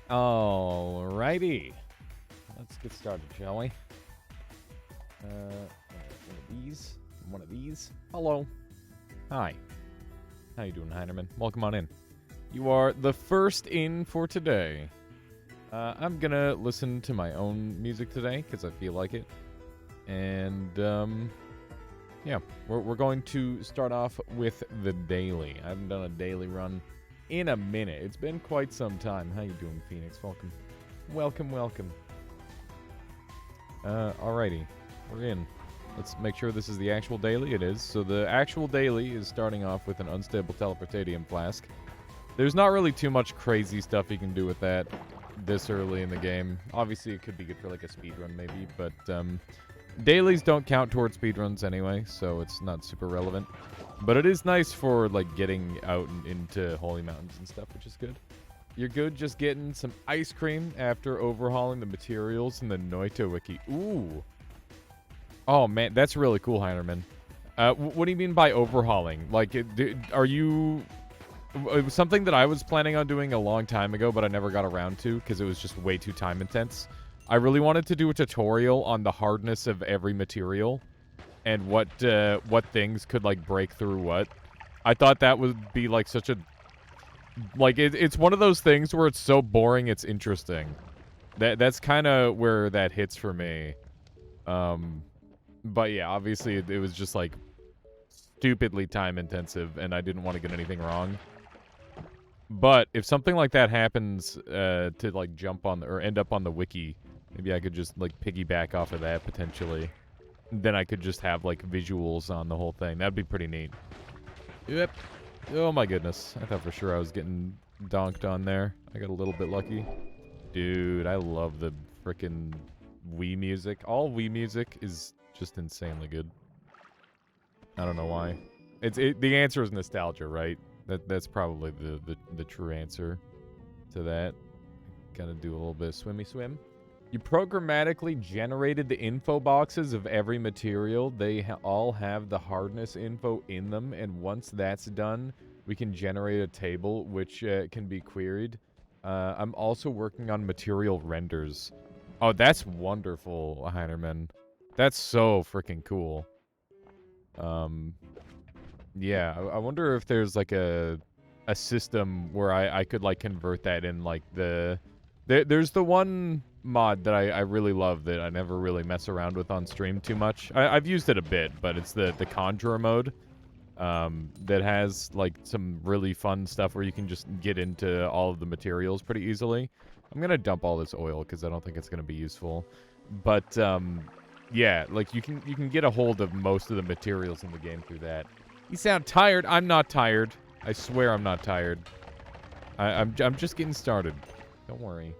Alrighty. Let's get started, shall we? One of these. One of these. Hello. Hi. How you doing, Heinerman? Welcome on in. You are the first in for today. I'm gonna listen to my own music today, because I feel like it. And, yeah. We're going to start off with the daily. I haven't done a daily run in a minute. It's been quite some time. How you doing, Phoenix? Welcome. Welcome. Alrighty. We're in. Let's make sure this is the actual daily. It is. So the actual daily is starting off with an unstable teleportadium flask. There's not really too much crazy stuff you can do with that this early in the game. Obviously, it could be good for like a speedrun maybe, but dailies don't count towards speedruns anyway, so it's not super relevant. But it is nice for like getting out and into Holy Mountains and stuff, which is good. You're good just getting some ice cream after overhauling the materials in the Noita wiki. Ooh. Oh, man, that's really cool, Heinerman. What do you mean by overhauling? Like, are you... It was something that I was planning on doing a long time ago, but I never got around to because it was just way too time intense. I really wanted to do a tutorial on the hardness of every material and what things could, like, break through what. I thought that would be, like, such a... Like, it's one of those things where it's so boring it's interesting. That's kind of where that hits for me. But yeah, obviously it was just, like, stupidly time intensive, and I didn't want to get anything wrong. But if something like that happens to, like, jump on or end up on the wiki, maybe I could just, like, piggyback off of that, potentially. Then I could just have, like, visuals on the whole thing. That'd be pretty neat. Yep. Oh, my goodness. I thought for sure I was getting donked on there. I got a little bit lucky. Dude, I love the frickin' Wii music. All Wii music is just insanely good. I don't know why. The answer is nostalgia, right? That's probably the true answer to that. Gotta do a little bit of swimmy swim. You programmatically generated the info boxes of every material. They all have the hardness info in them, and once that's done, we can generate a table which can be queried. I'm also working on material renders. Oh, that's wonderful, Heinerman. That's so freaking cool. Yeah, I wonder if there's like a system where I could like convert that in like there's the one mod that I really love that I never really mess around with on stream too much. I've used it a bit, but it's the Conjurer mode that has like some really fun stuff where you can just get into all of the materials pretty easily. I'm gonna dump all this oil because I don't think it's gonna be useful, but yeah, like you can get a hold of most of the materials in the game through that. You sound tired. I'm not tired. I swear I'm not tired. I'm just getting started. Don't worry.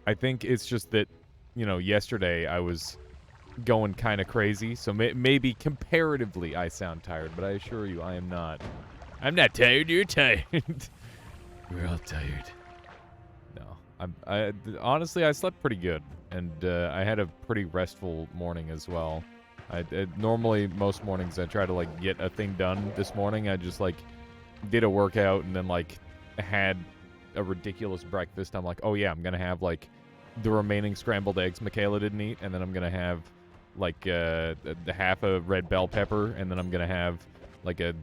I think it's just that, you know, yesterday I was going kind of crazy, so maybe comparatively I sound tired, but I assure you I am not. I'm not tired. You're tired. We're all tired. No, honestly I slept pretty good, and I had a pretty restful morning as well. Normally, most mornings, I try to, like, get a thing done. This morning, I just, like, did a workout and then, like, had a ridiculous breakfast. I'm like, oh, yeah, I'm going to have, like, the remaining scrambled eggs Michaela didn't eat, and then I'm going to have, like, the half a red bell pepper, and then I'm going to have, like, a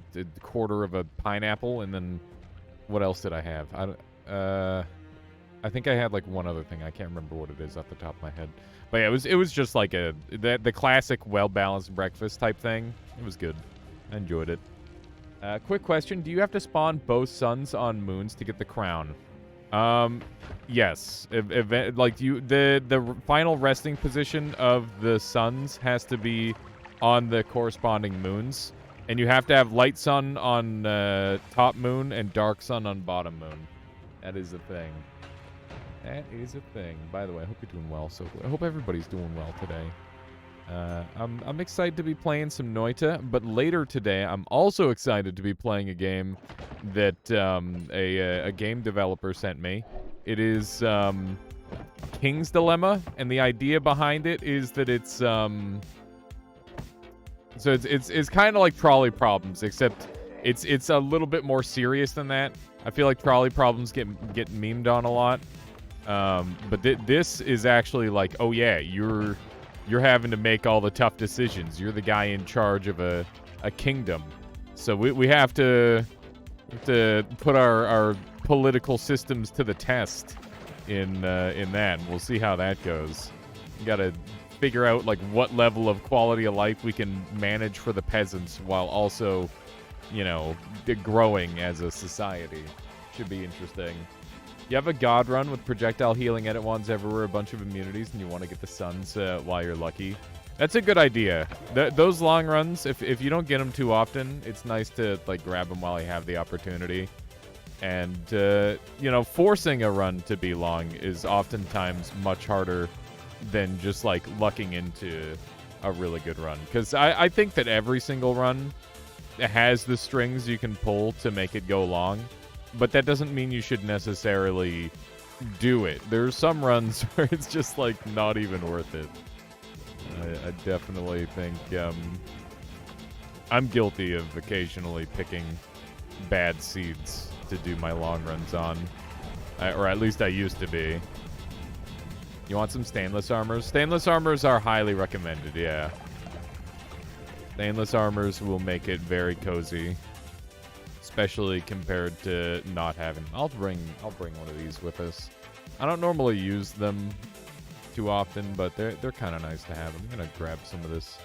quarter of a pineapple, and then what else did I have? I think I had, like, one other thing. I can't remember what it is off the top of my head. But yeah, it was just like the classic well-balanced breakfast type thing. It was good. I enjoyed it. Quick question. Do you have to spawn both suns on moons to get the crown? Yes. Like, the final resting position of the suns has to be on the corresponding moons. And you have to have light sun on top moon and dark sun on bottom moon. That is a thing. That is a thing. By the way, I hope you're doing well. So I hope everybody's doing well today. I'm excited to be playing some Noita, but later today I'm also excited to be playing a game that a game developer sent me. It is King's Dillema, and the idea behind it is that it's kind of like Trolley Problems, except it's a little bit more serious than that. I feel like trolley problems get memed on a lot. But this is actually like, oh yeah, you're having to make all the tough decisions. You're the guy in charge of a kingdom. So we have to put our political systems to the test in that. We'll see how that goes. You got to figure out like what level of quality of life we can manage for the peasants while also, you know, growing as a society. Should be interesting. You have a god run with projectile healing edit wands everywhere, a bunch of immunities, and you want to get the suns while you're lucky. That's a good idea. Those long runs, if you don't get them too often, it's nice to like grab them while you have the opportunity. And, you know, forcing a run to be long is oftentimes much harder than just, like, lucking into a really good run. Because I think that every single run has the strings you can pull to make it go long. But that doesn't mean you should necessarily do it. There's some runs where it's just, like, not even worth it. I definitely think I'm guilty of occasionally picking bad seeds to do my long runs on. Or at least I used to be. You want some stainless armors? Stainless armors are highly recommended, yeah. Stainless armors will make it very cozy. Especially compared to not having... I'll bring one of these with us. I don't normally use them too often, but they're kind of nice to have. I'm going to grab some of this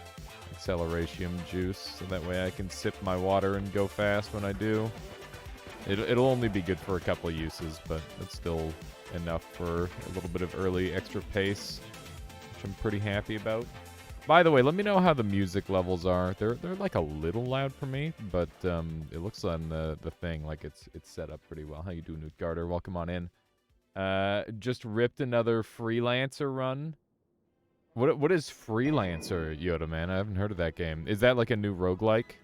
acceleration juice, so that way I can sip my water and go fast when I do. It'll only be good for a couple of uses, but it's still enough for a little bit of early extra pace, which I'm pretty happy about. By the way, let me know how the music levels are. They're like a little loud for me, but it looks on the thing like it's set up pretty well. How you doing, Newt Garter? Welcome on in. Just ripped another freelancer run. What is freelancer, Yoda man? I haven't heard of that game. Is that like a new roguelike?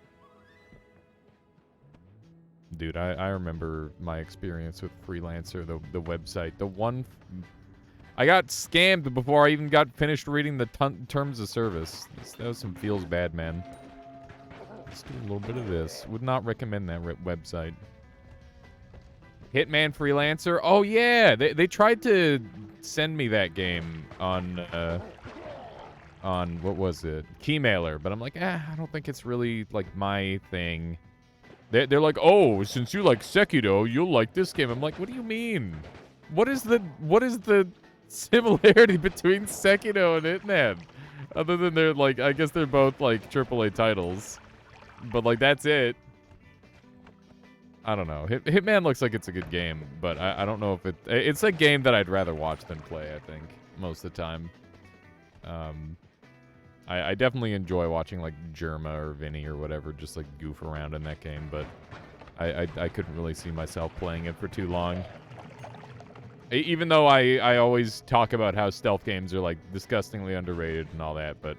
Dude, I remember my experience with Freelancer, the website. The one... I got scammed before I even got finished reading the terms of service. That was some feels bad, man. Let's do a little bit of this. Would not recommend that website. Hitman Freelancer? Oh, yeah! They tried to send me that game on what was it? Keymailer. But I'm like, I don't think it's really, like, my thing. They're like, oh, since you like Sekiro, you'll like this game. I'm like, what do you mean? What is the similarity between Sekiro and Hitman? Other than they're like, I guess they're both like AAA titles, but like that's it. I don't know. Hitman looks like it's a good game, but I don't know if it's a game that I'd rather watch than play. I think most of the time. I definitely enjoy watching, like, Germa or Vinny or whatever, just, like, goof around in that game, but I couldn't really see myself playing it for too long. Even though I always talk about how stealth games are, like, disgustingly underrated and all that, but,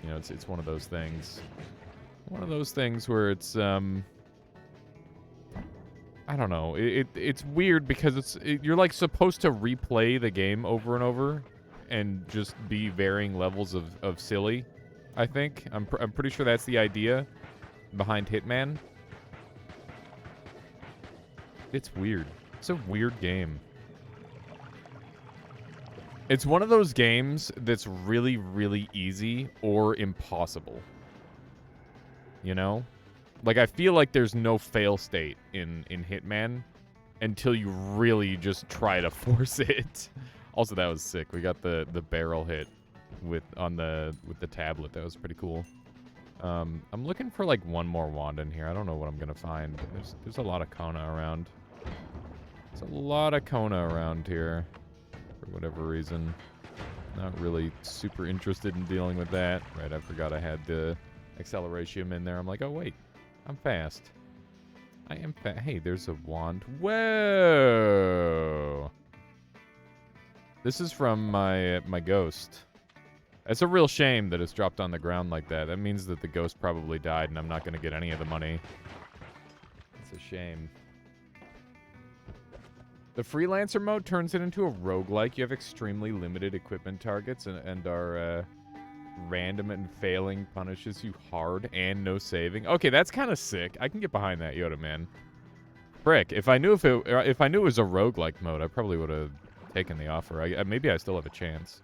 you know, it's one of those things. One of those things where it's, I don't know. It's weird because you're, like, supposed to replay the game over and over and just be varying levels of silly, I think. I'm pretty sure that's the idea behind Hitman. It's weird. It's a weird game. It's one of those games that's really, really easy or impossible. You know? Like, I feel like there's no fail state in Hitman until you really just try to force it. Also, that was sick. We got the barrel hit with the tablet. That was pretty cool. I'm looking for like one more wand in here. I don't know what I'm gonna find. There's a lot of Kona around. There's a lot of Kona around here for whatever reason. Not really super interested in dealing with that. Right, I forgot I had the acceleration in there. I'm like, oh wait, I'm fast. I am fast. Hey, there's a wand. Whoa. This is from my ghost. It's a real shame that it's dropped on the ground like that. That means that the ghost probably died, and I'm not going to get any of the money. It's a shame. The Freelancer mode turns it into a roguelike. You have extremely limited equipment targets, and our random and failing punishes you hard and no saving. Okay, that's kind of sick. I can get behind that, Yoda man. Frick, if I knew if I knew it was a roguelike mode, I probably would have taken the offer. Maybe I still have a chance.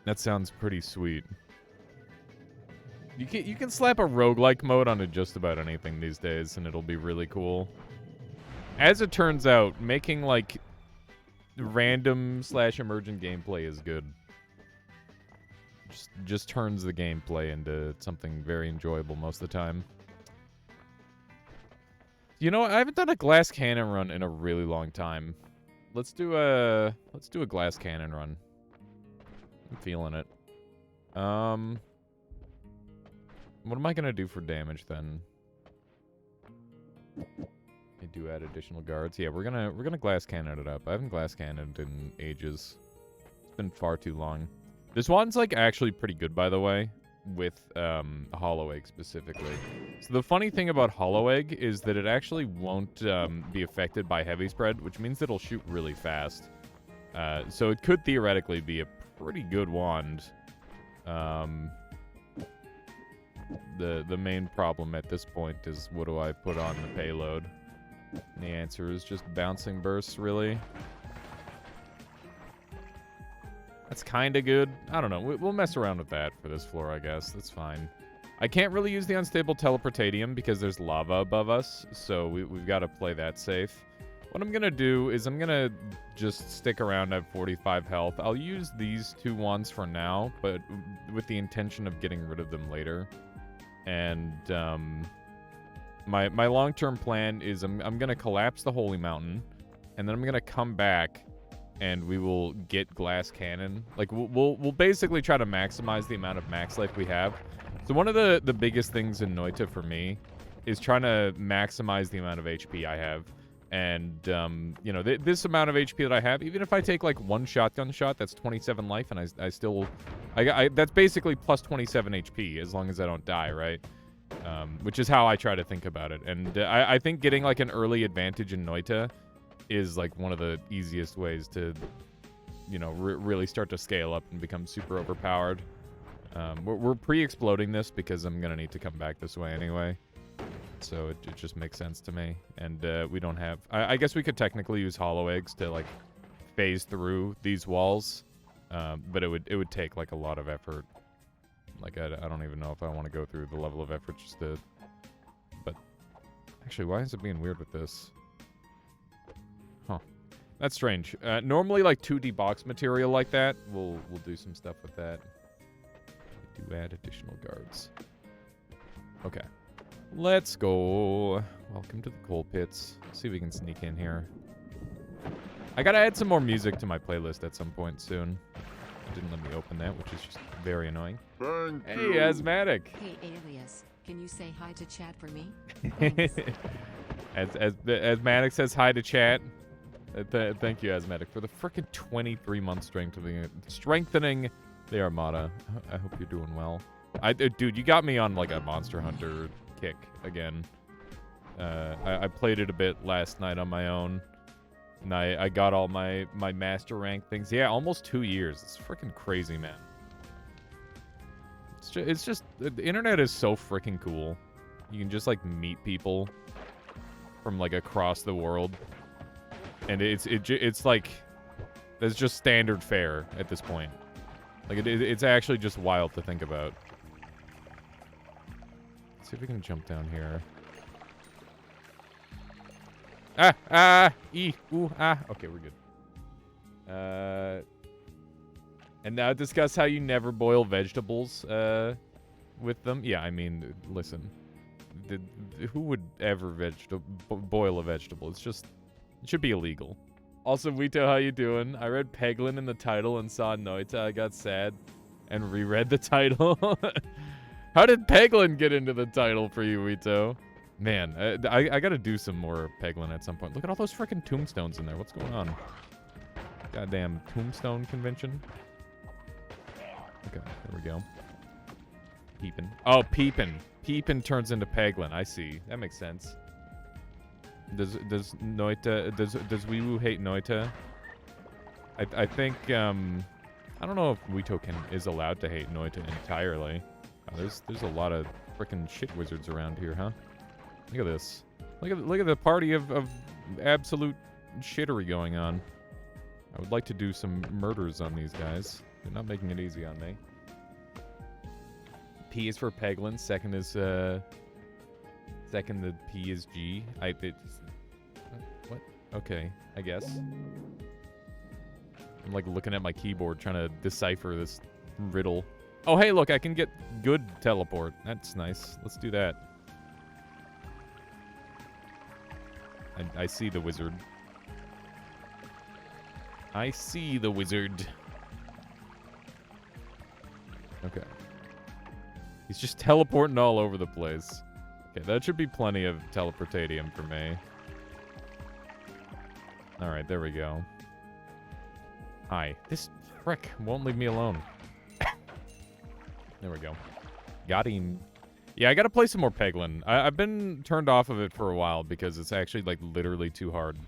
That sounds pretty sweet. You can slap a roguelike mode onto just about anything these days, and it'll be really cool. As it turns out, making, like, random/emergent gameplay is good. Just turns the gameplay into something very enjoyable most of the time. You know, I haven't done a glass cannon run in a really long time. Let's do a glass cannon run. I'm feeling it. What am I gonna do for damage then? I do add additional guards. Yeah, we're gonna glass cannon it up. I haven't glass cannoned in ages. It's been far too long. This one's like actually pretty good, by the way, with Hollow Egg specifically. So the funny thing about Hollow Egg is that it actually won't be affected by heavy spread, which means it'll shoot really fast. So it could theoretically be a pretty good wand. The main problem at this point is, what do I put on the payload? And the answer is just bouncing bursts, really. That's kind of good. I don't know. We'll mess around with that for this floor, I guess. That's fine. I can't really use the unstable teleportatium because there's lava above us, so we've got to play that safe. What I'm going to do is I'm going to just stick around at 45 health. I'll use these two wands for now, but with the intention of getting rid of them later. And my long-term plan is I'm going to collapse the Holy Mountain, and then I'm going to come back, and we will get glass cannon. Like, we'll basically try to maximize the amount of max life we have. So one of the biggest things in Noita for me is trying to maximize the amount of HP I have. And, you know, this amount of HP that I have, even if I take, like, one shotgun shot, that's 27 life, and I still... that's basically plus 27 HP, as long as I don't die, right? Which is how I try to think about it. And I think getting, like, an early advantage in Noita is, like, one of the easiest ways to, you know, really start to scale up and become super overpowered. We're pre-exploding this because I'm going to need to come back this way anyway. So it just makes sense to me. And we don't have... I guess we could technically use hollow eggs to, like, phase through these walls. But it would take, like, a lot of effort. Like, I don't even know if I want to go through the level of effort just to... But... Actually, why is it being weird with this? Huh. That's strange. Normally, like, 2D box material like that, we'll do some stuff with that. We do add additional guards. Okay. Let's go. Welcome to the coal pits. Let's see if we can sneak in here. I gotta add some more music to my playlist at some point soon. It didn't let me open that, which is just very annoying. Hey, Asthmatic. Hey, Alias. Can you say hi to chat for me? Asthmatic says hi to chat. Thank you, Asthmatic, for the frickin' 23-month strengthening the Armada. I hope you're doing well. Dude, you got me on, like, a Monster Hunter kick again. I played it a bit last night on my own, and I got all my master rank things. Yeah, almost 2 years. It's freaking crazy, man. It's just the internet is so freaking cool. You can just, like, meet people from, like, across the world, and it's like that's just standard fare at this point. Like, it's actually just wild to think about. Let's see if we can jump down here. Okay, we're good. And now discuss how you never boil vegetables, with them. Yeah, I mean, listen. Who would ever boil a vegetable? It should be illegal. Also, Vito, how you doing? I read Peglin in the title and saw Noita. I got sad and reread the title. How did Peglin get into the title for you, Vito? Man, I gotta do some more Peglin at some point. Look at all those freaking tombstones in there. What's going on? Goddamn tombstone convention. Okay, there we go. Peepin. Oh, Peepin. Peepin turns into Peglin. I see. That makes sense. Does Noita... Does Weewoo hate Noita? I think, I don't know if Weeto is allowed to hate Noita entirely. Oh, there's a lot of frickin' shit wizards around here, huh? Look at this. Look at the party of absolute shittery going on. I would like to do some murders on these guys. They're not making it easy on me. P is for Peglin. Second is the P is G. What? Okay, I guess. I'm like looking at my keyboard trying to decipher this riddle. Oh, hey, look, I can get good teleport. That's nice. Let's do that. I see the wizard. I see the wizard. Okay. He's just teleporting all over the place. Okay, that should be plenty of teleportatium for me. Alright, there we go. Hi. This frick won't leave me alone. There we go. Got him. Yeah, I gotta play some more Peglin. I've been turned off of it for a while because it's actually, like, literally too hard.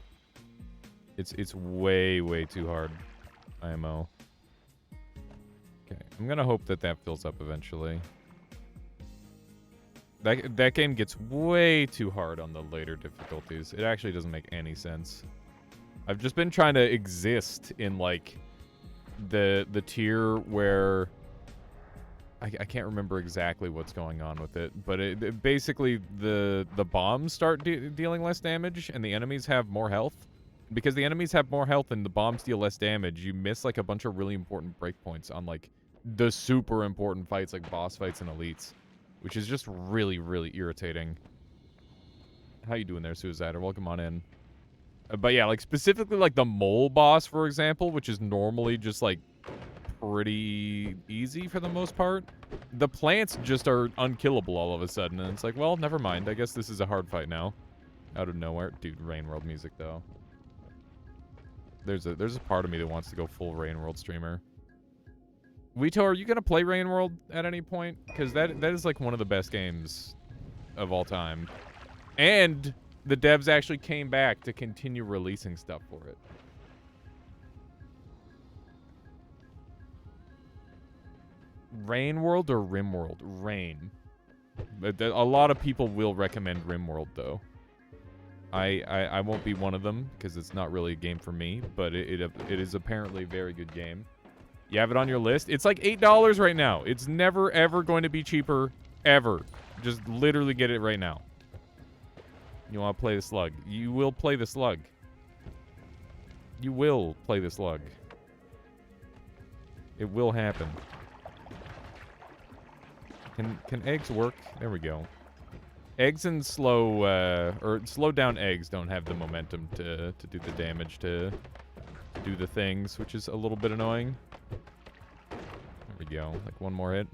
It's way, way too hard. IMO. Okay, I'm gonna hope that that fills up eventually. That game gets way too hard on the later difficulties. It actually doesn't make any sense. I've just been trying to exist in, like, the tier where... I can't remember exactly what's going on with it, but it basically the bombs start dealing less damage and the enemies have more health. Because the enemies have more health and the bombs deal less damage, you miss like a bunch of really important breakpoints on like the super important fights like boss fights and elites, which is just really, really irritating. How you doing there, Suicider? Welcome on in. But yeah, like specifically like the mole boss, for example, which is normally just like pretty easy for the most part. The plants just are unkillable all of a sudden, and it's like, well, never mind. I guess this is a hard fight now. Out of nowhere. Dude, Rain World music, though. There's a part of me that wants to go full Rain World streamer. Vito, are you going to play Rain World at any point? Because that is, like, one of the best games of all time. And the devs actually came back to continue releasing stuff for it. Rain World or Rim World? Rain. But a lot of people will recommend Rim World, though. I won't be one of them, because it's not really a game for me, but it is apparently a very good game. You have it on your list? It's like $8 right now. It's never, ever going to be cheaper, ever. Just literally get it right now. You want to play the slug? You will play the slug. You will play the slug. It will happen. Can eggs work? There we go. Eggs and slow down eggs don't have the momentum to do the damage to do the things, which is a little bit annoying. There we go. Like one more hit.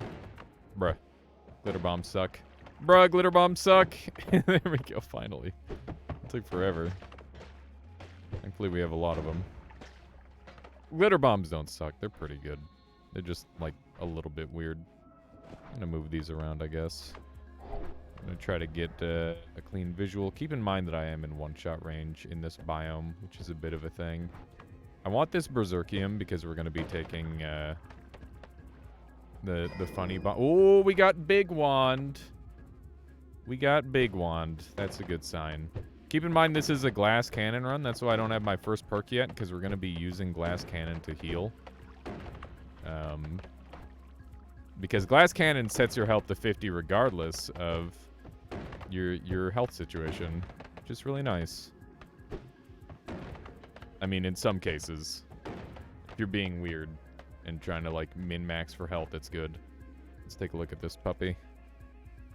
Bruh. Glitter bombs suck. Bruh, glitter bombs suck. There we go, finally. It took forever. Thankfully we have a lot of them. Glitter bombs don't suck. They're pretty good. They're just, like, a little bit weird. I'm gonna move these around, I guess. I'm gonna try to get a clean visual. Keep in mind that I am in one-shot range in this biome, which is a bit of a thing. I want this Berserkium because we're gonna be taking the funny bomb. Oh, we got Big Wand. We got Big Wand. That's a good sign. Keep in mind this is a glass cannon run. That's why I don't have my first perk yet, because we're gonna be using glass cannon to heal. Because glass cannon sets your health to 50 regardless of your health situation, which is really nice. I mean, in some cases, if you're being weird and trying to like min-max for health, it's good. Let's take a look at this puppy.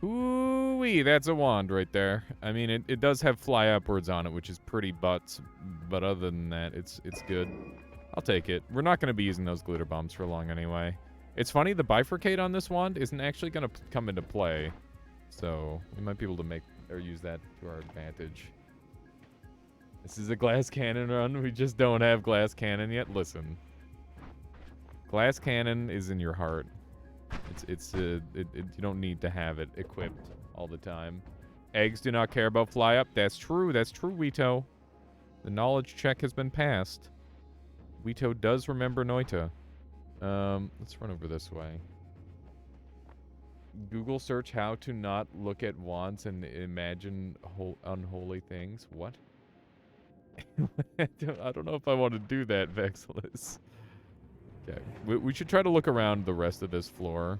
Ooh-wee, that's a wand right there. I mean, it does have fly upwards on it, which is pretty butts, but other than that, it's good. I'll take it. We're not going to be using those glitter bombs for long anyway. It's funny, the bifurcate on this wand isn't actually going to come into play. So, we might be able to make or use that to our advantage. This is a glass cannon run. We just don't have glass cannon yet. Listen. Glass cannon is in your heart. You don't need to have it equipped all the time. Eggs do not care about fly up. That's true. That's true, Wito. The knowledge check has been passed. Wito does remember Noita. Let's run over this way. Google search how to not look at wands and imagine unholy things. What? I don't know if I want to do that, Vexilus. Okay. We should try to look around the rest of this floor,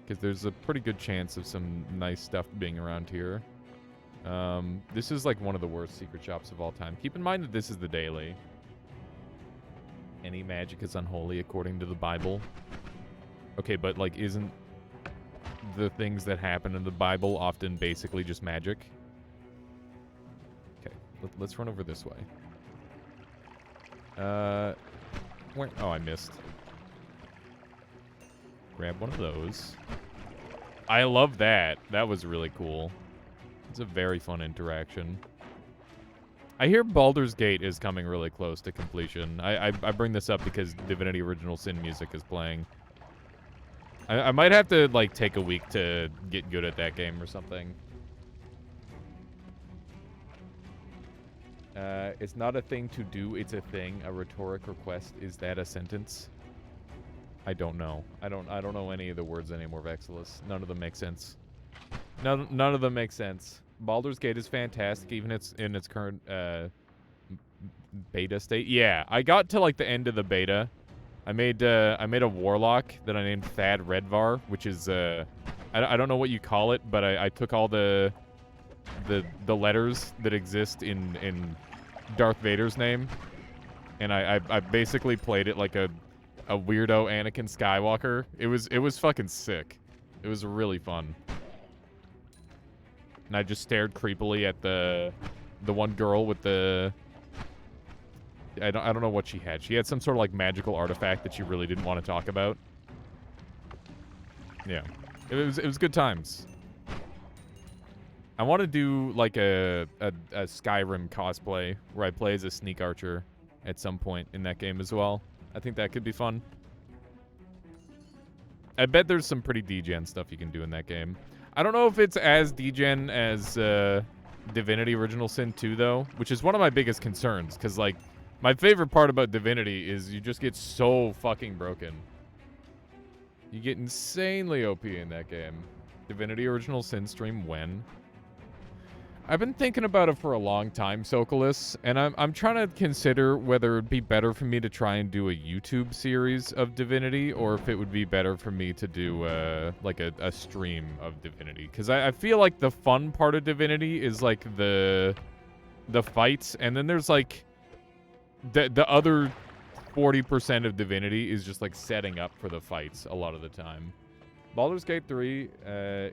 because there's a pretty good chance of some nice stuff being around here. This is like one of the worst secret shops of all time. Keep in mind that this is the daily. Any magic is unholy according to the Bible. Okay, but like isn't the things that happen in the Bible often basically just magic? Okay, let's run over this way. Where? Oh, I missed. Grab one of those. I love that. That was really cool. It's a very fun interaction. I hear Baldur's Gate is coming really close to completion. I bring this up because Divinity Original Sin music is playing. I might have to, like, take a week to get good at that game or something. It's not a thing to do, it's a thing. A rhetoric request. Is that a sentence? I don't know. I don't know any of the words anymore, Vexilus. None of them make sense. None of them make sense. Baldur's Gate is fantastic, even in its current beta state. Yeah, I got to like the end of the beta. I made a warlock that I named Thad Redvar, which is I don't know what you call it, but I took all the letters that exist in Darth Vader's name, and I basically played it like a weirdo Anakin Skywalker. It was fucking sick. It was really fun. And I just stared creepily at the one girl with the I don't know what she had. She had some sort of like magical artifact that she really didn't want to talk about. Yeah. It was good times. I want to do like a Skyrim cosplay where I play as a sneak archer at some point in that game as well. I think that could be fun. I bet there's some pretty degen stuff you can do in that game. I don't know if it's as degen as Divinity Original Sin 2, though, which is one of my biggest concerns, because, like, my favorite part about Divinity is you just get so fucking broken. You get insanely OP in that game. Divinity Original Sin stream when? I've been thinking about it for a long time, Socolus, and I'm trying to consider whether it'd be better for me to try and do a YouTube series of Divinity, or if it would be better for me to do like a stream of Divinity. Because I feel like the fun part of Divinity is like the fights, and then there's like the other 40% of Divinity is just like setting up for the fights a lot of the time. Baldur's Gate 3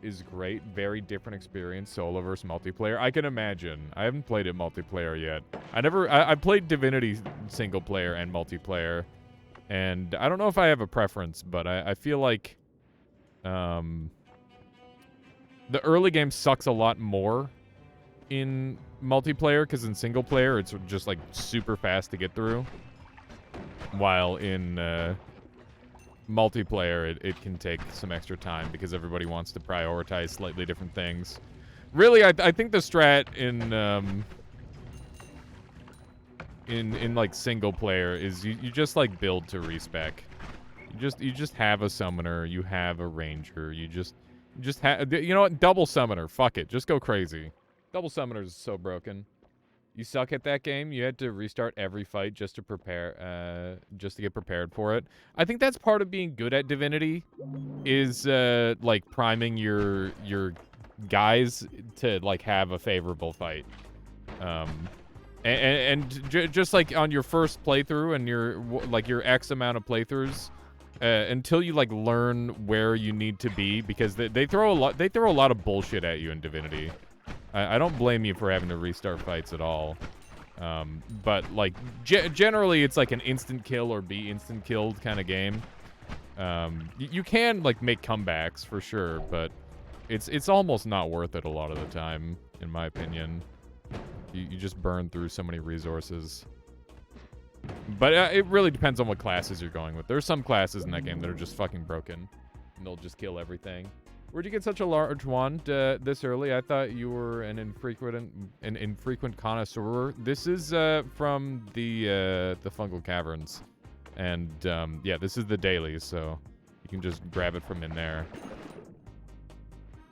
is great. Very different experience, solo versus multiplayer. I can imagine. I haven't played it multiplayer yet. I played Divinity single player and multiplayer, and I don't know if I have a preference, but I feel like the early game sucks a lot more in multiplayer, because in single player it's just like super fast to get through, while in multiplayer, it can take some extra time because everybody wants to prioritize slightly different things. Really, I think the strat in like single player is you just like build to respec. You just have a summoner, you have a ranger, you just have, you know what, double summoner, fuck it, just go crazy. Double summoner is so broken. You suck at that game. You had to restart every fight just to prepare, just to get prepared for it. I think that's part of being good at Divinity, is like priming your guys to like have a favorable fight. Just like on your first playthrough and your X amount of playthroughs, until you like learn where you need to be, because they throw a lot of bullshit at you in Divinity. I don't blame you for having to restart fights at all. But, like, generally it's like an instant kill or be instant killed kind of game. You can, like, make comebacks for sure, but it's almost not worth it a lot of the time, in my opinion. You just burn through so many resources. But it really depends on what classes you're going with. There's some classes in that game that are just fucking broken, and they'll just kill everything. Where'd you get such a large wand this early? I thought you were an infrequent connoisseur. This is from the Fungal Caverns, and yeah, this is the daily, so you can just grab it from in there.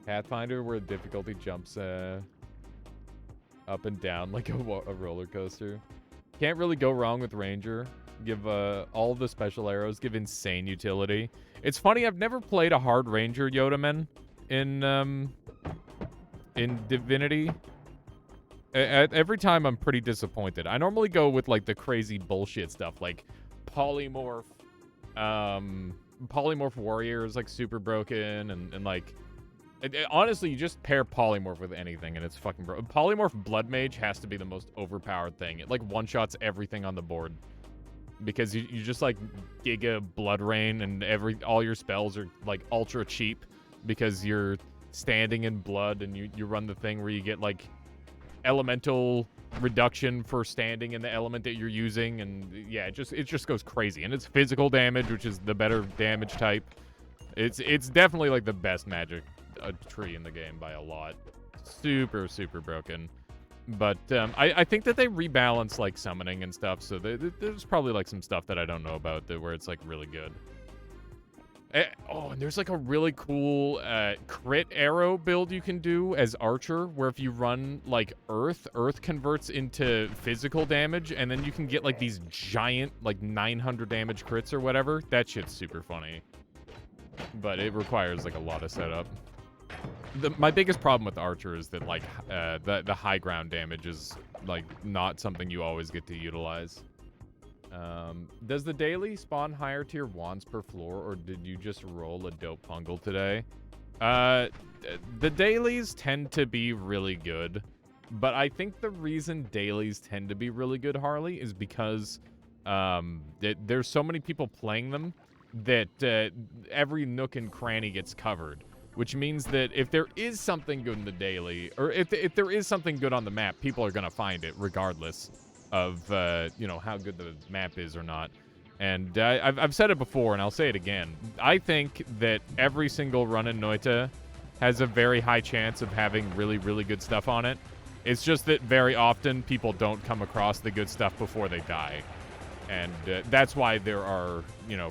Pathfinder, where difficulty jumps up and down like a roller coaster. Can't really go wrong with Ranger. Give all of the special arrows give insane utility. It's funny, I've never played a hard Ranger Yodaman in Divinity. Every time I'm pretty disappointed. I normally go with like the crazy bullshit stuff like polymorph. Polymorph warrior is like super broken and like honestly, you just pair polymorph with anything and it's fucking broken. Polymorph blood mage has to be the most overpowered thing. It like one-shots everything on the board because you just like giga blood rain and all your spells are like ultra cheap because you're standing in blood and you run the thing where you get like elemental reduction for standing in the element that you're using, and yeah, it just goes crazy. And it's physical damage, which is the better damage type. It's definitely like the best magic tree in the game by a lot. Super broken, but I think that they rebalance like summoning and stuff, so there's probably like some stuff that I don't know about where it's like really good. And there's like a really cool crit arrow build you can do as Archer, where if you run like Earth converts into physical damage, and then you can get like these giant like 900 damage crits or whatever. That shit's super funny, but it requires like a lot of setup. My biggest problem with Archer is that like the high ground damage is like not something you always get to utilize. Does the daily spawn higher tier wands per floor, or did you just roll a dope pungle today? The dailies tend to be really good, but I think the reason dailies tend to be really good, Harley, is because there's so many people playing them that every nook and cranny gets covered, which means that if there is something good in the daily, or if there is something good on the map, people are gonna find it regardless of how good the map is or not. And I've said it before and I'll say it again. I think that every single run in Noita has a very high chance of having really good stuff on it. It's just that very often people don't come across the good stuff before they die, and that's why there are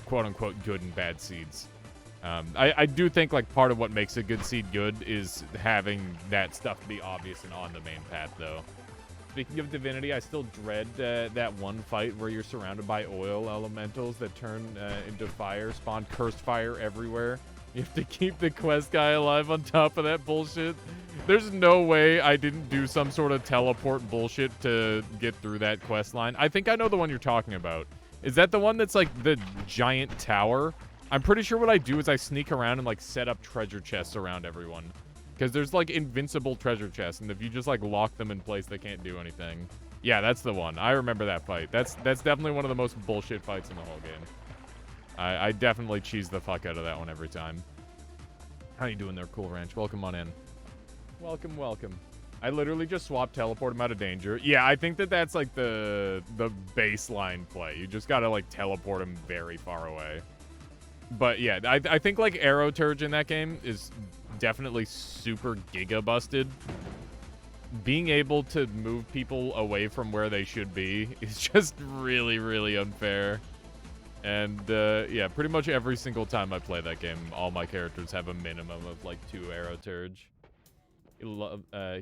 quote unquote good and bad seeds. I do think like part of what makes a good seed good is having that stuff be obvious and on the main path, though. Speaking of Divinity, I still dread that one fight where you're surrounded by oil elementals that turn into fire, spawn cursed fire everywhere. You have to keep the quest guy alive on top of that bullshit. There's no way I didn't do some sort of teleport bullshit to get through that quest line. I think I know the one you're talking about. Is that the one that's like the giant tower? I'm pretty sure what I do is I sneak around and like set up treasure chests around everyone. Because there's like invincible treasure chests, and if you just like lock them in place, they can't do anything. Yeah, that's the one. I remember that fight. That's definitely one of the most bullshit fights in the whole game. I definitely cheese the fuck out of that one every time. How you doing there, Cool Ranch? Welcome on in. Welcome. I literally just swapped teleport him out of danger. Yeah, I think that's like the baseline play. You just gotta like teleport him very far away. But yeah, I think like Arrow Turge in that game is definitely super giga busted. Being able to move people away from where they should be is just really unfair. And yeah, pretty much every single time I play that game, all my characters have a minimum of like 2 Arrow Turge.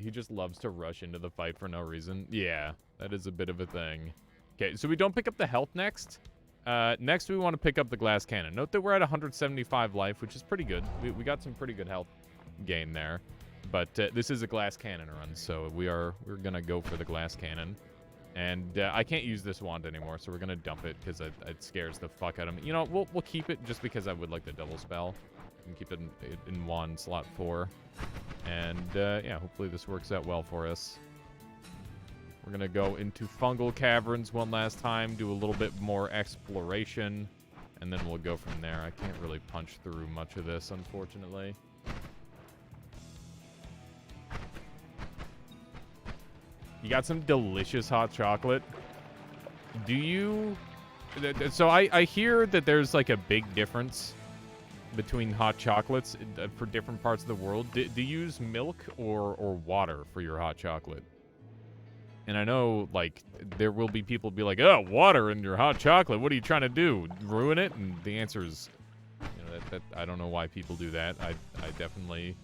He just loves to rush into the fight for no reason. Yeah, that is a bit of a thing. Okay, so we don't pick up the health next. Next, we want to pick up the glass cannon. Note that we're at 175 life, which is pretty good. We got some pretty good health gain there. But this is a glass cannon run, so we're going to go for the glass cannon. And I can't use this wand anymore, so we're going to dump it because it scares the fuck out of me. You know, we'll keep it just because I would like the double spell. And keep it in wand slot 4. And yeah, hopefully this works out well for us. We're going to go into fungal caverns one last time, do a little bit more exploration, and then we'll go from there. I can't really punch through much of this, unfortunately. You got some delicious hot chocolate. Do you... So I hear that there's like a big difference between hot chocolates for different parts of the world. Do you use milk or water for your hot chocolate? And I know, like, there will be people be like, oh, water in your hot chocolate. What are you trying to do? Ruin it? And the answer is, that I don't know why people do that. I definitely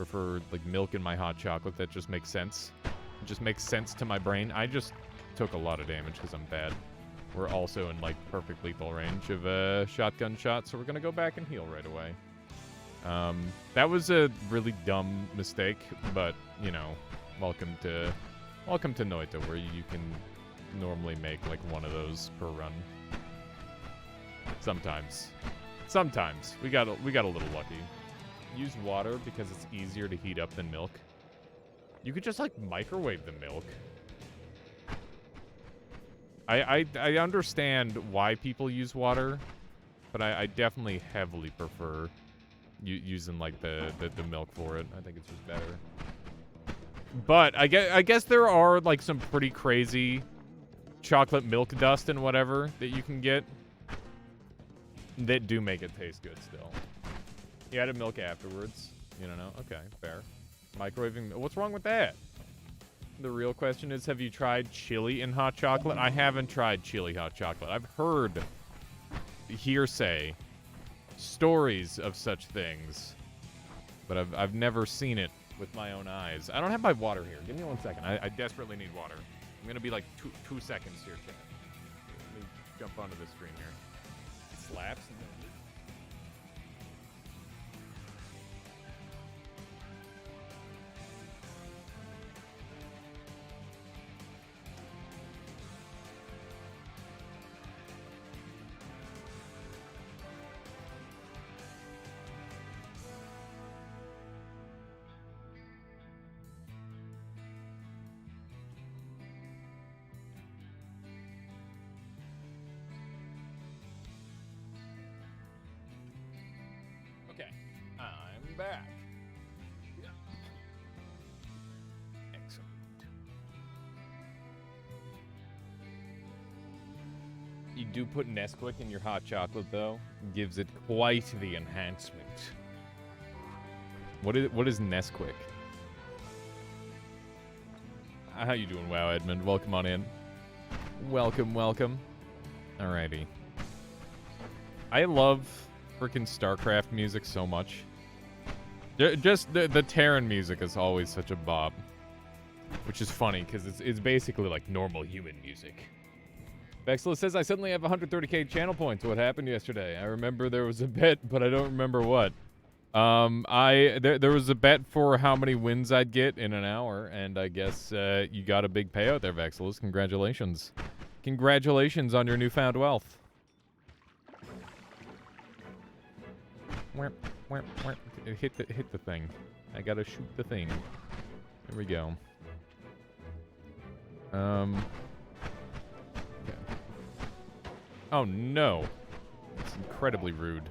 prefer like milk in my hot chocolate. That just makes sense. It just makes sense to my brain. I just took a lot of damage because I'm bad. We're also in like perfect lethal range of a shotgun shot, so we're gonna go back and heal right away. That was a really dumb mistake, but you know, welcome to Noita, where you can normally make like one of those per run. Sometimes we got a little lucky. Use water because it's easier to heat up than milk. You could just like microwave the milk. I understand why people use water, but I definitely heavily prefer using like the milk for it. I think it's just better. But I guess there are like some pretty crazy chocolate milk dust and whatever that you can get that do make it taste good still. You added milk afterwards. You don't know? Okay, fair. Microwaving. What's wrong with that? The real question is, have you tried chili in hot chocolate? I haven't tried chili hot chocolate. I've heard hearsay stories of such things, but I've never seen it with my own eyes. I don't have my water here. Give me 1 second. I desperately need water. I'm gonna be like two seconds here, chat. Let me jump onto the screen here. Slaps. Okay, I'm back. Yeah. Excellent. You do put Nesquik in your hot chocolate, though. Gives it quite the enhancement. What is Nesquik? How you doing, WoW Edmund? Welcome on in. Welcome. Alrighty. I love freaking StarCraft music so much. Just the Terran music is always such a bop, which is funny because it's basically like normal human music. Vexla says, I suddenly have 130k channel points. What happened yesterday? I remember there was a bet, but I don't remember what. There was a bet for how many wins I'd get in an hour, and I guess you got a big payout there, Vexlus. Congratulations. Congratulations on your newfound wealth. Hit the thing. I gotta shoot the thing. There we go. Okay. Oh no. It's incredibly rude.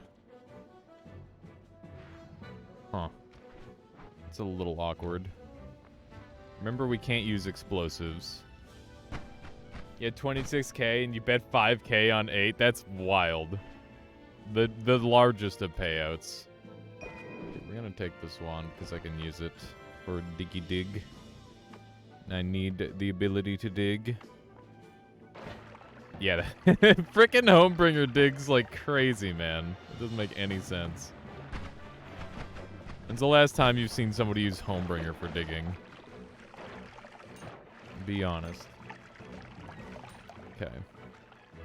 Huh. It's a little awkward. Remember, we can't use explosives. You had 26k and you bet 5k on 8. That's wild. The largest of payouts. Okay, we're gonna take this one because I can use it for diggy dig. I need the ability to dig. Yeah, frickin' Homebringer digs like crazy, man. It doesn't make any sense. When's the last time you've seen somebody use Homebringer for digging? Be honest. Okay.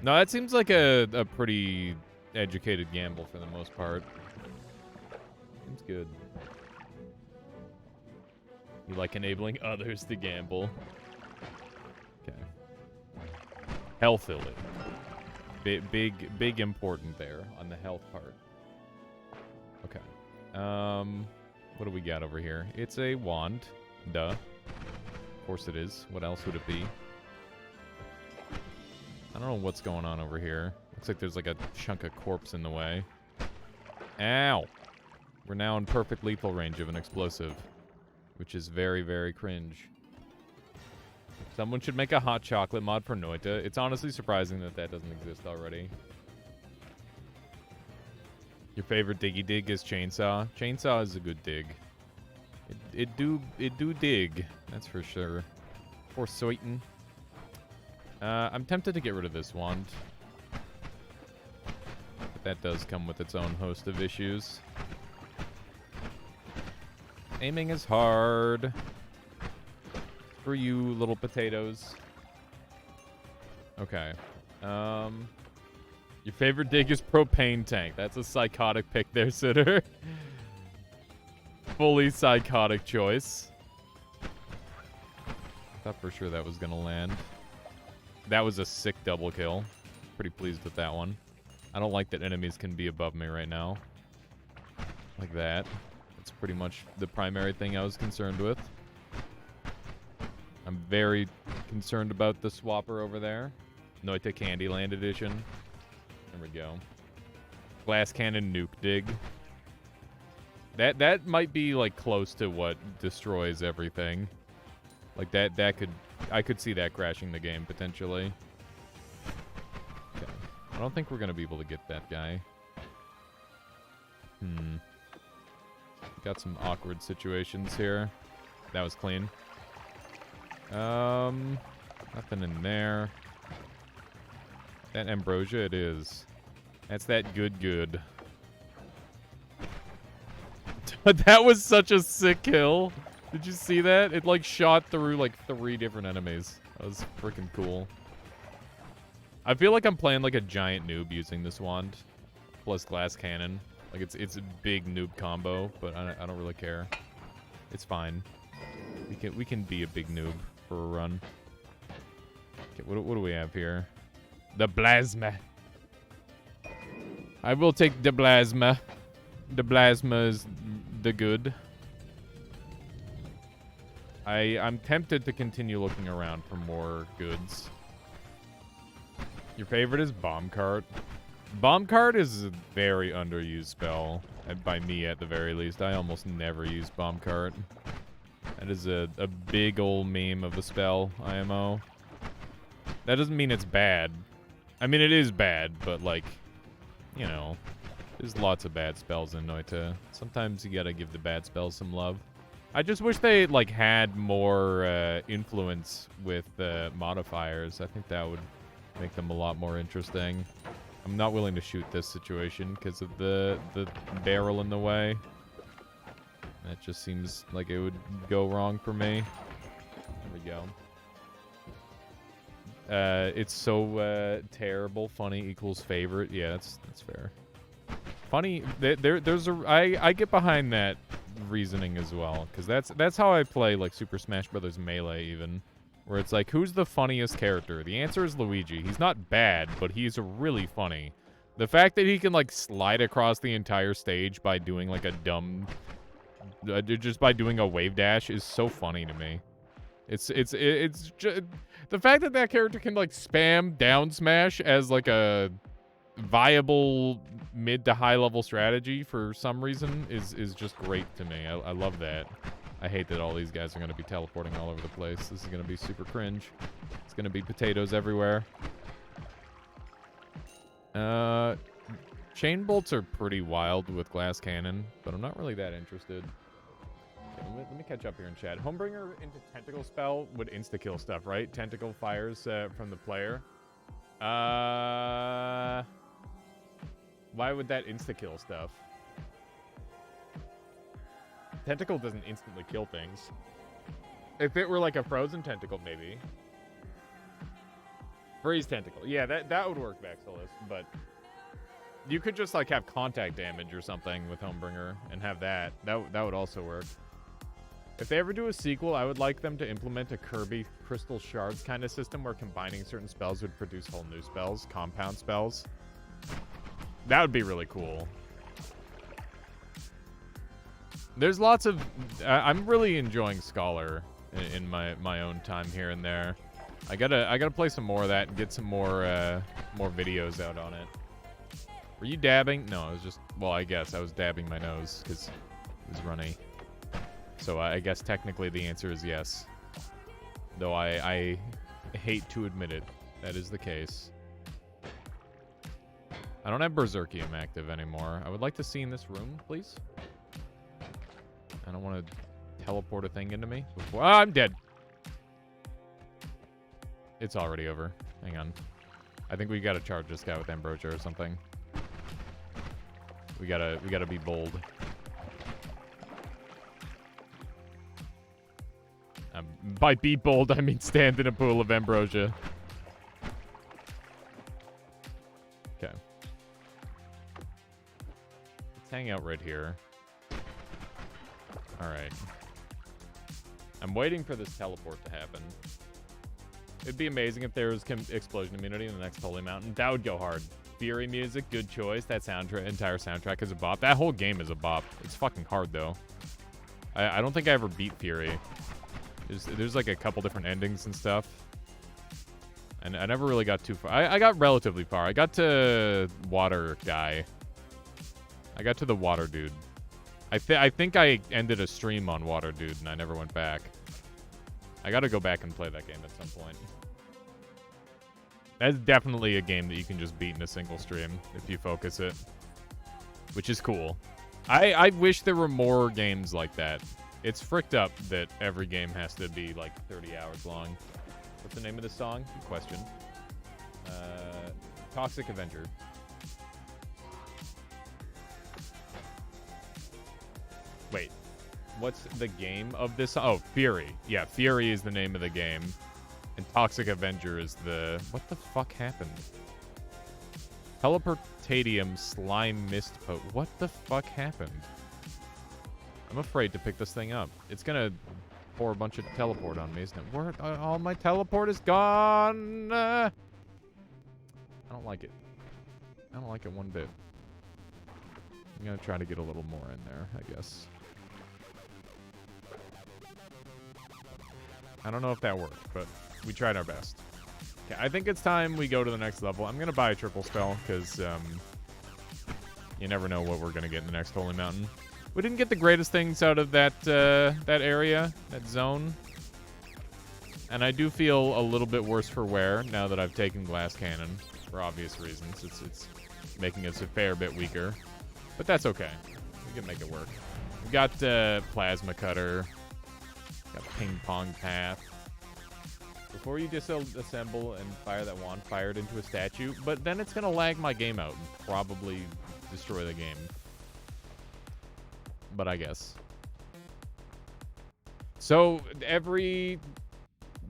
No, that seems like a pretty educated gamble for the most part. Seems good. You like enabling others to gamble. Okay. Healthily. Big important there on the health part. Okay. What do we got over here? It's a wand. Duh. Of course it is. What else would it be? I don't know what's going on over here. Looks like there's like a chunk of corpse in the way. Ow! We're now in perfect lethal range of an explosive, which is very, very cringe. Someone should make a hot chocolate mod for Noita. It's honestly surprising that that doesn't exist already. Your favorite diggy dig is Chainsaw. Chainsaw is a good dig. It do dig. That's for sure. For certain. I'm tempted to get rid of this wand. But that does come with its own host of issues. Aiming is hard. For you, little potatoes. Okay. Your favorite dig is propane tank. That's a psychotic pick there, Sitter. Fully psychotic choice. Thought for sure that was gonna land. That was a sick double kill. Pretty pleased with that one. I don't like that enemies can be above me right now. Like that. That's pretty much the primary thing I was concerned with. I'm very concerned about the swapper over there. Noita Candyland edition. There we go. Glass cannon nuke dig. That might be like close to what destroys everything. Like that could, I could see that crashing the game potentially. Okay. I don't think we're gonna be able to get that guy. Got some awkward situations here. That was clean. Nothing in there. That ambrosia it is. That's that good. That was such a sick kill. Did you see that? It like shot through like 3 different enemies. That was freaking cool. I feel like I'm playing like a giant noob using this wand. Plus glass cannon. Like it's a big noob combo, but I don't really care. It's fine. We can be a big noob for a run. Okay, what do we have here? The plasma. I will take the plasma. The plasma is the good. I'm tempted to continue looking around for more goods. Your favorite is Bomb Cart. Bomb Cart is a very underused spell. By me, at the very least. I almost never use Bomb Cart. That is a big old meme of a spell, IMO. That doesn't mean it's bad. I mean, it is bad, but, like, you know, there's lots of bad spells in Noita. Sometimes you gotta give the bad spells some love. I just wish they, like, had more influence with modifiers. I think that would make them a lot more interesting. I'm not willing to shoot this situation because of the barrel in the way. That just seems like it would go wrong for me. There we go. It's so terrible. Funny equals favorite. Yeah, that's fair. Funny. I get behind that reasoning as well, because that's how I play like Super Smash Bros. Melee even, where it's like, who's the funniest character? The answer is Luigi. He's not bad, but he's really funny. The fact that he can like slide across the entire stage by doing like a dumb, just by doing a wave dash is so funny to me. It's just the fact that that character can like spam down smash as like a viable mid to high level strategy for some reason is just great to me. I love that. I hate that all these guys are going to be teleporting all over the place. This is going to be super cringe. It's going to be potatoes everywhere. Chain bolts are pretty wild with glass cannon, but I'm not really that interested. Okay, let me catch up here in chat. Homebringer into tentacle spell would insta-kill stuff, right? Tentacle fires from the player. Why would that insta-kill stuff? Tentacle doesn't instantly kill things. If it were like a frozen tentacle, maybe. Freeze tentacle. Yeah, that would work, Baxillus, but you could just like have contact damage or something with Homebringer and have that. That would also work. If they ever do a sequel, I would like them to implement a Kirby Crystal Shards kind of system where combining certain spells would produce whole new spells, compound spells. That would be really cool. There's lots of... I'm really enjoying Scholar in my own time here and there. I gotta play some more of that and get some more videos out on it. Were you dabbing? No, I was just... Well, I guess I was dabbing my nose because it was runny. So I guess technically the answer is yes. Though I hate to admit it. That is the case. I don't have Berserkium active anymore. I would like to see in this room, please. I don't want to teleport a thing into me before... Oh, I'm dead. It's already over. Hang on. I think we gotta charge this guy with Ambrosia or something. We gotta be bold. By be bold, I mean stand in a pool of ambrosia. Okay. Let's hang out right here. Alright. I'm waiting for this teleport to happen. It'd be amazing if there was explosion immunity in the next Holy Mountain. That would go hard. Fury music, good choice. That entire soundtrack is a bop. That whole game is a bop. It's fucking hard, though. I don't think I ever beat Fury. There's like a couple different endings and stuff. And I never really got too far. I got relatively far. I got to Water Guy. I got to the Water Dude. I think I ended a stream on Water Dude, and I never went back. I gotta go back and play that game at some point. That's definitely a game that you can just beat in a single stream if you focus it. Which is cool. I wish there were more games like that. It's fricked up that every game has to be like 30 hours long. What's the name of the song? Good question. Toxic Avenger. Wait. What's the game of this? Oh, Fury. Yeah, Fury is the name of the game. And Toxic Avenger is the... What the fuck happened? Teleportadium Slime Mist Pot. What the fuck happened? I'm afraid to pick this thing up. It's gonna pour a bunch of teleport on me, isn't it? Where all my teleport is gone! I don't like it. I don't like it one bit. I'm gonna try to get a little more in there, I guess. I don't know if that worked, but we tried our best. Okay, I think it's time we go to the next level. I'm going to buy a triple spell, because you never know what we're going to get in the next Holy Mountain. We didn't get the greatest things out of that that area, that zone. And I do feel a little bit worse for wear now that I've taken Glass Cannon, for obvious reasons. It's making us a fair bit weaker. But that's okay. We can make it work. We got Plasma Cutter. Got Ping Pong Path. Before you disassemble and fire that wand, fire it into a statue. But then it's going to lag my game out and probably destroy the game. But I guess. So every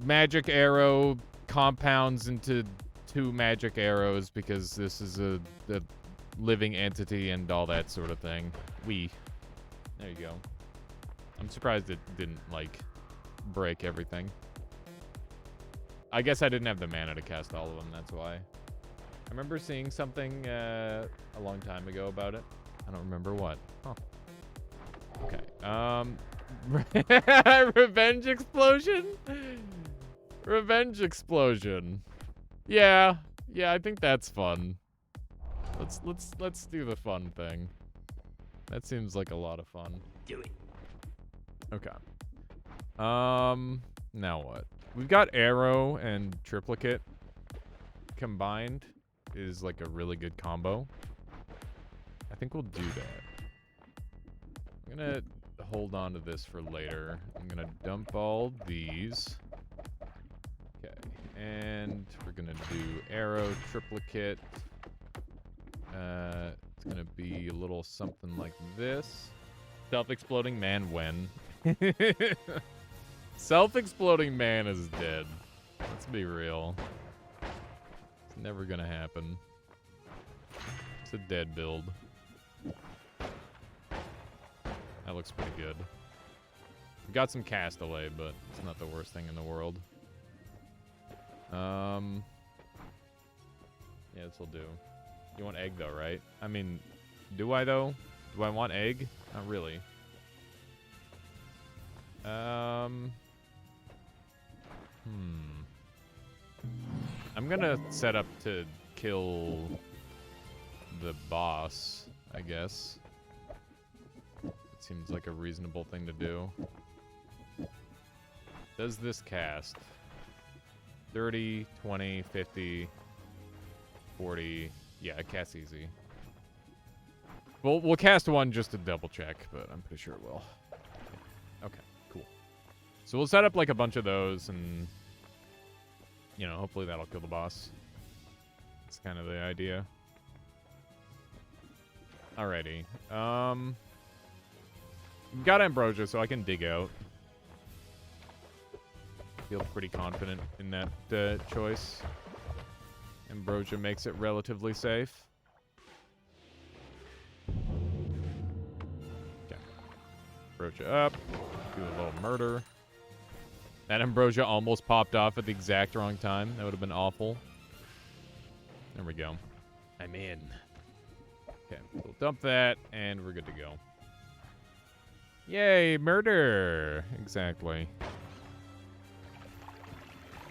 magic arrow compounds into 2 magic arrows because this is a living entity and all that sort of thing. There you go. I'm surprised it didn't, like, break everything. I guess I didn't have the mana to cast all of them, that's why. I remember seeing something a long time ago about it. I don't remember what. Huh. Okay. Revenge Explosion? Revenge Explosion. Yeah, I think that's fun. Let's do the fun thing. That seems like a lot of fun. Do it. Okay. Now what? We've got Arrow and Triplicate combined is like a really good combo. I think we'll do that. I'm gonna hold on to this for later. I'm gonna dump all these. Okay. And we're gonna do Arrow, Triplicate. It's gonna be a little something like this. Self-exploding man when? Self-exploding man is dead. Let's be real. It's never gonna happen. It's a dead build. That looks pretty good. We got some cast delay, but it's not the worst thing in the world. Yeah, this'll do. You want egg though, right? I mean, do I though? Do I want egg? Not really. I'm gonna set up to kill the boss, I guess. It seems like a reasonable thing to do. Does this cast? 30, 20, 50, 40. Yeah, it casts easy. We'll cast one just to double check, but I'm pretty sure it will. Okay, cool. So we'll set up like a bunch of those and, you know, hopefully that'll kill the boss. That's kind of the idea. Alrighty. We've got Ambrosia, so I can dig out. Feel pretty confident in that choice. Ambrosia makes it relatively safe. Okay. Ambrosia up. Do a little murder. That Ambrosia almost popped off at the exact wrong time. That would have been awful. There we go. I'm in. Okay, we'll dump that, and we're good to go. Yay, murder! Exactly.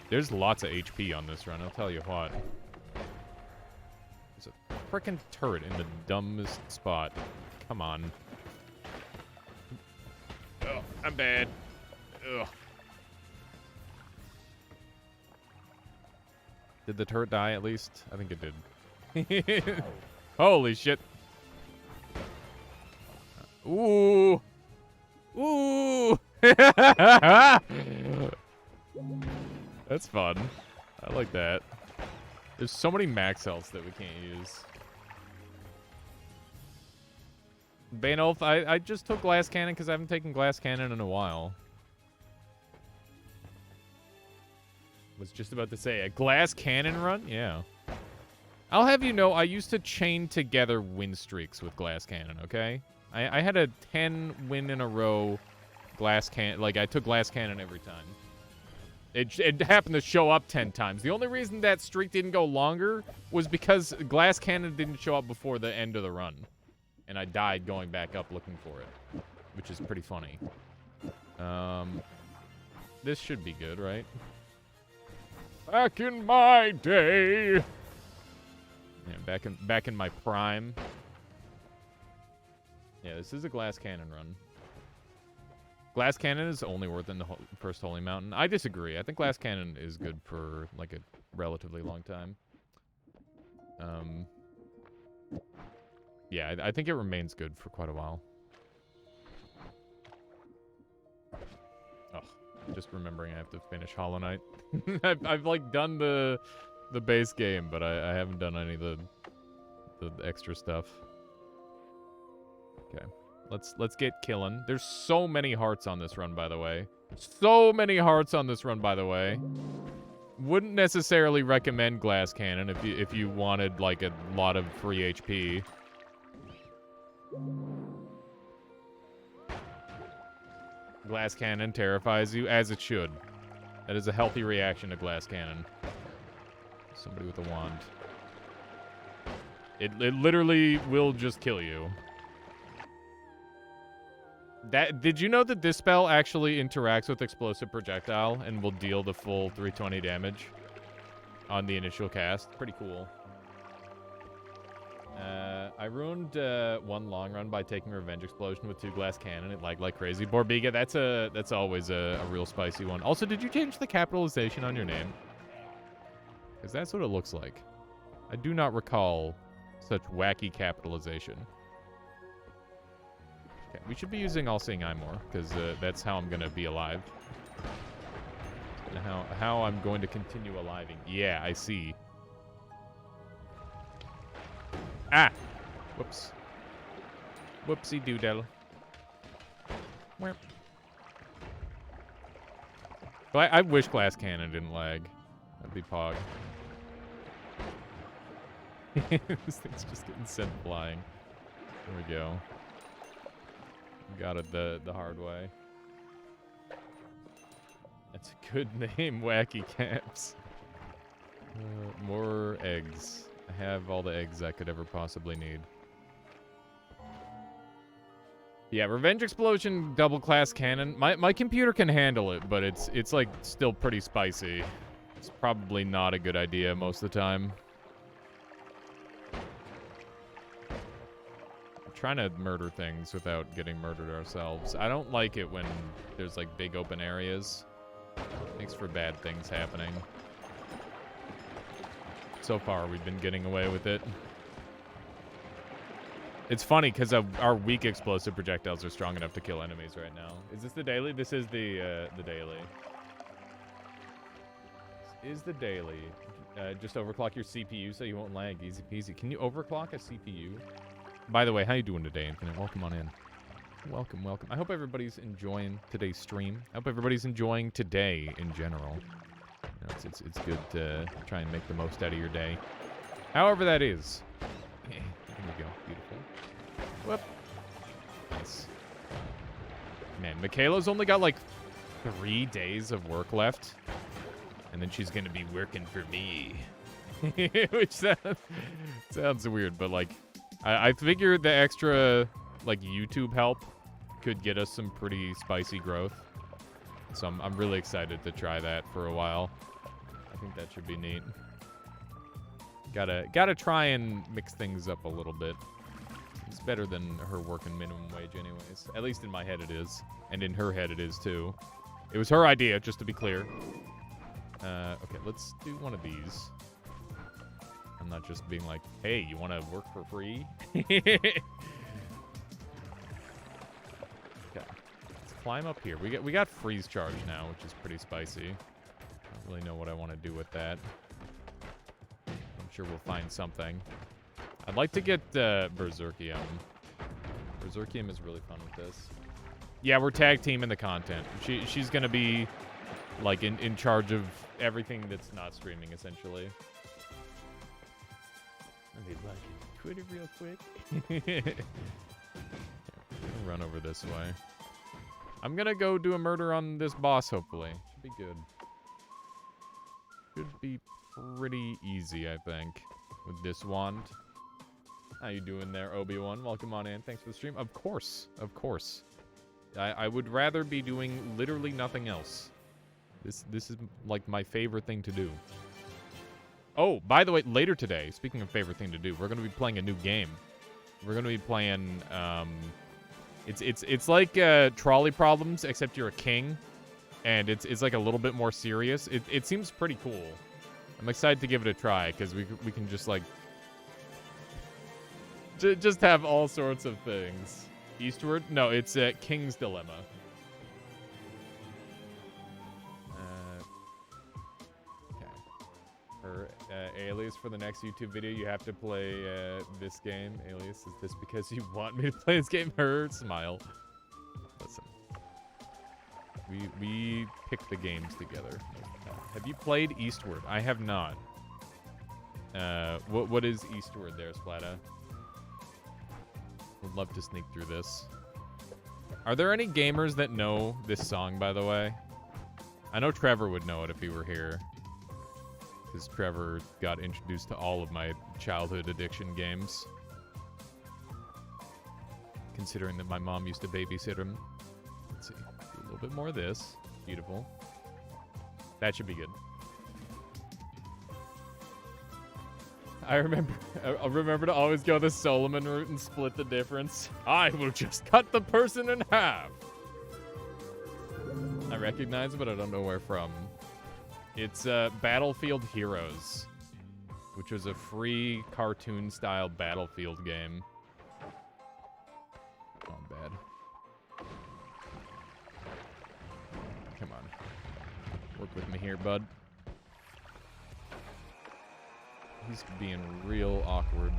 There's lots of HP on this run, I'll tell you what. There's a frickin' turret in the dumbest spot. Come on. Oh, I'm bad. Ugh. Did the turret die at least? I think it did. Holy shit. Ooh. Ooh. That's fun. I like that. There's so many max healths that we can't use. Baneolf, I just took Glass Cannon because I haven't taken Glass Cannon in a while. Was just about to say, a Glass Cannon run? Yeah. I'll have you know, I used to chain together win streaks with Glass Cannon, okay? I had a 10 win in a row Glass Cannon. Like, I took Glass Cannon every time. It happened to show up 10 times. The only reason that streak didn't go longer was because Glass Cannon didn't show up before the end of the run. And I died going back up looking for it. Which is pretty funny. This should be good, right? Back in my day. Yeah, back in my prime. Yeah, this is a Glass Cannon run. Glass Cannon is only worth in the first Holy Mountain. I disagree. I think Glass Cannon is good for, like, a relatively long time. Yeah, I think it remains good for quite a while. Oh, just remembering I have to finish Hollow Knight. I've like, done the base game, but I haven't done any of the extra stuff. Okay. Let's get killing. There's so many hearts on this run, by the way. So many hearts on this run, by the way. Wouldn't necessarily recommend Glass Cannon if you wanted like a lot of free HP. Glass Cannon terrifies you, as it should. That is a healthy reaction to Glass Cannon. Somebody with a wand. It literally will just kill you. Did you know that this spell actually interacts with Explosive Projectile and will deal the full 320 damage on the initial cast? Pretty cool. I ruined one long run by taking Revenge Explosion with 2 Glass Cannon. It lagged like crazy. Borbiga, that's always a real spicy one. Also, did you change the capitalization on your name? Because that's what it looks like. I do not recall such wacky capitalization. Okay, we should be using All-Seeing Eye more, because that's how I'm going to be alive. And how I'm going to continue aliving. Yeah, I see. Ah! Whoops. Whoopsie doodle. But I wish Glass Cannon didn't lag. That'd be pog. This thing's just getting sent flying. There we go. Got it the hard way. That's a good name, Wacky Caps. More eggs. I have all the eggs I could ever possibly need. Yeah, Revenge Explosion double class cannon. My computer can handle it, but it's like still pretty spicy. It's probably not a good idea most of the time. We're trying to murder things without getting murdered ourselves. I don't like it when there's like big open areas. Makes for bad things happening. So far, we've been getting away with it. It's funny because our weak explosive projectiles are strong enough to kill enemies right now. Is this the daily? This is the daily. This is the daily. Just overclock your CPU so you won't lag. Easy peasy. Can you overclock a CPU? By the way, how you doing today, Infinite? Welcome on in. Welcome, welcome. I hope everybody's enjoying today's stream. I hope everybody's enjoying today in general. You know, it's good to try and make the most out of your day. However that is. There we go. Beautiful. Whoop. Nice. Man, Michaela's only got like 3 days of work left. And then she's gonna be working for me. Which sounds weird, but like, I figured the extra, like, YouTube help could get us some pretty spicy growth. So I'm really excited to try that for a while. I think that should be neat. Gotta try and mix things up a little bit. It's better than her working minimum wage anyways. At least in my head it is. And in her head it is too. It was her idea, just to be clear. Okay, let's do one of these. I'm not just being like, hey, you want to work for free? Okay. Let's climb up here. We got freeze charge now, which is pretty spicy. I don't really know what I want to do with that. I'm sure we'll find something. I'd like to get Berserkium. Berserkium is really fun with this. Yeah, we're tag teaming the content. She's going to be, like, in charge of everything that's not streaming, essentially. Let me like Twitter real quick. I'll run over this way. I'm gonna go do a murder on this boss, hopefully. Should be good. Should be pretty easy, I think, with this wand. How you doing there, Obi-Wan? Welcome on in. Thanks for the stream. Of course. Of course. I would rather be doing literally nothing else. This is, like, my favorite thing to do. Oh, by the way, later today, speaking of favorite thing to do, we're going to be playing a new game. We're going to be playing, it's like Trolley Problems, except you're a king, and it's like a little bit more serious. It seems pretty cool. I'm excited to give it a try, because we can just, like, just have all sorts of things. Eastward? No, it's King's Dillema. Alias for the next YouTube video, you have to play this game. Alias, is this because you want me to play this game? Her smile. Listen, we pick the games together. Have you played Eastward? I have not. What is Eastward there, Splata? Would love to sneak through this. Are there any gamers that know this song, by the way? I know Trevor would know it if he were here. Because Trevor got introduced to all of my childhood addiction games. Considering that my mom used to babysit him. Let's see. Do a little bit more of this. Beautiful. That should be good. I'll remember to always go the Solomon route and split the difference. I will just cut the person in half. I recognize it, but I don't know where from. It's Battlefield Heroes, which was a free cartoon-style Battlefield game. Oh, I'm bad. Come on. Work with me here, bud. He's being real awkward.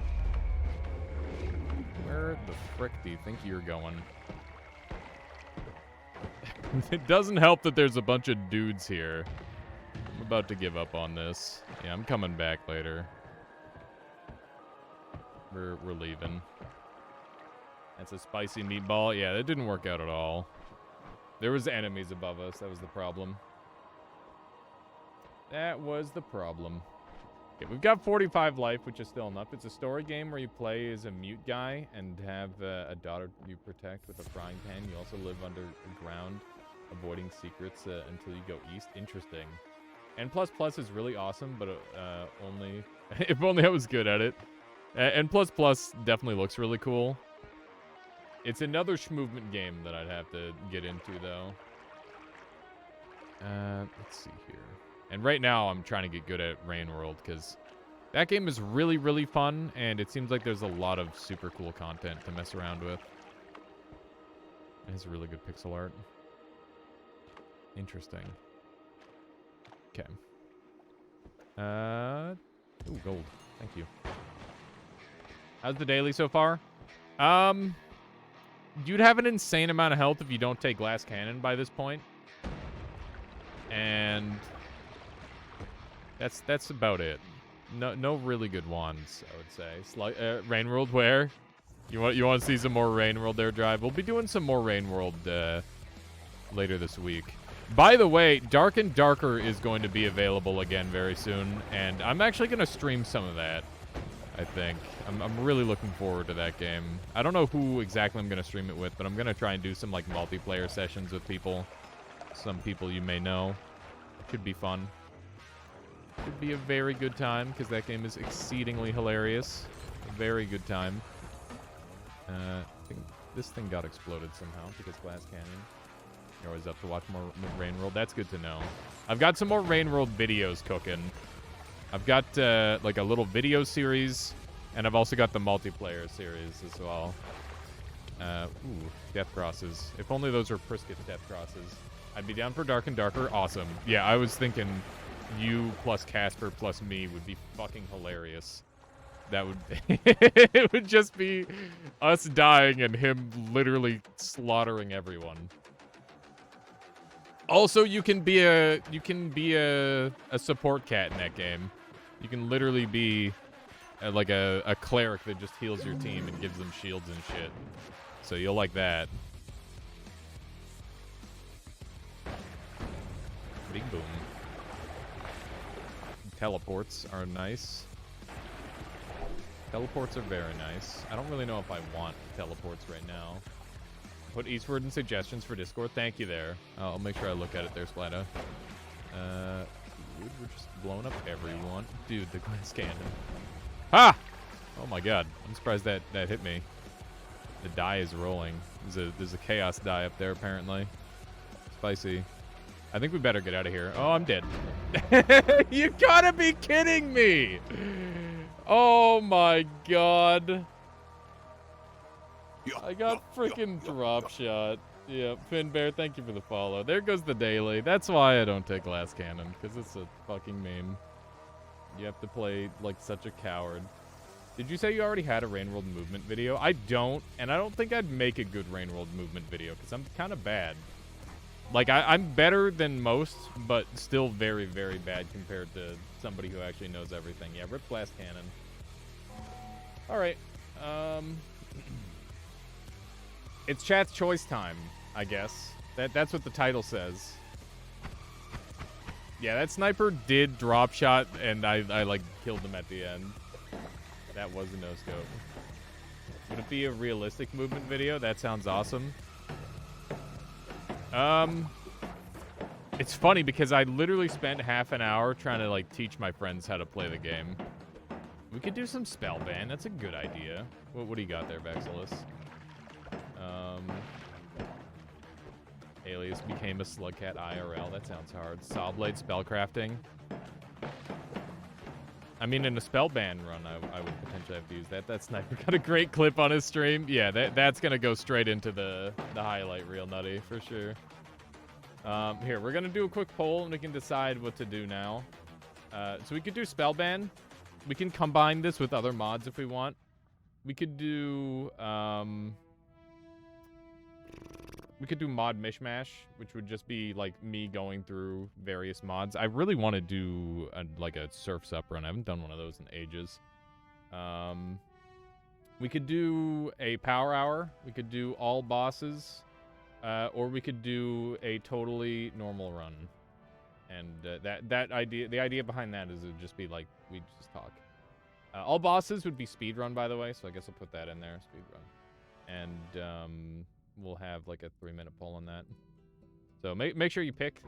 Where the frick do you think you're going? It doesn't help that there's a bunch of dudes here. I'm about to give up on this. Yeah, I'm coming back later. We're leaving. That's a spicy meatball. Yeah, that didn't work out at all. There was enemies above us. That was the problem. That was the problem. Okay, we've got 45 life, which is still enough. It's a story game where you play as a mute guy and have a daughter you protect with a frying pan. You also live underground, avoiding secrets until you go east. Interesting. And plus is really awesome, but only if only I was good at it. And plus definitely looks really cool. It's another movement game that I'd have to get into though. Let's see here. And right now I'm trying to get good at Rain World because that game is really, really fun, and it seems like there's a lot of super cool content to mess around with. It has really good pixel art. Interesting. Okay. Ooh, gold. Thank you. How's the daily so far? you'd have an insane amount of health if you don't take glass cannon by this point. And that's about it. No really good wands, I would say. Rain World where? You want to see some more Rain World there, Drive? We'll be doing some more Rain World later this week. By the way, Dark and Darker is going to be available again very soon, and I'm actually going to stream some of that, I think. I'm really looking forward to that game. I don't know who exactly I'm going to stream it with, but I'm going to try and do some, like, multiplayer sessions with people. Some people you may know. Could be fun. Could be a very good time, because that game is exceedingly hilarious. A very good time. I think this thing got exploded somehow, because Glass Canyon. You're always up to watch more Rain World. That's good to know. I've got some more Rain World videos cooking. I've got, like, a little video series, and I've also got the multiplayer series as well. Ooh, Death Crosses. If only those were Prisket's Death Crosses. I'd be down for Dark and Darker. Awesome. Yeah, I was thinking you plus Casper plus me would be fucking hilarious. That would... it would just be us dying and him literally slaughtering everyone. Also, you can be a support cat in that game. You can literally be like a cleric that just heals your team and gives them shields and shit. So you'll like that. Big boom. Teleports are nice. Teleports are very nice. I don't really know if I want teleports right now. Put eastward in suggestions for Discord. Thank you there. I'll make sure I look at it there, Splata. Dude, we're just blowing up everyone. Dude, the glass cannon. Ha! Oh my god. I'm surprised that hit me. The die is rolling. There's a chaos die up there, apparently. Spicy. I think we better get out of here. Oh, I'm dead. You gotta be kidding me! Oh my god. I got freaking drop shot. Yeah, Finn Bear, thank you for the follow. There goes the daily. That's why I don't take glass cannon, because it's a fucking meme. You have to play like such a coward. Did you say you already had a Rain World movement video? I don't, and I don't think I'd make a good Rain World movement video, because I'm kind of bad. Like, I'm better than most, but still very, very bad compared to somebody who actually knows everything. Yeah, rip glass cannon. Alright, it's chat's choice time, I guess. That's what the title says. Yeah, that sniper did drop shot, and I like, killed him at the end. That was a no-scope. Would it be a realistic movement video? That sounds awesome. It's funny, because I literally spent half an hour trying to, like, teach my friends how to play the game. We could do some spellband. That's a good idea. What do you got there, Vexilus? Alias became a slugcat IRL. That sounds hard. Sawblade spellcrafting. I mean, in a spellband run, I would potentially have to use that. That sniper got a great clip on his stream. Yeah, that's gonna go straight into the highlight reel, Nutty, for sure. Here, we're gonna do a quick poll, and we can decide what to do now. So we could do spellband. We can combine this with other mods if we want. We could do, mod mishmash, which would just be like me going through various mods. I really want to do like a Surf's Up run. I haven't done one of those in ages. We could do a power hour. We could do all bosses, or we could do a totally normal run. And the idea behind that is it would just be like we just talk. All bosses would be speedrun, by the way, so I guess I'll put that in there, speedrun. And we'll have like a 3-minute poll on that. So make sure you pick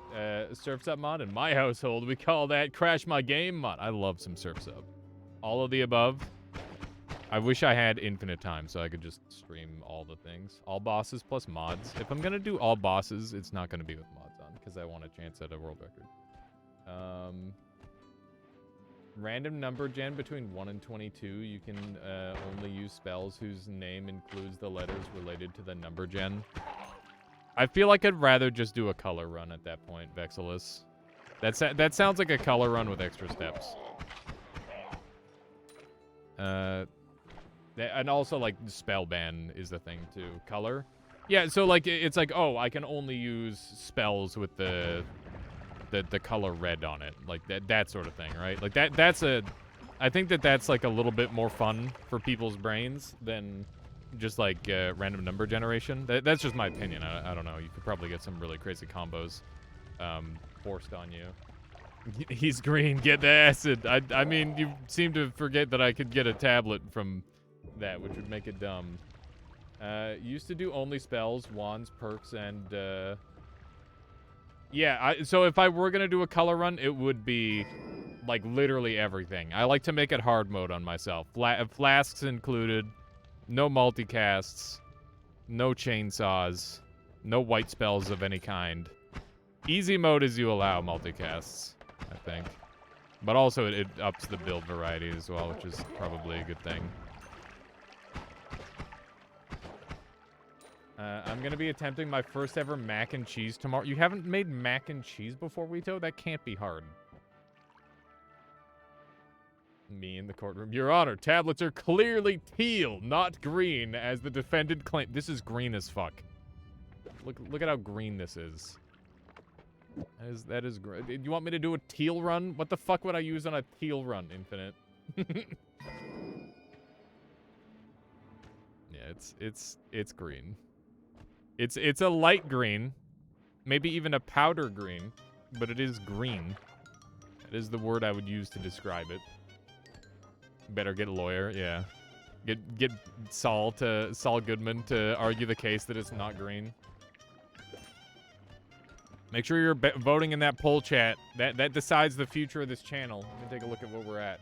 Surf's Up mod. In my household, we call that Crash My Game mod. I love some Surf's Up. All of the above. I wish I had infinite time so I could just stream all the things. All bosses plus mods. If I'm gonna do all bosses, it's not gonna be with mods on, because I want a chance at a world record. Random number gen between 1 and 22. You can only use spells whose name includes the letters related to the number gen. I feel like I'd rather just do a color run at that point, Vexilus. That sounds like a color run with extra steps. And also, like, spellban is the thing, too. Color. Yeah, so like it's like, oh, I can only use spells with the color red on it, like that sort of thing, right? Like that's a, I think that's like a little bit more fun for people's brains than just like random number generation. That's just my opinion. I don't know. You could probably get some really crazy combos forced on you. He's green. Get the acid. I mean, you seem to forget that I could get a tablet from that, which would make it dumb. Used to do only spells, wands, perks, and yeah. So if I were gonna do a color run, it would be like literally everything. I like to make it hard mode on myself. Flasks included, no multicasts, no chainsaws, no white spells of any kind. Easy mode is you allow multicasts, I think. But also it ups the build variety as well, which is probably a good thing. I'm going to be attempting my first ever mac and cheese tomorrow. You haven't made mac and cheese before, Wito? That can't be hard. Me in the courtroom. Your Honor, tablets are clearly teal, not green, as the defendant claimed. This is green as fuck. Look at how green this is. That is great. Do you want me to do a teal run? What the fuck would I use on a teal run, Infinite? Yeah, it's green. It's a light green, maybe even a powder green, but it is green. That is the word I would use to describe it. Better get a lawyer, yeah. Get Saul Goodman to argue the case that it's not green. Make sure you're voting in that poll chat. That decides the future of this channel. Let me take a look at where we're at.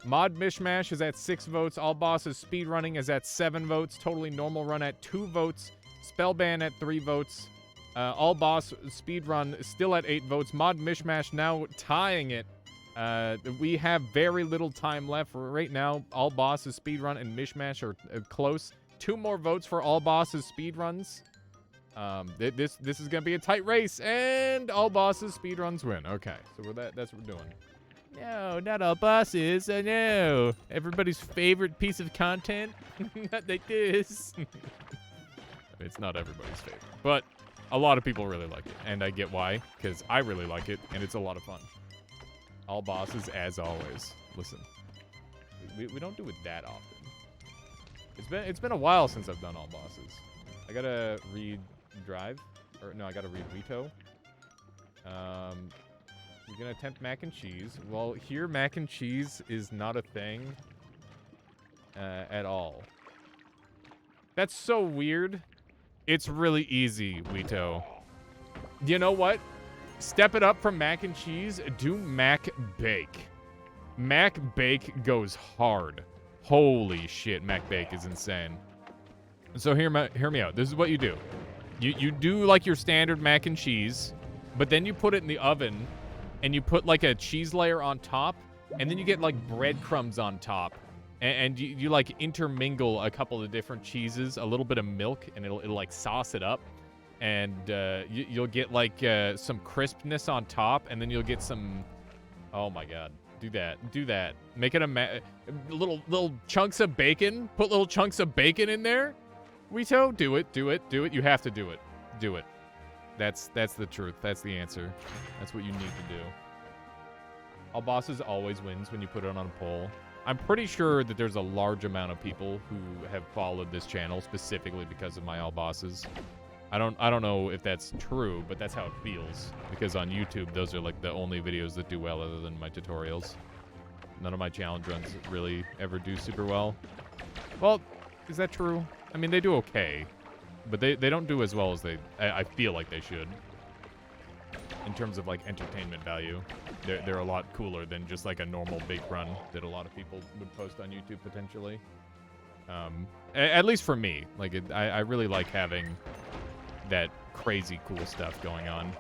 Mod Mishmash is at 6 votes. All Bosses Speedrunning is at 7 votes. Totally Normal Run at 2 votes. Spellban at 3 votes. All Boss Speedrun is still at 8 votes. Mod Mishmash now tying it. We have very little time left. Right now, All Bosses Speedrun and Mishmash are close. 2 more votes for All Bosses Speedruns. This is gonna be a tight race, and All Bosses Speedruns win. Okay, so that's what we're doing. No, not All Bosses. I know. Everybody's favorite piece of content. Not like this. I mean, it's not everybody's favorite, but a lot of people really like it, and I get why, because I really like it, and it's a lot of fun. All Bosses, as always. Listen, we don't do it that often. It's been a while since I've done All Bosses. I gotta read Drive, or no, I gotta read Rito. You're gonna attempt mac and cheese. Well, here mac and cheese is not a thing at all. That's so weird. It's really easy, Wito. You know what? Step it up from mac and cheese. Do mac bake. Mac bake goes hard. Holy shit, mac bake is insane. So hear me out. This is what you do. You do like your standard mac and cheese, but then you put it in the oven, and you put like a cheese layer on top, and then you get like breadcrumbs on top, and you like intermingle a couple of different cheeses, a little bit of milk, and it'll like sauce it up, and you'll get like some crispness on top, and then you'll get some. Oh my god. Do that. Make it a little chunks of bacon. Put little chunks of bacon in there. Wito, do it. You have to do it. Do it. That's the truth. That's the answer. That's what you need to do. All Bosses always wins when you put it on a poll. I'm pretty sure that there's a large amount of people who have followed this channel specifically because of my All Bosses. I don't know if that's true, but that's how it feels. Because on YouTube, those are like the only videos that do well other than my tutorials. None of my challenge runs really ever do super well. Well, is that true? I mean, they do okay, but they don't do as well as I feel like they should. In terms of like entertainment value, they're a lot cooler than just like a normal big run that a lot of people would post on YouTube potentially. At least for me, like I really like having that crazy cool stuff going on.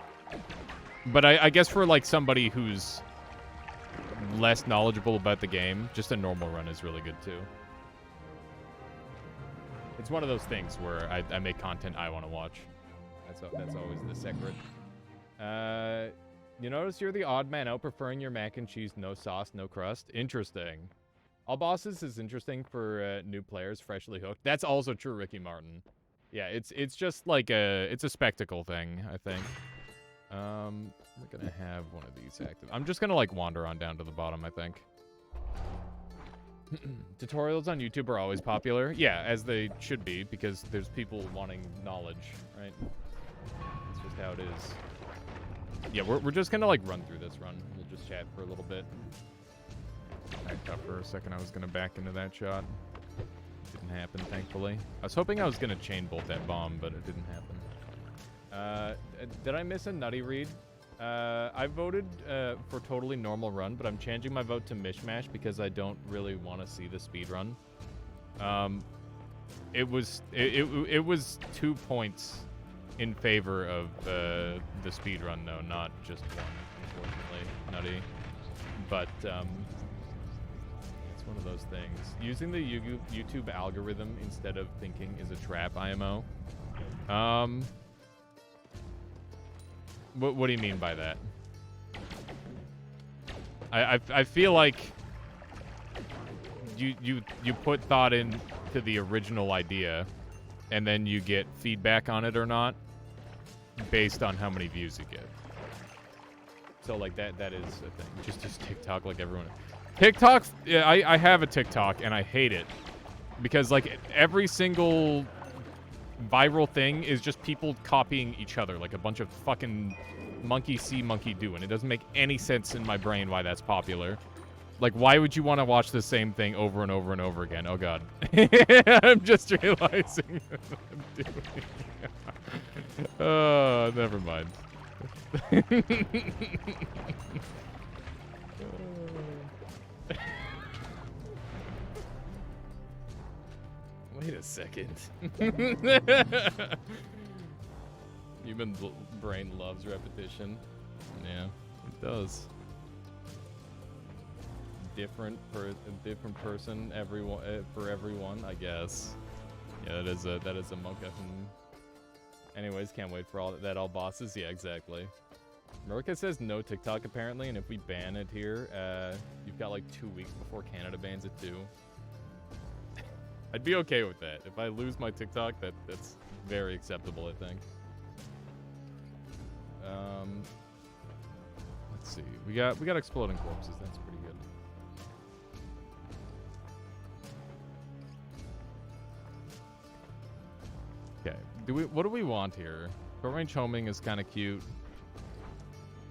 But I guess for like somebody who's less knowledgeable about the game, just a normal run is really good too. It's one of those things where I make content I want to watch. That's always the secret. You notice you're the odd man out preferring your mac and cheese, no sauce, no crust. Interesting. All Bosses is interesting for new players, freshly hooked. That's also true, Ricky Martin. Yeah, it's just like it's a spectacle thing, I think. We're gonna have one of these active. I'm just gonna like wander on down to the bottom, I think. Tutorials on YouTube are always popular. Yeah, as they should be, because there's people wanting knowledge, right? That's just how it is. Yeah, we're just gonna like run through this run. We'll just chat for a little bit. Backed up for a second. I was gonna back into that shot. Didn't happen, thankfully. I was hoping I was gonna chain bolt that bomb, but it didn't happen. Did I miss a nutty read? I voted for totally normal run, but I'm changing my vote to mishmash because I don't really want to see the speed run. It was 2 points in favor of the speed run though, not just one, unfortunately, nutty. But it's one of those things. Using the YouTube algorithm instead of thinking is a trap, IMO. What do you mean by that? I feel like you put thought into the original idea, and then you get feedback on it or not, based on how many views you get. So like that is a thing. Just TikTok like everyone. TikTok. Yeah, I have a TikTok and I hate it because like every single viral thing is just people copying each other like a bunch of fucking monkey see, monkey do, and it doesn't make any sense in my brain why that's popular. Like, why would you want to watch the same thing over and over and over again? Oh, God. I'm just realizing what I'm doing. Oh, never mind. Wait a second. Human brain loves repetition. Yeah, it does. Different person, everyone for everyone, I guess. Yeah, that is a McGuffin. Anyways, can't wait for all bosses. Yeah, exactly. America says no TikTok apparently, and if we ban it here, you've got like 2 weeks before Canada bans it too. I'd be okay with that. If I lose my TikTok, that's very acceptable, I think. Let's see. We got exploding corpses. That's pretty good. Okay. What do we want here? Short range homing is kind of cute.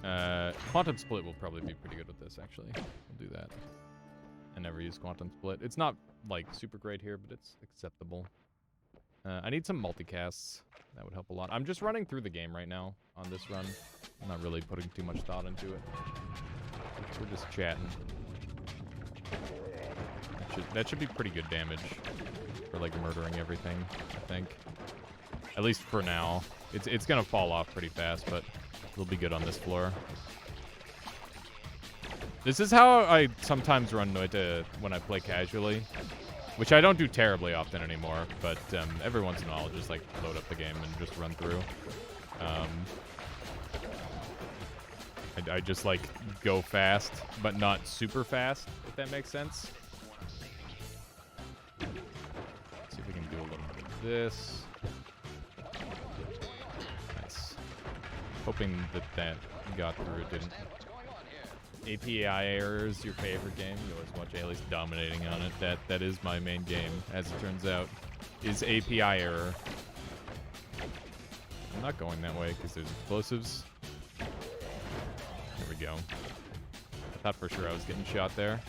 Quantum split will probably be pretty good with this, actually. We'll do that. I never use quantum split. It's not like super great here, but it's acceptable. I need some multicasts. That would help a lot. I'm just running through the game right now on this run. I'm not really putting too much thought into it. We're just chatting. That should be pretty good damage for like murdering everything, I think. At least for now. It's gonna fall off pretty fast, but it'll be good on this floor. This is how I sometimes run Noita when I play casually, which I don't do terribly often anymore, but every once in a while I'll just like load up the game and just run through. I just like go fast, but not super fast, if that makes sense. Let's see if we can do a little bit of this. Nice. Hoping that got through, it didn't. API errors, your favorite game? You always watch Alias dominating on it. That is my main game, as it turns out, is API error. I'm not going that way because there's explosives. There we go. I thought for sure I was getting shot there.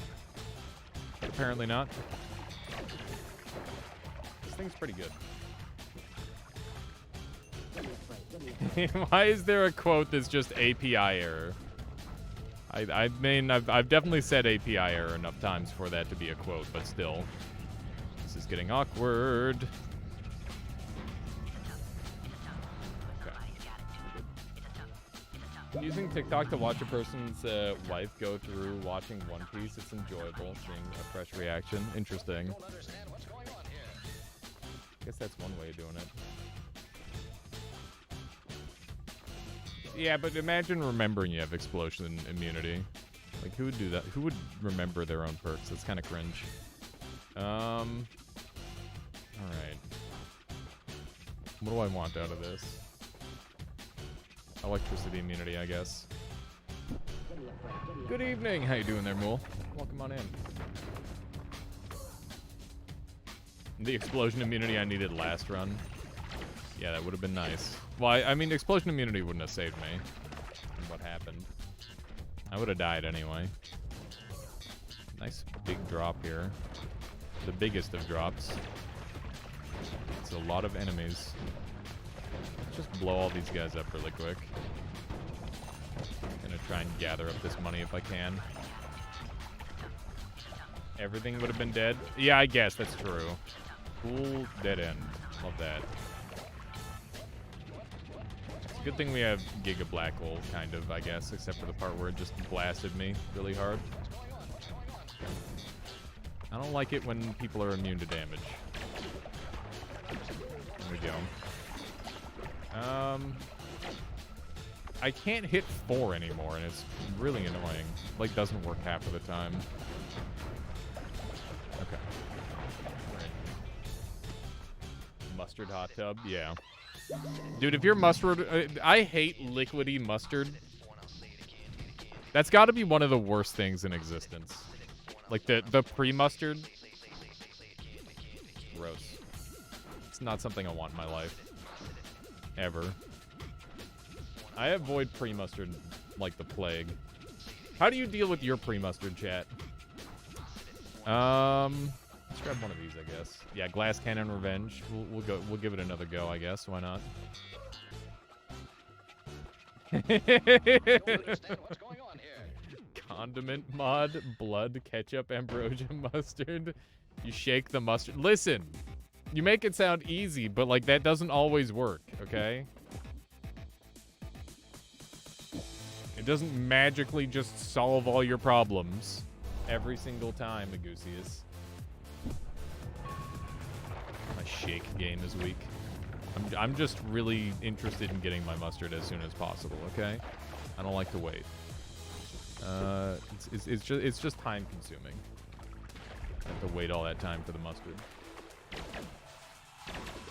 But apparently not. This thing's pretty good. Why is there a quote that's just API error? I mean, I've definitely said API error enough times for that to be a quote, but still. This is getting awkward. Okay. Using TikTok to watch a person's wife go through watching One Piece, it's enjoyable seeing a fresh reaction. Interesting. I guess that's one way of doing it. Yeah, but imagine remembering you have explosion immunity. Like, who would do that? Who would remember their own perks? That's kind of cringe. Alright. What do I want out of this? Electricity immunity, I guess. Good evening. How you doing there, Mool? Welcome on in. The explosion immunity I needed last run. Yeah, that would have been nice. Well, I mean, explosion immunity wouldn't have saved me from what happened. I would have died anyway. Nice big drop here. The biggest of drops. It's a lot of enemies. Let's just blow all these guys up really quick. Gonna try and gather up this money if I can. Everything would have been dead? Yeah, I guess that's true. Cool dead end. Love that. It's a good thing we have Giga Black Hole, kind of, I guess, except for the part where it just blasted me really hard. I don't like it when people are immune to damage. There we go. I can't hit 4 anymore, and it's really annoying. Like, doesn't work half of the time. Okay. Right. Mustard hot tub? Yeah. Dude, if you're mustard... I hate liquidy mustard. That's got to be one of the worst things in existence. Like, the pre-mustard. Gross. It's not something I want in my life. Ever. I avoid pre-mustard like the plague. How do you deal with your pre-mustard, chat? Let's grab one of these, I guess. Yeah, glass cannon revenge. We'll give it another go, I guess. Why not? What's going on here? Condiment mod, blood, ketchup, ambrosia, mustard. You shake the mustard. Listen, you make it sound easy, but like that doesn't always work, okay? It doesn't magically just solve all your problems every single time, Agusius. My shake game is weak. I'm just really interested in getting my mustard as soon as possible, okay? I don't like to wait. It's just time consuming. I have to wait all that time for the mustard.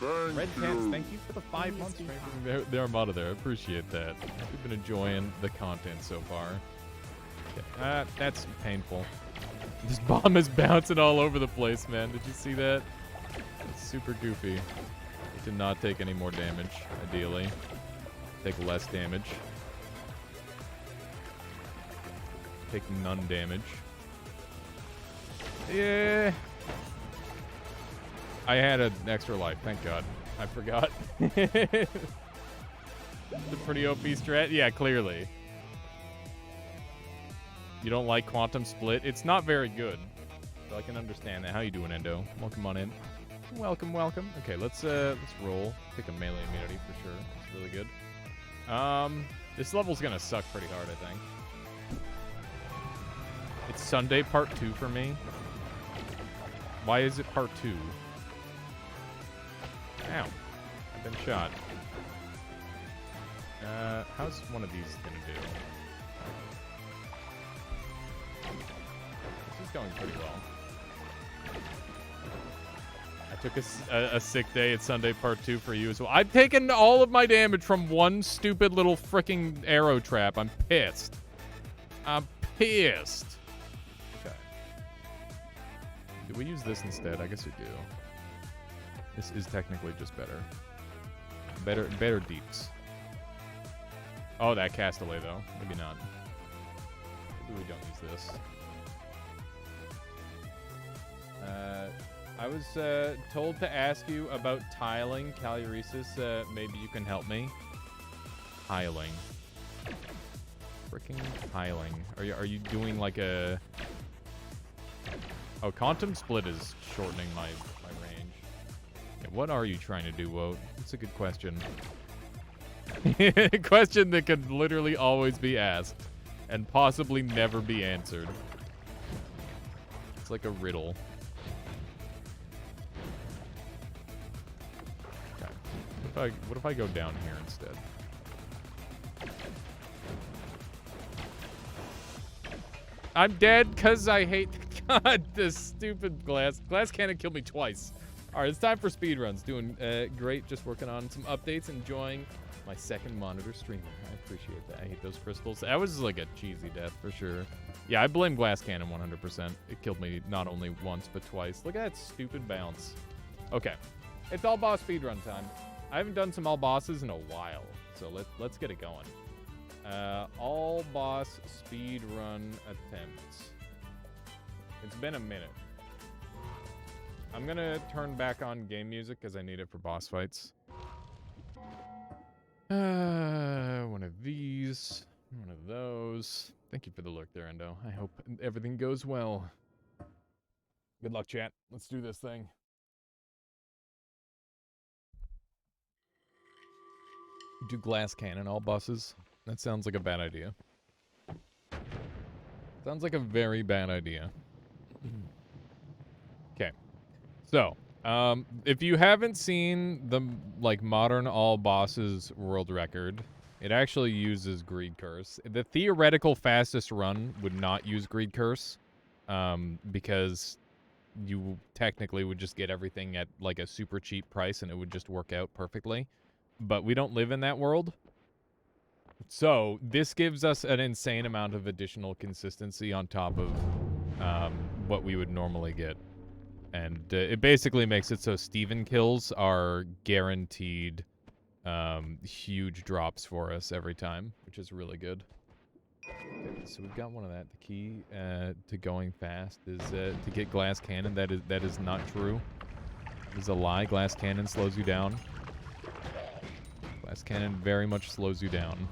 Red Pants, thank you for the 5 months for the Armada there. I appreciate that. We've been enjoying the content so far. Okay. That's painful. This bomb is bouncing all over the place, man. Did you see that? It's super goofy. To not take any more damage, ideally. Take less damage. Take none damage. Yeah. I had an extra life, thank God. I forgot. It's a pretty OP strat. Yeah, clearly. You don't like Quantum Split? It's not very good. So I can understand that. How you doing, Endo? Welcome on in. Welcome, welcome. Okay, let's roll. Pick a melee immunity for sure. It's really good. This level's gonna suck pretty hard, I think. It's Sunday part 2 for me. Why is it part 2? Ow. I've been shot. How's one of these gonna do? This is going pretty well. I took a sick day. It's Sunday part 2 for you as well. I've taken all of my damage from one stupid little freaking arrow trap. I'm pissed. I'm pissed. Okay. Do we use this instead? I guess we do. This is technically just better. Better deeps. Oh, that castaway though. Maybe not. Maybe we don't use this. I was told to ask you about tiling, Caluresis. Maybe you can help me. Tiling. Freaking tiling. Are you doing like a... Oh, Quantum Split is shortening my range. Yeah, what are you trying to do, Woat? That's a good question. A question that could literally always be asked and possibly never be answered. It's like a riddle. Okay. What if I go down here instead? I'm dead because I hate... God, this stupid glass. Glass cannon killed me twice. All right, it's time for speedruns. Doing great, just working on some updates, enjoying my second monitor streamer. I appreciate that. I hate those crystals. That was like a cheesy death for sure. Yeah, I blame Glass Cannon 100%. It killed me not only once, but twice. Look at that stupid bounce. Okay, it's all boss speedrun time. I haven't done some all bosses in a while, so let's get it going. All boss speedrun attempts. It's been a minute. I'm gonna turn back on game music because I need it for boss fights. One of these, one of those. Thank you for the lurk there, Endo. I hope everything goes well. Good luck, chat. Let's do this thing. Do glass cannon all bosses? That sounds like a bad idea. Sounds like a very bad idea. Okay. So, if you haven't seen the, like, modern all bosses world record, it actually uses Greed Curse. The theoretical fastest run would not use Greed Curse, because you technically would just get everything at, like, a super cheap price and it would just work out perfectly. But we don't live in that world. So, this gives us an insane amount of additional consistency on top of, what we would normally get. And it basically makes it so Steven kills are guaranteed huge drops for us every time, which is really good. Okay, so we've got one of that. The key to going fast is to get Glass Cannon. That is not true. It is a lie. Glass Cannon slows you down. Glass Cannon very much slows you down.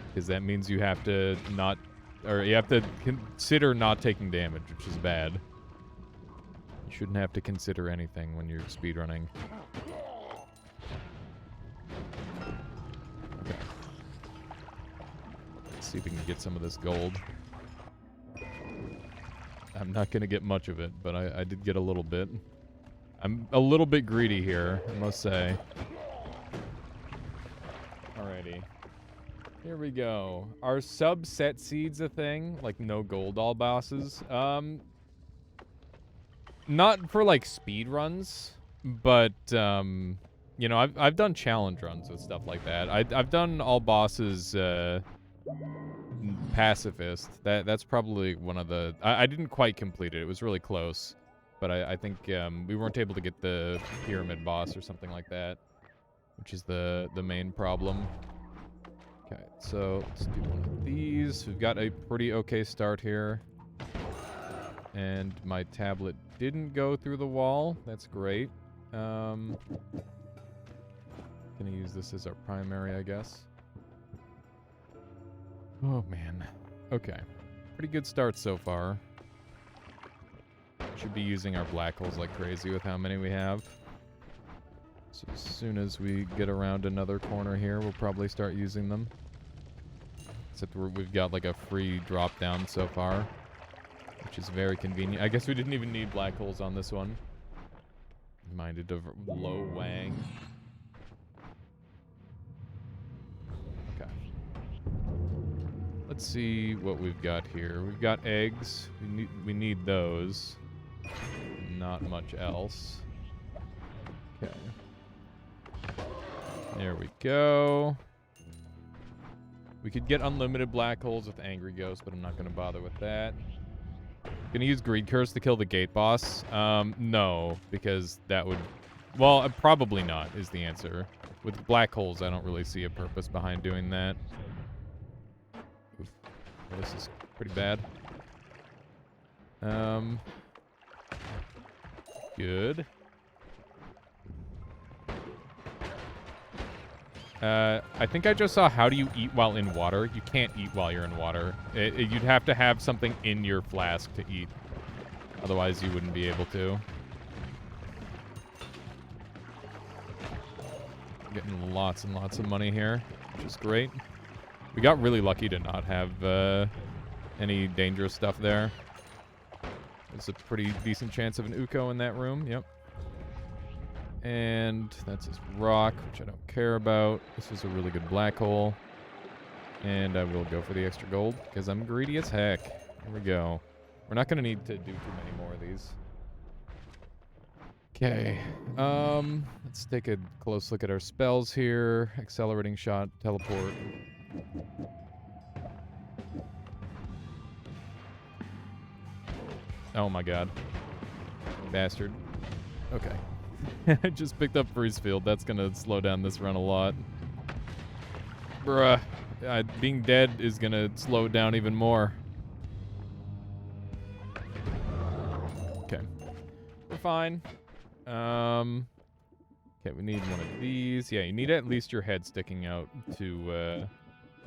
Because that means you have to not... Or you have to consider not taking damage, which is bad. You shouldn't have to consider anything when you're speedrunning. Okay. Let's see if we can get some of this gold. I'm not going to get much of it, but I did get a little bit. I'm a little bit greedy here, I must say. Alrighty. Here we go. Are subset seeds a thing? Like no gold all bosses? Not for like speed runs, but you know, I've done challenge runs with stuff like that. I've done all bosses pacifist. That's probably one of the I didn't quite complete it. It was really close. But I think we weren't able to get the pyramid boss or something like that, which is the main problem. Okay, so let's do one of these. We've got a pretty okay start here. And my tablet didn't go through the wall. That's great. Gonna use this as our primary, I guess. Oh, man. Okay. Pretty good start so far. Should be using our black holes like crazy with how many we have. So as soon as we get around another corner here, we'll probably start using them. Except we've got like a free drop down so far, which is very convenient. I guess we didn't even need black holes on this one. Minded of low Wang. Okay. Let's see what we've got here. We've got eggs. We need those. Not much else. Okay. There we go. We could get unlimited black holes with Angry Ghost, but I'm not going to bother with that. Gonna use Greed Curse to kill the gate boss? No, because that would... Well, probably not, is the answer. With black holes, I don't really see a purpose behind doing that. Oof. Well, this is pretty bad. Good. I think I just saw how do you eat while in water. You can't eat while you're in water. You'd have to have something in your flask to eat. Otherwise, you wouldn't be able to. Getting lots and lots of money here, which is great. We got really lucky to not have any dangerous stuff there. There's a pretty decent chance of an Uko in that room. Yep. And that's his rock, which I don't care about. This is a really good black hole. And I will go for the extra gold, because I'm greedy as heck. Here we go. We're not going to need to do too many more of these. Okay. Let's take a close look at our spells here. Accelerating shot, teleport. Oh my god. Bastard. Okay. I just picked up Freeze Field. That's gonna slow down this run a lot. Bruh. Being dead is gonna slow it down even more. Okay. We're fine. Okay, we need one of these. Yeah, you need at least your head sticking out to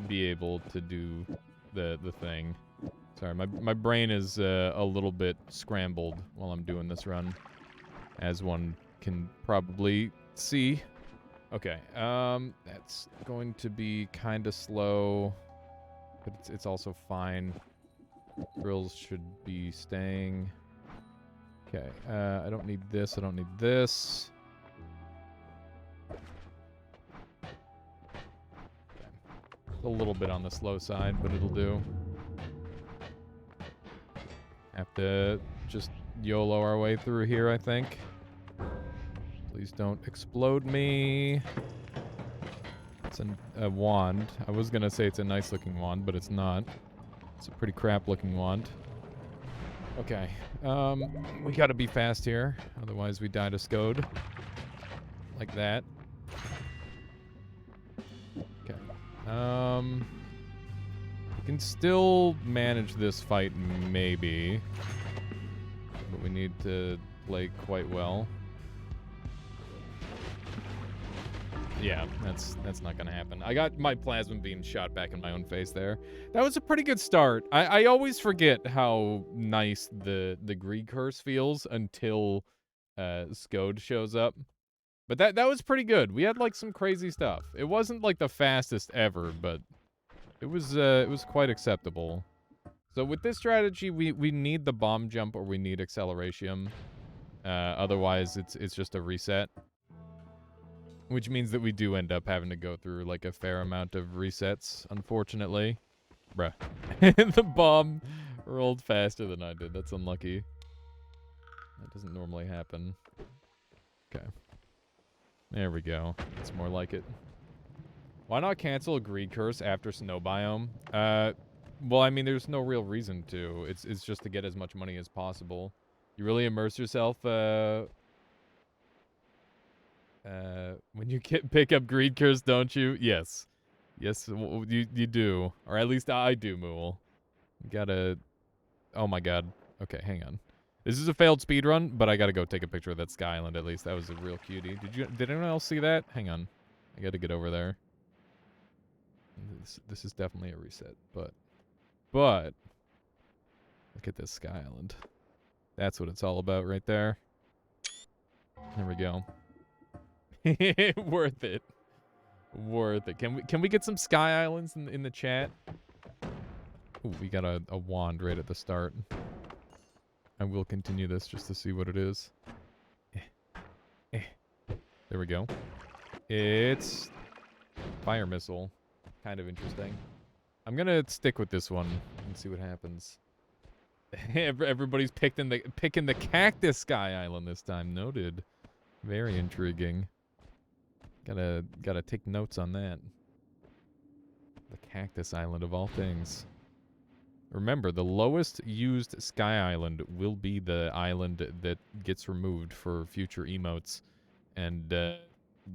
be able to do the thing. Sorry, my brain is a little bit scrambled while I'm doing this run, as one can probably see. Okay, that's going to be kind of slow, but it's also fine. Drills should be staying. Okay, I don't need this, I don't need this. Okay. A little bit on the slow side, but it'll do. Have to just YOLO our way through here, I think. Please don't explode me. It's a wand. I was gonna say it's a nice looking wand, but it's not. It's a pretty crap looking wand. Okay. We gotta be fast here, otherwise we die to Scode. Like that. Okay. We can still manage this fight, maybe. But we need to play quite well. Yeah, that's not gonna happen. I got my plasma beam shot back in my own face there. That was a pretty good start. I always forget how nice the greed curse feels until Scode shows up. But that was pretty good. We had like some crazy stuff. It wasn't like the fastest ever, but it was quite acceptable. So with this strategy, we need the bomb jump or we need acceleration. Otherwise, it's just a reset. Which means that we do end up having to go through, like, a fair amount of resets, unfortunately. Bruh. The bomb rolled faster than I did. That's unlucky. That doesn't normally happen. Okay. There we go. It's more like it. Why not cancel a greed curse after snow biome? Well, I mean, there's no real reason to. It's just to get as much money as possible. You really immerse yourself, when you pick up greed curse, don't you? Yes. Yes, you do. Or at least I do, Mool. You gotta... Oh my god. Okay, hang on. This is a failed speedrun, but I gotta go take a picture of that Sky Island at least. That was a real cutie. Did anyone else see that? Hang on. I gotta get over there. This is definitely a reset, but... Look at this Sky Island. That's what it's all about right there. There we go. Worth it. Worth it. Can we get some Sky Islands in the chat? Ooh, we got a wand right at the start. I will continue this just to see what it is. There we go. It's fire missile. Kind of interesting. I'm gonna stick with this one and see what happens. Everybody's picking the cactus Sky Island this time. Noted. Very intriguing. Gotta take notes on that. The cactus island of all things. Remember, the lowest used Sky Island will be the island that gets removed for future emotes. And,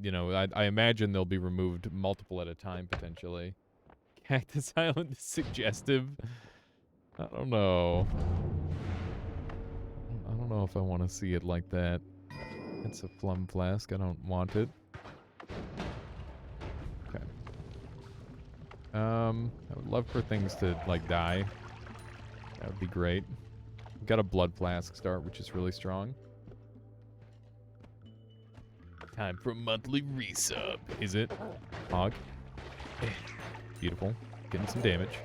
you know, I imagine they'll be removed multiple at a time, potentially. Cactus Island is suggestive. I don't know. I don't know if I want to see it like that. It's a Flum Flask. I don't want it. Okay. I would love for things to, like, die. That would be great. We've got a Blood Flask start, which is really strong. Time for a monthly resub. Is it? Hog. Beautiful. Getting some damage.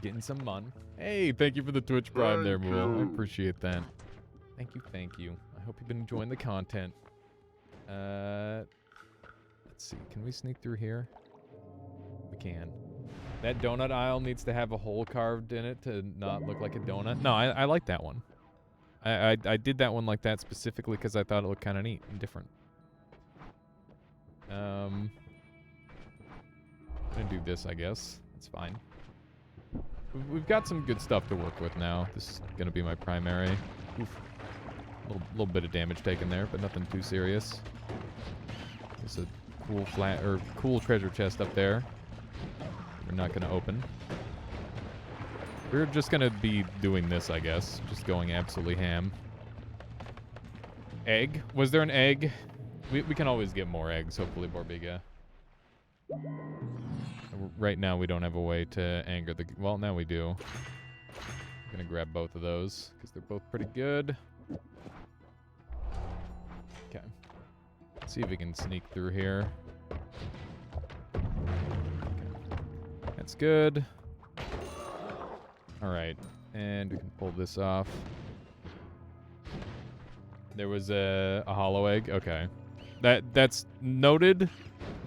Getting some mun. Hey, thank you for the Twitch Prime there, Mool. I appreciate that. Thank you, thank you. I hope you've been enjoying the content. Let's see. Can we sneak through here? We can. That donut aisle needs to have a hole carved in it to not look like a donut. No, I like that one. I did that one like that specifically because I thought it looked kind of neat and different. I'm gonna do this, I guess. It's fine. We've got some good stuff to work with now. This is gonna be my primary. Oof. Little bit of damage taken there, but nothing too serious. There's a cool treasure chest up there. We're not gonna open. We're just gonna be doing this, I guess. Just going absolutely ham. Egg? Was there an egg? We can always get more eggs, hopefully, Borbiga. Right now, we don't have a way to anger the... Well, now we do. I'm gonna grab both of those, because they're both pretty good. Okay. Let's see if we can sneak through here. Okay. That's good. Alright. And we can pull this off. There was a hollow egg. Okay. That's noted,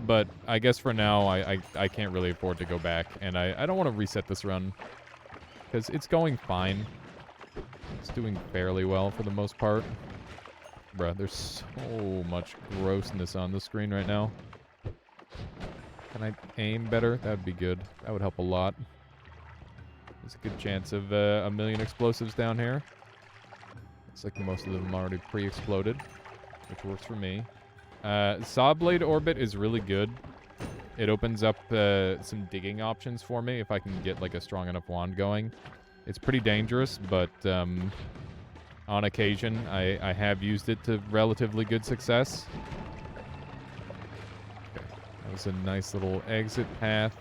but I guess for now I can't really afford to go back, and I don't want to reset this run because it's going fine. It's doing fairly well for the most part. Bruh, there's so much grossness on the screen right now. Can I aim better? That would be good. That would help a lot. There's a good chance of a million explosives down here. Looks like most of them are already pre-exploded, which works for me. Saw Blade Orbit is really good. It opens up some digging options for me if I can get like a strong enough wand going. It's pretty dangerous, but on occasion I have used it to relatively good success. Okay. That was a nice little exit path.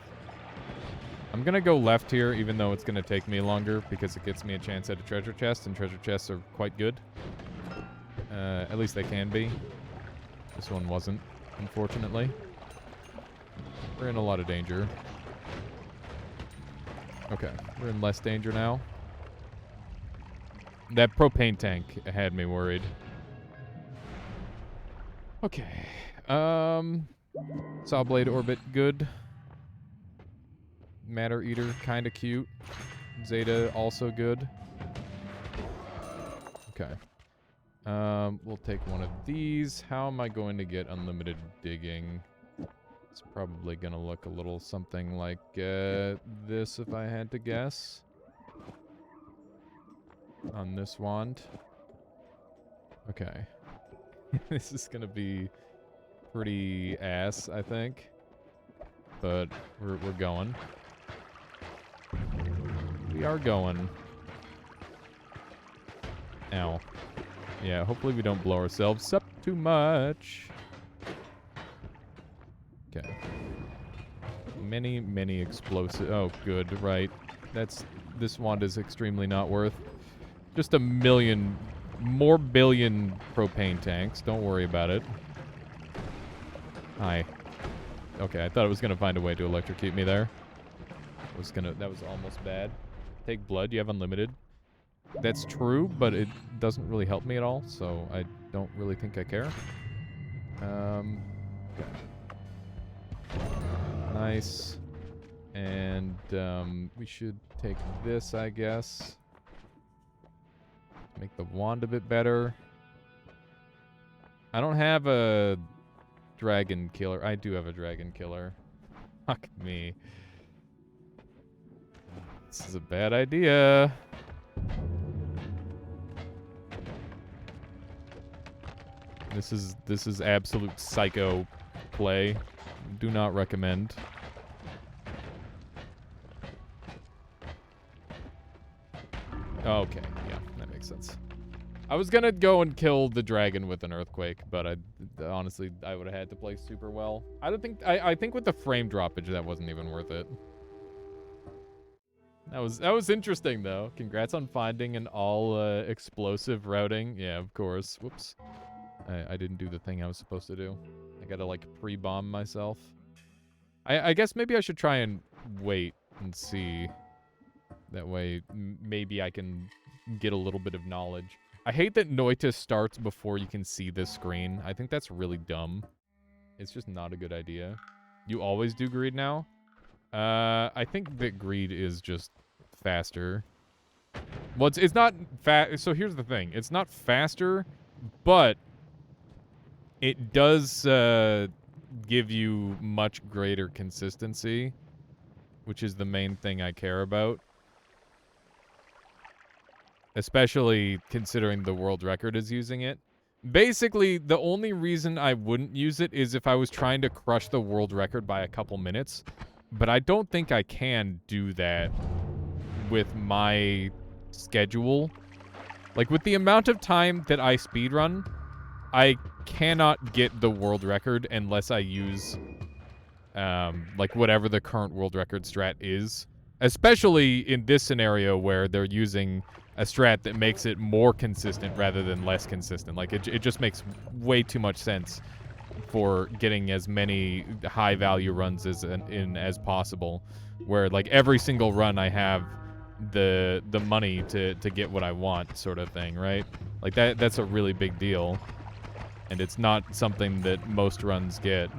I'm gonna go left here, even though it's gonna take me longer, because it gets me a chance at a treasure chest, and treasure chests are quite good. At least they can be. This one wasn't, unfortunately. We're in a lot of danger. Okay, we're in less danger now. That propane tank had me worried. Okay. Saw Blade Orbit, good. Matter Eater, kind of cute. Zeta, also good. Okay. We'll take one of these. How am I going to get unlimited digging? It's probably going to look a little something like this if I had to guess. On this wand. Okay. This is going to be pretty ass, I think. But we're going. We are going. Ow. Yeah, hopefully we don't blow ourselves up too much. Okay. Many explosive. Oh, good, right. This wand is extremely not worth. Just a million, more billion propane tanks. Don't worry about it. Hi. Okay, I thought it was gonna find a way to electrocute me there. That was almost bad. Take blood, you have unlimited. That's true, but it doesn't really help me at all, so I don't really think I care. Okay. Nice. And, we should take this, I guess. Make the wand a bit better. I don't have a dragon killer. I do have a dragon killer. Fuck me. This is a bad idea. This is absolute psycho play. Do not recommend. Okay, yeah, that makes sense. I was gonna go and kill the dragon with an earthquake, but honestly I would have had to play super well. I think with the frame droppage that wasn't even worth it. That was interesting though. Congrats on finding an all explosive routing. Yeah, of course. Whoops. I didn't do the thing I was supposed to do. I gotta like pre-bomb myself. I guess maybe I should try and wait and see. That way maybe I can get a little bit of knowledge. I hate that Noita starts before you can see this screen. I think that's really dumb. It's just not a good idea. You always do greed now? I think that greed is just faster. Well, it's not fast. So here's the thing. It's not faster, but it does give you much greater consistency, which is the main thing I care about. Especially considering the world record is using it. Basically, the only reason I wouldn't use it is if I was trying to crush the world record by a couple minutes. But I don't think I can do that with my schedule. Like, with the amount of time that I speedrun, I cannot get the world record unless I use, like, whatever the current world record strat is. Especially in this scenario where they're using a strat that makes it more consistent rather than less consistent. Like, it just makes way too much sense for getting as many high-value runs as possible. Where, like, every single run I have the money to get what I want, sort of thing, right? Like, that's a really big deal. And it's not something that most runs get.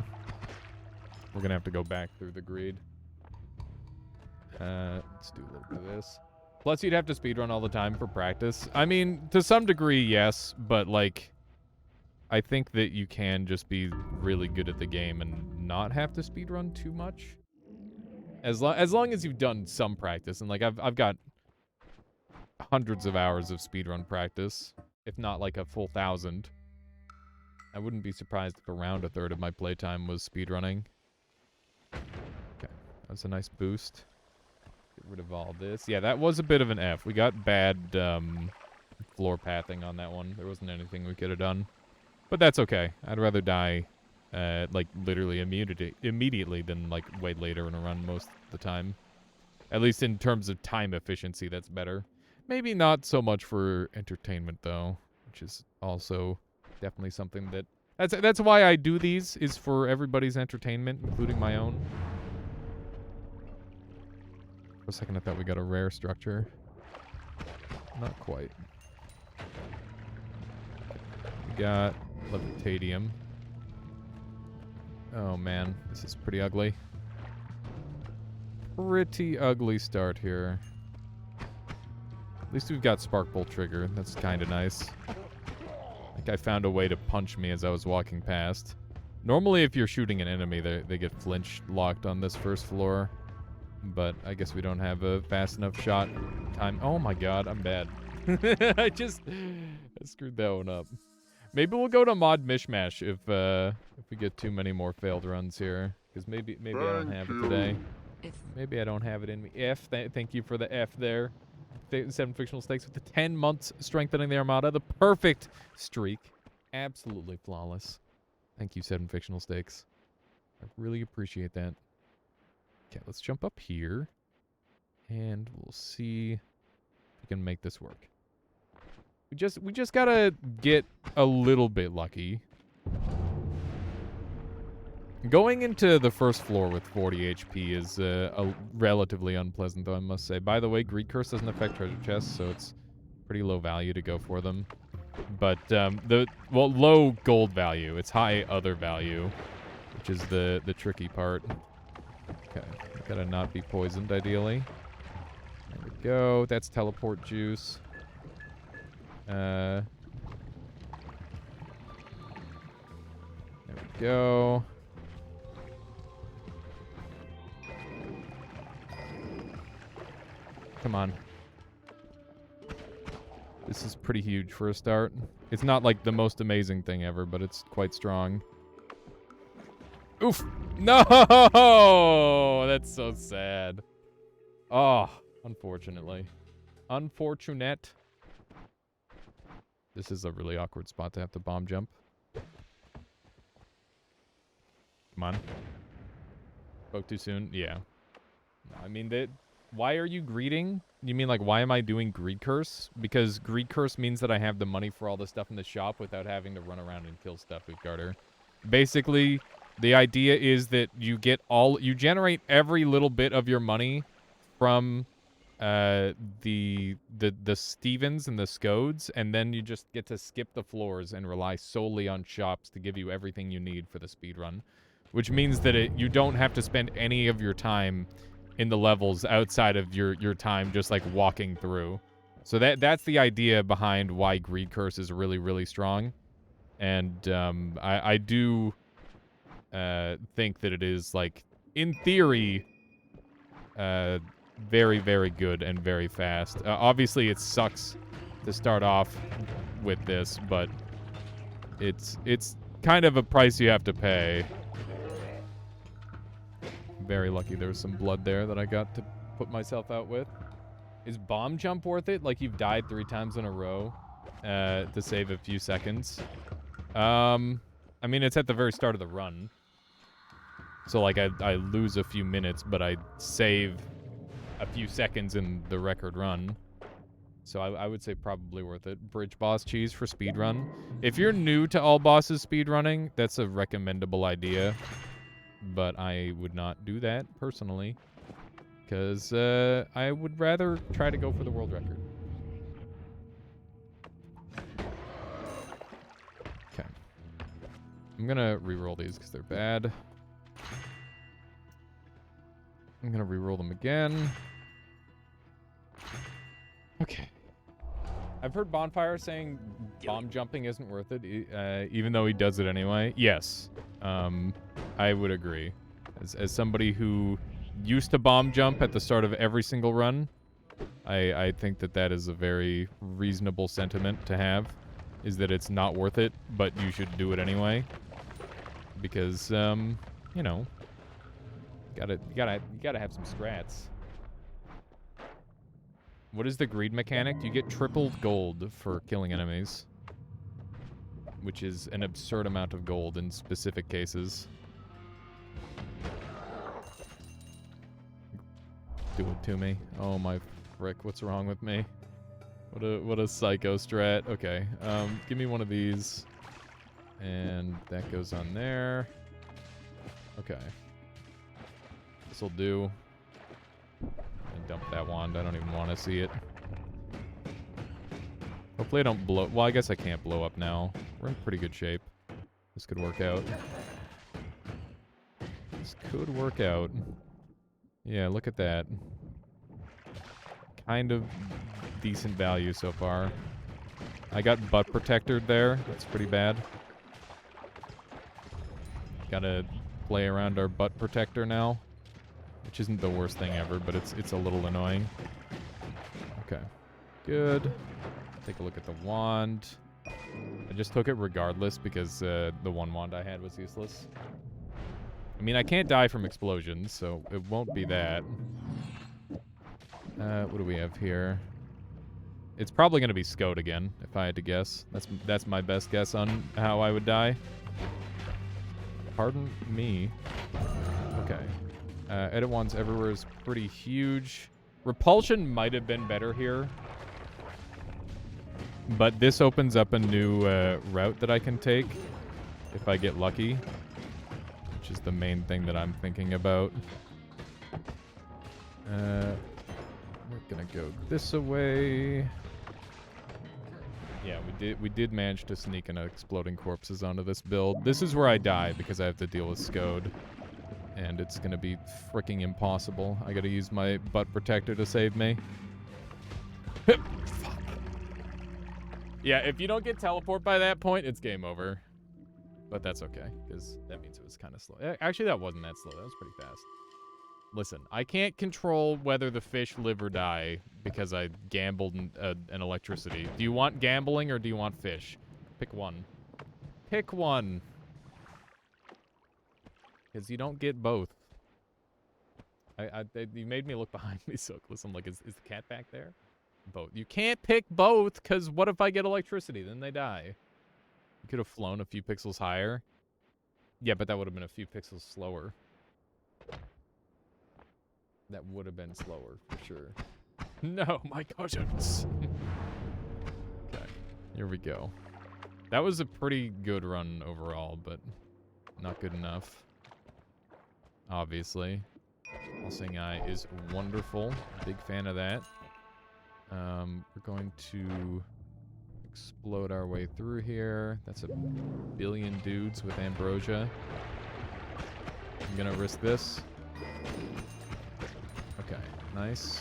We're gonna have to go back through the greed. Let's do a little bit of this. Plus, you'd have to speedrun all the time for practice. I mean, to some degree, yes, but, like, I think that you can just be really good at the game and not have to speedrun too much. As long as you've done some practice. And, like, I've got hundreds of hours of speedrun practice, if not, like, a full 1,000. I wouldn't be surprised if around a third of my playtime was speedrunning. Okay, that's a nice boost. Get rid of all this. Yeah, that was a bit of an F. We got bad floor pathing on that one. There wasn't anything we could have done. But that's okay. I'd rather die, like, literally immediately than, like, way later in a run most of the time. At least in terms of time efficiency, that's better. Maybe not so much for entertainment, though, which is also definitely something that... That's why I do these, is for everybody's entertainment, including my own. For a second, I thought we got a rare structure. Not quite. We got Levitadium. Oh, man. This is pretty ugly. Pretty ugly start here. At least we've got Spark Bolt Trigger. That's kind of nice. Like, I found a way to punch me as I was walking past. Normally, if you're shooting an enemy, they get flinch locked on this first floor. But I guess we don't have a fast enough shot time. Oh my god, I'm bad. I screwed that one up. Maybe we'll go to Mod Mishmash if we get too many more failed runs here. Because maybe I don't have it today. Maybe I don't have it in me. Thank you for the F there. 7 fictional stakes with the 10 months strengthening the armada. The perfect streak. Absolutely flawless. Thank you, 7 fictional stakes. I really appreciate that. Okay, let's jump up here. And we'll see if we can make this work. We just gotta get a little bit lucky. Going into the first floor with 40 HP is relatively unpleasant, though, I must say. By the way, Greed Curse doesn't affect treasure chests, so it's pretty low value to go for them. But, low gold value. It's high other value, which is the tricky part. Okay, gotta not be poisoned, ideally. There we go. That's teleport juice. There we go. Come on. This is pretty huge for a start. It's not like the most amazing thing ever, but it's quite strong. Oof! No! That's so sad. Oh, unfortunately. Unfortunate. This is a really awkward spot to have to bomb jump. Come on. Spoke too soon? Yeah. I mean, why are you greeding? You mean, like, why am I doing Greed Curse? Because Greed Curse means that I have the money for all the stuff in the shop without having to run around and kill stuff with Garter. Basically, the idea is that you generate every little bit of your money from the Stevens and the Scodes, and then you just get to skip the floors and rely solely on shops to give you everything you need for the speedrun. Which means that you don't have to spend any of your time in the levels outside of your time just, like, walking through. So that's the idea behind why Greed Curse is really, really strong. And I do think that it is, like, in theory, very, very good and very fast. Obviously, it sucks to start off with this, but it's kind of a price you have to pay. Very lucky there was some blood there that I got to put myself out with. Is bomb jump worth it? Like you've died 3 times in a row to save a few seconds? I mean, it's at the very start of the run. So, like, I lose a few minutes, but I save a few seconds in the record run. So I would say probably worth it. Bridge boss cheese for speedrun. If you're new to all bosses speedrunning, that's a recommendable idea. But I would not do that, personally. Because I would rather try to go for the world record. Okay. I'm going to reroll these because they're bad. I'm going to reroll them again. Okay. I've heard Bonfire saying bomb jumping isn't worth it, even though he does it anyway. Yes. I would agree. As somebody who used to bomb jump at the start of every single run, I think that is a very reasonable sentiment to have, is that it's not worth it, but you should do it anyway. Because, you know, you gotta have some strats. What is the greed mechanic? You get tripled gold for killing enemies, which is an absurd amount of gold in specific cases. Do it to me. Oh my frick, what's wrong with me? What a psycho strat. Okay, give me one of these. And that goes on there. Okay. This'll do. And dump that wand. I don't even want to see it. Hopefully I don't blow... Well, I guess I can't blow up now. We're in pretty good shape. This could work out. This could work out. Yeah, look at that. Kind of decent value so far. I got butt protected there. That's pretty bad. Gotta play around our butt protector now. Which isn't the worst thing ever, but it's a little annoying. Okay. Good. Take a look at the wand. I just took it regardless because the one wand I had was useless. I mean, I can't die from explosions, so it won't be that. What do we have here? It's probably going to be Scode again, if I had to guess. That's my best guess on how I would die. Pardon me. Okay. Edit wands everywhere is pretty huge. Repulsion might have been better here. But this opens up a new route that I can take if I get lucky. Which is the main thing that I'm thinking about. We're gonna go this away. Yeah, we did manage to sneak in exploding corpses onto this build. This is where I die because I have to deal with Scode. And it's gonna be freaking impossible. I gotta use my butt protector to save me. Fuck. Yeah, if you don't get teleport by that point, it's game over. But that's okay, because that means it was kind of slow. Actually, that wasn't that slow. That was pretty fast. Listen, I can't control whether the fish live or die because I gambled an electricity. Do you want gambling or do you want fish? Pick one. Pick one. Because you don't get both. You made me look behind me so close. I'm like, is the cat back there? Both. You can't pick both because what if I get electricity? Then they die. You could have flown a few pixels higher. Yeah, but that would have been a few pixels slower. That would have been slower, for sure. No, my cousins. Okay, here we go. That was a pretty good run overall, but not good enough. Obviously. Pulsing Eye is wonderful. Big fan of that. We're going to explode our way through here. That's a billion dudes with Ambrosia. I'm gonna risk this. Okay, nice.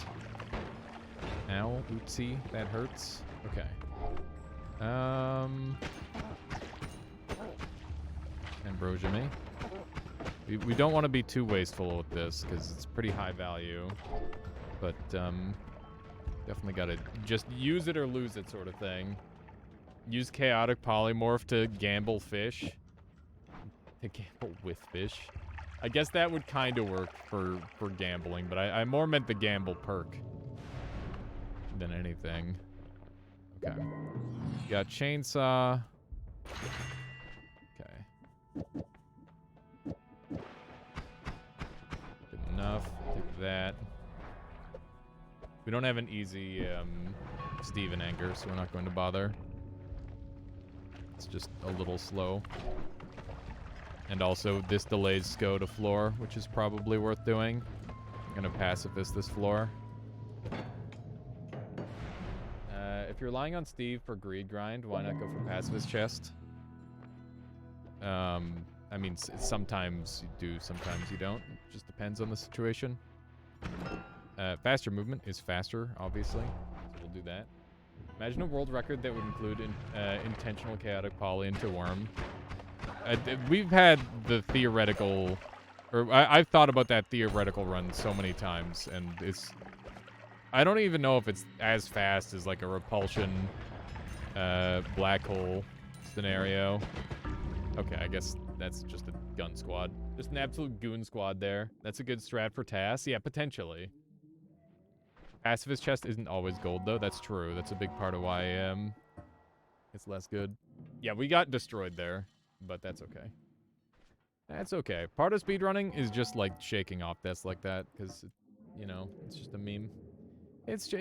Ow, oopsie, that hurts. Okay. Ambrosia me. We don't want to be too wasteful with this because it's pretty high value. But, definitely gotta just use it or lose it sort of thing. Use chaotic polymorph to gamble fish. To gamble with fish. I guess that would kind of work for gambling, but I more meant the gamble perk than anything. Okay. Got chainsaw. Okay. Good enough. Take that. We don't have an easy Steven Anger, so we're not going to bother. It's just a little slow. And also, this delays SCO to floor, which is probably worth doing. I'm going to pacifist this floor. If you're relying on Steve for greed grind, why not go for pacifist chest? I mean, sometimes you do, sometimes you don't. It just depends on the situation. Faster movement is faster, obviously. So we'll do that. Imagine a world record that would include intentional chaotic poly into worm. We've had the theoretical, or I've thought about that theoretical run so many times, and it's, I don't even know if it's as fast as like a repulsion black hole scenario. Okay, I guess that's just a gun squad. Just an absolute goon squad there. That's a good strat for TAS. Yeah, potentially. Pacifist chest isn't always gold, though. That's true. That's a big part of why it's less good. Yeah, we got destroyed there, but that's okay. That's okay. Part of speedrunning is just, like, shaking off deaths like that, because, you know, it's just a meme. It's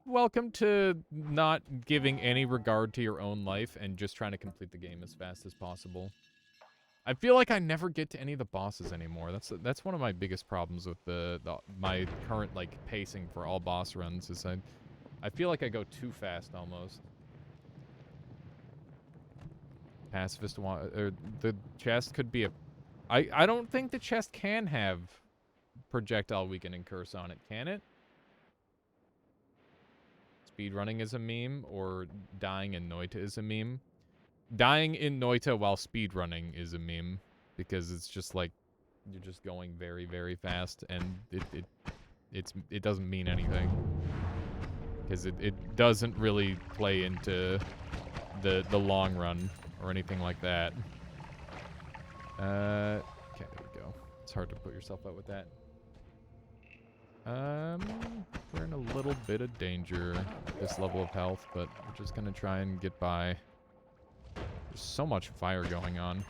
welcome to not giving any regard to your own life and just trying to complete the game as fast as possible. I feel like I never get to any of the bosses anymore. That's one of my biggest problems with my current like pacing for all boss runs is I feel like I go too fast almost. Pacifist or the chest could be a I don't think the chest can have projectile weakening curse on it, can it? Speedrunning is a meme, or dying in Noita is a meme. Dying in Noita while speedrunning is a meme, because it's just like, you're just going very, very fast, and it doesn't mean anything. Because it doesn't really play into the long run, or anything like that. Okay, there we go. It's hard to put yourself out with that. We're in a little bit of danger at this level of health, but we're just gonna try and get by. There's so much fire going on.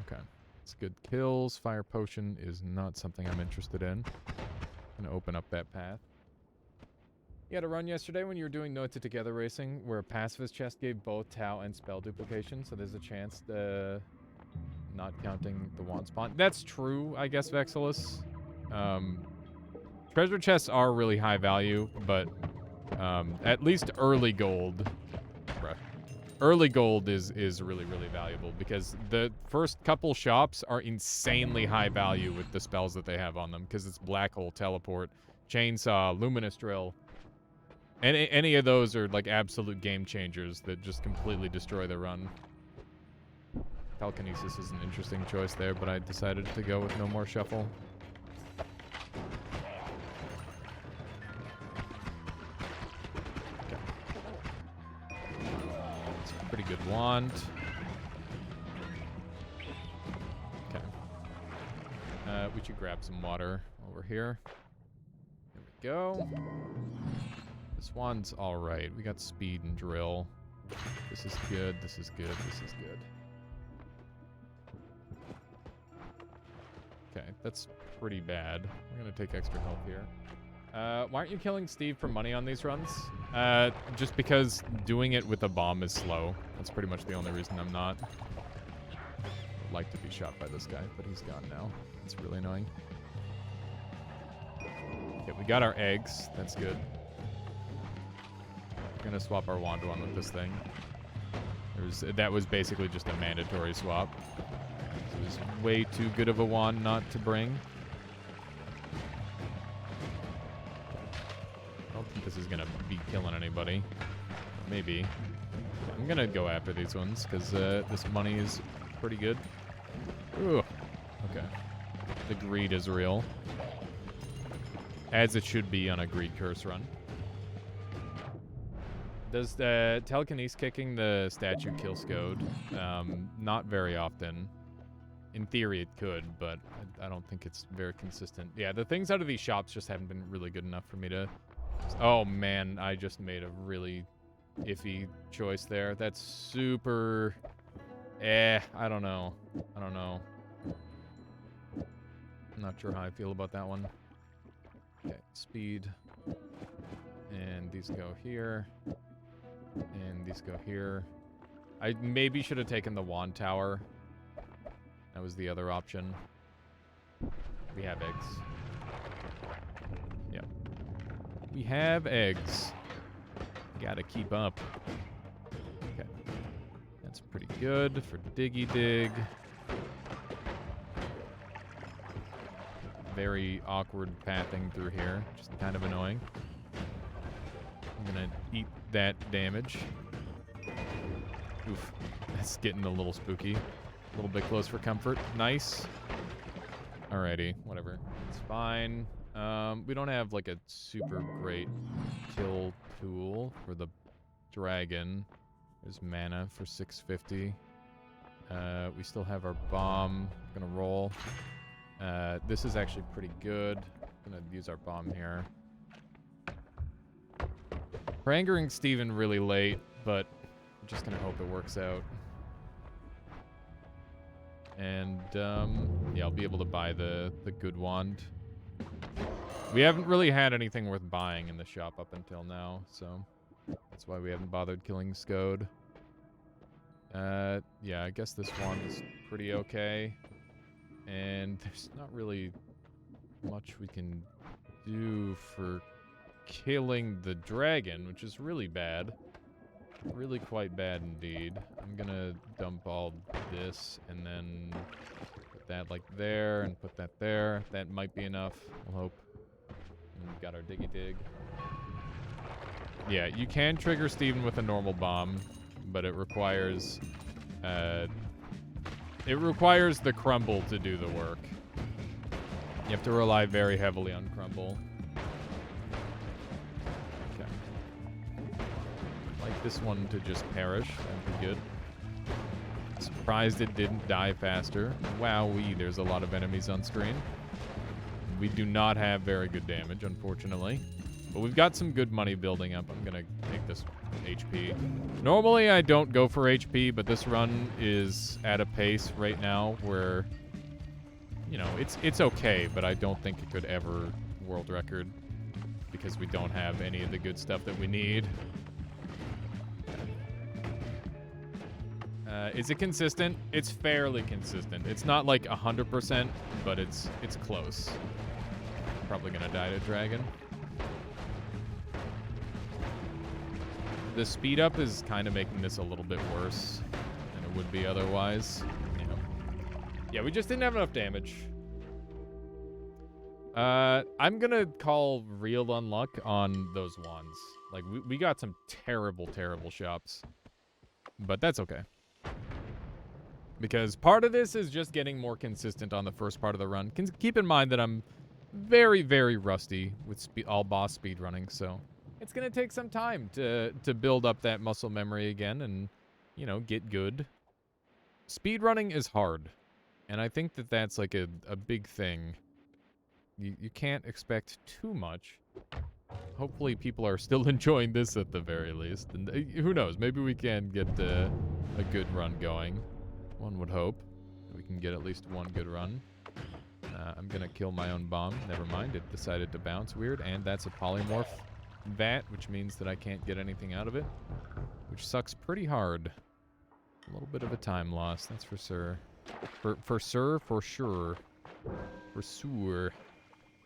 Okay. It's good kills. Fire potion is not something I'm interested in. I'm gonna open up that path. You had a run yesterday when you were doing Nota Together racing, where a pacifist chest gave both Tau and spell duplication, so there's a chance not counting the wand spawn. That's true, I guess, Vexilus. Treasure chests are really high value, but at least early gold. Early gold is really, really valuable because the first couple shops are insanely high value with the spells that they have on them, because it's Black Hole, Teleport, Chainsaw, Luminous Drill. Any of those are like absolute game changers that just completely destroy the run. Telekinesis is an interesting choice there, but I decided to go with no more shuffle. Okay. It's a pretty good wand. Okay. We should grab some water while we're here. There we go. This wand's alright. We got speed and drill. This is good, this is good, this is good. Okay, that's pretty bad. We're gonna take extra help here. Why aren't you killing Steve for money on these runs? Just because doing it with a bomb is slow. That's pretty much the only reason I'm not. I'd like to be shot by this guy, but he's gone now. It's really annoying. Okay, we got our eggs. That's good. We're gonna swap our wand one with this thing. That was basically just a mandatory swap. It was way too good of a wand not to bring. this is gonna be killing anybody. Maybe. I'm gonna go after these ones, because this money is pretty good. Ooh. Okay. The greed is real. As it should be on a greed curse run. Does the telekinesis kicking the statue kill Skode? Not very often. In theory, it could, but I don't think it's very consistent. Yeah, the things out of these shops just haven't been really good enough for me to... Oh, man, I just made a really iffy choice there. That's super... I don't know. I don't know. I'm not sure how I feel about that one. Okay, speed. And these go here. And these go here. I maybe should have taken the wand tower. That was the other option. We have eggs. Yep. We have eggs. Gotta keep up. Okay. That's pretty good for Diggy Dig. Very awkward pathing through here. Just kind of annoying. I'm gonna eat that damage. Oof. That's getting a little spooky. A little bit close for comfort. Nice. Alrighty, whatever. It's fine. We don't have like a super great kill tool for the dragon. There's mana for 650. We still have our bomb. Gonna roll. This is actually pretty good. Gonna use our bomb here. We're angering Steven really late, but I'm just gonna hope it works out. And, yeah, I'll be able to buy the good wand. We haven't really had anything worth buying in the shop up until now, so that's why we haven't bothered killing Skode. Yeah, I guess this wand is pretty okay. And there's not really much we can do for killing the dragon, which is really bad. Really quite bad indeed. I'm gonna dump all this and then put that like there and put that there. That might be enough, we'll hope. And we've got our Diggy Dig. Yeah, you can trigger Steven with a normal bomb, but it requires the crumble to do the work. You have to rely very heavily on crumble. Okay. Like this one to just perish. That'd be good. Surprised it didn't die faster. Wowee, there's a lot of enemies on screen. We do not have very good damage, unfortunately. But we've got some good money building up. I'm gonna take this HP. Normally I don't go for HP, but this run is at a pace right now where, you know, it's okay, but I don't think it could ever world record because we don't have any of the good stuff that we need. Is it consistent? It's fairly consistent. It's not like 100%, but it's close. Probably gonna die to dragon. The speed up is kind of making this a little bit worse than it would be otherwise. Yeah, we just didn't have enough damage. I'm gonna call real unluck on those wands. Like, we got some terrible, terrible shops. But that's okay. Because part of this is just getting more consistent on the first part of the run. Keep in mind that I'm very, very rusty with all boss speedrunning, so it's going to take some time to build up that muscle memory again and, you know, get good. Speedrunning is hard, and I think that that's like a big thing. You can't expect too much. Hopefully people are still enjoying this at the very least. And who knows, maybe we can get a good run going. One would hope we can get at least one good run. I'm going to kill my own bomb. Never mind, it decided to bounce weird. And that's a polymorph vat, which means that I can't get anything out of it. Which sucks pretty hard. A little bit of a time loss, that's for sure. For sure. For sure.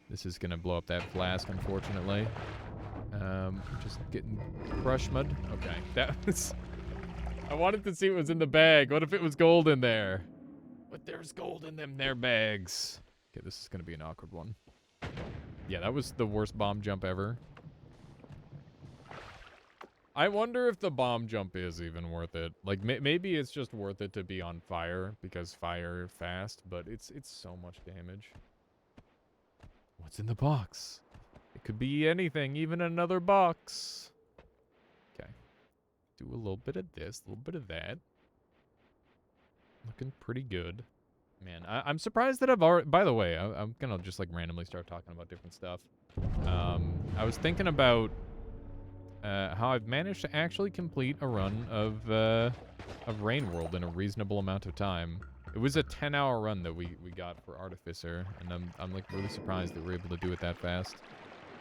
This is going to blow up that flask, unfortunately. Just getting crush mud. Okay, that was... I wanted to see what was in the bag. What if it was gold in there? But there's gold in them there bags. Okay, this is going to be an awkward one. Yeah, that was the worst bomb jump ever. I wonder if the bomb jump is even worth it. Like, maybe it's just worth it to be on fire, because fire fast, but it's so much damage. What's in the box? It could be anything, even another box. Okay. Do a little bit of this, a little bit of that. Looking pretty good. Man, I'm surprised that I've already... By the way, I'm gonna just, like, randomly start talking about different stuff. I was thinking about how I've managed to actually complete a run of Rain World in a reasonable amount of time. It was a 10-hour run that we got for Artificer, and I'm like really surprised that we're able to do it that fast.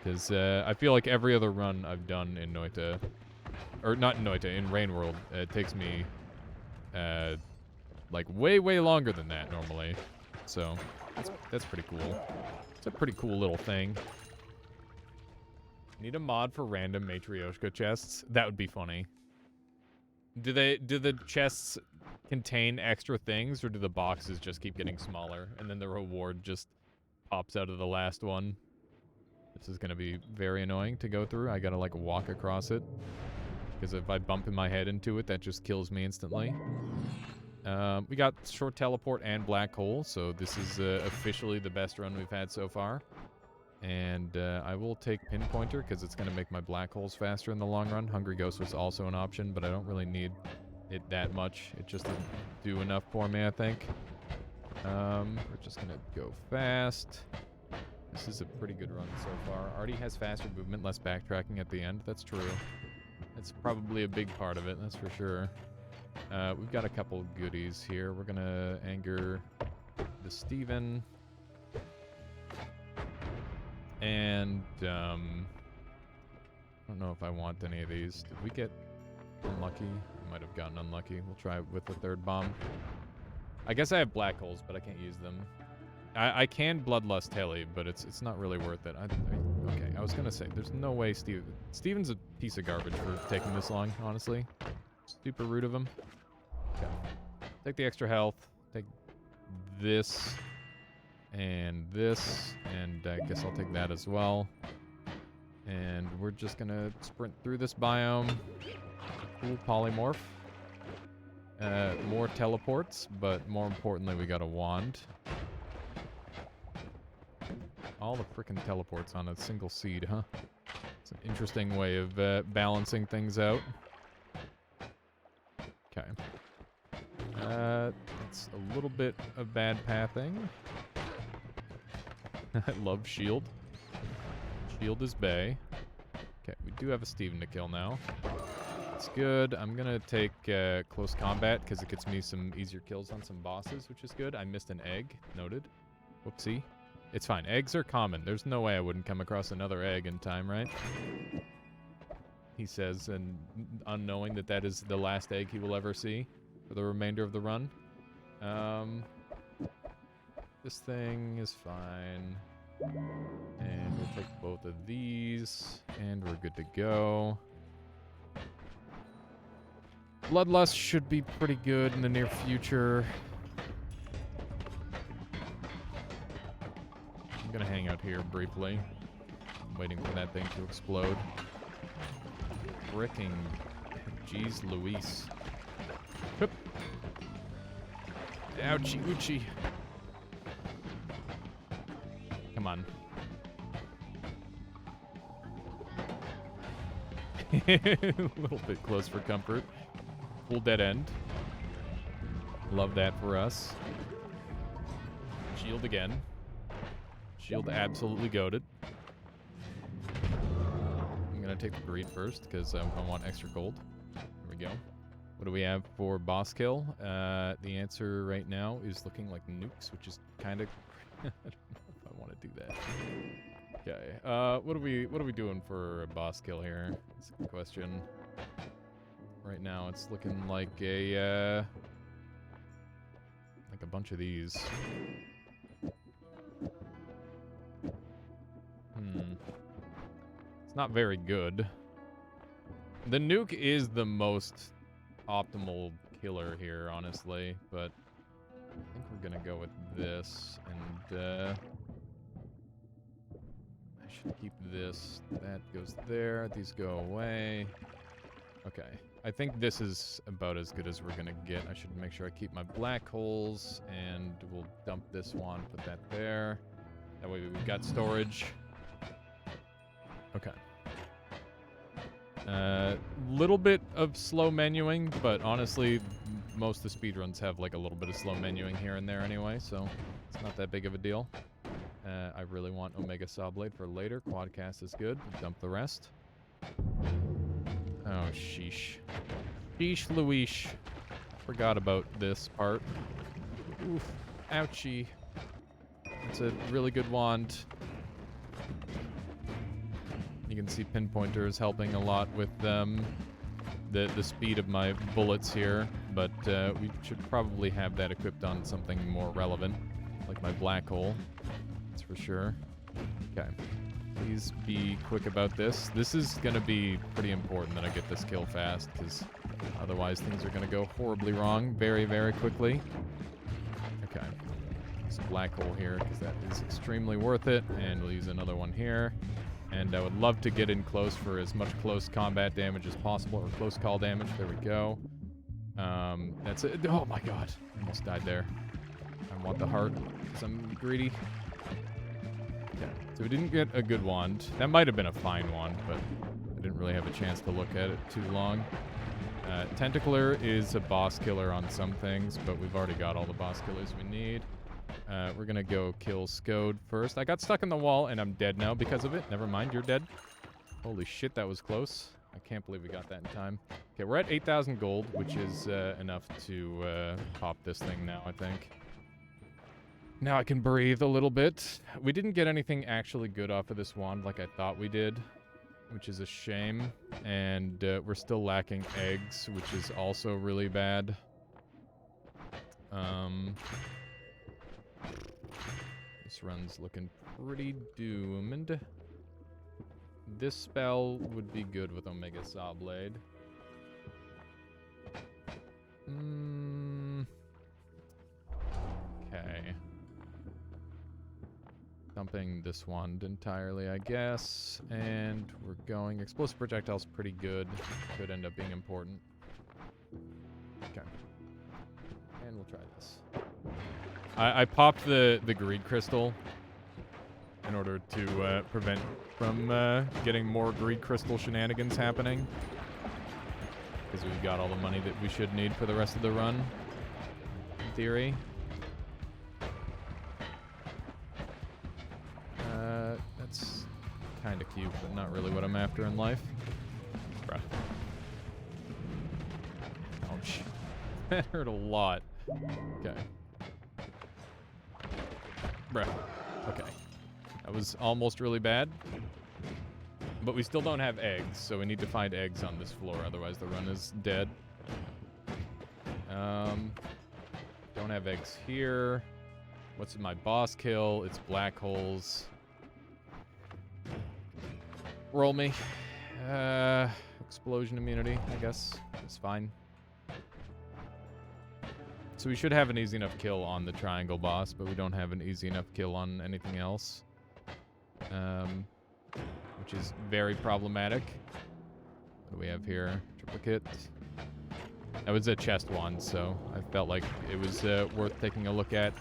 Because I feel like every other run I've done in Noita, or not in Noita, in Rain World, it takes me like way longer than that normally. So that's pretty cool. It's a pretty cool little thing. Need a mod for random Matryoshka chests. That would be funny. Do the chests contain extra things, or do the boxes just keep getting smaller, and then the reward just pops out of the last one? This is gonna be very annoying to go through. I gotta like walk across it, because if I bump my head into it, that just kills me instantly. We got short teleport and black hole, so this is officially the best run we've had so far. And I will take Pinpointer because it's going to make my black holes faster in the long run. Hungry Ghost was also an option, but I don't really need it that much. It just doesn't do enough for me, I think. We're just going to go fast. This is a pretty good run so far. Artie has faster movement, less backtracking at the end. That's true. That's probably a big part of it, that's for sure. We've got a couple goodies here. We're going to anger the Steven. And, I don't know if I want any of these. Did we get unlucky? I might have gotten unlucky. We'll try with the third bomb. I guess I have black holes, but I can't use them. I can Bloodlust Heli, but it's not really worth it. Okay, I was gonna say, there's no way Steven's a piece of garbage for taking this long, honestly. Super rude of him. Okay. Take the extra health. Take this. And this, and I guess I'll take that as well. And we're just gonna sprint through this biome. Cool polymorph. More teleports, but more importantly, we got a wand. All the frickin' teleports on a single seed, huh? It's an interesting way of balancing things out. Okay. It's a little bit of bad pathing. I love shield. Shield is bae. Okay, we do have a Steven to kill now. That's good. I'm gonna take close combat because it gets me some easier kills on some bosses, which is good. I missed an egg. Noted. Whoopsie. It's fine. Eggs are common. There's no way I wouldn't come across another egg in time, right? He says, and unknowing that that is the last egg he will ever see for the remainder of the run. This thing is fine. And we'll take both of these, and we're good to go. Bloodlust should be pretty good in the near future. I'm gonna hang out here briefly. I'm waiting for that thing to explode. Fricking jeez Louise. Hup. Ouchie oochie. Come on. A little bit close for comfort. Full dead end. Love that for us. Shield again. Shield absolutely goated. I'm gonna take the greed first because I want extra gold. There we go. What do we have for boss kill? The answer right now is looking like nukes, which is kind of... I don't know if I want to do that. Okay. What are we doing for a boss kill here? That's a good question. Right now, it's looking like a bunch of these. It's not very good. The nuke is the most optimal killer here, honestly, but I think we're gonna go with this, and I should keep this. That goes there. These go away. Okay. I think this is about as good as we're gonna get. I should make sure I keep my black holes, and we'll dump this one, put that there. That way we've got storage. Okay. Little bit of slow menuing, but honestly, most of the speedruns have like a little bit of slow menuing here and there anyway, so it's not that big of a deal. I really want Omega Saw Blade for later. Quadcast is good. Dump the rest. Oh, sheesh. Sheesh Louish. Forgot about this part. Oof. Ouchie. It's a really good wand. You can see Pinpointer is helping a lot with the speed of my bullets here, but we should probably have that equipped on something more relevant, like my black hole. That's for sure. Okay. Please be quick about this. This is going to be pretty important that I get this kill fast, because otherwise things are going to go horribly wrong very, very quickly. Okay. Use a black hole here, because that is extremely worth it, and we'll use another one here. And I would love to get in close for as much close combat damage as possible, or close call damage. There we go. That's it. Oh my god. Almost died there. I want the heart, because I'm greedy. Okay, so we didn't get a good wand. That might have been a fine wand, but I didn't really have a chance to look at it too long. Tentacler is a boss killer on some things, but we've already got all the boss killers we need. We're gonna go kill Skode first. I got stuck in the wall, and I'm dead now because of it. Never mind, you're dead. Holy shit, that was close. I can't believe we got that in time. Okay, we're at 8,000 gold, which is enough to pop this thing now, I think. Now I can breathe a little bit. We didn't get anything actually good off of this wand like I thought we did, which is a shame. And we're still lacking eggs, which is also really bad. This run's looking pretty doomed. This spell would be good with Omega Saw Blade. Okay. Dumping this wand entirely, I guess. And we're going... Explosive projectile's pretty good. Could end up being important. Okay. And we'll try this. I popped the greed crystal in order to prevent from getting more greed crystal shenanigans happening. Because we've got all the money that we should need for the rest of the run, in theory. That's kind of cute, but not really what I'm after in life. Bruh. Ouch. That hurt a lot. Okay. Bruh. Okay. That was almost really bad. But we still don't have eggs, so we need to find eggs on this floor, otherwise the run is dead. Don't have eggs here. What's my boss kill? It's black holes. Roll me. Explosion immunity, I guess. It's fine. So we should have an easy enough kill on the triangle boss, but we don't have an easy enough kill on anything else. Which is very problematic. What do we have here? Triplicate. That was a chest wand, so I felt like it was worth taking a look at.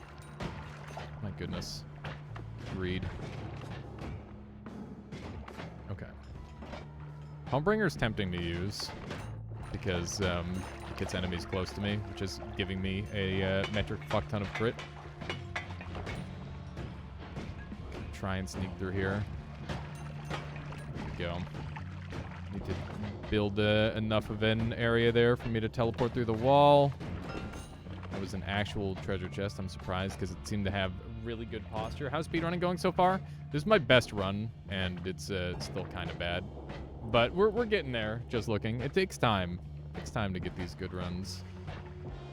My goodness. Greed. Okay. Humbringer's tempting to use because it gets enemies close to me, which is giving me a metric fuck ton of crit. Try and sneak through here. There we go. Need to build enough of an area there for me to teleport through the wall. That was an actual treasure chest. I'm surprised because it seemed to have really good posture. How's speedrunning going so far? This is my best run, and it's still kind of bad. But we're getting there, just looking. It takes time. It takes time to get these good runs.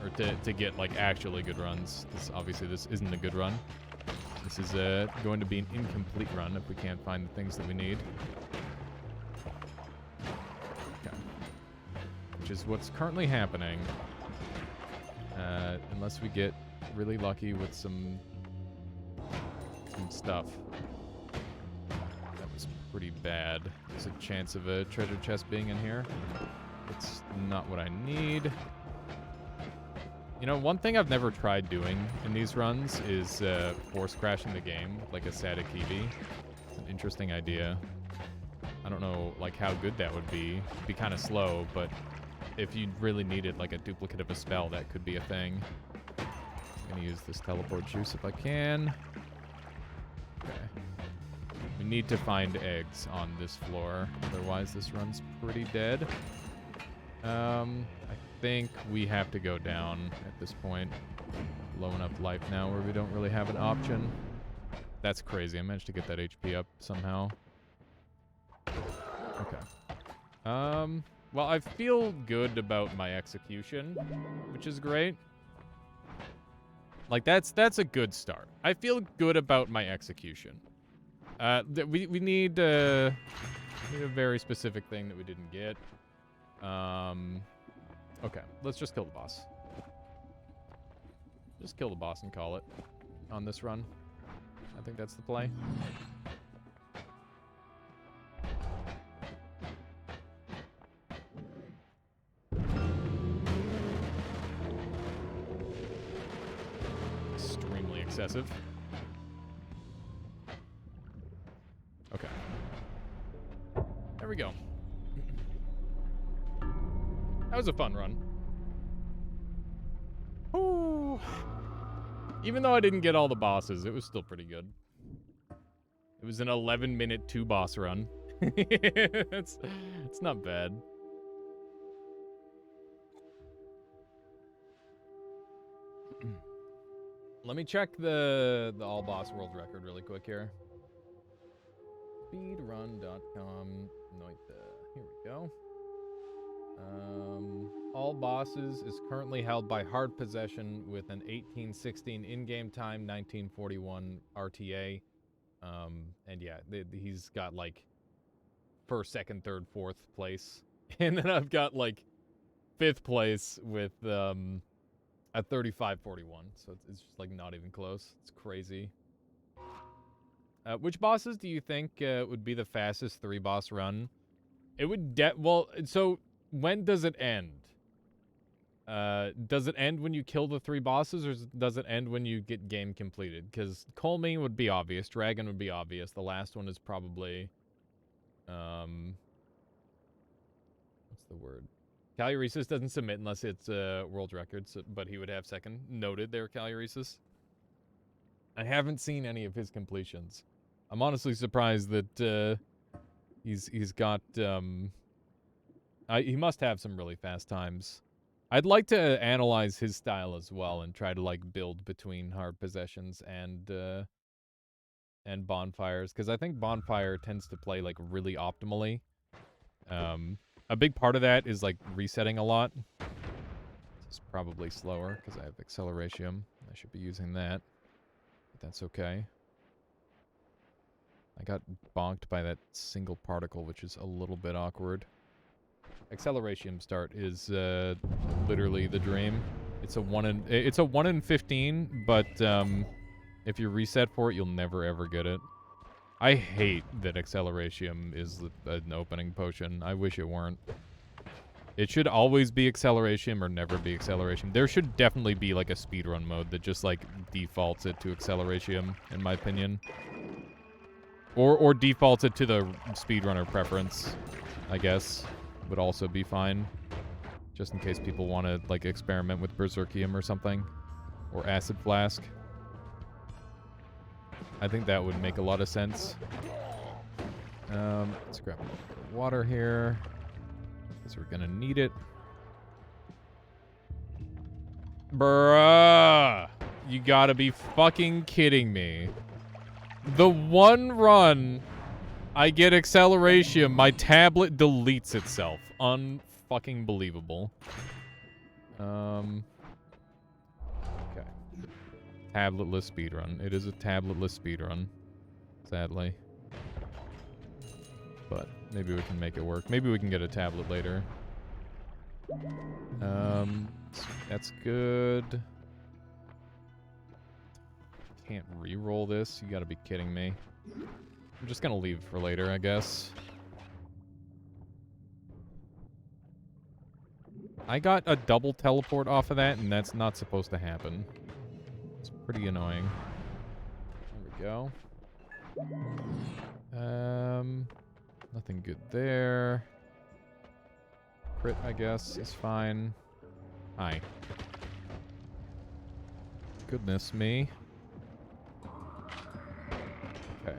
Or to get, like, actually good runs. Because obviously this isn't a good run. This is going to be an incomplete run if we can't find the things that we need. Okay. Which is what's currently happening. Unless we get really lucky with some stuff. That was pretty bad. There's a chance of a treasure chest being in here. It's not what I need. You know, one thing I've never tried doing in these runs is force crashing the game with like a static Eevee. It's an interesting idea. I don't know like how good that would be. It'd be kind of slow, but if you really needed like a duplicate of a spell, that could be a thing. I'm gonna use this teleport juice if I can. Okay. We need to find eggs on this floor, otherwise this run's pretty dead. I think we have to go down at this point. Low enough life now where we don't really have an option. That's crazy. I managed to get that HP up somehow. Okay. Well, I feel good about my execution, which is great. Like, that's a good start. I feel good about my execution. We need a very specific thing that we didn't get. Okay, let's just kill the boss. Just kill the boss and call it on this run. I think that's the play. Extremely excessive. Okay. There we go. That was a fun run. Ooh. Even though I didn't get all the bosses, it was still pretty good. It was an 11-minute 2-boss run. it's not bad. Let me check the all-boss world record really quick here. Speedrun.com. Here we go. All bosses is currently held by Hard Possession with an 1816 in-game time, 1941 RTA. And yeah, he's got like first, second, third, fourth place. And then I've got like fifth place with a 3541. So it's just like not even close. It's crazy. Which bosses do you think would be the fastest 3-boss run? It would well, so when does it end? Does it end when you kill the 3 bosses, or does it end when you get game completed? Because Colming would be obvious, Dragon would be obvious. The last one is probably, what's the word? Caluresis doesn't submit unless it's world records, but he would have second. Noted there, Caluresis. I haven't seen any of his completions. I'm honestly surprised that he's got he must have some really fast times. I'd like to analyze his style as well and try to like build between Hard Possessions and Bonfires, because I think Bonfire tends to play like really optimally. A big part of that is like resetting a lot. It's probably slower because I have Acceleration. I should be using that, but that's okay. I got bonked by that single particle, which is a little bit awkward. Acceleration start is literally the dream. It's a 1 in 15, but if you reset for it, you'll never ever get it. I hate that Acceleration is an opening potion. I wish it weren't. It should always be Acceleration or never be Acceleration. There should definitely be like a speedrun mode that just like defaults it to Acceleration, in my opinion. Or defaults it to the speedrunner preference, I guess. Would also be fine. Just in case people want to, like, experiment with Berserkium or something. Or Acid Flask. I think that would make a lot of sense. Let's grab a little bit of water here, because we're gonna need it. Bruh! You gotta be fucking kidding me. The one run I get Acceleration, my tablet deletes itself. Unfucking believable. Okay. Tabletless speedrun. It is a tabletless speedrun. Sadly. But maybe we can make it work. Maybe we can get a tablet later. That's good. Can't re-roll this. You gotta be kidding me. I'm just gonna leave for later, I guess. I got a double teleport off of that, and that's not supposed to happen. It's pretty annoying. There we go. Nothing good there. Crit, I guess, is fine. Hi. Goodness me. Okay.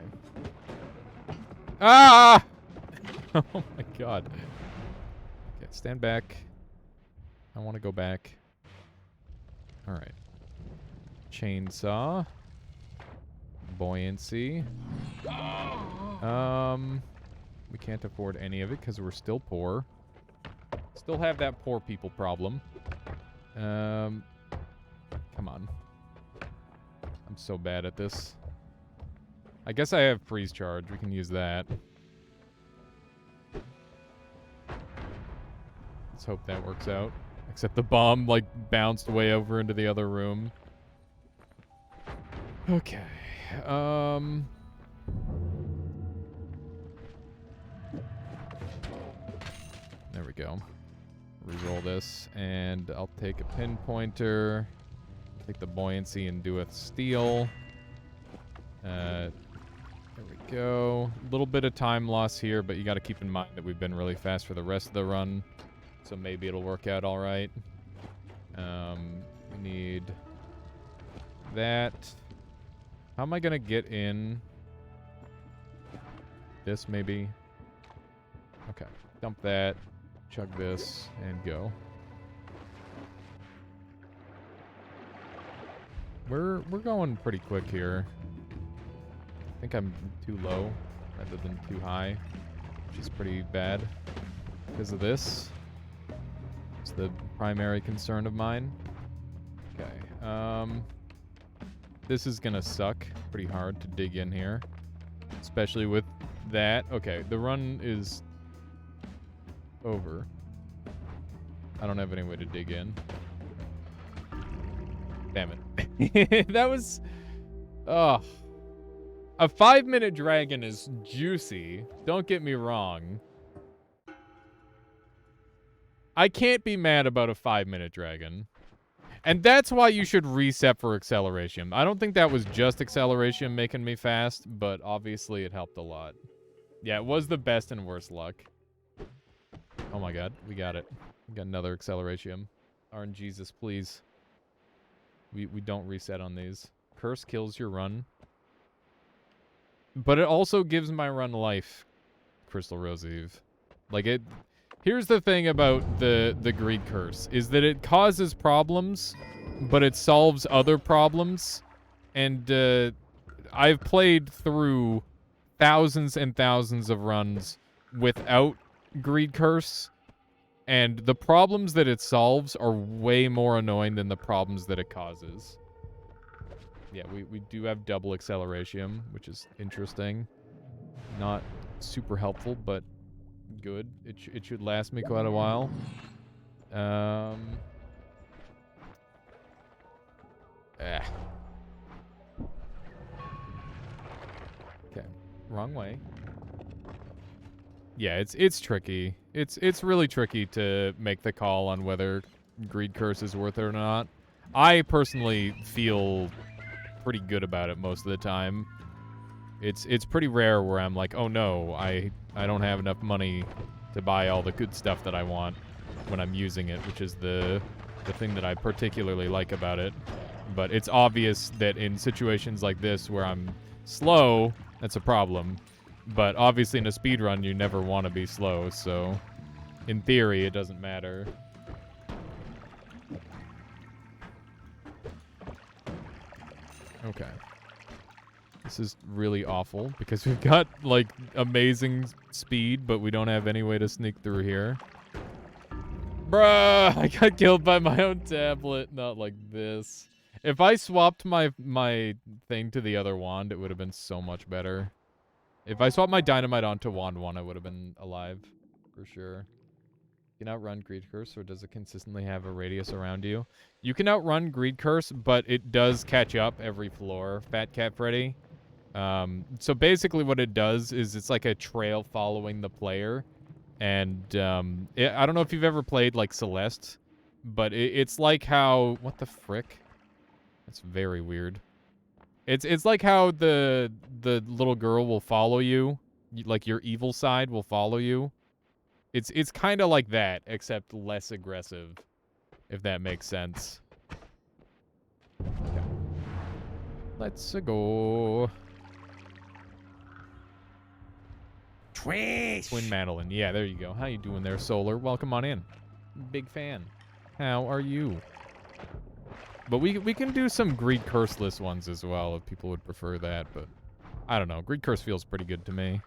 Ah! Oh my god. Okay, stand back. I want to go back. Alright. Chainsaw. Buoyancy. We can't afford any of it because we're still poor. Still have that poor people problem. Come on. I'm so bad at this. I guess I have freeze charge. We can use that. Let's hope that works out. Except the bomb, like, bounced way over into the other room. Okay. There we go. Reroll this, and I'll take a pinpointer. Take the buoyancy and do a steal. There we go. A little bit of time loss here, but you got to keep in mind that we've been really fast for the rest of the run. So maybe it'll work out all right. We need that. How am I going to get in? This, maybe? Okay. Dump that. Chug this, and go. We're going pretty quick here. I think I'm too low rather than too high, which is pretty bad because of this. It's the primary concern of mine. Okay. This is gonna suck pretty hard to dig in here, especially with that. Okay, the run is over. I don't have any way to dig in. Damn it. That was... Oh. A 5-minute dragon is juicy. Don't get me wrong. I can't be mad about a 5-minute dragon. And that's why you should reset for acceleration. I don't think that was just acceleration making me fast, but obviously it helped a lot. Yeah, it was the best and worst luck. Oh my god, we got it. We got another acceleration. RNGesus, please. We don't reset on these. Curse kills your run. But it also gives my run life, Crystal Rose Eve. Like, it... Here's the thing about the Greed Curse, is that it causes problems, but it solves other problems. And I've played through thousands and thousands of runs without Greed Curse, and the problems that it solves are way more annoying than the problems that it causes. Yeah, we do have double acceleration, which is interesting. Not super helpful, but good. It should last me quite a while. Okay, wrong way. Yeah, it's tricky. It's really tricky to make the call on whether Greed Curse is worth it or not. I personally feel pretty good about it most of the time. It's pretty rare where I'm like, oh no, I don't have enough money to buy all the good stuff that I want when I'm using it, which is the thing that I particularly like about it. But it's obvious that in situations like this where I'm slow, that's a problem. But obviously in a speedrun, you never want to be slow, so in theory, it doesn't matter. Okay. This is really awful because we've got, like, amazing speed, but we don't have any way to sneak through here. Bruh! I got killed by my own tablet. Not like this. If I swapped my thing to the other wand, it would have been so much better. If I swapped my dynamite onto wand 1, I would have been alive. For sure. You can outrun Greed Curse, or does it consistently have a radius around you? You can outrun Greed Curse, but it does catch up every floor, Fat Cat Freddy. So basically what it does is it's like a trail following the player. And I don't know if you've ever played like Celeste, but it's like how what the frick? That's very weird. It's like how the little girl will follow you, like your evil side will follow you. It's kind of like that, except less aggressive, if that makes sense. Okay. Let's go. Trish! Twin Madeline. Yeah, there you go. How you doing there, Solar? Welcome on in. Big fan. How are you? But we can do some Greed Curseless ones as well if people would prefer that, but I don't know. Greed Curse feels pretty good to me.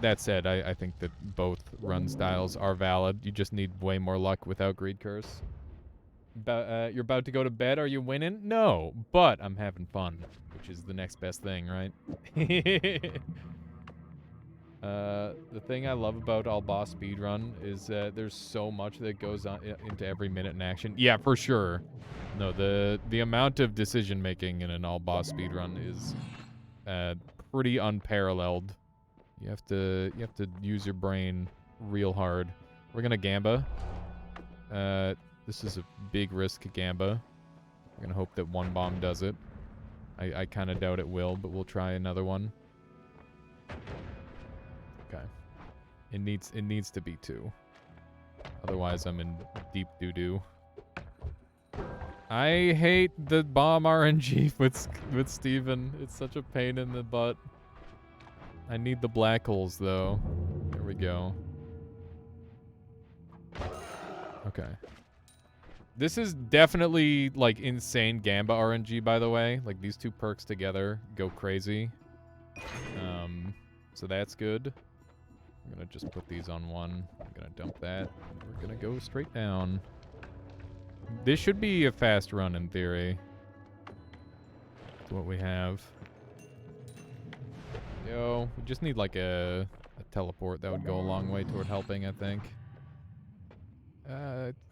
That said, I think that both run styles are valid. You just need way more luck without Greed Curse. You're about to go to bed. Are you winning? No, but I'm having fun, which is the next best thing, right? The thing I love about all boss speedrun is that there's so much that goes on into every minute in action. Yeah, for sure. No, the amount of decision making in an all boss speedrun is pretty unparalleled. You have to use your brain real hard. We're gonna Gamba. This is a big risk Gamba. We're gonna hope that one bomb does it. I kind of doubt it will, but we'll try another one. Okay. It needs to be 2. Otherwise, I'm in deep doo-doo. I hate the bomb RNG with Steven. It's such a pain in the butt. I need the black holes, though. There we go. Okay. This is definitely, like, insane Gamba RNG, by the way. Like, these 2 perks together go crazy. So that's good. I'm gonna just put these on 1. I'm gonna dump that. We're gonna go straight down. This should be a fast run in theory. That's what we have. Yo, we just need like a teleport. That would go a long way toward helping, I think.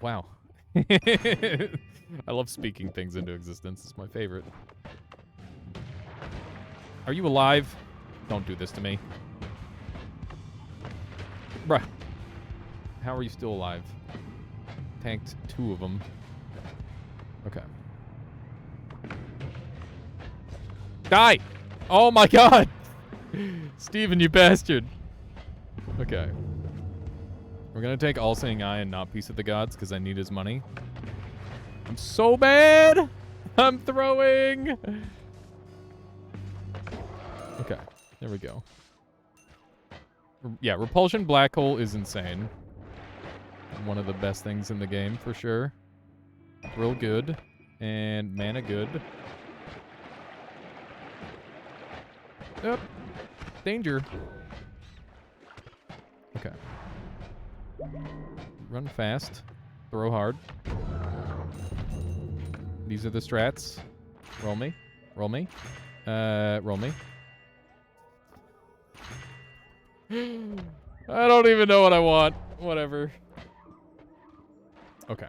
Wow. I love speaking things into existence. It's my favorite. Are you alive? Don't do this to me. Bruh. How are you still alive? Tanked 2 of them. Okay. Die! Oh my god! Steven, you bastard. Okay. We're gonna take All Seeing Eye and not Piece of the Gods because I need his money. I'm so bad! I'm throwing! Okay. There we go. Yeah, Repulsion Black Hole is insane. One of the best things in the game, for sure. Real good. And mana good. Yep. Danger. Okay. Run fast. Throw hard. These are the strats. Roll me. Roll me. Roll me. I don't even know what I want. Whatever. Okay.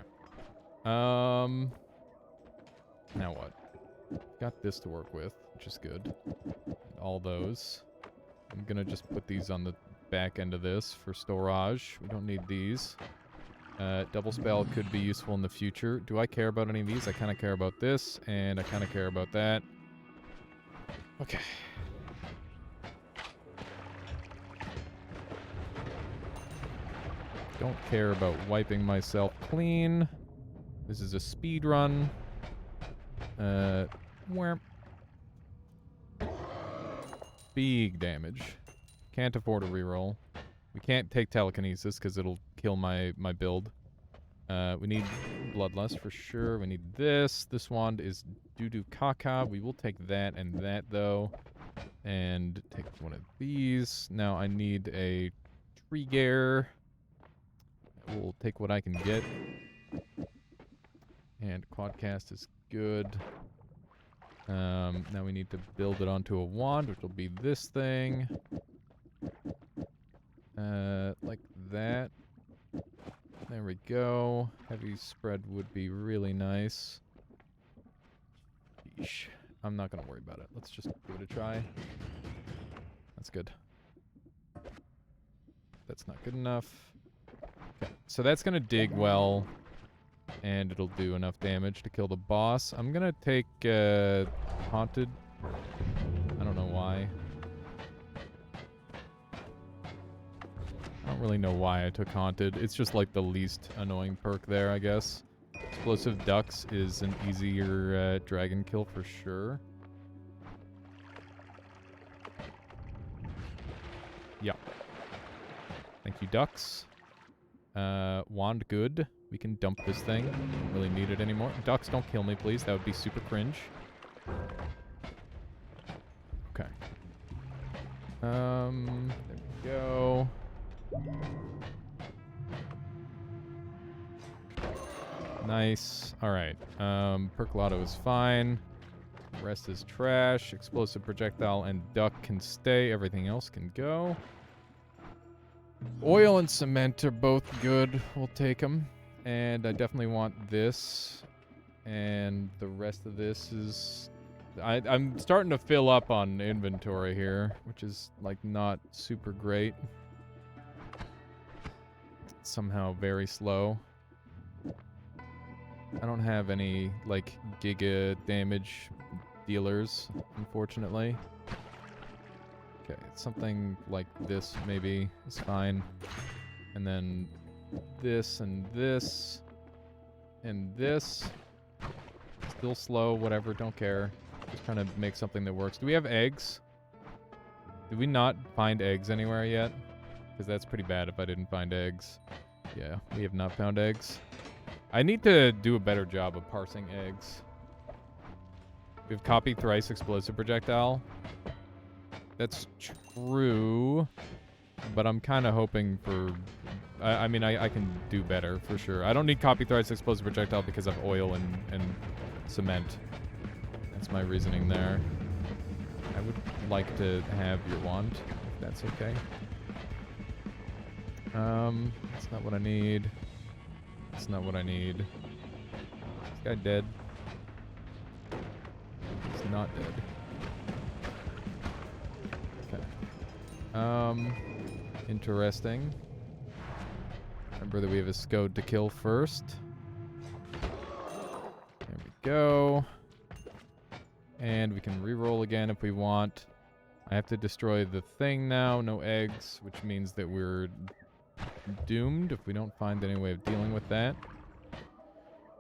Now what? Got this to work with, which is good. All those. I'm gonna just put these on the back end of this for storage. We don't need these. Double spell could be useful in the future. Do I care about any of these? I kind of care about this, and I kind of care about that. Okay. Don't care about wiping myself clean. This is a speed run. Where? Big damage. Can't afford a reroll. We can't take telekinesis because it'll kill my build. We need bloodlust for sure. We need this. This wand is doo-doo caca. We will take that and that though. And take one of these. Now I need a Trigger. We'll take what I can get. And Quadcast is good. Now we need to build it onto a wand, which will be this thing. Like that. There we go. Heavy spread would be really nice. Yeesh. I'm not gonna worry about it. Let's just give it a try. That's good. that's not good enough. Okay, so that's gonna dig well, and it'll do enough damage to kill the boss. I'm gonna take Haunted. I don't know why. I don't really know why I took Haunted. It's just like the least annoying perk there, I guess. Explosive Ducks is an easier dragon kill for sure. Yeah. Thank you, Ducks. Wand good. We can dump this thing. Don't really need it anymore. Ducks, don't kill me, please. That would be super cringe. Okay. There we go. Nice. Alright. Percolado is fine. Rest is trash. Explosive projectile and duck can stay. Everything else can go. Oil and cement are both good. We'll take them. And I definitely want this. And the rest of this is... I'm starting to fill up on inventory here, which is, like, not super great. It's somehow very slow. I don't have any, like, giga damage dealers, unfortunately. Okay, something like this, maybe, is fine. And then this and this. And this. Still slow, whatever, don't care. Just trying to make something that works. Do we have eggs? Did we not find eggs anywhere yet? Because that's pretty bad if I didn't find eggs. Yeah, we have not found eggs. I need to do a better job of parsing eggs. We have copy thrice explosive projectile. That's true. But I'm kind of hoping for... I mean, I can do better, for sure. I don't need copy thrice explosive projectile because I have oil and cement. That's my reasoning there. I would like to have your wand, if that's okay. That's not what I need. That's not what I need. Is this guy dead? He's not dead. Okay. Interesting. Remember that we have a Scode to kill first. There we go. And we can reroll again if we want. I have to destroy the thing now. No eggs, which means that we're doomed if we don't find any way of dealing with that.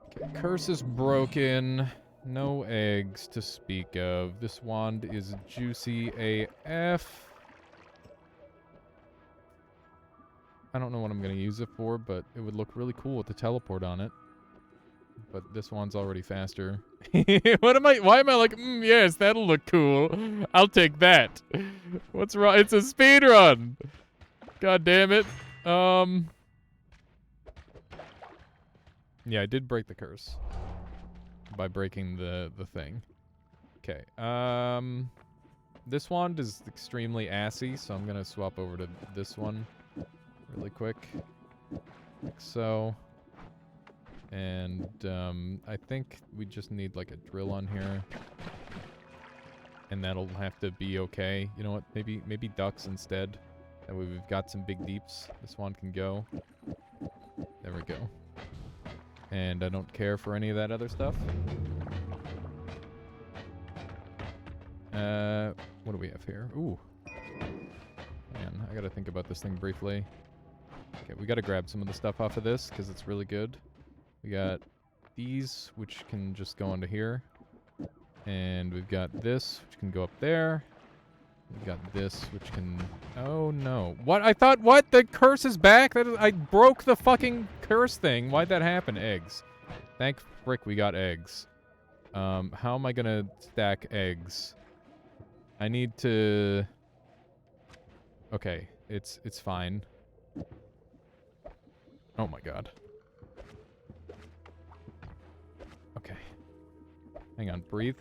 Okay, curse is broken. No eggs to speak of. This wand is juicy AF. I don't know what I'm going to use it for, but it would look really cool with the teleport on it. But this one's already faster. Why am I like, yes, that'll look cool. I'll take that. What's wrong? It's a speed run. God damn it. Yeah, I did break the curse. By breaking the thing. Okay. This wand is extremely assy, so I'm going to swap over to this one really quick. Like so. And I think we just need like a drill on here. And that'll have to be okay. You know what? Maybe ducks instead. That way we've got some big deeps. This one can go. There we go. And I don't care for any of that other stuff. What do we have here? Ooh. Man, I gotta think about this thing briefly. Okay, we gotta grab some of the stuff off of this, because it's really good. We got these, which can just go into here. And we've got this, which can go up there. We've got this, which can... Oh, no. What? I thought... What? The curse is back? I broke the fucking curse thing. Why'd that happen? Eggs. Thank frick we got eggs. How am I gonna stack eggs? I need to... Okay. It's fine. Oh my god. Okay. Hang on. Breathe.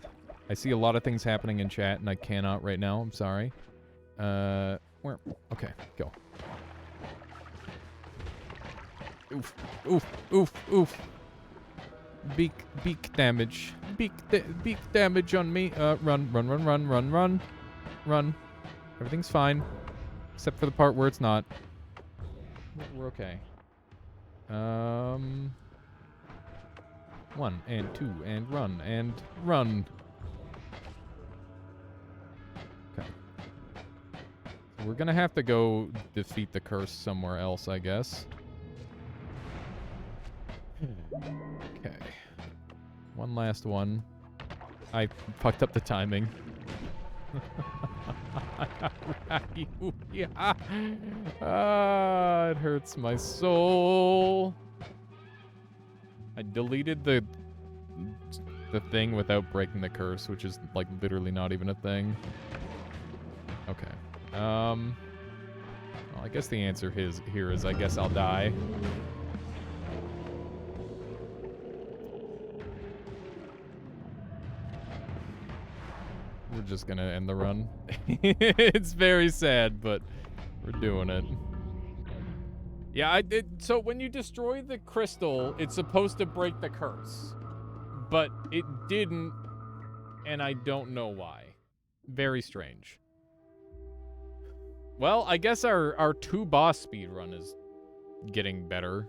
I see a lot of things happening in chat, and I cannot right now. I'm sorry. Where? Okay, go. Oof, oof, oof, oof. Beak damage. Beak damage on me. Run. Run. Everything's fine. Except for the part where it's not. We're okay. 1 and 2 and run and run. Okay. We're gonna have to go defeat the curse somewhere else, I guess. Okay. One last one. I fucked up the timing. It hurts my soul. I deleted the thing without breaking the curse, which is like literally not even a thing. Okay. Well, I guess the answer here is I guess I'll die. We're just gonna end the run. It's very sad, but we're doing it. Yeah, so when you destroy the crystal, it's supposed to break the curse. But it didn't, and I don't know why. Very strange. Well, I guess our 2 boss speed run is getting better.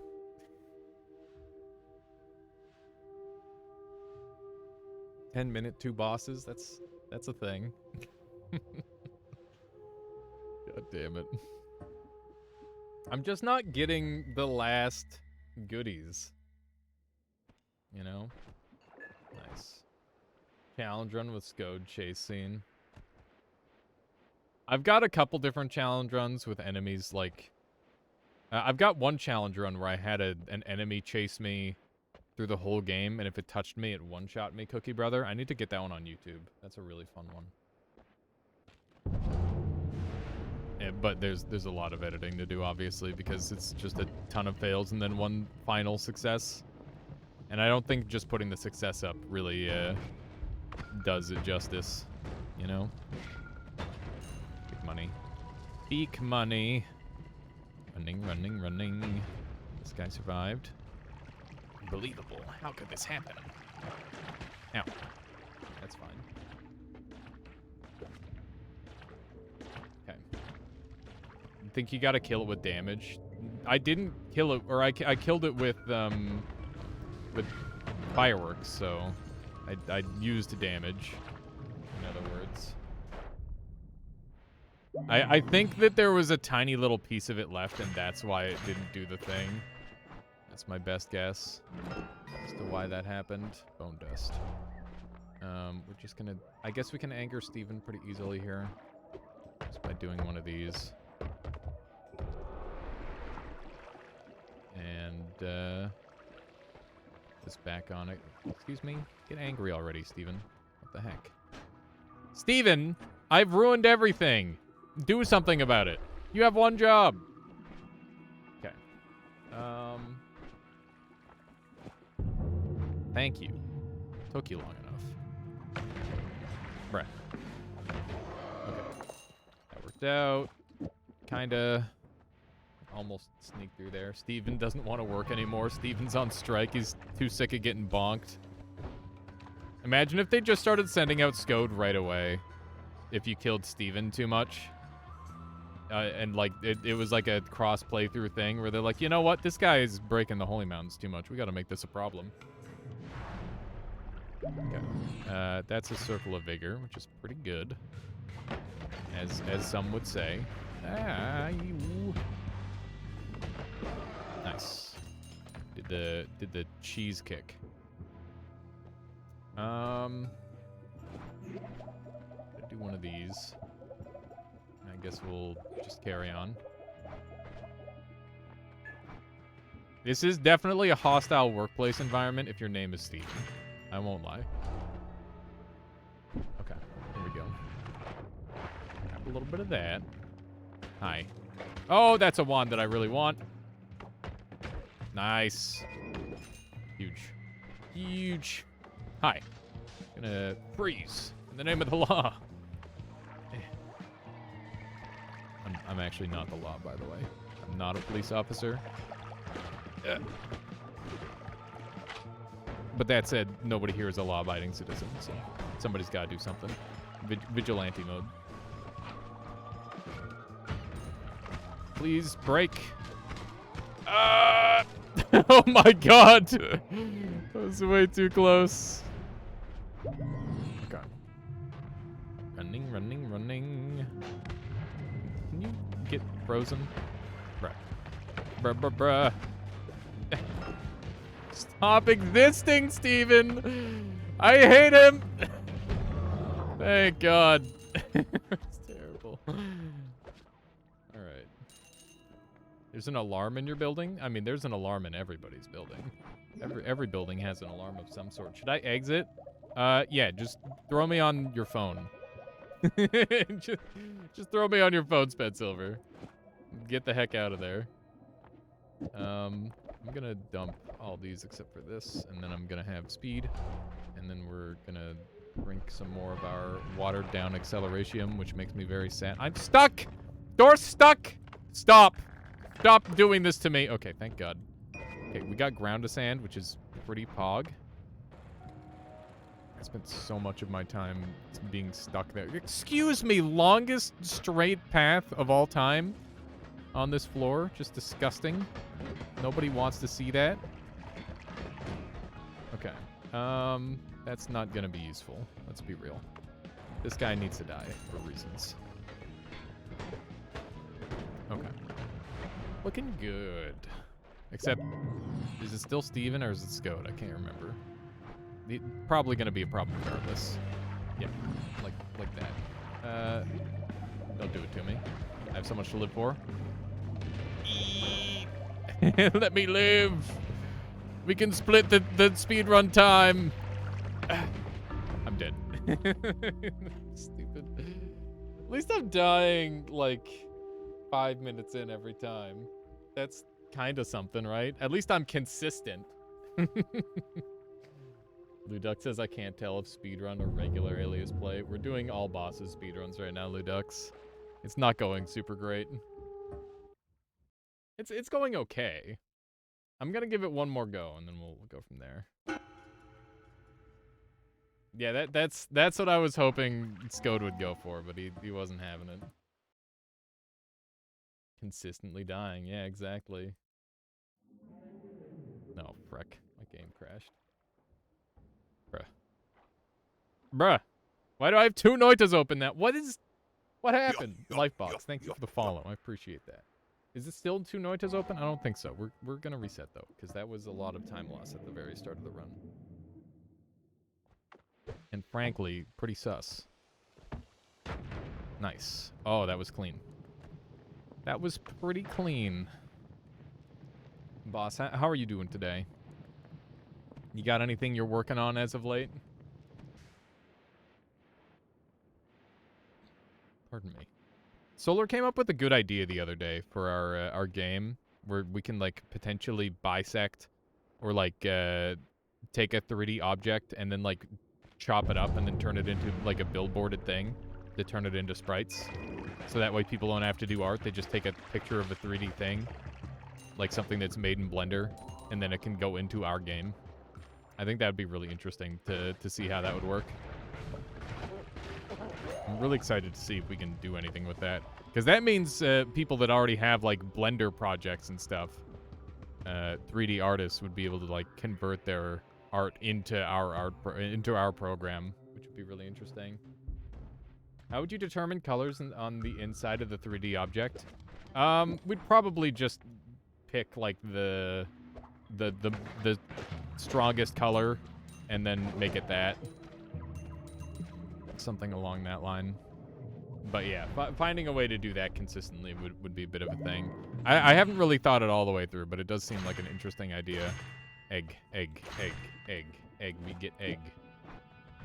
$10-minute 2 bosses, that's a thing. God damn it. I'm just not getting the last goodies. You know? Nice. Challenge run with Scode chase scene. I've got a couple different challenge runs with enemies, like... I've got one challenge run where I had an enemy chase me through the whole game, and if it touched me, it one-shot me, Cookie Brother. I need to get that one on YouTube. That's a really fun one. Yeah, but there's a lot of editing to do, obviously, because it's just a ton of fails and then one final success. And I don't think just putting the success up really does it justice, you know? Big money. Peak money. Running, running, running. This guy survived. Unbelievable. How could this happen? Ow. That's fine. Okay. I think you gotta kill it with damage. I didn't kill it, or I killed it with fireworks, so I used damage, in other words. I think that there was a tiny little piece of it left, and that's why it didn't do the thing. That's my best guess as to why that happened. Bone dust. We're just gonna... I guess we can anger Steven pretty easily here. Just by doing one of these. And, just back on it. Excuse me? Get angry already, Steven. What the heck? Steven! I've ruined everything! Do something about it! You have one job! Okay. Thank you. Took you long enough. Bruh. Okay. That worked out. Kinda. Almost sneaked through there. Steven doesn't want to work anymore. Steven's on strike. He's too sick of getting bonked. Imagine if they just started sending out Scode right away. If you killed Steven too much. And like, it was like a cross playthrough thing where they're like, you know what? This guy is breaking the Holy Mountains too much. We gotta make this a problem. Okay. That's a Circle of Vigor, which is pretty good. As some would say. Ah, you... Nice. Did the cheese kick. Do one of these. I guess we'll just carry on. This is definitely a hostile workplace environment if your name is Steve. I won't lie. Okay, here we go. Have a little bit of that. Hi. Oh, that's a wand that I really want. Nice. Huge. Huge. Hi. Gonna freeze in the name of the law. I'm actually not the law, by the way. I'm not a police officer. But that said, nobody here is a law-abiding citizen, so somebody's got to do something. Vigilante mode. Please break. Oh my god! That was way too close. Okay. Running, running, running. Can you get frozen? Bruh. Bruh, bruh, bruh. Stop existing, Steven! I hate him! Thank God. It's terrible. Alright. There's an alarm in your building? I mean, there's an alarm in everybody's building. Every building has an alarm of some sort. Should I exit? Yeah, just throw me on your phone. just throw me on your phone, Spedsilver. Get the heck out of there. I'm gonna dump all these except for this, and then I'm gonna have speed, and then we're gonna drink some more of our watered down acceleration, which makes me very sad. I'm stuck! Door's stuck! Stop! Stop doing this to me. Okay, thank God. Okay, we got ground to sand, which is pretty pog. I spent so much of my time being stuck there. Excuse me, longest straight path of all time on this floor. Just disgusting. Nobody wants to see that. Okay. That's not gonna be useful. Let's be real. This guy needs to die for reasons. Okay. Looking good. Except, is it still Steven or is it Scode? I can't remember. Probably gonna be a problem regardless. Yeah, like that. Don't do it to me. I have so much to live for. Let me live. We can split the speedrun time. I'm dead. Stupid. At least I'm dying like 5 minutes in every time. That's kind of something, right? At least I'm consistent. Ludux says I can't tell if speedrun or regular alias play. We're doing all bosses speedruns right now, Ludux. It's not going super great. It's going okay. I'm gonna give it one more go and then we'll go from there. Yeah, that's what I was hoping Scode would go for, but he wasn't having it. Consistently dying, yeah, exactly. No, frick. My game crashed. Bruh. Why do I have 2 Noitas open now? What happened? Lifebox, thank you for the follow. I appreciate that. Is it still 2 Noitas open? I don't think so. We're gonna reset though, because that was a lot of time loss at the very start of the run. And frankly, pretty sus. Nice. Oh, that was clean. That was pretty clean. Boss, how are you doing today? You got anything you're working on as of late? Pardon me. Solar came up with a good idea the other day for our game, where we can like potentially bisect or like take a 3D object and then like chop it up and then turn it into like a billboarded thing to turn it into sprites. So that way people don't have to do art. They just take a picture of a 3D thing, like something that's made in Blender, and then it can go into our game. I think that would be really interesting to see how that would work. I'm really excited to see if we can do anything with that. Because that means people that already have, like, Blender projects and stuff, 3D artists would be able to, like, convert their art into our program, which would be really interesting. How would you determine colors on the inside of the 3D object? We'd probably just pick, like, the strongest color and then make it that. Something along that line. But yeah, finding a way to do that consistently would be a bit of a thing. I haven't really thought it all the way through, but it does seem like an interesting idea. Egg, egg, egg, egg, egg. Me get egg.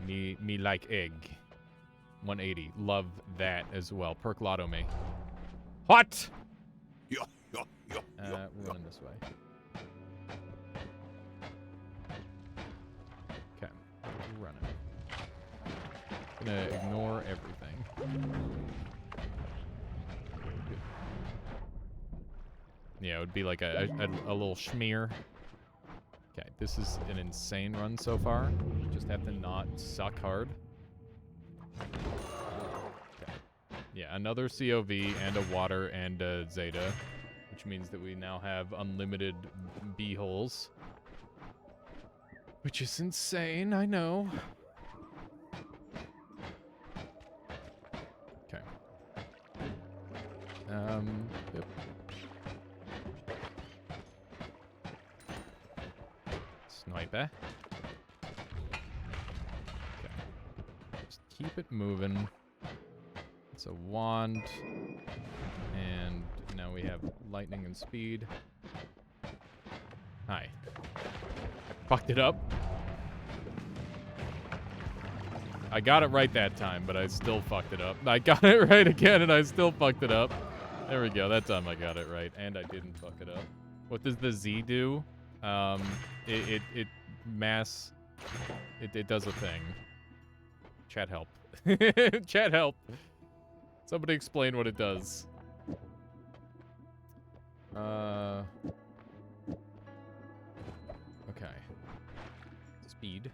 Me like egg. 180. Love that as well. Perk lotto me. What? We're running this way. Okay, we're running. Gonna ignore everything. Good. Yeah, it would be like a little schmear. Okay, this is an insane run so far. Just have to not suck hard. Okay. Yeah, another COV and a water and a Zeta. which means that we now have unlimited bee holes. Which is insane, I know. Okay. Yep. Sniper. Okay. Just keep it moving. It's a wand. And now we have lightning and speed. Hi. I fucked it up. I got it right that time, but I still fucked it up. I got it right again, and I still fucked it up. There we go. That time I got it right, and I didn't fuck it up. What does the Z do? It mass... It does a thing. Chat help. Chat help. Somebody explain what it does. Okay. Speed.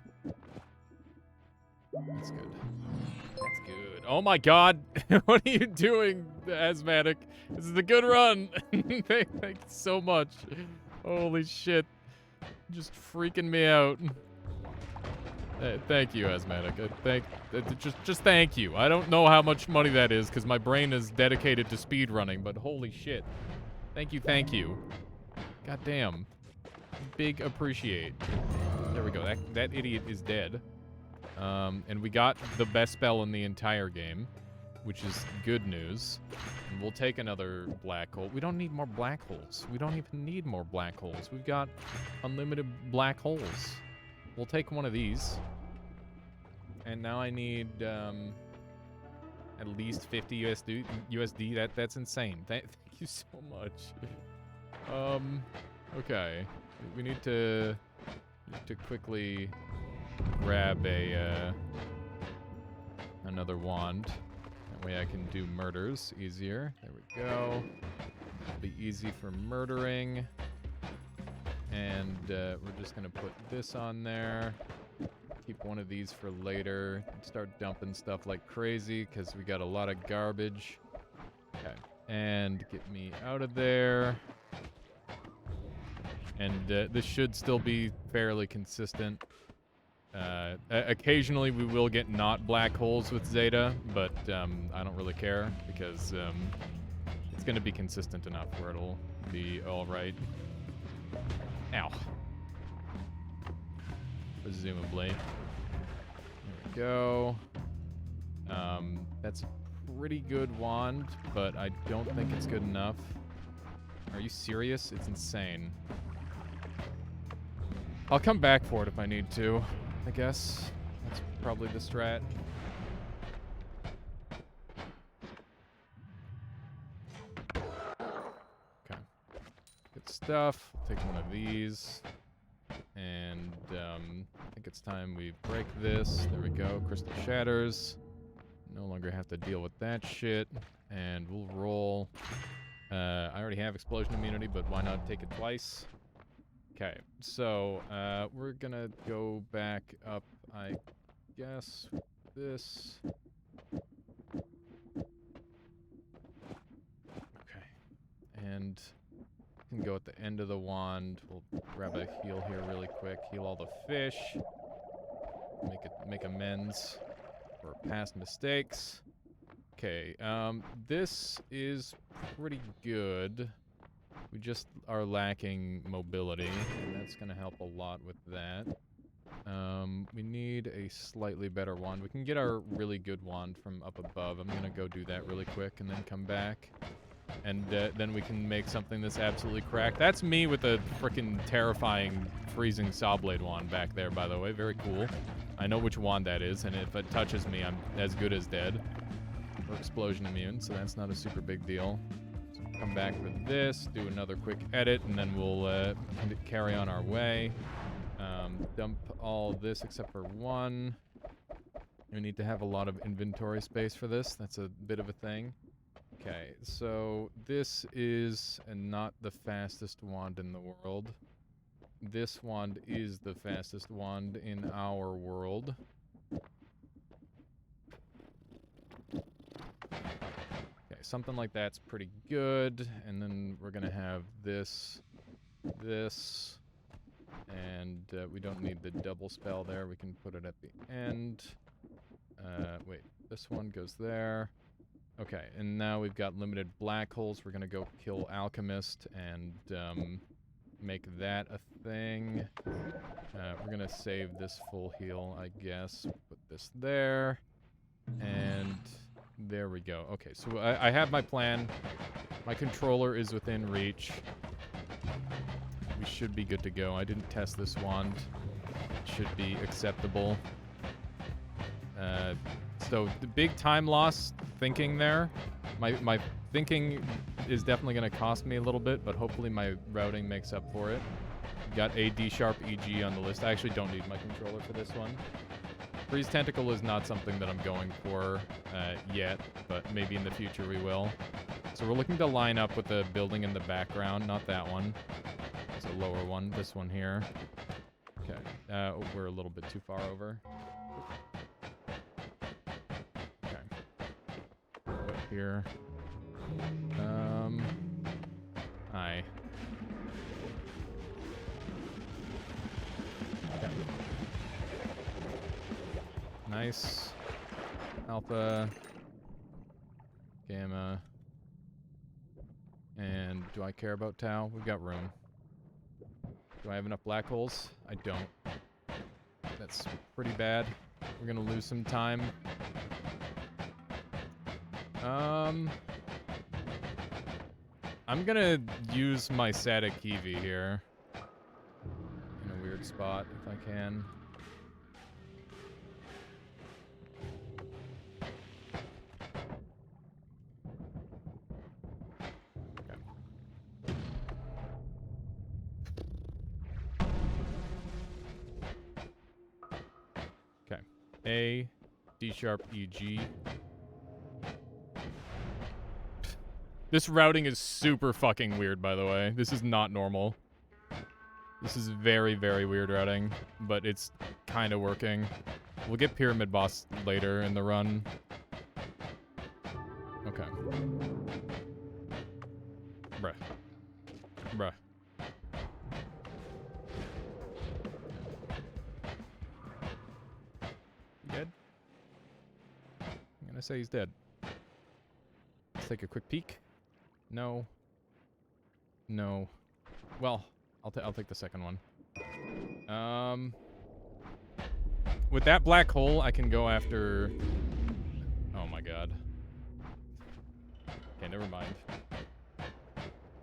That's good. That's good. Oh my god! What are you doing, Asthmatic? This is a good run! Thank you so much. Holy shit. Just freaking me out. Thank you, Asthmatic. Just thank you. I don't know how much money that is, because my brain is dedicated to speed running, but holy shit. Thank you, thank you. God damn. Big appreciate. There we go. That idiot is dead. And we got the best spell in the entire game, which is good news. And we'll take another black hole. We don't need more black holes. We don't even need more black holes. We've got unlimited black holes. We'll take one of these. And now I need at least 50 USD. That's insane. Thank you so much. Okay. We need to quickly grab another wand. That way I can do murders easier. There we go. It'll be easy for murdering. And we're just gonna put this on there. Keep one of these for later. Start dumping stuff like crazy because we got a lot of garbage. Okay. And get me out of there. And this should still be fairly consistent. Occasionally we will get not black holes with Zeta, but I don't really care because it's going to be consistent enough where it'll be alright. Ow. Presumably. There we go. That's a pretty good wand, but I don't think it's good enough. Are you serious? It's insane. I'll come back for it if I need to, I guess. That's probably the strat. Okay. Good stuff. Take one of these. And I think it's time we break this. There we go. Crystal shatters. No longer have to deal with that shit. And we'll roll. I already have explosion immunity, but why not take it twice? Okay, so we're gonna go back up, I guess, with this. Okay, and we can go at the end of the wand. We'll grab a heal here really quick. Heal all the fish. Make amends for past mistakes. Okay, this is pretty good. We just are lacking mobility, and that's going to help a lot with that. We need a slightly better wand. We can get our really good wand from up above. I'm going to go do that really quick and then come back. And then we can make something that's absolutely cracked. That's me with a freaking terrifying freezing sawblade wand back there, by the way. Very cool. I know which wand that is, and if it touches me, I'm as good as dead. We're explosion immune, so that's not a super big deal. Come back for this, do another quick edit, and then we'll carry on our way. Dump all this except for one. We need to have a lot of inventory space for this. That's a bit of a thing. Okay, so this is not the fastest wand in the world. This wand is the fastest wand in our world. Okay, Okay, something like that's pretty good. And then we're gonna have this, and we don't need the double spell there. We can put it at the end. Wait, this one goes there. Okay, and now we've got limited black holes. We're gonna go kill Alchemist and make that a thing. We're gonna save this full heal, I guess. Put this there. And there we go. Okay, so I have my plan. My controller is within reach. We should be good to go. I didn't test this wand. It should be acceptable. So the big time loss thinking there. My thinking is definitely going to cost me a little bit, but hopefully my routing makes up for it. Got a D sharp EG on the list. I actually don't need my controller for this one. Freeze Tentacle is not something that I'm going for yet, but maybe in the future we will. So we're looking to line up with the building in the background, not that one. It's a lower one, this one here. Okay, we're a little bit too far over. Okay. Up here. Hi. Okay. Nice. Alpha. Gamma. And do I care about Tau? We've got room. Do I have enough black holes? I don't. That's pretty bad. We're gonna lose some time. I'm gonna use my static Kiwi here. In a weird spot, if I can. Okay. A, D sharp, E, G. This routing is super fucking weird, by the way. This is not normal. This is very, very weird routing, but it's kind of working. We'll get Pyramid Boss later in the run. Okay. Bruh. Bruh. You dead? I'm gonna say he's dead. Let's take a quick peek. No. No. Well, I'll take the second one. With that black hole, I can go after... Oh my god. Okay, never mind.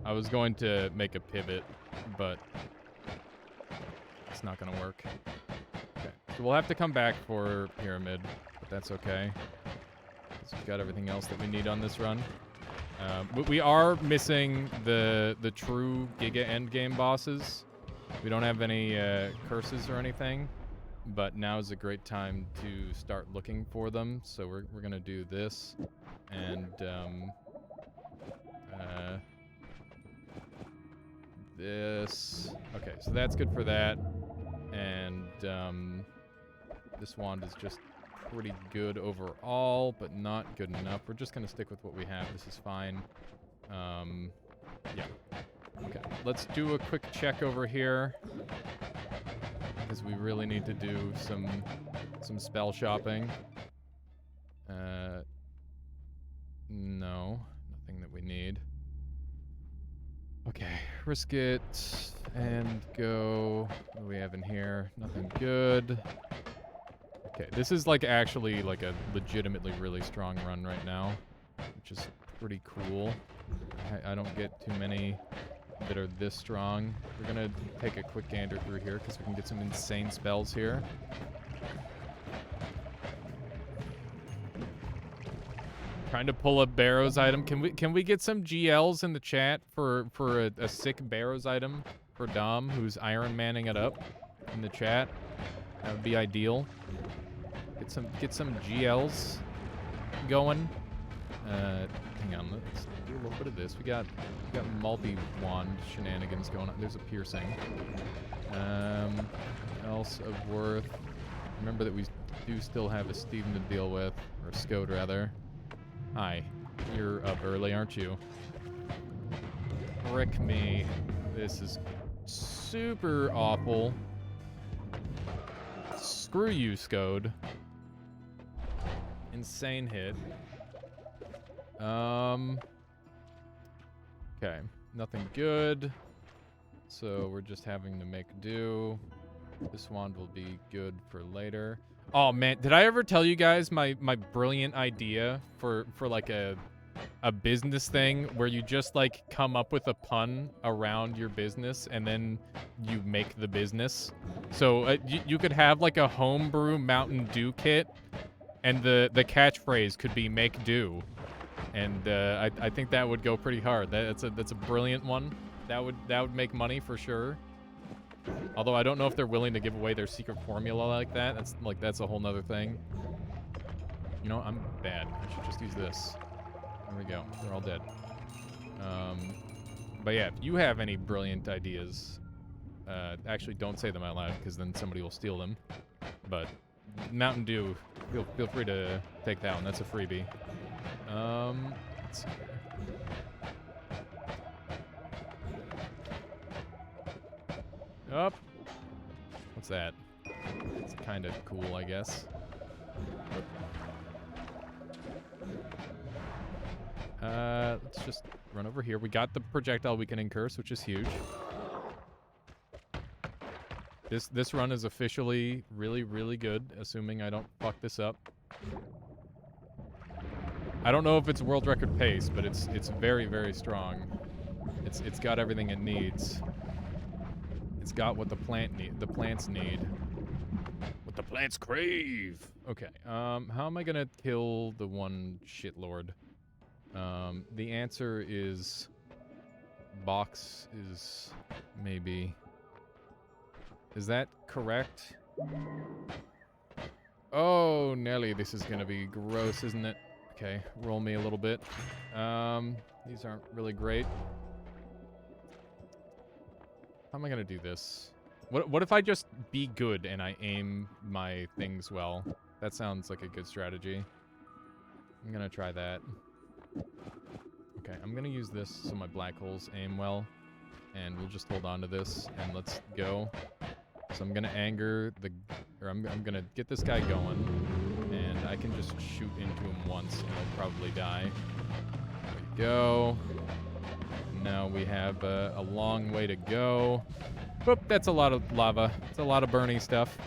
I was going to make a pivot, but it's not gonna work. Okay, so we'll have to come back for Pyramid, but that's okay. 'Cause we've got everything else that we need on this run. We are missing the true Giga endgame bosses. We don't have any curses or anything, but now is a great time to start looking for them. So we're gonna do this, and this. Okay, so that's good for that, and this wand is just pretty good overall, but not good enough. We're just gonna stick with what we have. This is fine. Yeah. Okay, let's do a quick check over here, because we really need to do some spell shopping. No, nothing that we need. Okay, risk it and go. What do we have in here? Nothing good. Okay, this is like actually like a legitimately really strong run right now, which is pretty cool. I don't get too many that are this strong. We're gonna take a quick gander through here because we can get some insane spells here. Trying to pull up Barrow's item. Can we get some GLs in the chat for a sick Barrow's item for Dom, who's Iron Manning it up in the chat? That would be ideal. Get some GLs going. Hang on, let's do a little bit of this. We got multi-wand shenanigans going on. There's a piercing. Else of worth. Remember that we do still have a Steven to deal with, or Scode rather. Hi. You're up early, aren't you? Frick me. This is super awful. Screw you, Scode. Insane hit. Okay. Nothing good. So we're just having to make do. This wand will be good for later. Oh man, did I ever tell you guys my brilliant idea for like a business thing where you just like come up with a pun around your business and then you make the business? So you could have like a homebrew Mountain Dew kit, and the catchphrase could be "make do," and I think that would go pretty hard. That's a brilliant one. That would make money for sure. Although I don't know if they're willing to give away their secret formula like that. That's a whole nother thing. You know, I'm bad. I should just use this. There we go. They're all dead. But yeah, if you have any brilliant ideas, actually don't say them out loud because then somebody will steal them. But Mountain Dew, feel free to take that one. That's a freebie. Let's see here. Up. What's that? It's kind of cool, I guess. Let's just run over here. We got the projectile weakening curse, which is huge. This run is officially really, really good, assuming I don't fuck this up. I don't know if it's world record pace, but it's very, very strong. It's got everything it needs. It's got what the plants need. What the plants crave. Okay. How am I gonna kill the one shitlord? The answer is box is maybe. Is that correct? Oh, Nelly, this is gonna be gross, isn't it? Okay, roll me a little bit. These aren't really great. How am I gonna do this? What if I just be good and I aim my things well? That sounds like a good strategy. I'm gonna try that. Okay, I'm gonna use this so my black holes aim well. And we'll just hold on to this and let's go. So I'm gonna anger the... Or I'm gonna get this guy going. And I can just shoot into him once and he'll probably die. There we go. Now we have a long way to go. Whoop, that's a lot of lava. It's a lot of burning stuff.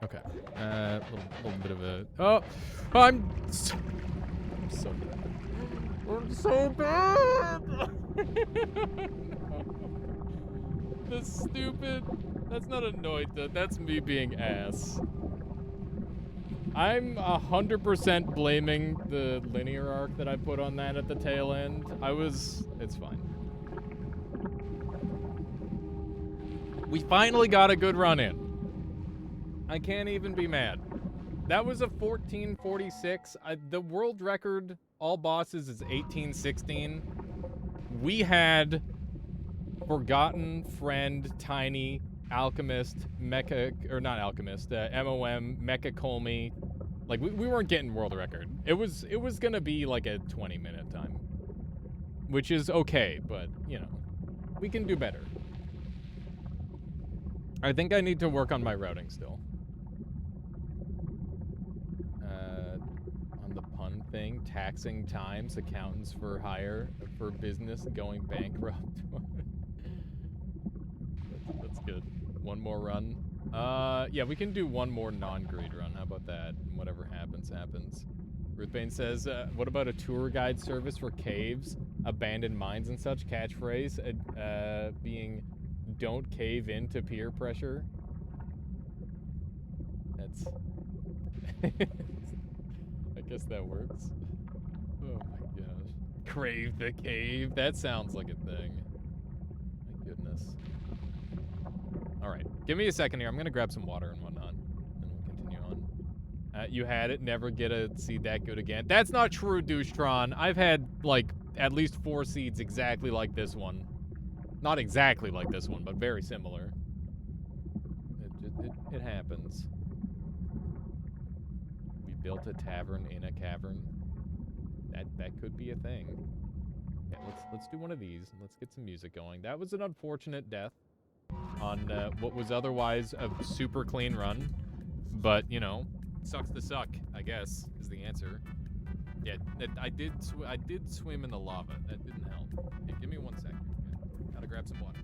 Okay. Little bit of a... Oh! I'm so bad. I'm so bad! That's stupid. That's not annoyed, though. That's me being ass. I'm 100% blaming the linear arc that I put on that at the tail end. It's fine. We finally got a good run in. I can't even be mad. That was a 1446. The world record, all bosses, is 1816. We had Forgotten, Friend, Tiny, Alchemist, Mecha, or not Alchemist, MOM, Mecha Colmy. Like, we weren't getting world record. It was gonna be like a 20-minute time. Which is okay, but, you know, we can do better. I think I need to work on my routing still. On the pun thing, taxing times, accountants for hire, for business going bankrupt. That's good. One more run. Yeah, we can do one more non-greed run. How about that? And whatever happens, happens. Ruthbane says, what about a tour guide service for caves, abandoned mines and such? Catchphrase being, don't cave into peer pressure. That's... I guess that works. Oh my gosh. Crave the cave. That sounds like a thing. My goodness. Alright, give me a second here. I'm gonna grab some water and whatnot, and we'll continue on. You had it, never get a seed that good again. That's not true, Douchetron. I've had, like, at least 4 seeds exactly like this one. Not exactly like this one, but very similar. It happens. built a tavern in a cavern. That could be a thing. Yeah, let's do one of these. Let's get some music going. That was an unfortunate death on what was otherwise a super clean run, but you know, sucks to suck, I guess, is the answer. Yeah, I did swim in the lava. That didn't help. Hey, give me 1 second. Gotta grab some water.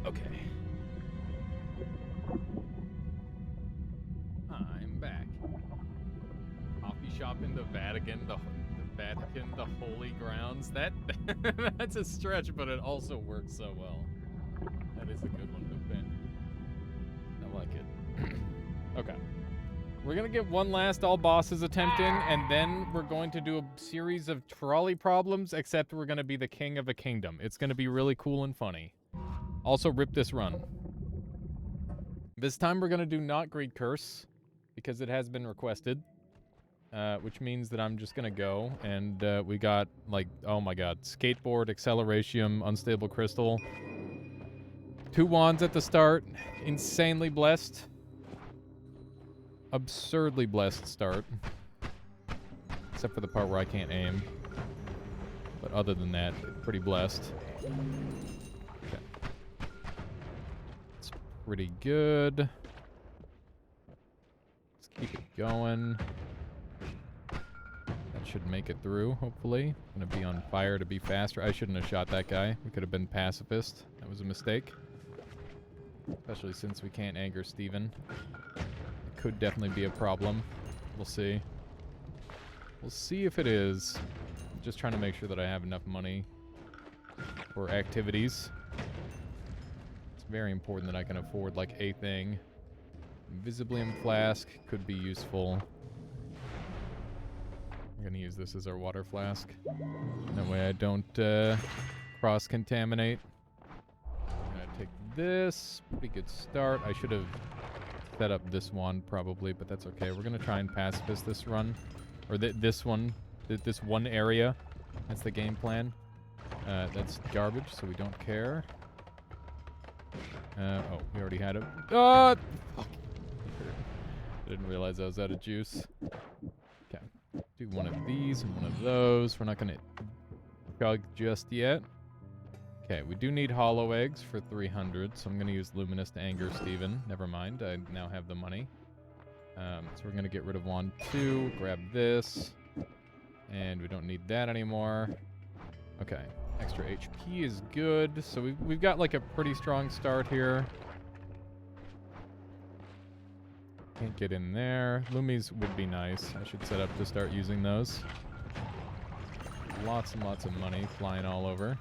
Okay. I'm back. Coffee shop in the Vatican, the Vatican, the holy grounds. That's a stretch, but it also works so well. That is a good one to pin. I like it. Okay. We're gonna get one last all bosses attempt in, and then we're going to do a series of trolley problems, except we're gonna be the king of a kingdom. It's gonna be really cool and funny. Also, rip this run. This time we're going to do not Greed Curse, because it has been requested. Which means that I'm just going to go, and we got, like, oh my god, Skateboard, Acceleration, Unstable Crystal. 2 wands at the start. Insanely blessed. Absurdly blessed start. Except for the part where I can't aim. But other than that, pretty blessed. Pretty good. Let's keep it going. That should make it through, hopefully. Gonna be on fire to be faster. I shouldn't have shot that guy. We could have been pacifist. That was a mistake. Especially since we can't anger Steven. It could definitely be a problem. We'll see. We'll see if it is. I'm just trying to make sure that I have enough money for activities. Very important that I can afford, like, a thing. Invisibilium flask could be useful. I'm gonna use this as our water flask. That way I don't cross-contaminate. I'm gonna take this. Pretty good start. I should have set up this one, probably, but that's okay. We're gonna try and pacifist this run. Or this one. This one area. That's the game plan. That's garbage, so we don't care. Oh, we already had it. Fuck. I didn't realize I was out of juice. Okay. Do one of these and one of those. We're not going to chug just yet. Okay, we do need hollow eggs for 300, so I'm going to use Luminous to anger Steven. Never mind, I now have the money. So we're going to get rid of wand 2, grab this, and we don't need that anymore. Okay, extra HP is good, so we've got like a pretty strong start here. Can't get in there. Lumis would be nice. I should set up to start using those. Lots and lots of money flying all over.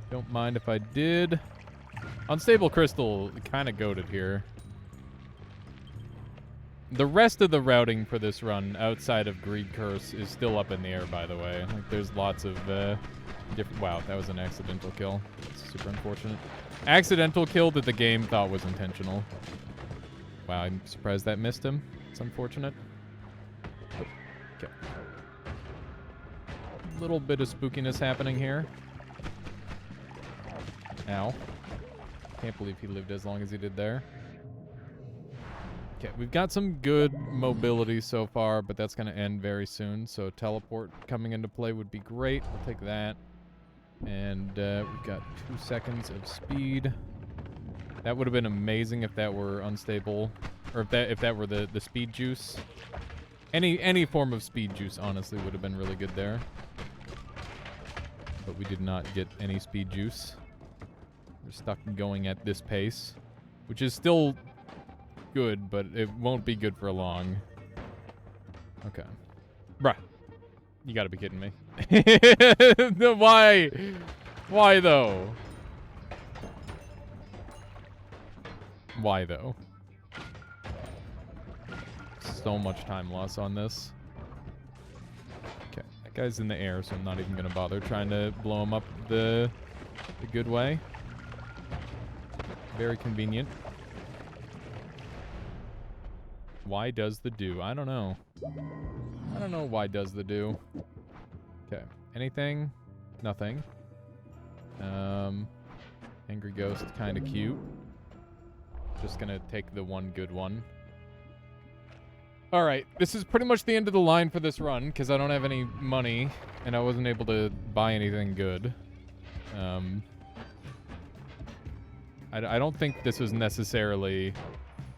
Don't mind if I did. Unstable Crystal, kind of goated here. The rest of the routing for this run, outside of Greed Curse, is still up in the air, by the way. Like, there's lots of different... Wow, that was an accidental kill. That's super unfortunate. Accidental kill that the game thought was intentional. Wow, I'm surprised that missed him. It's unfortunate. Oh, okay. Little bit of spookiness happening here. Ow. Can't believe he lived as long as he did there. Okay, we've got some good mobility so far, but that's going to end very soon. So teleport coming into play would be great. We'll take that. And we've got 2 seconds of speed. That would have been amazing if that were unstable, or if that were the speed juice. Any form of speed juice, honestly, would have been really good there. But we did not get any speed juice. We're stuck going at this pace, which is still good, but it won't be good for long. Okay. Bruh. You gotta be kidding me. Why? Why, though? Why, though? So much time loss on this. Okay, that guy's in the air, so I'm not even gonna bother trying to blow him up the good way. Very convenient. Why does the do? I don't know. I don't know why does the do. Okay, anything? Nothing. Angry Ghost, kind of cute. Just gonna take the one good one. Alright, this is pretty much the end of the line for this run, because I don't have any money, and I wasn't able to buy anything good. I don't think this was necessarily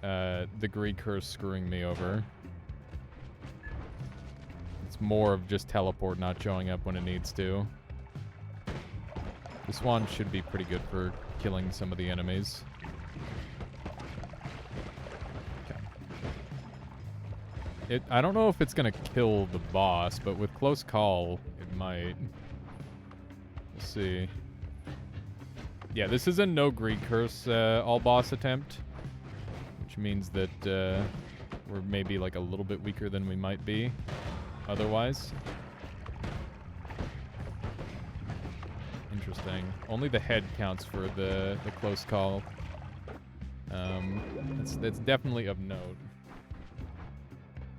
the Greed Curse screwing me over. It's more of just teleport not showing up when it needs to. This wand should be pretty good for killing some of the enemies. I don't know if it's going to kill the boss, but with close call, it might. We'll see. Yeah, this is a no Greed Curse all boss attempt, which means that we're maybe like a little bit weaker than we might be otherwise. Interesting. Only the head counts for the close call. That's definitely of note.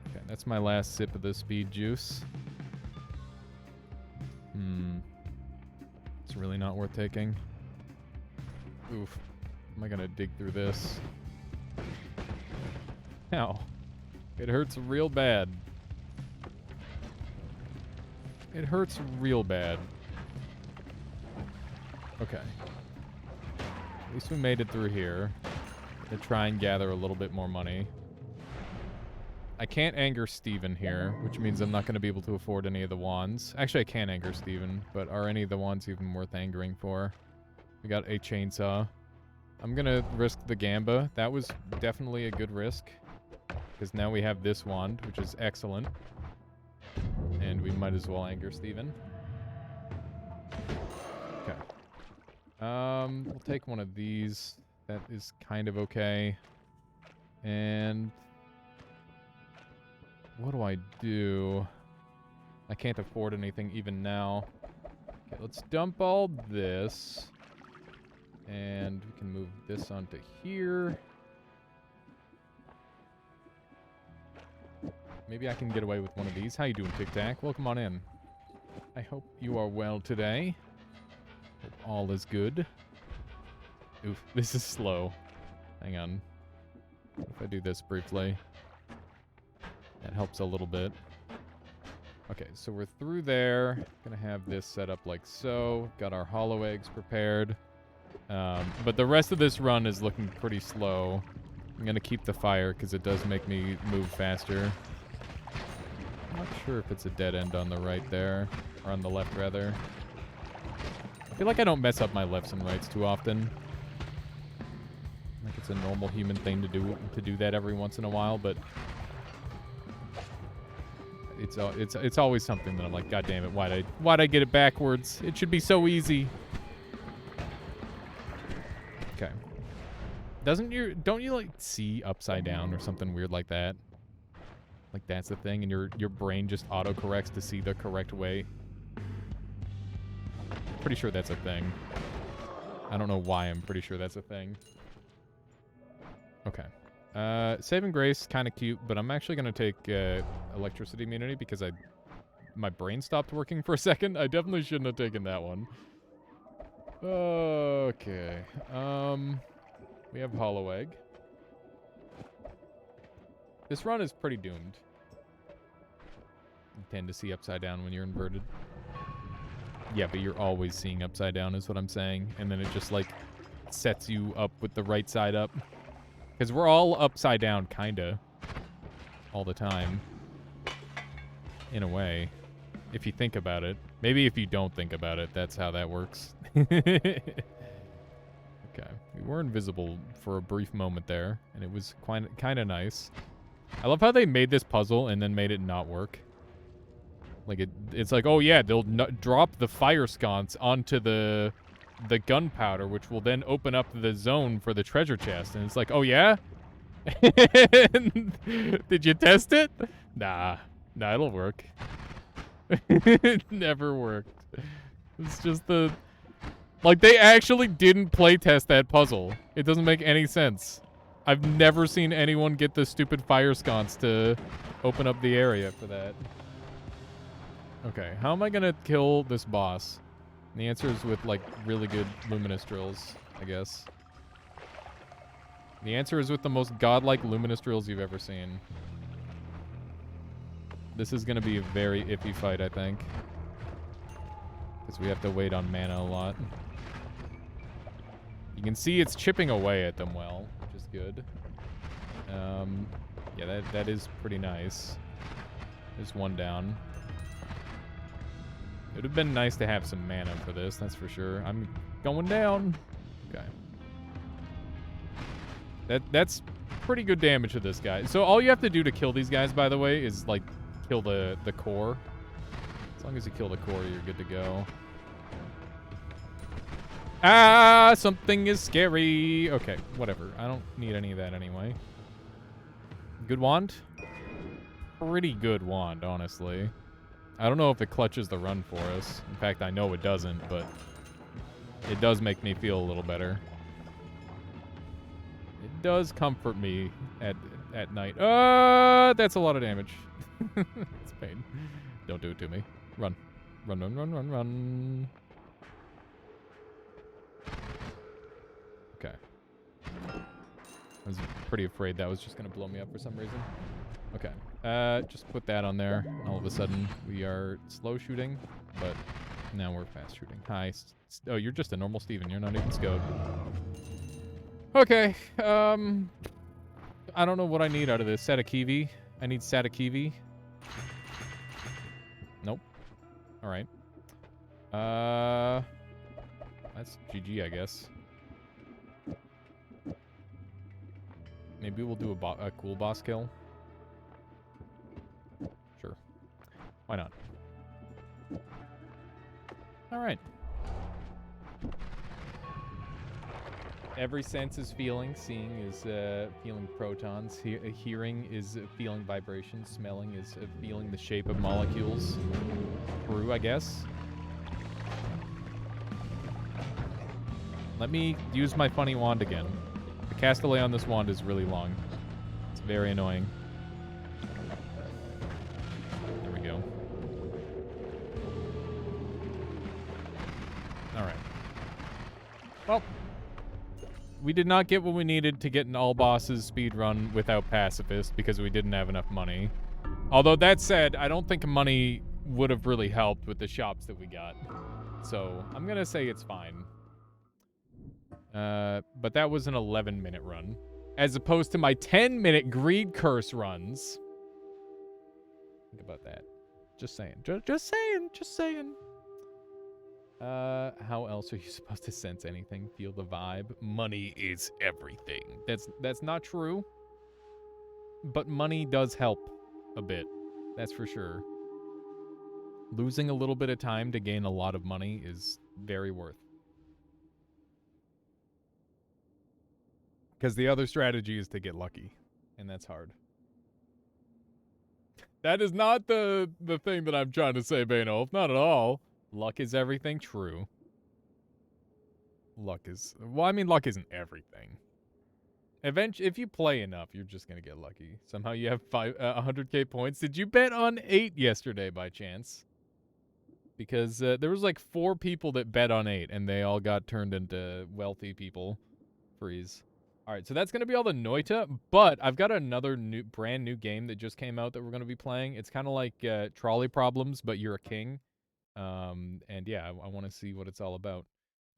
Okay, that's my last sip of the speed juice. It's really not worth taking. Oof. Am I gonna dig through this? Ow. It hurts real bad. It hurts real bad. Okay. At least we made it through here. To try and gather a little bit more money. I can't anger Steven here, which means I'm not going to be able to afford any of the wands. Actually, I can anger Steven, but are any of the wands even worth angering for? We got a chainsaw. I'm going to risk the Gamba. That was definitely a good risk. Because now we have this wand, which is excellent. And we might as well anger Steven. Okay. We'll take one of these. That is kind of okay. And what do I do? I can't afford anything even now. Okay, let's dump all this. And we can move this onto here. Maybe I can get away with one of these. How you doing, Tic Tac? Welcome on in. I hope you are well today. Hope all is good. Oof, this is slow. Hang on. If I do this briefly, that helps a little bit. Okay, so we're through there. Gonna have this set up like so. Got our hollow eggs prepared. But the rest of this run is looking pretty slow. I'm gonna keep the fire because it does make me move faster. I'm not sure if it's a dead end on the right there, or on the left rather. I feel like I don't mess up my lefts and rights too often. Like it's a normal human thing to do that every once in a while, but it's always something that I'm like, God damn it, why'd I get it backwards? It should be so easy. Okay. Don't you like see upside down or something weird like that? Like that's the thing, and your brain just autocorrects to see the correct way. Pretty sure that's a thing. I don't know why I'm pretty sure that's a thing. Okay. Saving Grace, kind of cute, but I'm actually going to take Electricity Immunity because my brain stopped working for a second. I definitely shouldn't have taken that one. Okay. We have Hollow Egg. This run is pretty doomed. You tend to see upside down when you're inverted. Yeah, but you're always seeing upside down is what I'm saying. And then it just, like, sets you up with the right side up. Because we're all upside down, kinda. All the time. In a way. If you think about it. Maybe if you don't think about it, that's how that works. Okay. We were invisible for a brief moment there. And it was kind of nice. I love how they made this puzzle and then made it not work. Like, it's like, oh yeah, they'll drop the fire sconce onto the gunpowder, which will then open up the zone for the treasure chest. And it's like, oh yeah? Did you test it? Nah, it'll work. It never worked. It's just like, they actually didn't playtest that puzzle. It doesn't make any sense. I've never seen anyone get the stupid fire sconce to open up the area for that. Okay, how am I gonna kill this boss? And the answer is with, like, really good luminous drills, I guess. The answer is with the most godlike luminous drills you've ever seen. This is gonna be a very iffy fight, I think. Because we have to wait on mana a lot. You can see it's chipping away at them well, which is good. Yeah, that is pretty nice. There's one down. It would have been nice to have some mana for this, that's for sure. I'm going down. Okay. That's pretty good damage to this guy. So all you have to do to kill these guys, by the way, is, like, kill the core. As long as you kill the core, you're good to go. Ah, something is scary. Okay, whatever. I don't need any of that anyway. Good wand? Pretty good wand, honestly. I don't know if it clutches the run for us. In fact, I know it doesn't, but it does make me feel a little better. It does comfort me at night. That's a lot of damage. It's pain. Don't do it to me. Run. Run, run, run, run, run. Okay. I was pretty afraid that was just going to blow me up for some reason. Okay. Just put that on there. And all of a sudden, we are slow shooting, but now we're fast shooting. Hi. Oh, you're just a normal Steven. You're not even scoped. Okay. I don't know what I need out of this. Satakivi. I need Satakivi. Nope. All right. That's GG, I guess. Maybe we'll do a cool boss kill. Sure. Why not? All right. Every sense is feeling. Seeing is feeling protons. Hearing is feeling vibrations. Smelling is feeling the shape of molecules. Through, I guess. Let me use my funny wand again. The castellet on this wand is really long. It's very annoying. There we go. Well, we did not get what we needed to get an all bosses speed run without pacifist because we didn't have enough money. Although that said, I don't think money would have really helped with the shops that we got. So I'm gonna say it's fine. But that was an 11-minute run, as opposed to my 10-minute greed curse runs. Think about that. Just saying. Just saying. How else are you supposed to sense anything? Feel the vibe? Money is everything. That's not true. But money does help a bit. That's for sure. Losing a little bit of time to gain a lot of money is very worth. Because the other strategy is to get lucky, and that's hard. That is not the thing that I'm trying to say, Bainolf. Not at all. Luck is everything. True. Luck isn't everything. Eventually, if you play enough, you're just going to get lucky. Somehow you have 100k points. Did you bet on 8 yesterday by chance? Because there was like 4 people that bet on 8, and they all got turned into wealthy people. Freeze. All right, so that's going to be all the Noita, but I've got another brand new game that just came out that we're going to be playing. It's kind of like Trolley Problems, but you're a king. And yeah, I want to see what it's all about.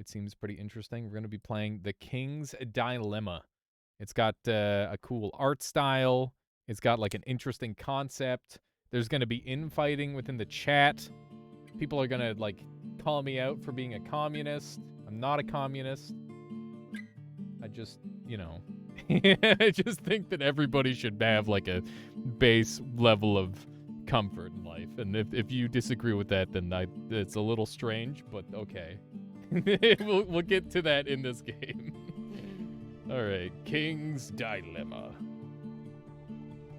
It seems pretty interesting. We're going to be playing The King's Dillema. It's got a cool art style. It's got like an interesting concept. There's going to be infighting within the chat. People are going to like call me out for being a communist. I'm not a communist. I just, you know, I just think that everybody should have like a base level of comfort in life. And if you disagree with that, then it's a little strange, but okay. we'll get to that in this game. All right, King's Dillema.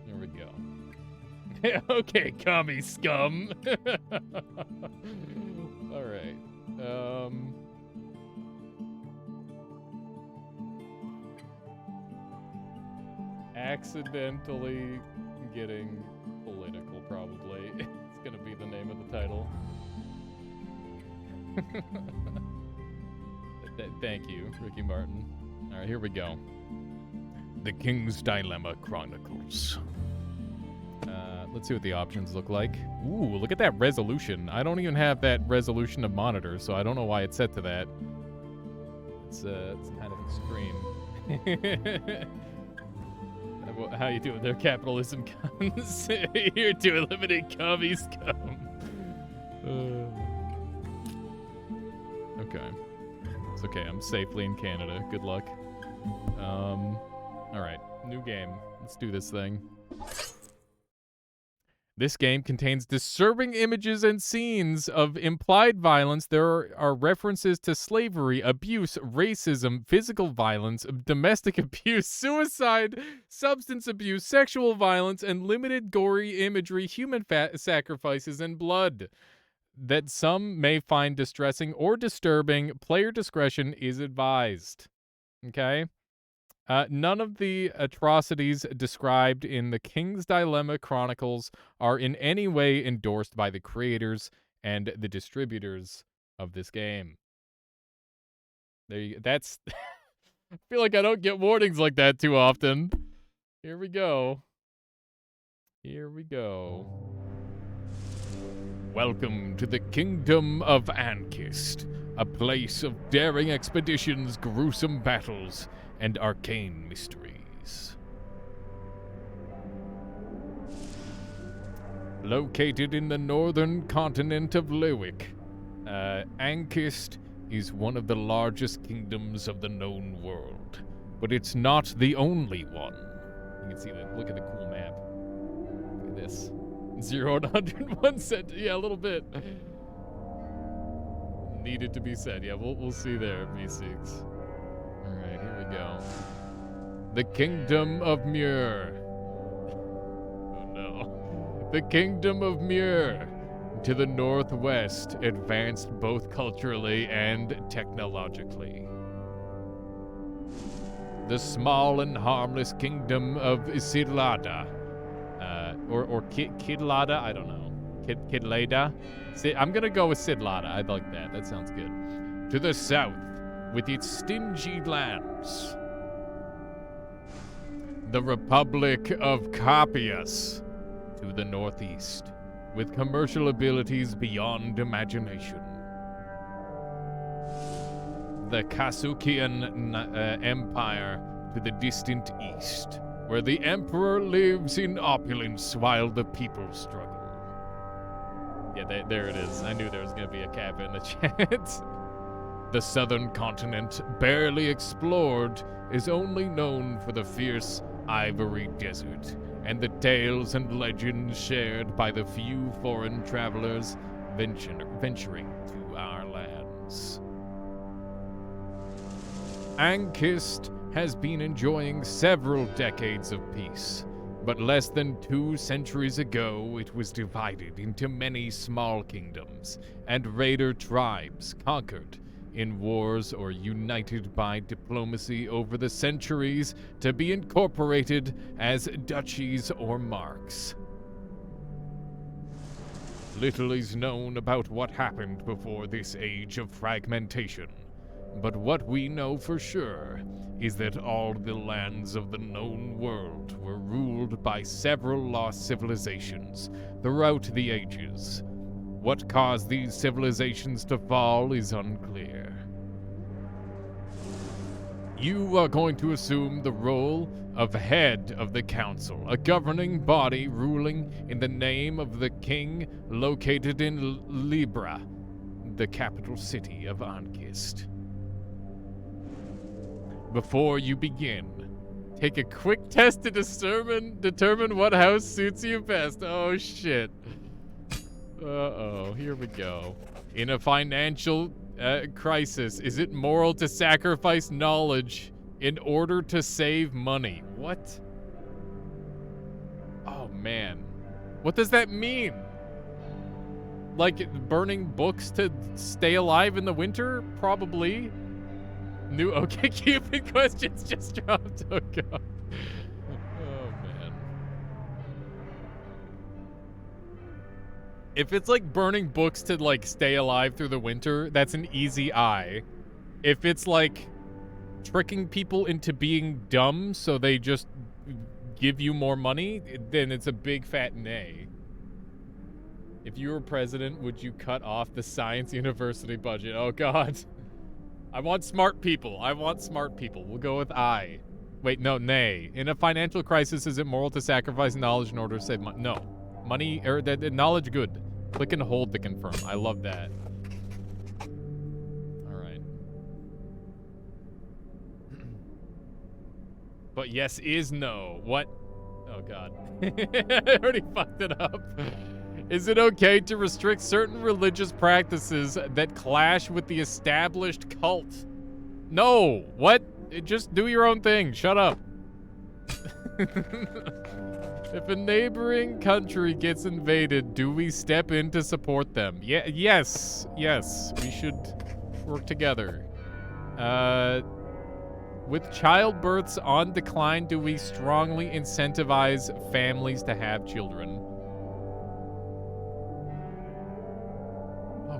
Here we go. Okay, commie scum. All right. Accidentally getting political, probably. It's gonna be the name of the title. Thank you, Ricky Martin. All right, here we go. The King's Dillema Chronicles. Let's see what the options look like. Ooh, look at that resolution. I don't even have that resolution of monitor, so I don't know why it's set to that. It's kind of extreme. How you doing there, capitalism comes? Here to eliminate commie scum. Okay. It's okay, I'm safely in Canada. Good luck. Alright, new game. Let's do this thing. This game contains disturbing images and scenes of implied violence. There are references to slavery, abuse, racism, physical violence, domestic abuse, suicide, substance abuse, sexual violence, and limited gory imagery, human sacrifices, and blood that some may find distressing or disturbing. Player discretion is advised. Okay? None of the atrocities described in the King's Dillema Chronicles are in any way endorsed by the creators and the distributors of this game. There you go. That's... I feel like I don't get warnings like that too often. Here we go. Here we go. Welcome to the Kingdom of Ankist, a place of daring expeditions, gruesome battles, and arcane mysteries. Located in the northern continent of Lewick, Ankist is one of the largest kingdoms of the known world, but it's not the only one. You can see that. Look at the cool map. Look at this. 0 to 101 cent. Yeah, a little bit. Needed to be said. Yeah, we'll see there, V6. All right, here we go. The Kingdom of Muir. Oh no. The Kingdom of Muir. To the northwest, advanced both culturally and technologically. The small and harmless kingdom of Sidlada. Or Kidlada, I don't know. Kidlada? I'm gonna go with Sidlada. I like that. That sounds good. To the south, with its stingy lands. The Republic of Capias to the northeast, with commercial abilities beyond imagination. The Kasukian Empire to the distant east, where the Emperor lives in opulence while the people struggle. Yeah, there it is. I knew there was going to be a cap in the chat. The southern continent, barely explored, is only known for the fierce Ivory Desert and the tales and legends shared by the few foreign travelers venturing to our lands. Ankist has been enjoying several decades of peace, but less than 2 centuries ago it was divided into many small kingdoms, and raider tribes conquered in wars or united by diplomacy over the centuries to be incorporated as duchies or marks. Little is known about what happened before this age of fragmentation, but what we know for sure is that all the lands of the known world were ruled by several lost civilizations throughout the ages. What caused these civilizations to fall is unclear. You are going to assume the role of head of the council, a governing body ruling in the name of the king located in Libra, the capital city of Ankist. Before you begin, take a quick test to determine what house suits you best. Oh shit. Uh-oh, here we go. In a financial crisis, is it moral to sacrifice knowledge in order to save money? What? Oh man. What does that mean? Like burning books to stay alive in the winter? Probably. New OK Cupid questions just dropped. Oh god. Oh man. If it's like burning books to like stay alive through the winter, that's an easy I. If it's like tricking people into being dumb so they just give you more money, then it's a big fat nay. If you were president, would you cut off the science university budget? Oh god. I want smart people. I want smart people. We'll go with I. Wait, no, nay. In a financial crisis, is it moral to sacrifice knowledge in order to save money? No. Money, or knowledge, good. Click and hold to confirm. I love that. All right. But yes is no. What? Oh, God. I already fucked it up. Is it okay to restrict certain religious practices that clash with the established cult? No. What? Just do your own thing. Shut up. If a neighboring country gets invaded, do we step in to support them? Yes. Yes. We should work together. With childbirths on decline, do we strongly incentivize families to have children?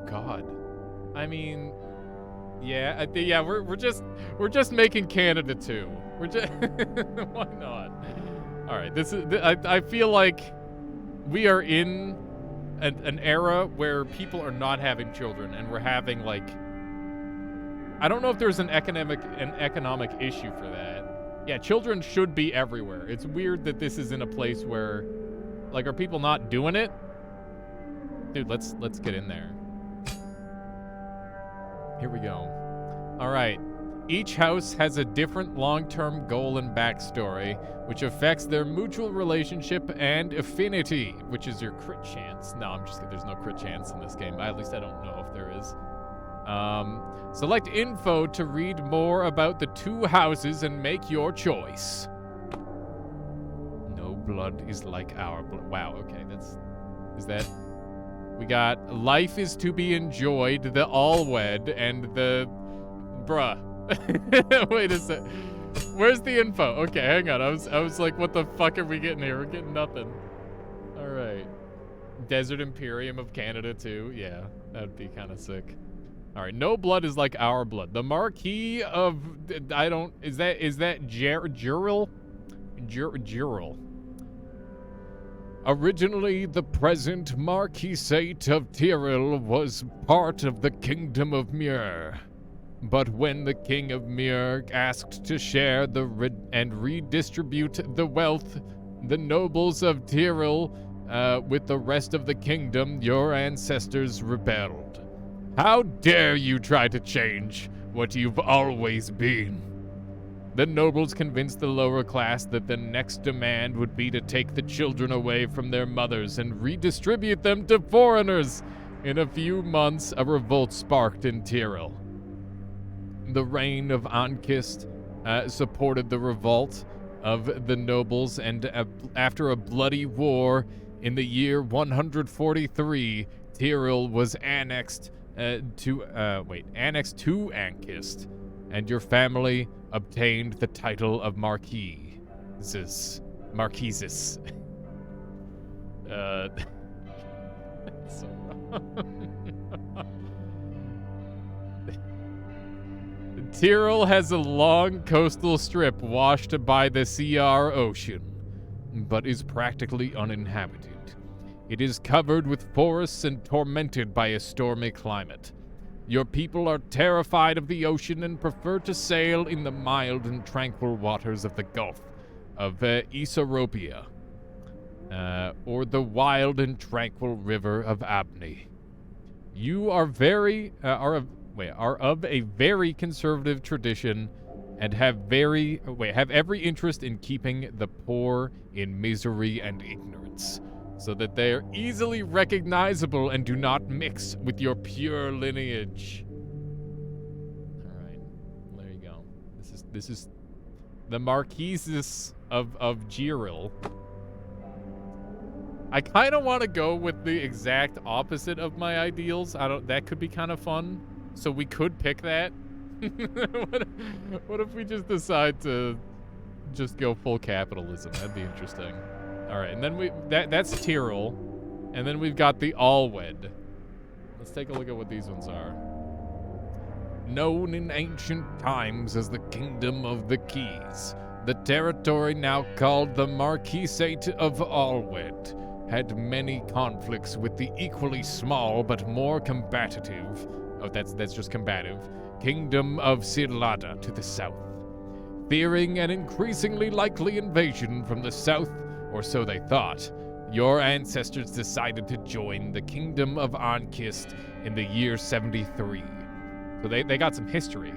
God, I mean, yeah, we're just making Canada too. We're just why not? All right, this is I feel like we are in an era where people are not having children, and we're having like, I don't know if there's an economic issue for that. Yeah, children should be everywhere. It's weird that this is in a place where, like, are people not doing it? Dude, let's get in there. Here we go. All right. Each house has a different long-term goal and backstory, which affects their mutual relationship and affinity, which is your crit chance. No, I'm just kidding. There's no crit chance in this game. At least I don't know if there is. Select info to read more about the 2 houses and make your choice. No blood is like our blood. Wow, okay. Is that... We got life is to be enjoyed, the all-wed, and the... Bruh. Wait a sec. Where's the info? Okay, hang on. I was like, what the fuck are we getting here? We're getting nothing. Alright. Desert Imperium of Canada, too. Yeah, that'd be kind of sick. All right, no blood is like our blood. The Marquis of I don't is that Juril? Juril. Originally, the present Marquisate of Tyrrell was part of the Kingdom of Muir. But when the King of Muir asked to share and redistribute the wealth, the nobles of Tyrrell with the rest of the kingdom, your ancestors rebelled. How dare you try to change what you've always been? The nobles convinced the lower class that the next demand would be to take the children away from their mothers and redistribute them to foreigners. In a few months, a revolt sparked in Tyrrell. The reign of Ankist supported the revolt of the nobles, and after a bloody war in the year 143, Tyrrell was annexed to Ankist, and your family obtained the title of Marquises. So Tyrrell has a long coastal strip washed by the CR Ocean, but is practically uninhabited. It is covered with forests and tormented by a stormy climate. Your people are terrified of the ocean and prefer to sail in the mild and tranquil waters of the Gulf of Isaropia, or the wild and tranquil river of Abney. You are of a very conservative tradition and have every interest in keeping the poor in misery and ignorance, so that they are easily recognizable and do not mix with your pure lineage. All right, there you go. This is the Marquises of Jiril. I kind of want to go with the exact opposite of my ideals. That could be kind of fun. So we could pick that. What if we just decide to just go full capitalism? That'd be interesting. All right, and then that's Tyrrell, and then we've got the Alwed. Let's take a look at what these ones are. Known in ancient times as the Kingdom of the Keys, the territory now called the Marquisate of Alwed had many conflicts with the equally small but more combative, that's just combative, Kingdom of Sidlada to the south. Fearing an increasingly likely invasion from the south, or so they thought, your ancestors decided to join the Kingdom of Ankist in the year 73. So they got some history.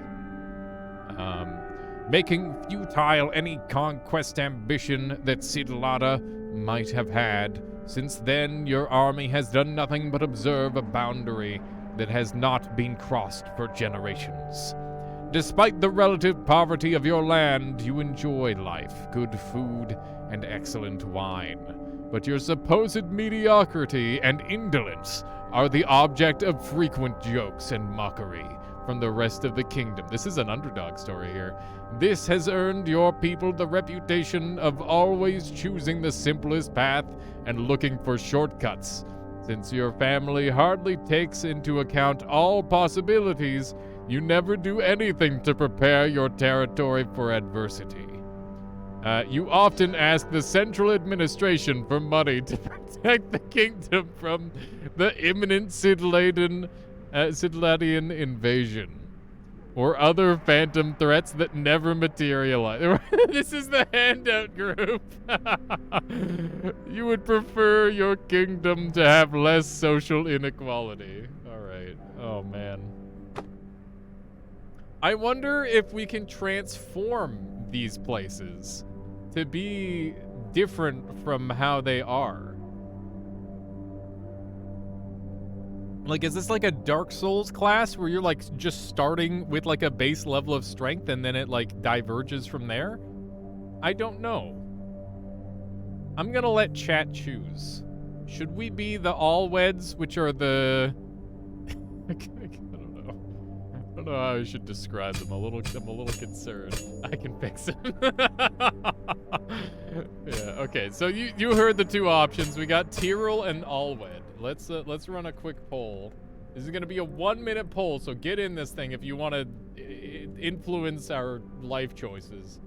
Making futile any conquest ambition that Sidlada might have had. Since then, your army has done nothing but observe a boundary that has not been crossed for generations. Despite the relative poverty of your land, you enjoy life, good food, and excellent wine. But your supposed mediocrity and indolence are the object of frequent jokes and mockery from the rest of the kingdom. This is an underdog story here. This has earned your people the reputation of always choosing the simplest path and looking for shortcuts. Since your family hardly takes into account all possibilities, you never do anything to prepare your territory for adversity. You often ask the central administration for money to protect the kingdom from the imminent Sidladian invasion, or other phantom threats that never materialize. This is the handout group. You would prefer your kingdom to have less social inequality. All right. Oh, man. I wonder if we can transform these places to be different from how they are. Like, is this like a Dark Souls class where you're like just starting with like a base level of strength and then it like diverges from there? I don't know. I'm gonna let chat choose. Should we be the Alweds, which are the... I don't know how I should describe them. I'm a little concerned. I can fix it. Yeah, okay. So you heard the two options. We got Tyrrell and Alwed. Let's run a quick poll. This is gonna be a 1-minute poll, so get in this thing if you want to influence our life choices.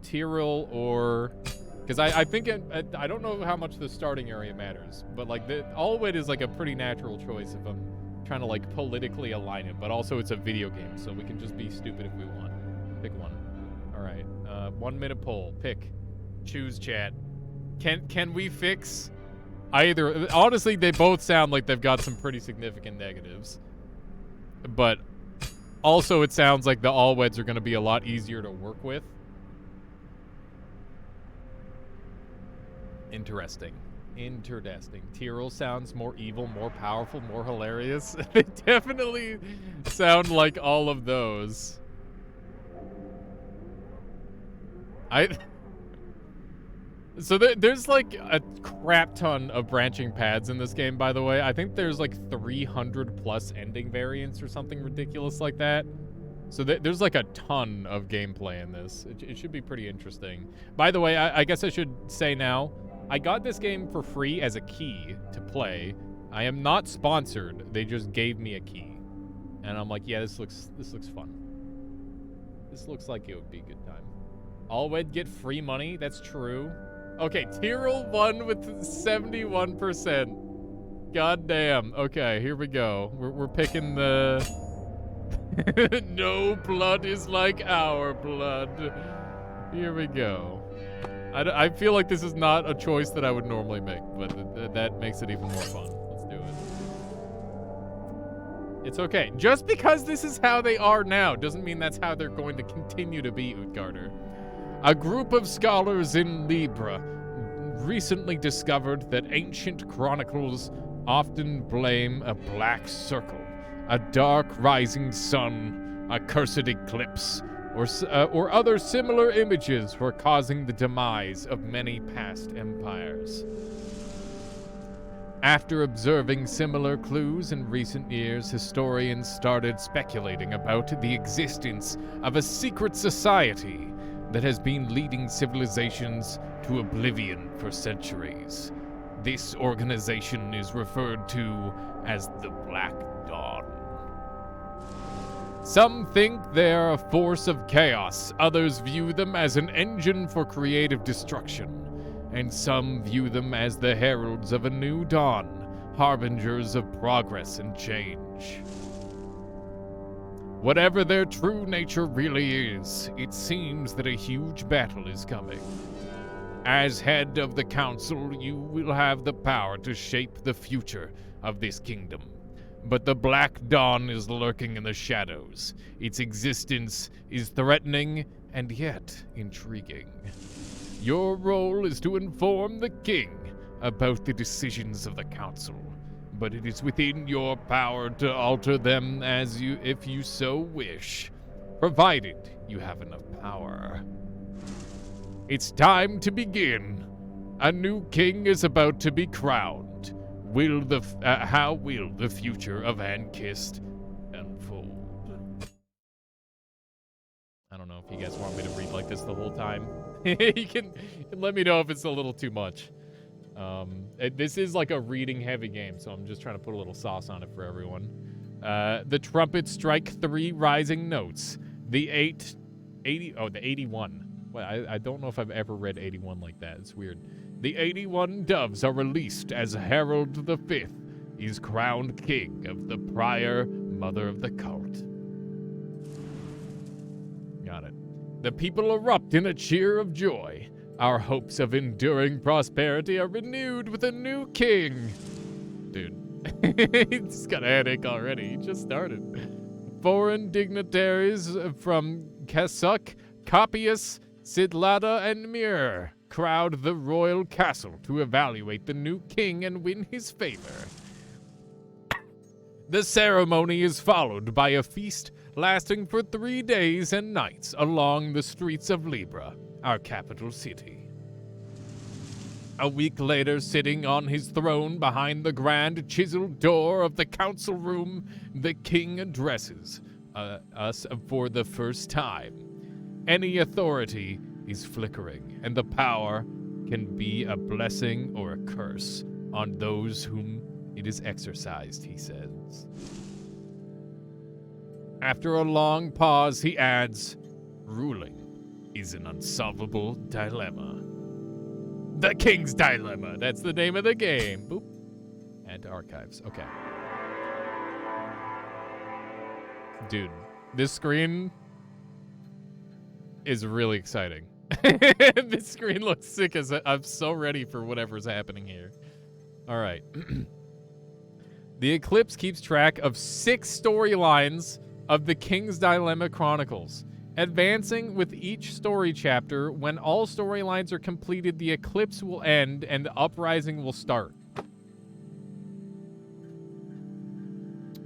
Tyrrell or... Because I think I don't know how much the starting area matters, but like Alwyd is like a pretty natural choice if I'm trying to like politically align it, but also it's a video game, so we can just be stupid if we want. Pick one. All right, 1-minute poll. Pick. Choose, chat. Can we fix either? Honestly, they both sound like they've got some pretty significant negatives, but also it sounds like the Alweds are going to be a lot easier to work with. Interesting. Tyrell sounds more evil, more powerful, more hilarious. They definitely sound like all of those. So there's like a crap ton of branching paths in this game, by the way. I think there's like 300 plus ending variants or something ridiculous like that. So there's like a ton of gameplay in this. It should be pretty interesting. By the way, I guess I should say now, I got this game for free as a key to play. I am not sponsored. They just gave me a key. And I'm like, yeah, this looks fun. This looks like it would be a good time. Alwed get free money? That's true. Okay, Tyrell won with 71%. God damn. Okay, here we go. We're picking the... No blood is like our blood. Here we go. I feel like this is not a choice that I would normally make, but that makes it even more fun. Let's do it. It's okay. Just because this is how they are now doesn't mean that's how they're going to continue to be, Utgarder. A group of scholars in Libra recently discovered that ancient chronicles often blame a black circle, a dark rising sun, a cursed eclipse, or other similar images for causing the demise of many past empires. After observing similar clues in recent years, historians started speculating about the existence of a secret society that has been leading civilizations to oblivion for centuries. This organization is referred to as the Black Dawn. Some think they are a force of chaos, others view them as an engine for creative destruction, and some view them as the heralds of a new dawn, harbingers of progress and change. Whatever their true nature really is, it seems that a huge battle is coming. As head of the council, you will have the power to shape the future of this kingdom. But the Black Dawn is lurking in the shadows. Its existence is threatening and yet intriguing. Your role is to inform the king about the decisions of the council, but it is within your power to alter them if you so wish, provided you have enough power. It's time to begin. A new king is about to be crowned. How will the future of Ankist unfold? I don't know if you guys want me to read like this the whole time. You can let me know if it's a little too much. This is like a reading heavy game, so I'm just trying to put a little sauce on it for everyone. The trumpets strike 3 rising notes. The 81. Well, I don't know if I've ever read 81 like that. It's weird. The 81 doves are released as Harold V is crowned king of the prior mother of the cult. Got it. The people erupt in a cheer of joy. Our hopes of enduring prosperity are renewed with a new king. Dude, he's got a headache already. He just started. Foreign dignitaries from Kasuk, Copius, Sidlada, and Mir crowd the royal castle to evaluate the new king and win his favor. The ceremony is followed by a feast lasting for 3 days and nights along the streets of Libra, our capital city. A week later, sitting on his throne behind the grand chiseled door of the council room, the king addresses us for the first time. Any authority is flickering, and the power can be a blessing or a curse on those whom It is exercised, he says. After a long pause, he adds, ruling is an unsolvable dilemma. The King's Dilemma. That's the name of the game. Boop. Add to archives. Okay. Dude, this screen is really exciting. This screen looks sick as I'm so ready for whatever's happening here. All right. The Eclipse keeps track of 6 storylines of the King's Dilemma Chronicles. Advancing with each story chapter, when all storylines are completed, the Eclipse will end and the Uprising will start.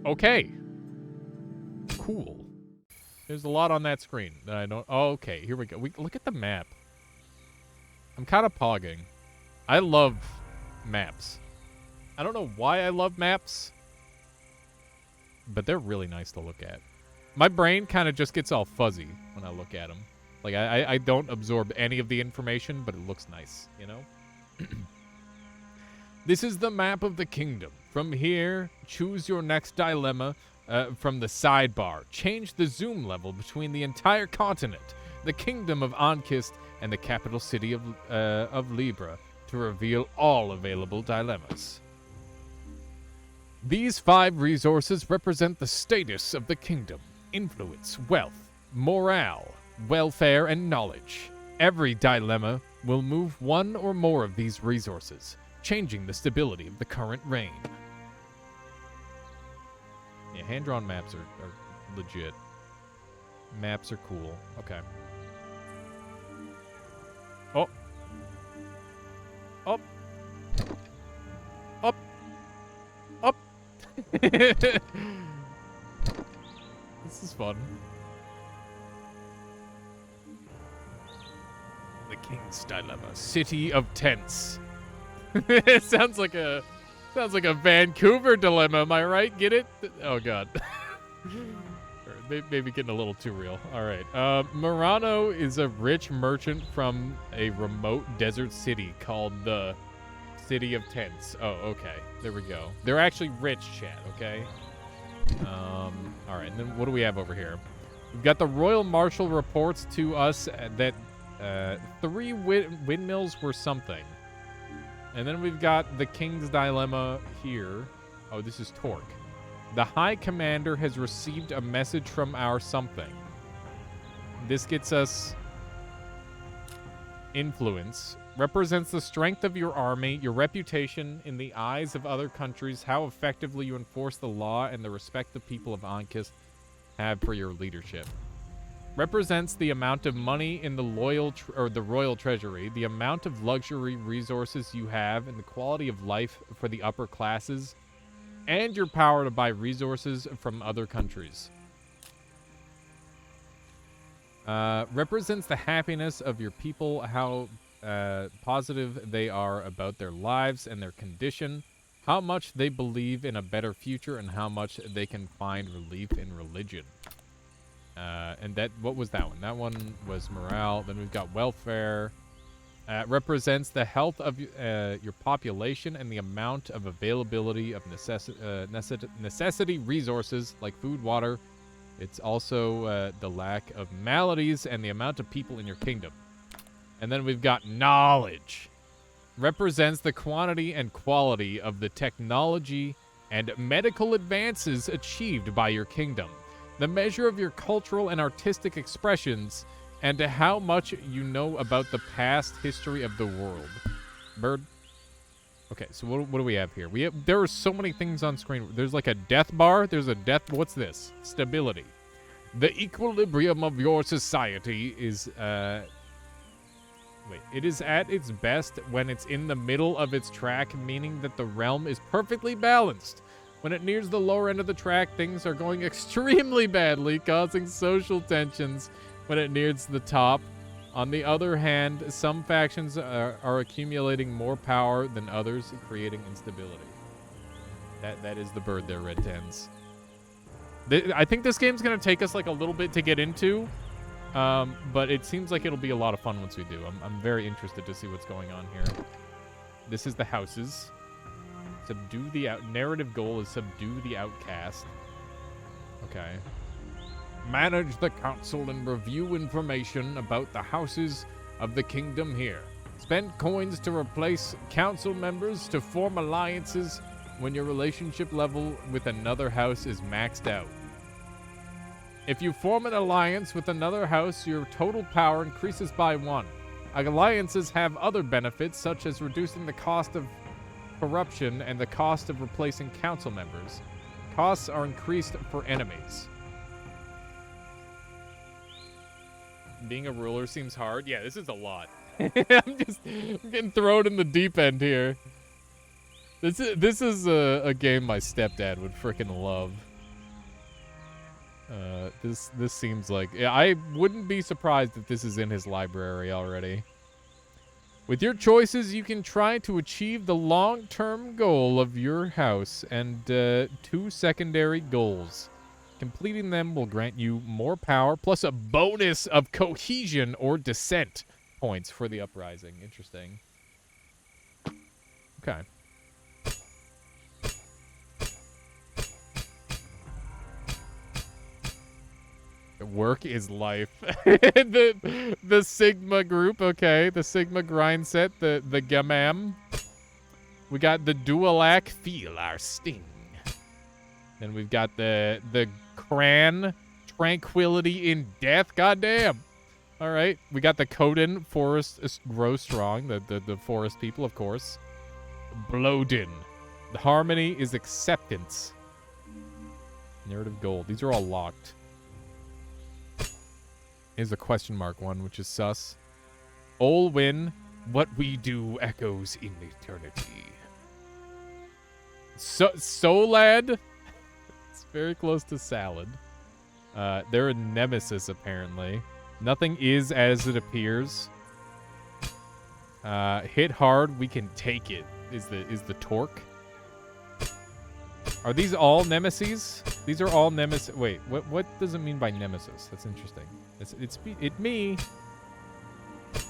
Okay. Cool. There's a lot on that screen that I don't... Oh, okay, here we go. Look at the map. I'm kind of pogging. I love maps. I don't know why I love maps, but they're really nice to look at. My brain kind of just gets all fuzzy when I look at them. Like, I don't absorb any of the information, but it looks nice, you know? This is the map of the kingdom. From here, choose your next dilemma from the sidebar. Change the zoom level between the entire continent, the kingdom of Ankist, and the capital city of Libra to reveal all available dilemmas. These 5 resources represent the status of the kingdom. Influence, wealth, morale, welfare, and knowledge. Every dilemma will move one or more of these resources, changing the stability of the current reign. Yeah, hand-drawn maps are legit. Maps are cool. Okay. Oh. Up. Up. Up. This is fun. The King's Dilemma. City of Tents. It sounds like a Vancouver dilemma, am I right? Get it? Oh god. Maybe getting a little too real. All right. Murano is a rich merchant from a remote desert city called the City of Tents. Oh, okay. There we go. They're actually rich, chat, okay? All right, and then what do we have over here? We've got the Royal Marshal reports to us that 3 windmills were something. And then we've got the King's Dilemma here. Oh, this is Torque. The High Commander has received a message from our something. This gets us influence. Represents the strength of your army, your reputation in the eyes of other countries, how effectively you enforce the law, and the respect the people of Ankist have for your leadership. Represents the amount of money in the royal treasury, the amount of luxury resources you have, and the quality of life for the upper classes, and your power to buy resources from other countries. Represents the happiness of your people, how positive they are about their lives and their condition, how much they believe in a better future, and how much they can find relief in religion. And what was that one? That one was morale. Then we've got welfare. Represents the health of your population and the amount of availability of necessity resources like food, water. It's also the lack of maladies and the amount of people in your kingdom. And then we've got knowledge. Represents the quantity and quality of the technology and medical advances achieved by your kingdom. The measure of your cultural and artistic expressions, and to how much you know about the past history of the world. Bird. Okay, so what do we have here? There are so many things on screen. There's like a death bar. There's a death. What's this? Stability. The equilibrium of your society is it is at its best when it's in the middle of its track, meaning that the realm is perfectly balanced. When it nears the lower end of the track, things are going extremely badly, causing social tensions when it nears the top. On the other hand, some factions are accumulating more power than others, creating instability. That is the bird there, Red Tens. I think this game's going to take us like a little bit to get into, but it seems like it'll be a lot of fun once we do. I'm very interested to see what's going on here. This is the houses. Subdue the narrative goal is subdue the outcast. Okay. Manage the council and review information about the houses of the kingdom here. Spend coins to replace council members to form alliances when your relationship level with another house is maxed out. If you form an alliance with another house, your total power increases by 1. Alliances have other benefits, such as reducing the cost of corruption and the cost of replacing council members. Costs are increased for enemies. Being a ruler seems hard. Yeah, this is a lot. I'm getting thrown in the deep end here. This is a game my stepdad would freaking love. This seems like, yeah, I wouldn't be surprised if this is in his library already. With your choices, you can try to achieve the long-term goal of your house and 2 secondary goals. Completing them will grant you more power, plus a bonus of cohesion or descent points for the uprising. Interesting. Okay. Work is life. the Sigma group, okay. The Sigma grind set, the Gamam. We got the Dualac, feel our sting. Then we've got the Cran, tranquility in death. Goddamn. All right. We got the Coden, forest grow strong. The forest people, of course. Blodin. The harmony is acceptance. Narrative gold. These are all locked. Is a question mark one, which is sus. Olwyn, what we do echoes in eternity. Solad. It's very close to salad. They're a nemesis, apparently. Nothing is as it appears. Hit hard, we can take it. Is the torque? Are these all nemesis? These are all nemesis. Wait, what does it mean by nemesis? That's interesting. It's me.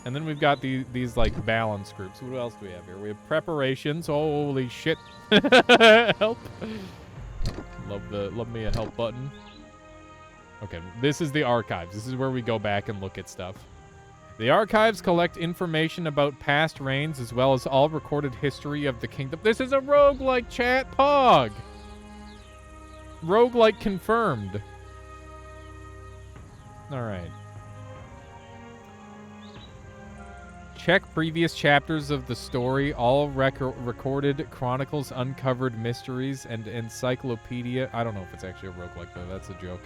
And then we've got these like balance groups. What else do we have here? We have preparations. Holy shit! Help! Love me a help button. Okay, this is the archives. This is where we go back and look at stuff. The archives collect information about past reigns as well as all recorded history of the kingdom. This is a roguelike, chat. Pog! Roguelike confirmed. Alright. Check previous chapters of the story. All recorded chronicles, uncovered mysteries, and encyclopedia. I don't know if it's actually a roguelike, though. That's a joke.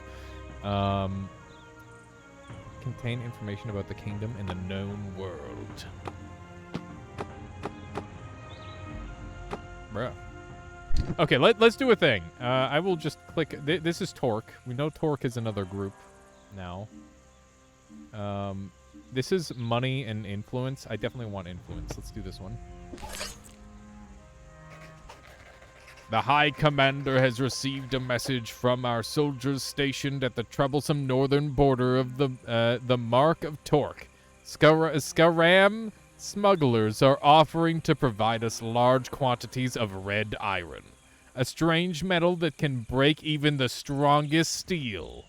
Contain information about the kingdom and the known world. Bruh. Okay, let's do a thing. I will just click. This is Torque. We know Torque is another group now. This is money and influence. I definitely want influence. Let's do this one. The High Commander has received a message from our soldiers stationed at the troublesome northern border of the Mark of Torque. Skaram smugglers are offering to provide us large quantities of red iron, a strange metal that can break even the strongest steel.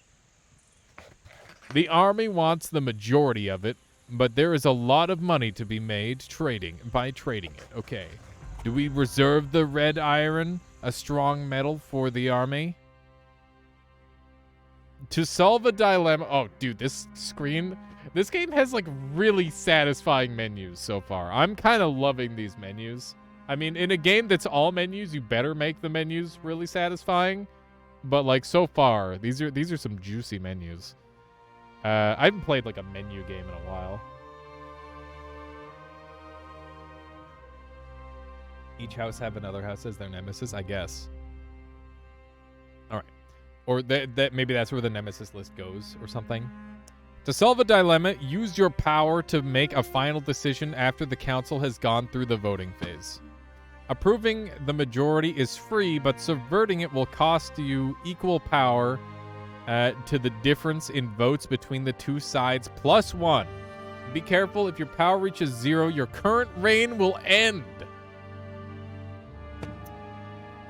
The army wants the majority of it, but there is a lot of money to be made by trading it. Okay. Do we reserve the red iron, a strong metal, for the army? To solve a dilemma... Oh, dude, this game has, like, really satisfying menus so far. I'm kind of loving these menus. I mean, in a game that's all menus, you better make the menus really satisfying. But, like, so far, these are some juicy menus. I haven't played, like, a menu game in a while. Each house have another house as their nemesis, I guess. All right. Or that maybe that's where the nemesis list goes or something. To solve a dilemma, use your power to make a final decision after the council has gone through the voting phase. Approving the majority is free, but subverting it will cost you equal power to the difference in votes between the two sides +1. Be careful, if your power reaches 0, your current reign will end.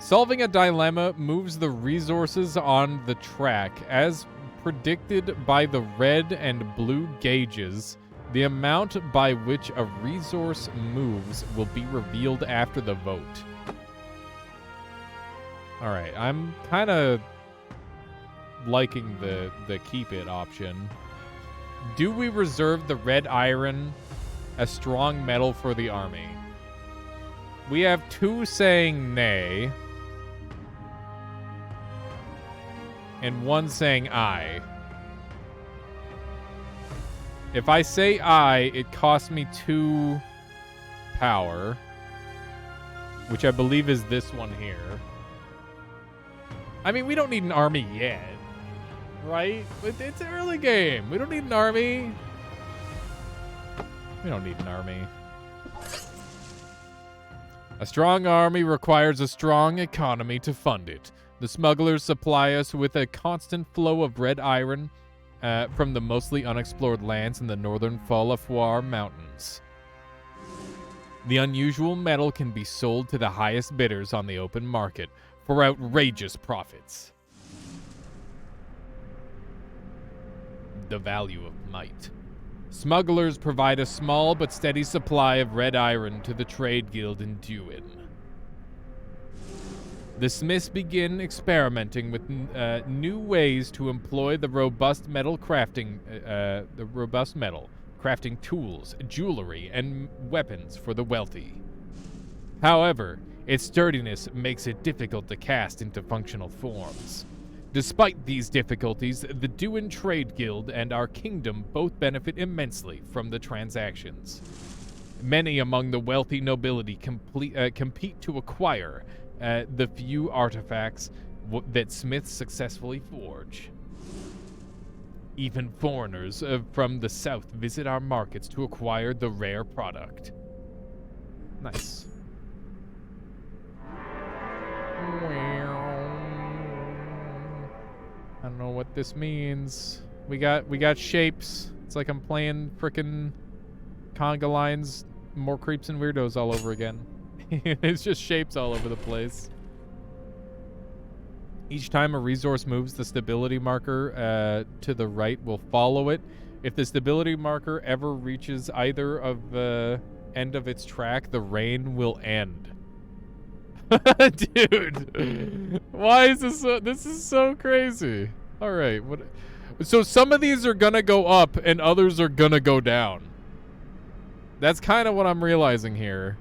Solving a dilemma moves the resources on the track. As predicted by the red and blue gauges, the amount by which a resource moves will be revealed after the vote. Alright, I'm kind of liking the keep it option. Do we reserve the red iron, a strong metal for the army? We have 2 saying nay, and 1 saying aye. If I say aye, it costs me 2 power, which I believe is this one here. I mean, we don't need an army yet, right? It's an early game. We don't need an army. We don't need an army. A strong army requires a strong economy to fund it. The smugglers supply us with a constant flow of red iron from the mostly unexplored lands in the northern Falafwar Mountains. The unusual metal can be sold to the highest bidders on the open market for outrageous profits. The value of might. Smugglers provide a small but steady supply of red iron to the trade guild in Duin. The smiths begin experimenting with new ways to employ the robust metal crafting, crafting tools, jewelry, and weapons for the wealthy. However, its sturdiness makes it difficult to cast into functional forms. Despite these difficulties, the Duin Trade Guild and our kingdom both benefit immensely from the transactions. Many among the wealthy nobility compete to acquire the few artifacts that smiths successfully forge. Even foreigners from the south visit our markets to acquire the rare product. Nice. I don't know what this means. We got shapes. It's like I'm playing frickin' conga lines, more creeps and weirdos all over again. It's just shapes all over the place. Each time a resource moves, the stability marker to the right will follow it. If the stability marker ever reaches either of the end of its track, the rain will end. Dude, why is this so, this is so crazy. All right, what? So some of these are gonna go up and others are gonna go down. That's kind of what I'm realizing here.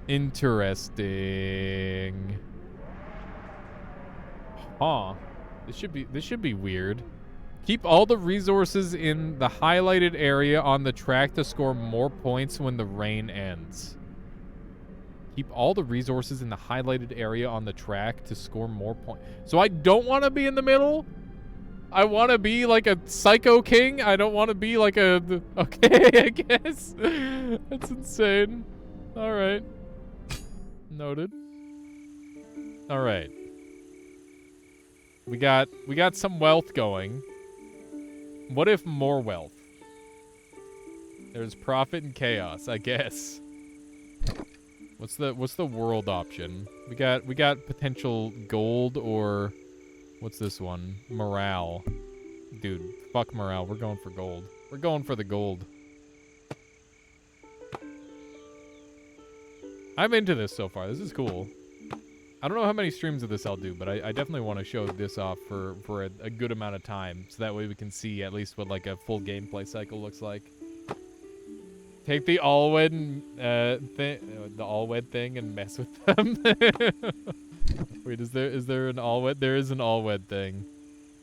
Interesting. Huh. This should be weird. Keep all the resources in the highlighted area on the track to score more points when the rain ends. Keep all the resources in the highlighted area on the track to score more points. So I don't want to be in the middle? I want to be like a psycho king? I don't want to be like a... Okay, I guess. That's insane. All right. Noted. All right. We got some wealth going. What if more wealth? There's profit and chaos, I guess. What's the world option? We got potential gold or what's this one? Morale. Dude, fuck morale. We're going for gold. We're going for the gold. I'm into this so far. This is cool. I don't know how many streams of this I'll do, but I definitely want to show this off for a good amount of time, so that way we can see at least what like a full gameplay cycle looks like. Take the Allwed thing and mess with them. Wait, is there an Allwed? There is an Allwed thing.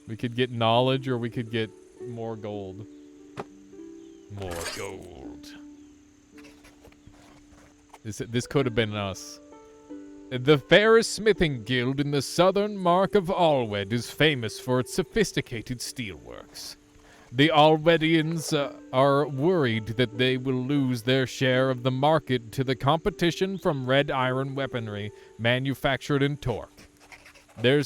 We could get knowledge, or we could get more gold. More gold. This could have been us. The fairest smithing guild in the southern mark of Allwed is famous for its sophisticated steelworks. The Allwedians are worried that they will lose their share of the market to the competition from red iron weaponry manufactured in Torque. They're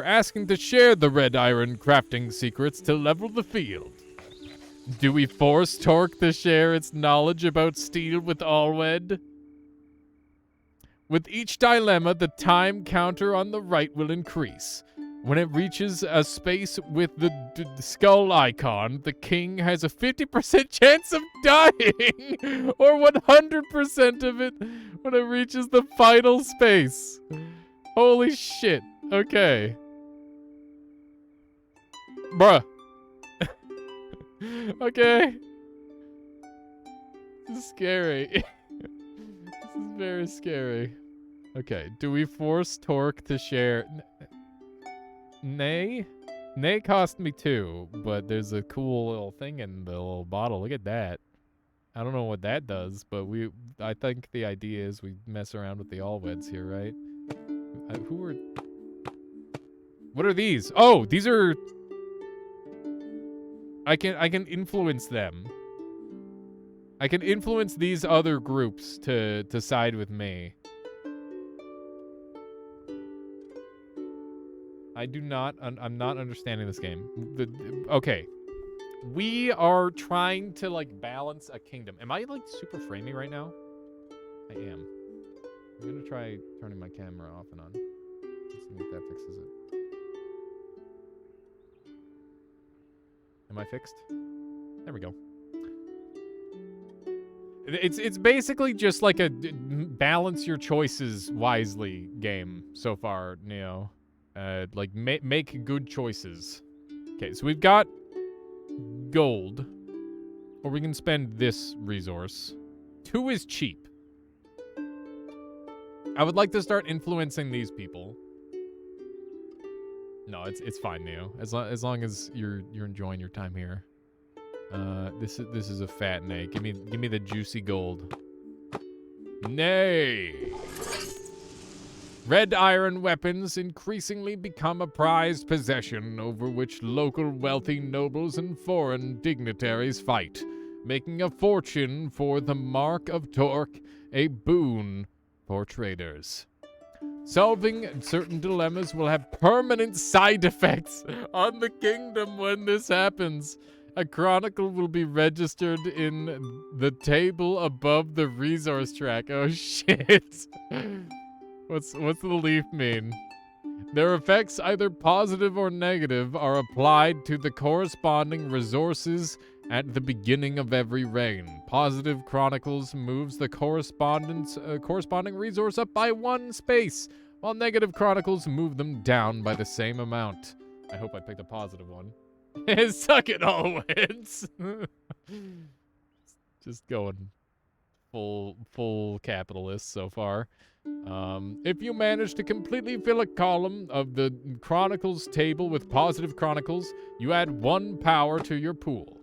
asking to share the red iron crafting secrets to level the field. Do we force Torque to share its knowledge about steel with Allwed? With each dilemma, the time counter on the right will increase. When it reaches a space with the skull icon, the king has a 50% chance of dying, or 100% of it when it reaches the final space. Holy shit. Okay. Bruh. Okay. This is scary. This is very scary. Okay, do we force Torque to share... Nay? Nay cost me 2, but there's a cool little thing in the little bottle. Look at that. I don't know what that does, but I think the idea is we mess around with the Allweds here, right? Who are... What are these? Oh, these are... I can influence them. I can influence these other groups to side with me. I'm not understanding this game. Okay. We are trying to, like, balance a kingdom. Am I, like, super framey right now? I am. I'm gonna try turning my camera off and on. Let's see if that fixes it. Am I fixed? There we go. It's basically just like a balance your choices wisely game so far, Neo. Like, make good choices. Okay, so we've got gold. Or we can spend this resource. 2 is cheap. I would like to start influencing these people. No, it's fine, Neo. As long as you're enjoying your time here. This is a fat nay. Give me the juicy gold. Nay. Red iron weapons increasingly become a prized possession over which local wealthy nobles and foreign dignitaries fight, making a fortune for the Mark of Torque a boon for traders. Solving certain dilemmas will have permanent side effects on the kingdom when this happens. A chronicle will be registered in the table above the resource track. Oh shit. What's the leaf mean? Their effects, either positive or negative, are applied to the corresponding resources at the beginning of every reign. Positive chronicles moves the corresponding resource up by 1 space, while negative chronicles move them down by the same amount. I hope I picked a positive one. Suck it, Allweds. Just going full capitalist so far. If you manage to completely fill a column of the Chronicles table with positive Chronicles, you add 1 power to your pool.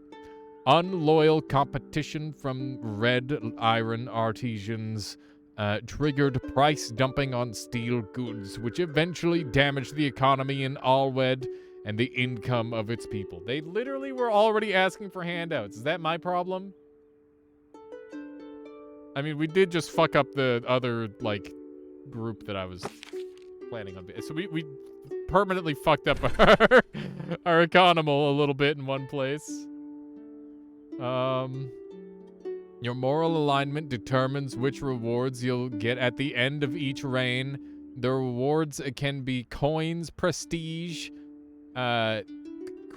Unloyal competition from red iron artisans triggered price dumping on steel goods, which eventually damaged the economy in Allwed and the income of its people. They literally were already asking for handouts. Is that my problem? I mean, we did just fuck up the other, like, group that I was planning on. So we permanently fucked up our economy a little bit in one place. Your moral alignment determines which rewards you'll get at the end of each reign. The rewards can be coins, prestige,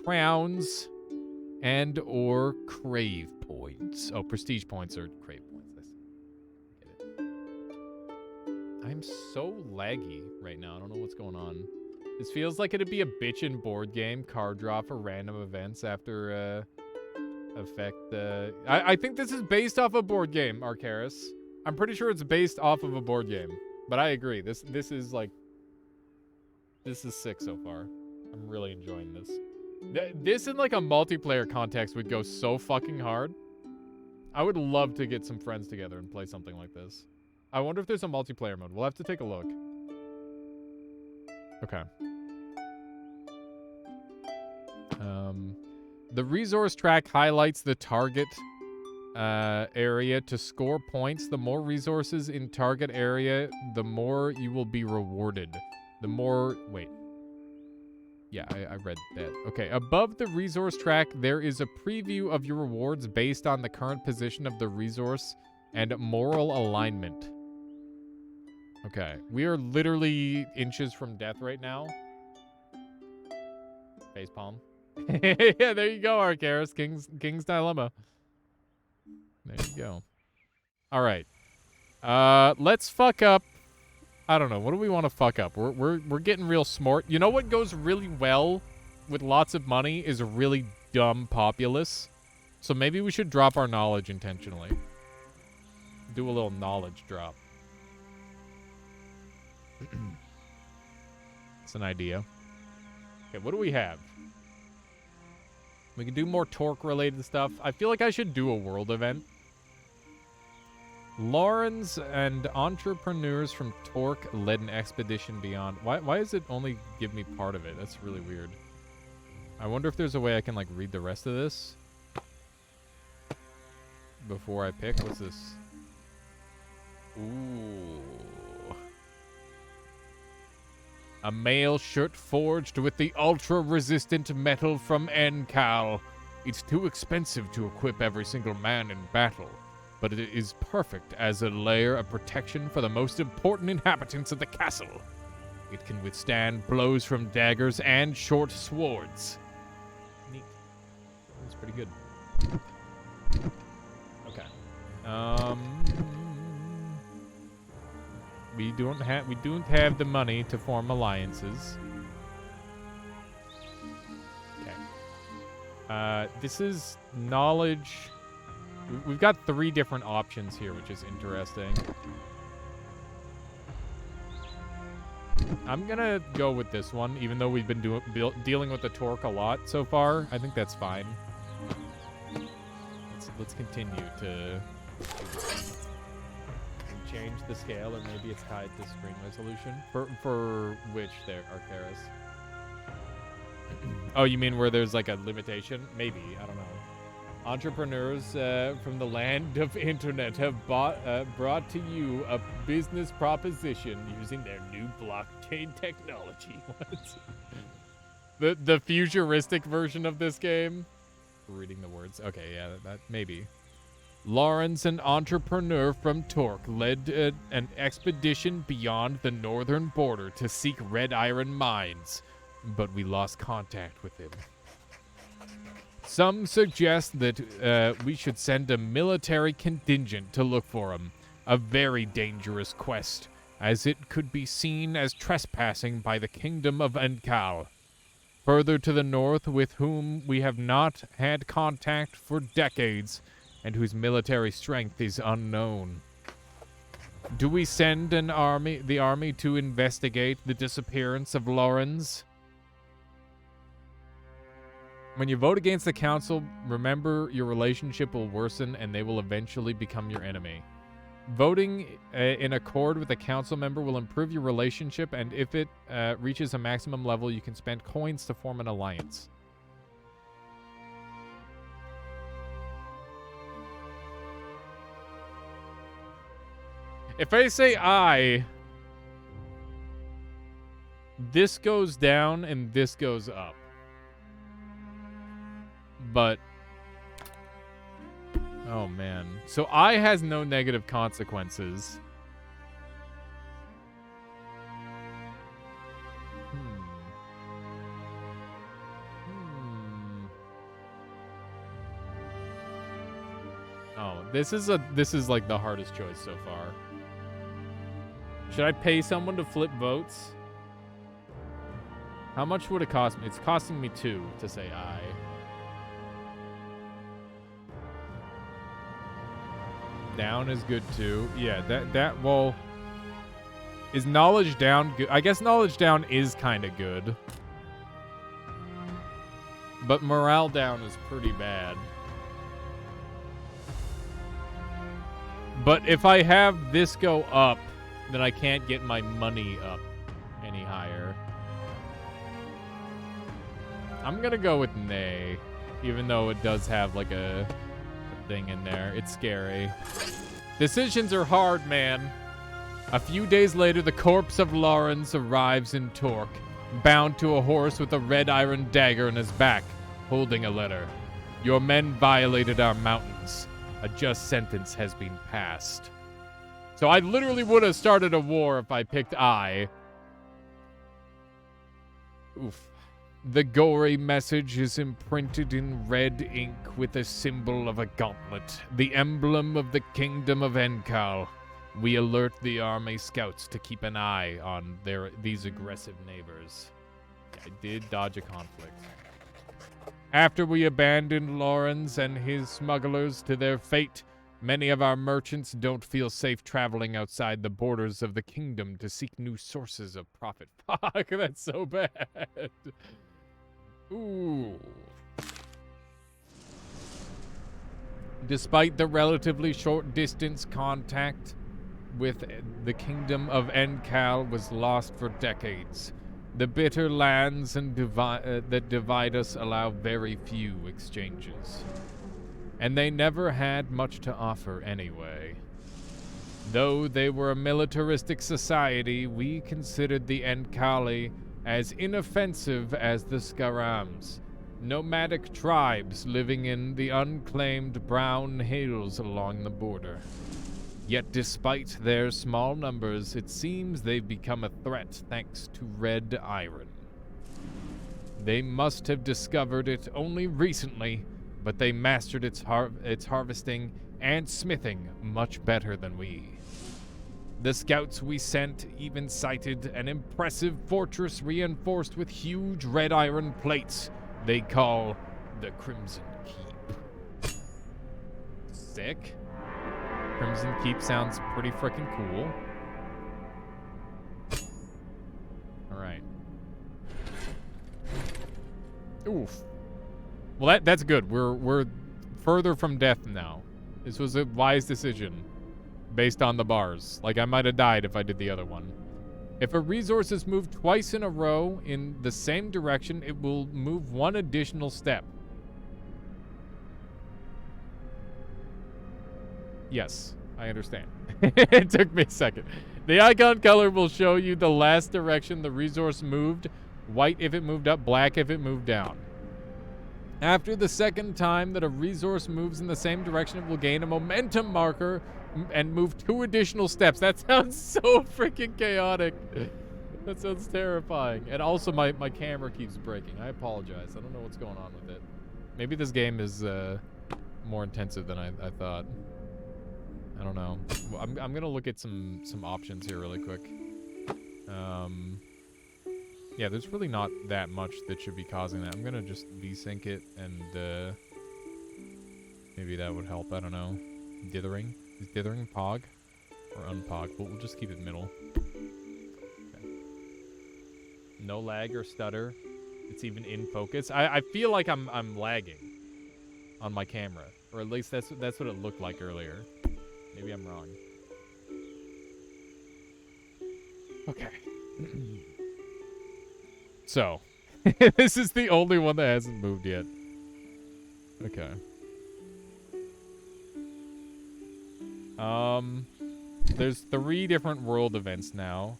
crowns, and or crave points. Oh, prestige points or crave points. I'm so laggy right now. I don't know what's going on. This feels like it'd be a bitchin' board game card draw for random events after effect. I think this is based off a board game, Arcaris. I'm pretty sure it's based off of a board game. But I agree. This is like... This is sick so far. I'm really enjoying this. This in like a multiplayer context would go so fucking hard. I would love to get some friends together and play something like this. I wonder if there's a multiplayer mode. We'll have to take a look. Okay. The resource track highlights the target area to score points. The more resources in target area, the more you will be rewarded. The more... Wait. Yeah, I read that. Okay, above the resource track, there is a preview of your rewards based on the current position of the resource and moral alignment. Okay, we are literally inches from death right now. Facepalm. Yeah, there you go, Arcaris. King's Dilemma. There you go. All right. Let's fuck up. I don't know. What do we want to fuck up? We're getting real smart. You know what goes really well with lots of money is a really dumb populace. So maybe we should drop our knowledge intentionally. Do a little knowledge drop. It's an idea. Okay, what do we have? We can do more torque-related stuff. I feel like I should do a world event. Laurens and entrepreneurs from Torque led an expedition beyond. Why does it only give me part of it? That's really weird. I wonder if there's a way I can, like, read the rest of this before I pick. What's this? Ooh. A mail shirt forged with the ultra-resistant metal from Encal. It's too expensive to equip every single man in battle, but it is perfect as a layer of protection for the most important inhabitants of the castle. It can withstand blows from daggers and short swords. Neat. That's pretty good. Okay. We don't have the money to form alliances. Okay. This is knowledge. We've got 3 different options here, which is interesting. I'm gonna go with this one, even though we've been dealing with the torque a lot so far. I think that's fine. Let's continue to change the scale, or maybe it's tied to screen resolution. For which there, Arcaris? Oh, you mean where there's like a limitation? Maybe, I don't know. Entrepreneurs from the land of internet have brought to you a business proposition using their new blockchain technology. What? The futuristic version of this game? Reading the words. Okay, yeah, that maybe. Lawrence, an entrepreneur from Torque, led an expedition beyond the northern border to seek red iron mines, but we lost contact with him. Some suggest that we should send a military contingent to look for him, a very dangerous quest, as it could be seen as trespassing by the kingdom of Encal. Further to the north, with whom we have not had contact for decades, and whose military strength is unknown. Do we send the army to investigate the disappearance of Lawrence? When you vote against the council, remember your relationship will worsen and they will eventually become your enemy. Voting in accord with a council member will improve your relationship, and if it reaches a maximum level, you can spend coins to form an alliance. If I say I, this goes down and this goes up. But, oh man. So I has no negative consequences. Oh, this is like the hardest choice so far. Should I pay someone to flip votes? How much would it cost me? It's costing me 2 to say I. Down is good too. Yeah, well, is knowledge down good? I guess knowledge down is kind of good. But morale down is pretty bad. But if I have this go up, then I can't get my money up any higher. I'm gonna go with nay, even though it does have like a thing in there. It's scary. Decisions are hard, man. A few days later, the corpse of Lawrence arrives in Torque. bound to a horse with a red iron dagger in his back, holding a letter. Your men violated our mountains. A just sentence has been passed. So I literally would have started a war if I picked I. Oof. The gory message is imprinted in red ink with a symbol of a gauntlet, the emblem of the kingdom of Enkal. We alert the army scouts to keep an eye on these aggressive neighbors. I did dodge a conflict. After we abandoned Lawrence and his smugglers to their fate, many of our merchants don't feel safe traveling outside the borders of the kingdom to seek new sources of profit. Fuck, that's so bad. Ooh. Despite the relatively short distance, contact with the kingdom of Enkal was lost for decades. The bitter lands and that divide us allow very few exchanges. And they never had much to offer anyway. Though they were a militaristic society, we considered the Enkali as inoffensive as the Skarams, nomadic tribes living in the unclaimed brown hills along the border. Yet despite their small numbers, it seems they've become a threat thanks to red iron. They must have discovered it only recently, but they mastered its harvesting and smithing much better than we. The scouts we sent even sighted an impressive fortress reinforced with huge red iron plates they call the Crimson Keep. Sick. Crimson Keep sounds pretty freaking cool. Alright. Oof. Well, that's good. We're further from death now. This was a wise decision based on the bars. Like, I might have died if I did the other one. If a resource is moved twice in a row in the same direction, it will move one additional step. Yes, I understand. It took me a second. The icon color will show you the last direction the resource moved. White if it moved up, black if it moved down. After the second time that a resource moves in the same direction, it will gain a momentum marker and move 2 additional steps. That sounds so freaking chaotic. That sounds terrifying. And also my camera keeps breaking. I apologize. I don't know what's going on with it. Maybe this game is more intensive than I thought. I don't know. Well, I'm gonna look at some options here really quick. Yeah, there's really not that much that should be causing that. I'm gonna just desync it and maybe that would help. I don't know. Dithering. Is dithering pog or unpog? But we'll just keep it middle. Okay. No lag or stutter. It's even in focus. I feel like I'm lagging on my camera, or at least that's what it looked like earlier. Maybe I'm wrong. Okay. So, this is the only one that hasn't moved yet. Okay. There's 3 different world events now.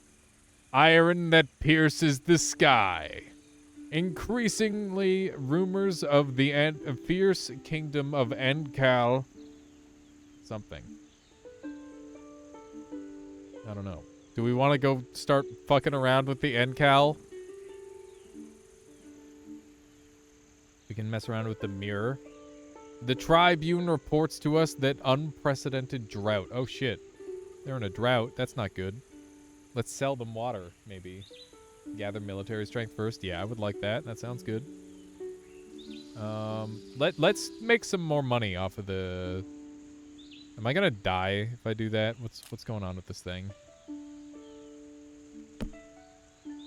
Iron that pierces the sky. Increasingly, rumors of the fierce kingdom of Enkal. Something. I don't know. Do we want to go start fucking around with the Enkal? We can mess around with the mirror. The Tribune reports to us that unprecedented drought. Oh shit. They're in a drought. That's not good. Let's sell them water, maybe. Gather military strength first. Yeah, I would like that. That sounds good. Let's make some more money off of the... Am I gonna die if I do that? What's going on with this thing?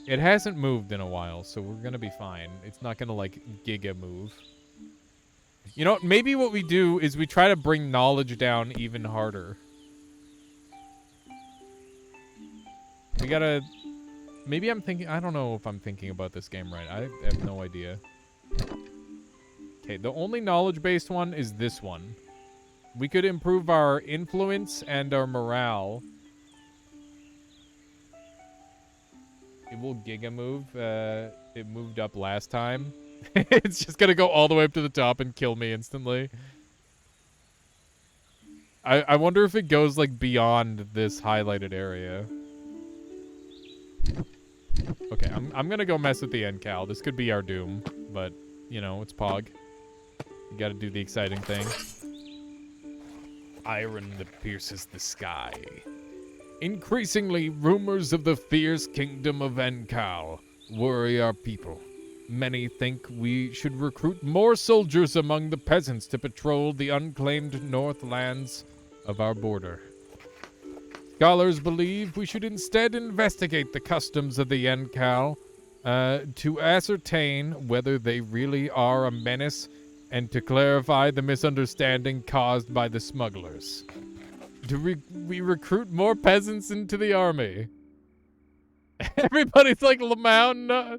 It hasn't moved in a while, so we're gonna be fine. It's not gonna, like, giga move. You know, maybe what we do is we try to bring knowledge down even harder. We gotta... Maybe I'm thinking... I don't know if I'm thinking about this game right. I have no idea. Okay, the only knowledge-based one is this one. We could improve our influence and our morale. It will giga move. It moved up last time. It's just gonna go all the way up to the top and kill me instantly. I wonder if it goes like beyond this highlighted area. Okay, I'm gonna go mess with the end cal. This could be our doom, but you know, it's Pog. You gotta do the exciting thing. Iron that pierces the sky. Increasingly, rumors of the fierce kingdom of Enkal worry our people. Many think we should recruit more soldiers among the peasants to patrol the unclaimed north lands of our border. Scholars believe we should instead investigate the customs of the Enkal to ascertain whether they really are a menace and to clarify the misunderstanding caused by the smugglers. Do we recruit more peasants into the army? Everybody's like, Lamau, no.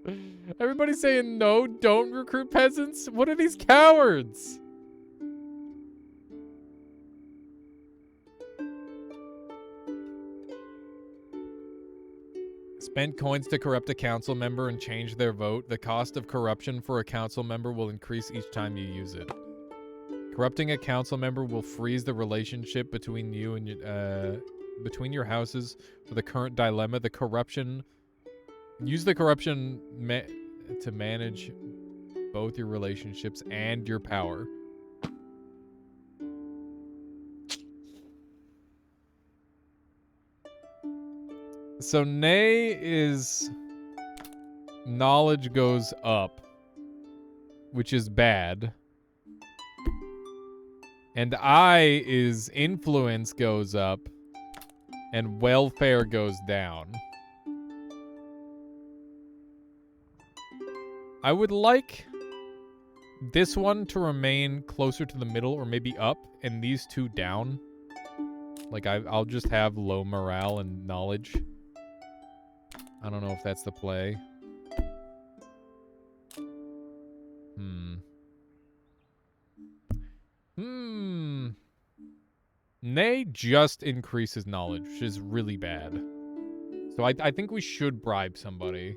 Everybody's saying no, don't recruit peasants? What are these cowards? Spend coins to corrupt a council member and change their vote. The cost of corruption for a council member will increase each time you use it. Corrupting a council member will freeze the relationship between you and between your houses for the current dilemma. The corruption... Use the corruption to manage both your relationships and your power. So Nay is... Knowledge goes up, which is bad. And I is influence goes up, and welfare goes down. I would like this one to remain closer to the middle or maybe up, and these two down. Like, I'll just have low morale and knowledge. I don't know if that's the play. Nay just increases knowledge, which is really bad. So I think we should bribe somebody.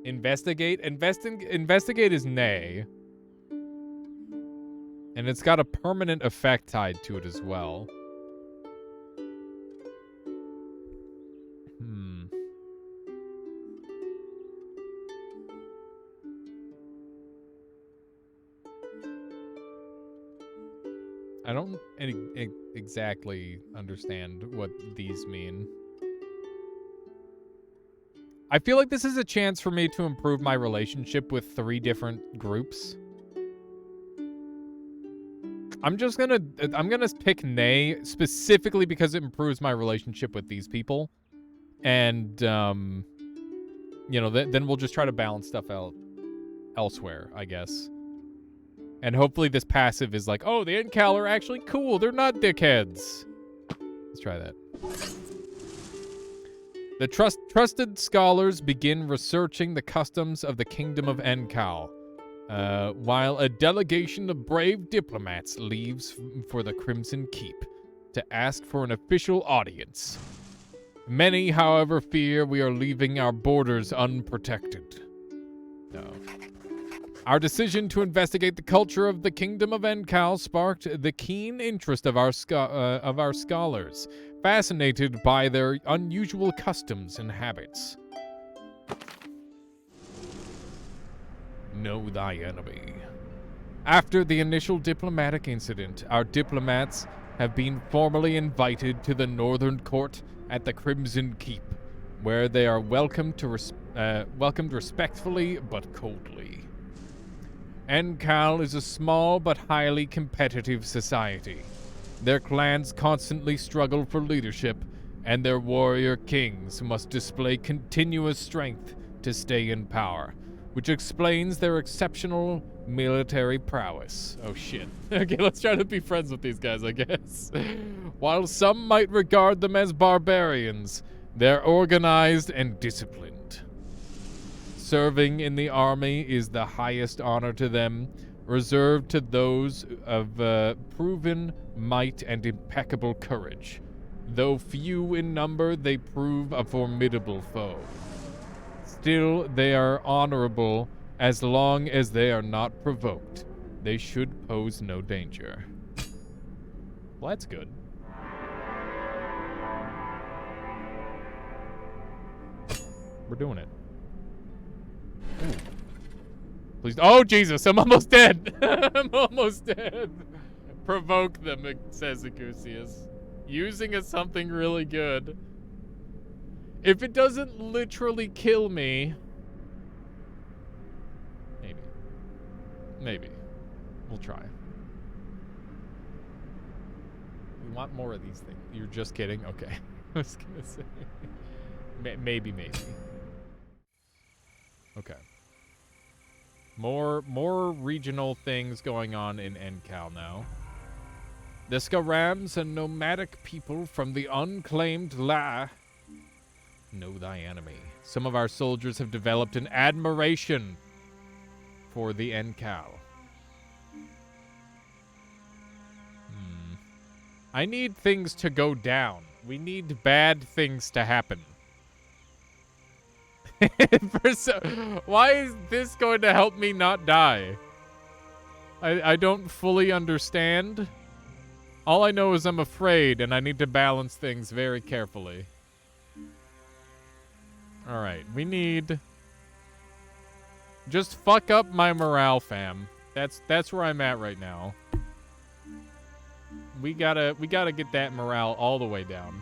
Investigate? Investigate is nay. And it's got a permanent effect tied to it as well. I don't exactly understand what these mean. I feel like this is a chance for me to improve my relationship with 3 different groups. I'm gonna pick Nay specifically because it improves my relationship with these people. And, you know, then we'll just try to balance stuff out elsewhere, I guess. And hopefully this passive is like, oh, the Enkal are actually cool. They're not dickheads. Let's try that. The trusted scholars begin researching the customs of the kingdom of Enkal, while a delegation of brave diplomats leaves for the Crimson Keep to ask for an official audience. Many, however, fear we are leaving our borders unprotected. No. Our decision to investigate the culture of the Kingdom of Enkal sparked the keen interest of our scholars, fascinated by their unusual customs and habits. Know thy enemy. After the initial diplomatic incident, our diplomats have been formally invited to the Northern Court at the Crimson Keep, where they are welcomed respectfully but coldly. Enkal is a small but highly competitive society. Their clans constantly struggle for leadership, and their warrior kings must display continuous strength to stay in power, which explains their exceptional military prowess. Oh shit. Okay, let's try to be friends with these guys, I guess. While some might regard them as barbarians, they're organized and disciplined. Serving in the army is the highest honor to them, reserved to those of proven might and impeccable courage. Though few in number, they prove a formidable foe. Still, they are honorable as long as they are not provoked. They should pose no danger. Well, that's good. We're doing it. Ooh. Please. Oh, Jesus, I'm almost dead. I'm almost dead. Provoke them, says Acusius. Using is something really good. If it doesn't literally kill me... Maybe. Maybe. We'll try. We want more of these things. You're just kidding? Okay. I was gonna say. Maybe. Okay. More regional things going on in NCal now. The Scarams, a nomadic people from the unclaimed La. Know thy enemy. Some of our soldiers have developed an admiration for the NCal. I need things to go down. We need bad things to happen. Why is this going to help me not die? I don't fully understand. All I know is I'm afraid, and I need to balance things very carefully. Alright, we need... Just fuck up my morale, fam. That's where I'm at right now. We gotta get that morale all the way down.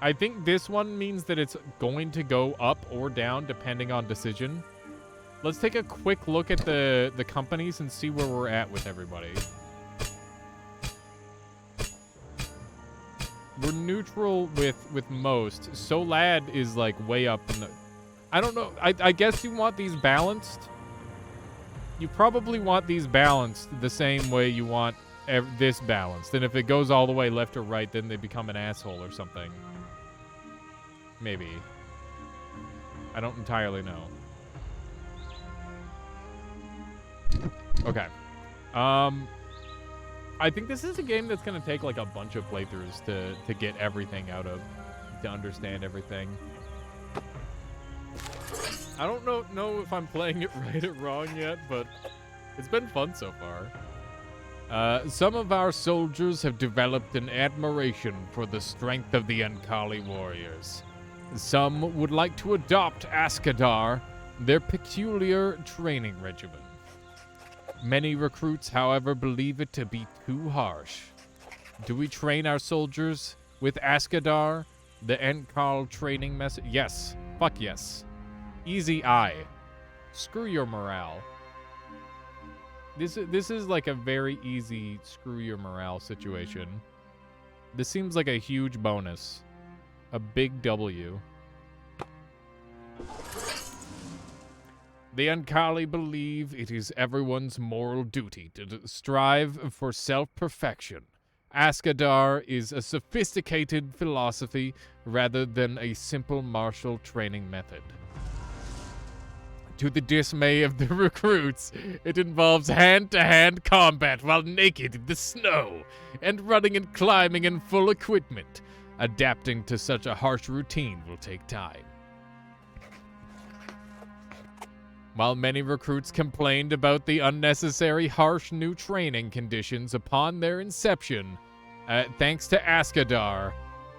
I think this one means that it's going to go up or down depending on decision. Let's take a quick look at the companies and see where we're at with everybody. We're neutral with most. Solad is like way up in the... I don't know. I guess you want these balanced. You probably want these balanced the same way you want this balanced. And if it goes all the way left or right, then they become an asshole or something. Maybe. I don't entirely know. Okay. I think this is a game that's going to take like a bunch of playthroughs to get everything out of, to understand everything. I don't know if I'm playing it right or wrong yet, but it's been fun so far. Some of our soldiers have developed an admiration for the strength of the Ankali warriors. Some would like to adopt Askadar, their peculiar training regimen. Many recruits, however, believe it to be too harsh. Do we train our soldiers with Askadar, the Enkal training method? Yes. Fuck yes. Easy I. Screw your morale. This is like a very easy screw your morale situation. This seems like a huge bonus. A big W. The Ankali believe it is everyone's moral duty to strive for self-perfection. Askadar is a sophisticated philosophy rather than a simple martial training method. To the dismay of the recruits, it involves hand-to-hand combat while naked in the snow, and running and climbing in full equipment. Adapting to such a harsh routine will take time. While many recruits complained about the unnecessary harsh new training conditions upon their inception, thanks to Askadar,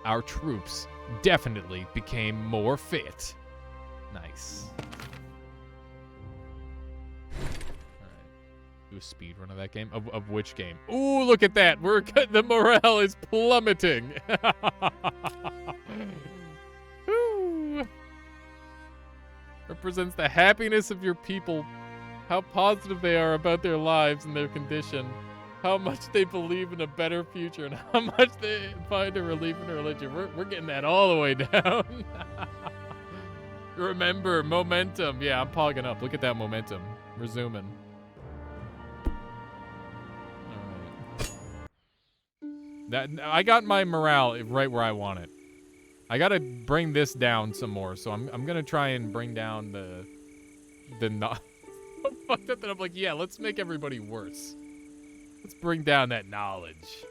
our troops definitely became more fit. Nice. Do a speed run of that game? Of which game? Ooh, look at that. The morale is plummeting. Ooh. Represents the happiness of your people, how positive they are about their lives and their condition, how much they believe in a better future, and how much they find a relief in religion. We're getting that all the way down. Remember, momentum. Yeah, I'm pogging up. Look at that momentum. We're zooming. I got my morale right where I want it. I gotta bring this down some more, so I'm gonna try and bring down the I'm fucked up that I'm like, yeah, let's make everybody worse. Let's bring down that knowledge.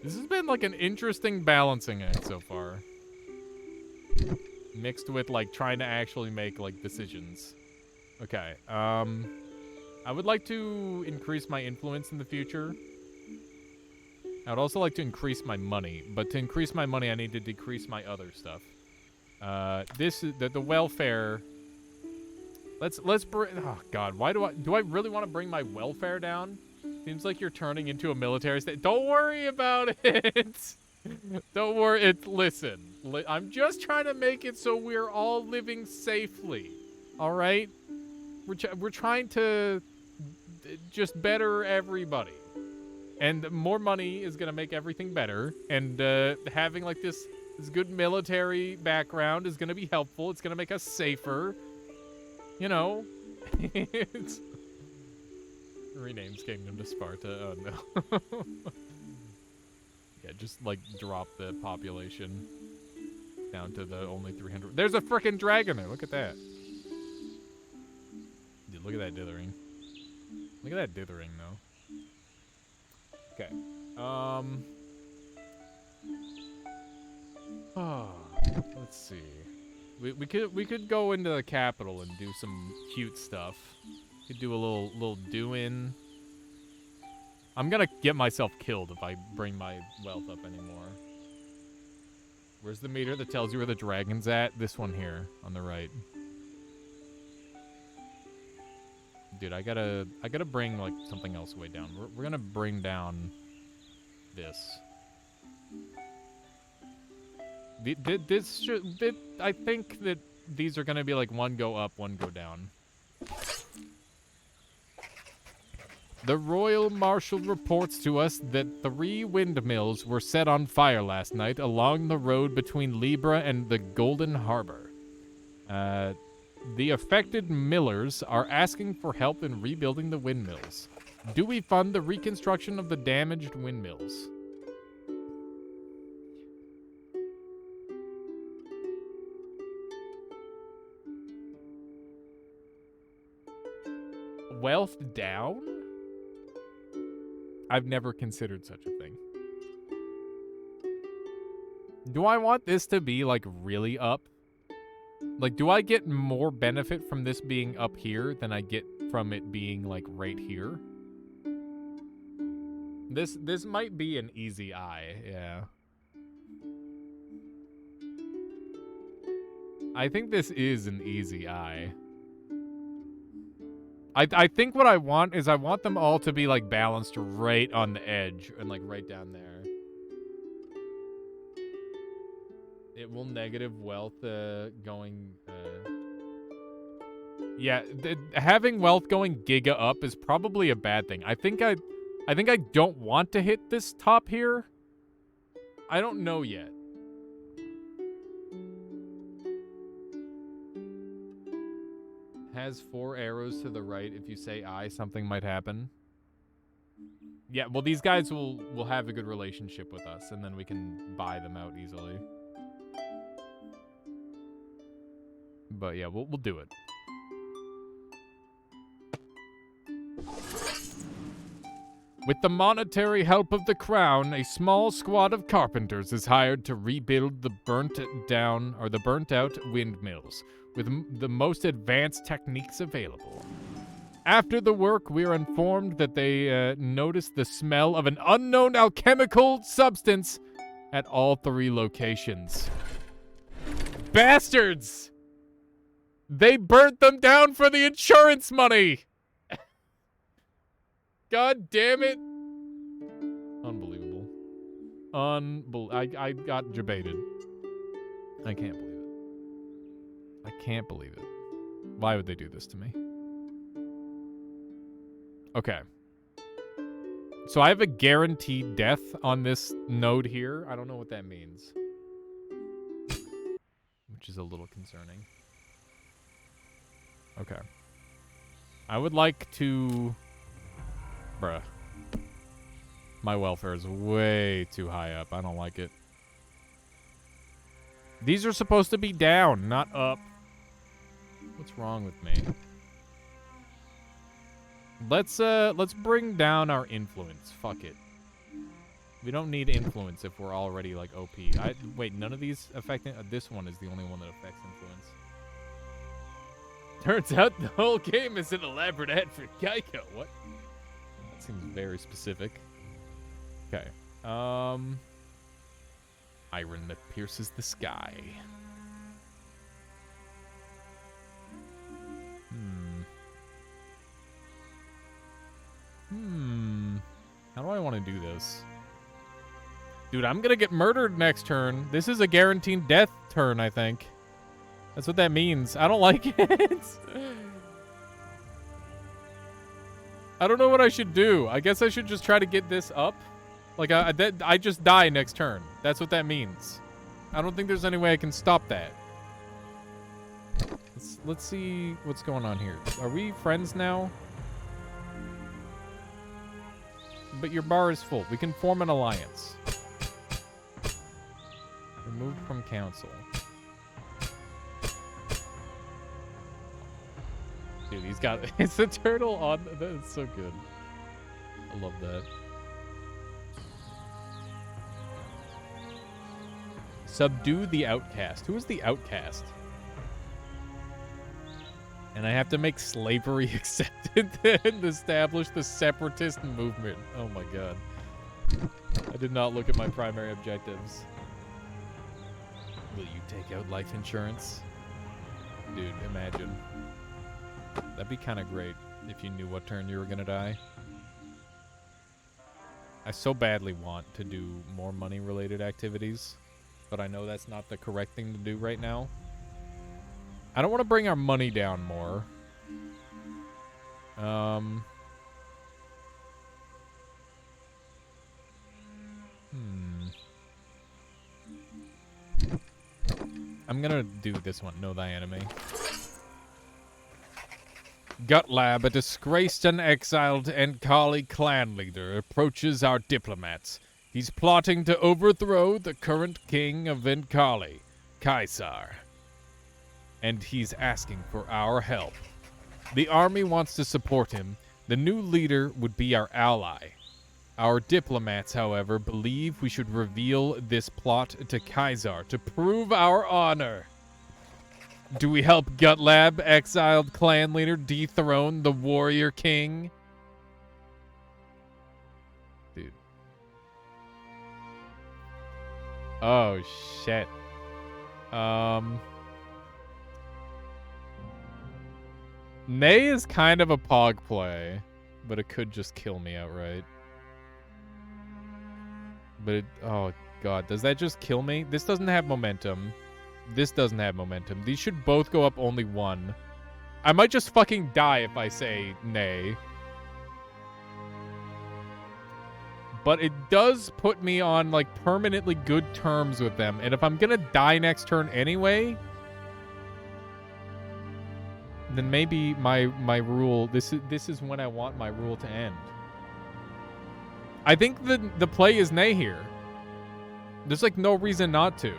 This has been like an interesting balancing act so far. Mixed with like trying to actually make like decisions. Okay, I would like to increase my influence in the future. I would also like to increase my money, but to increase my money, I need to decrease my other stuff. This is the welfare. Let's bring. Oh God, why do I really want to bring my welfare down? Seems like you're turning into a military state. Don't worry about it. Don't worry. Listen. I'm just trying to make it so we're all living safely. All right. We're trying to just better everybody. And more money is gonna make everything better. And having like this good military background is gonna be helpful. It's gonna make us safer. You know, renames Kingdom to Sparta. Oh no. Yeah, just like drop the population down to the only 300. There's a frickin' dragon there. Look at that. Dude, look at that dithering. Look at that dithering though. Okay. Let's see. We could go into the capital and do some cute stuff. Could do a little do-in. I'm gonna get myself killed if I bring my wealth up anymore. Where's the meter that tells you where the dragon's at? This one here on the right. Dude, I gotta bring like something else way down. We're gonna bring down this. I think that these are gonna be like one go up, one go down. The Royal Marshal reports to us that 3 windmills were set on fire last night along the road between Libra and the Golden Harbor. The affected millers are asking for help in rebuilding the windmills. Do we fund the reconstruction of the damaged windmills? Wealth down? I've never considered such a thing. Do I want this to be, like, really up? Like, do I get more benefit from this being up here than I get from it being, like, right here? This might be an easy eye, yeah. I think this is an easy eye. I think what I want is I want them all to be, like, balanced right on the edge and, like, right down there. It will negative wealth going... Yeah, having wealth going giga up is probably a bad thing. I think I don't want to hit this top here. I don't know yet. Has 4 arrows to the right. If you say I, something might happen. Yeah, well, these guys will have a good relationship with us, and then we can buy them out easily. But yeah, we'll do it. With the monetary help of the crown, a small squad of carpenters is hired to rebuild the burnt out windmills with the most advanced techniques available. After the work, we are informed that they noticed the smell of an unknown alchemical substance at all 3 locations. Bastards! They burnt them down for the insurance money! God damn it. Unbelievable. I got jebaited. I can't believe it. I can't believe it. Why would they do this to me? Okay. So I have a guaranteed death on this node here. I don't know what that means. Which is a little concerning. Okay. I would like to... Bruh. My welfare is way too high up. I don't like it. These are supposed to be down, not up. What's wrong with me? Let's bring down our influence. Fuck it. We don't need influence if we're already, like, OP. Wait, none of these affect it? This one is the only one that affects influence. Turns out the whole game is an elaborate ad for Geico. What? That seems very specific. Okay. Iron that pierces the sky. How do I want to do this? Dude, I'm gonna get murdered next turn. This is a guaranteed death turn, I think. That's what that means. I don't like it. I don't know what I should do. I guess I should just try to get this up. Like, I just die next turn. That's what that means. I don't think there's any way I can stop that. Let's see what's going on here. Are we friends now? But your bar is full. We can form an alliance. Removed from council. Dude, he's got... It's a turtle on... That's so good. I love that. Subdue the outcast. Who is the outcast? And I have to make slavery accepted and establish the separatist movement. Oh my god. I did not look at my primary objectives. Will you take out life insurance? Dude, imagine. That'd be kind of great if you knew what turn you were gonna die. I so badly want to do more money-related activities, but I know that's not the correct thing to do right now. I don't want to bring our money down more. I'm gonna do this one. Know thy enemy. Gutlab, a disgraced and exiled Enkali clan leader, approaches our diplomats. He's plotting to overthrow the current king of Enkali, Kaisar. And he's asking for our help. The army wants to support him. The new leader would be our ally. Our diplomats, however, believe we should reveal this plot to Kaisar to prove our honor. Do we help Gutlab, exiled clan leader, dethrone the warrior king? Dude. Oh, shit. Nay is kind of a pog play, but it could just kill me outright. But it, oh god, does that just kill me? This doesn't have momentum. This doesn't have momentum. These should both go up only one. I might just fucking die if I say nay. But it does put me on, like, permanently good terms with them. And if I'm gonna die next turn anyway, then maybe my rule, this is when I want my rule to end. I think the play is nay here. There's, like, no reason not to.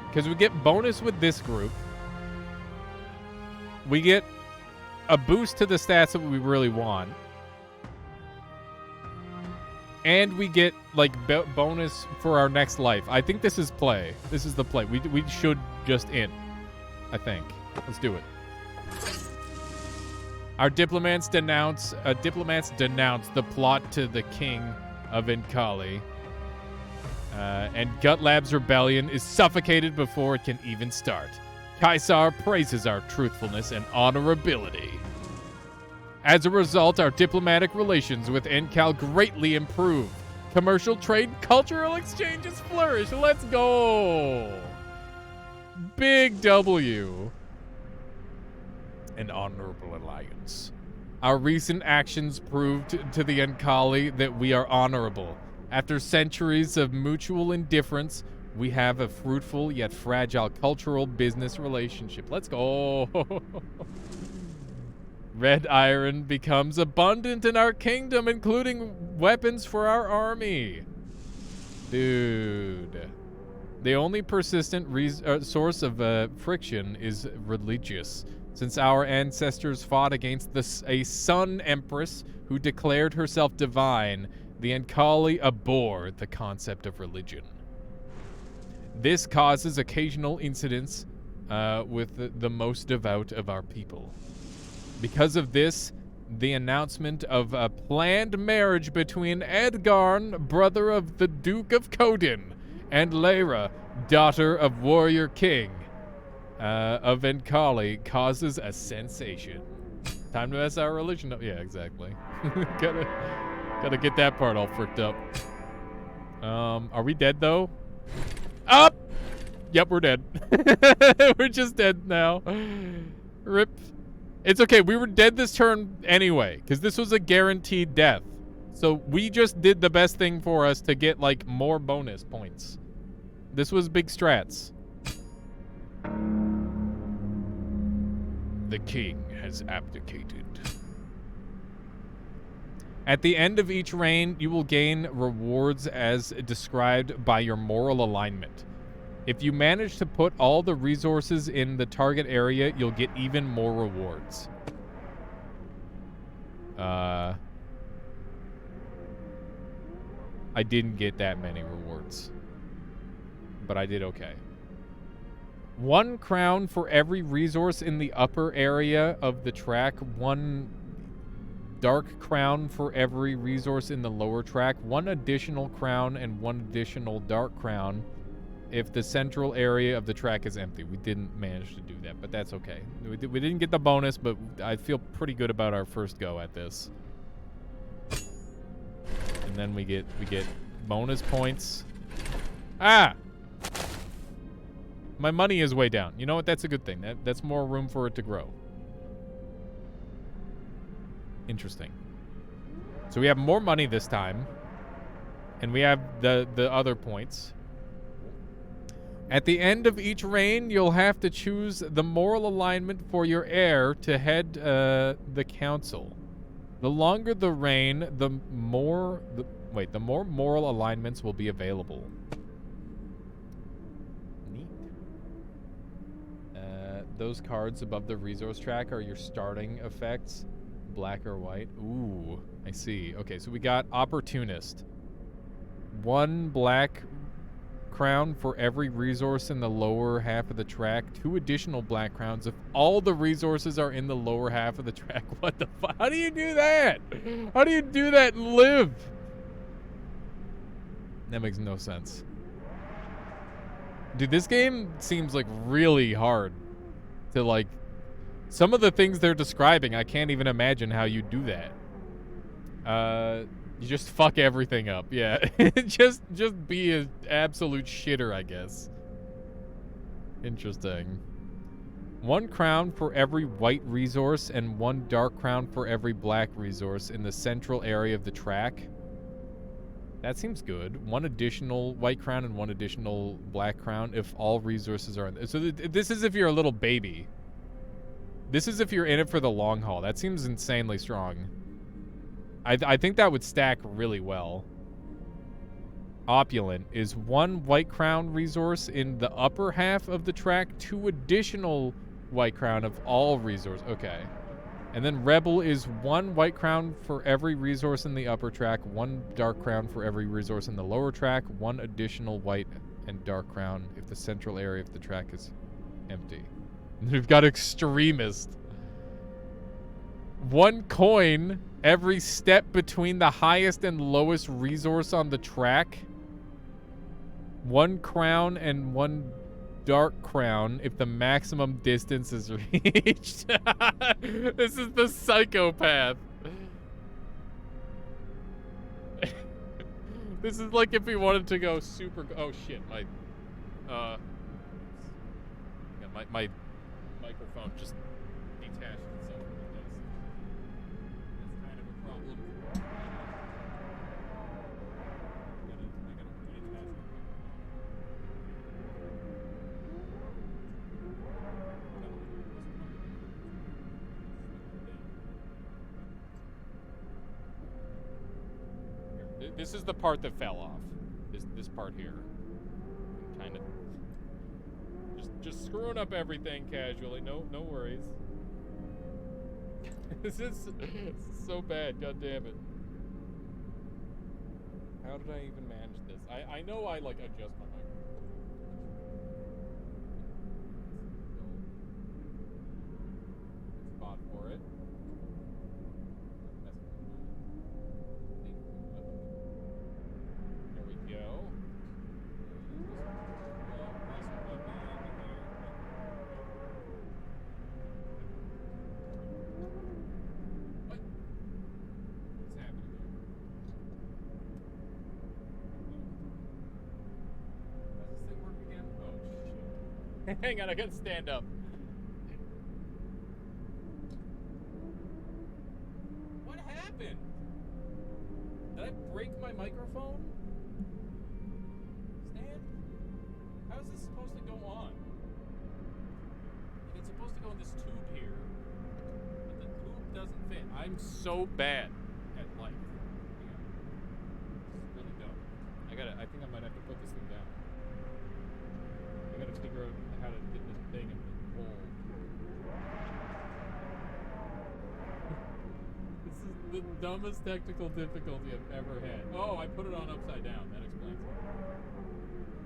Because we get bonus with this group. We get a boost to the stats that we really want. And we get, like, bonus for our next life. I think this is play. This is the play. We should just in. I think. Let's do it. Our diplomats denounce the plot to the king of Enkali. And Gutlab's rebellion is suffocated before it can even start. Kaisar praises our truthfulness and honorability. As a result, our diplomatic relations with Enkal greatly improve. Commercial trade, cultural exchanges flourish. Let's go! Big W. An honorable alliance. Our recent actions proved to the Enkali that we are honorable. After centuries of mutual indifference, we have a fruitful yet fragile cultural business relationship. Let's go. Red iron becomes abundant in our kingdom, including weapons for our army. Dude. The only persistent source of friction is religious. Since our ancestors fought against a sun empress who declared herself divine, The Ankali abhor the concept of religion. This causes occasional incidents with the most devout of our people. Because of this, the announcement of a planned marriage between Edgarn, brother of the Duke of Kodin, and Lyra, daughter of Warrior King of Ankali, causes a sensation. Time to mess our religion up. Yeah, exactly. Gotta get that part all fricked up. Are we dead though? Up! Yep, we're dead. We're just dead now. Rip. It's okay, we were dead this turn anyway, because this was a guaranteed death. So we just did the best thing for us to get, like, more bonus points. This was big strats. The king has abdicated. At the end of each reign, you will gain rewards as described by your moral alignment. If you manage to put all the resources in the target area, you'll get even more rewards. I didn't get that many rewards, but I did okay. 1 crown for every resource in the upper area of the track. 1 dark crown for every resource in the lower track. 1 additional crown and 1 additional dark crown if the central area of the track is empty. We didn't manage to do that, but that's okay. We didn't get the bonus, but I feel pretty good about our first go at this. And then we get bonus points. Ah! My money is way down. You know what? That's a good thing. That's more room for it to grow. Interesting. So we have more money this time. And we have the other points. At the end of each reign, you'll have to choose the moral alignment for your heir to head the council. The longer the reign, the more moral alignments will be available. Neat. Those cards above the resource track are your starting effects, black or white. Ooh, I see. Okay, so we got Opportunist. 1 black crown for every resource in the lower half of the track. 2 additional black crowns if all the resources are in the lower half of the track. What the fuck? How do you do that? How do you do that and live? That makes no sense. Dude, this game seems like really hard to, like, some of the things they're describing, I can't even imagine how you do that. You just fuck everything up. Yeah. just be an absolute shitter, I guess. Interesting. 1 crown for every white resource and 1 dark crown for every black resource in the central area of the track. That seems good. 1 additional white crown and 1 additional black crown if all resources are in. So this is if you're a little baby. This is if you're in it for the long haul. That seems insanely strong. I think that would stack really well. Opulent is 1 white crown resource in the upper half of the track, 2 additional white crown of all resource. Okay. And then Rebel is 1 white crown for every resource in the upper track, 1 dark crown for every resource in the lower track, 1 additional white and dark crown if the central area of the track is empty. We've got Extremist. 1 coin every step between the highest and lowest resource on the track. 1 crown and 1 dark crown if the maximum distance is reached. This is the psychopath. This is like if we wanted to go super. Oh shit! My microphone just detached itself from the desk. That's kind of a problem. I gotta multitask. This is the part that fell off. This part here. Kind of just screwing up everything casually. No worries. This is so bad. God damn it. How did I even manage this? I know I like adjust my microphone. Spot for it. There we go. What? What's happening here? How does this thing work again? Oh, shit. Hang on, I gotta stand up. What happened? Did I break my microphone? Stand? How is this supposed to go on? Like, it's supposed to go in this tube here, but the tube doesn't fit. I'm so bad at life. Hang on. This is really dumb. I think I might have to put this thing down. I gotta figure out how to get this thing in the hole. This is the dumbest technical difficulty I've ever had. Oh, I put it on upside down. That explains it.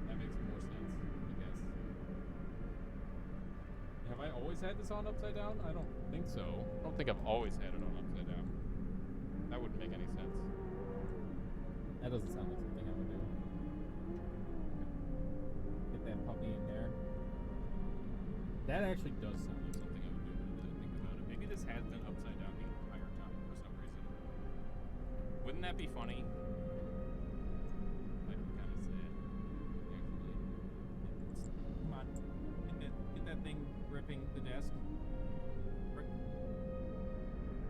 That makes more sense, I guess. Have I always had this on upside down? I don't think so. I don't think I've always had it on upside down. That wouldn't make any sense. That doesn't sound like something I would do. Get that puppy in there. That actually does sound like something I would do now that I think about it. Maybe this has been upside down the entire time for some reason. Wouldn't that be funny? Might be kind of sad, actually. Come on. Get that thing gripping the desk.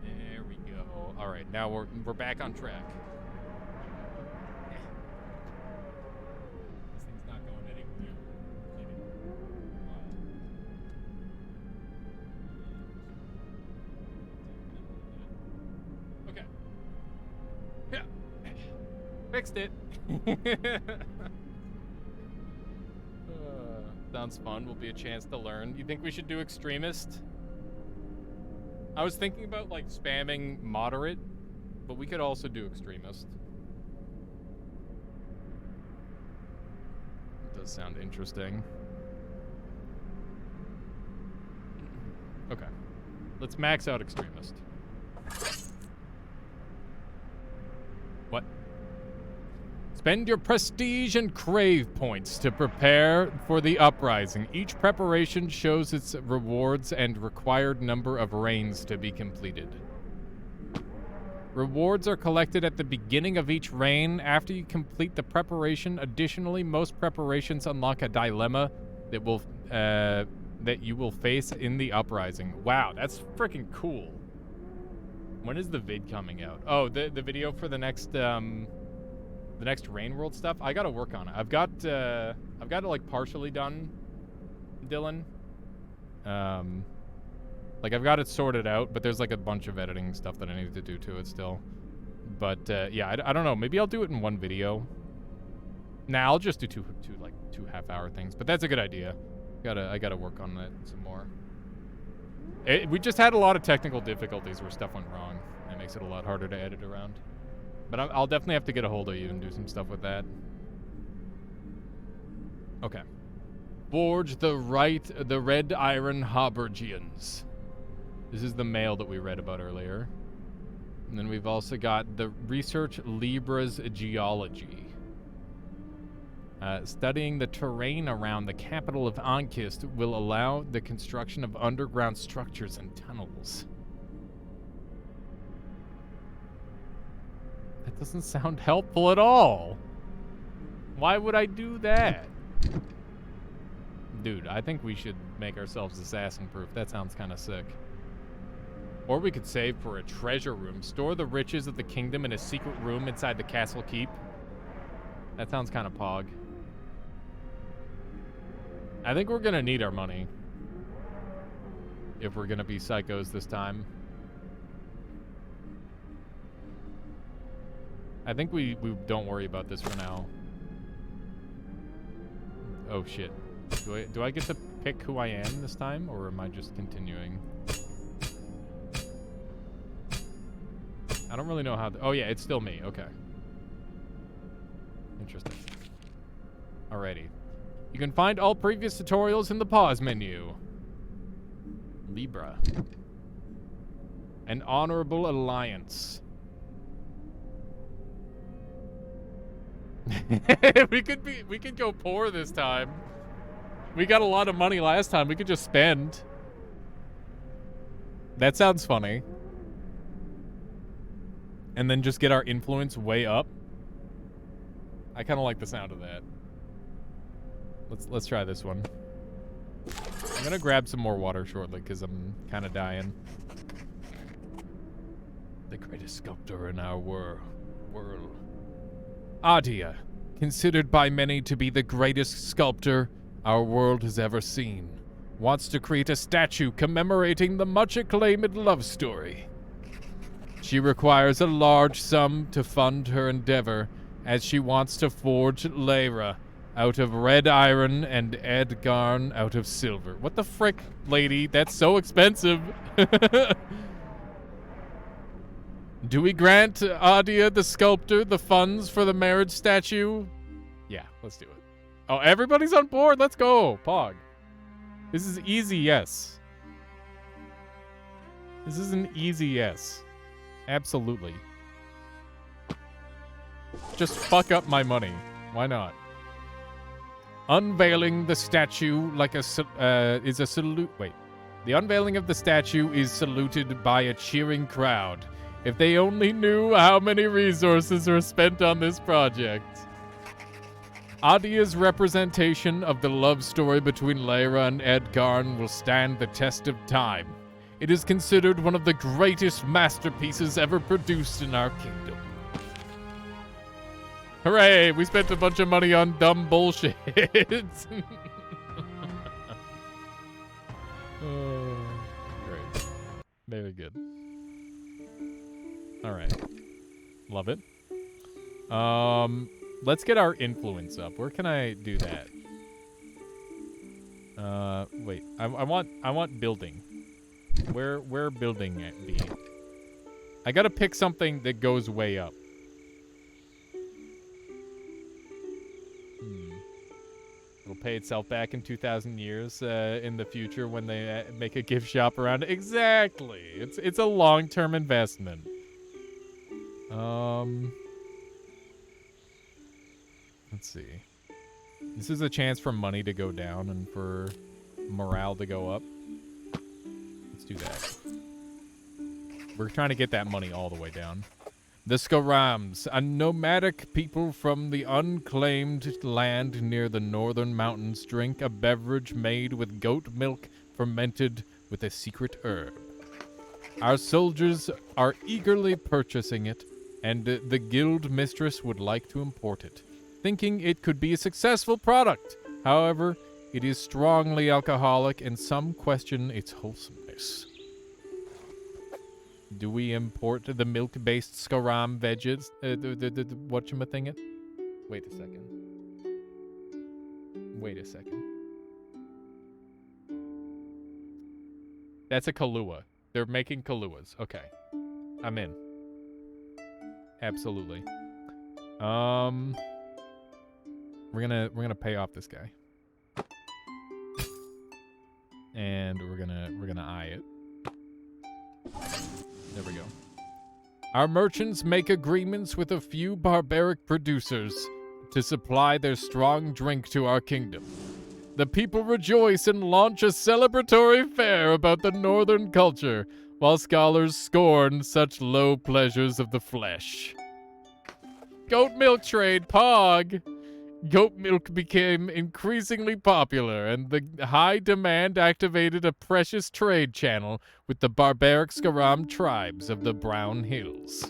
There we go. All right, now we're back on track. This thing's not going anywhere. Okay. Yeah. Fixed it. Sounds fun. Will be a chance to learn. You think we should do extremist? I was thinking about like spamming moderate, but we could also do extremist. It does sound interesting. Okay. Let's max out extremist. What? Spend your prestige and crave points to prepare for the uprising. Each preparation shows its rewards and required number of reigns to be completed. Rewards are collected at the beginning of each reign after you complete the preparation. Additionally, most preparations unlock a dilemma that you will face in the uprising. Wow, that's freaking cool. When is the vid coming out? Oh, the video for the next Rain World stuff. I gotta work on it. I've got it like partially done, Dylan. Like I've got it sorted out, but there's like a bunch of editing stuff that I need to do to it still. But yeah, I don't know. Maybe I'll do it in one video. Nah, I'll just do two half-hour things. But that's a good idea. I gotta work on that some more. We just had a lot of technical difficulties where stuff went wrong. It makes it a lot harder to edit around. But I'll definitely have to get a hold of you and do some stuff with that. Okay. Forge the Red Iron Habergians. This is the mail that we read about earlier. And then we've also got the Research Libra's Geology. Studying the terrain around the capital of Ankist will allow the construction of underground structures and tunnels. That doesn't sound helpful at all. Why would I do that? Dude, I think we should make ourselves assassin-proof. That sounds kind of sick. Or we could save for a treasure room. Store the riches of the kingdom in a secret room inside the castle keep. That sounds kind of pog. I think we're going to need our money. If we're going to be psychos this time. I think we don't worry about this for now. Oh shit. Do I get to pick who I am this time, or am I just continuing? I don't really know how. Oh yeah, it's still me. Okay. Interesting. Alrighty. You can find all previous tutorials in the pause menu. Libra. An honorable alliance. we could go poor this time. We got a lot of money last time. We could just spend. That sounds funny. And then just get our influence way up. I kind of like the sound of that. Let's try this one. I'm gonna grab some more water shortly because I'm kind of dying. The greatest sculptor in our world. Adia, considered by many to be the greatest sculptor our world has ever seen, wants to create a statue commemorating the much acclaimed love story. She requires a large sum to fund her endeavor, as she wants to forge Lyra out of red iron and Edgarn out of silver. What the frick, lady? That's so expensive. Do we grant Adia, the sculptor, the funds for the marriage statue? Yeah, let's do it. Oh, everybody's on board. Let's go. Pog. This is easy, yes. This is an easy yes. Absolutely. Just fuck up my money. Why not? Unveiling the statue like is a salute. Wait. The unveiling of the statue is saluted by a cheering crowd. If they only knew how many resources are spent on this project. Adia's representation of the love story between Lyra and Edgarn will stand the test of time. It is considered one of the greatest masterpieces ever produced in our kingdom. Hooray! We spent a bunch of money on dumb bullshit. Oh, great. Very good. All right. Love it. Let's get our influence up. Where can I do that? Wait. I want building. Where building at be? I gotta pick something that goes way up. It'll pay itself back in 2,000 years in the future when they make a gift shop around it. Exactly. It's a long-term investment. Let's see. This is a chance for money to go down and for morale to go up. Let's do that. We're trying to get that money all the way down. The Skarams, a nomadic people from the unclaimed land near the northern mountains, drink a beverage made with goat milk fermented with a secret herb. Our soldiers are eagerly purchasing it, and the guild mistress would like to import it, thinking it could be a successful product. However, it is strongly alcoholic, and some question its wholesomeness. Do we import the milk-based Skaram veggies? Whatchamacallit? Wait a second. Wait a second. That's a Kahlua. They're making Kahluas. Okay. I'm in. Absolutely. We're gonna pay off this guy. And we're gonna eye it. There we go. Our merchants make agreements with a few barbaric producers to supply their strong drink to our kingdom. The people rejoice and launch a celebratory fair about the northern culture, while scholars scorn such low pleasures of the flesh. Goat milk trade, Pog! Goat milk became increasingly popular, and the high demand activated a precious trade channel with the barbaric Skaram tribes of the Brown Hills.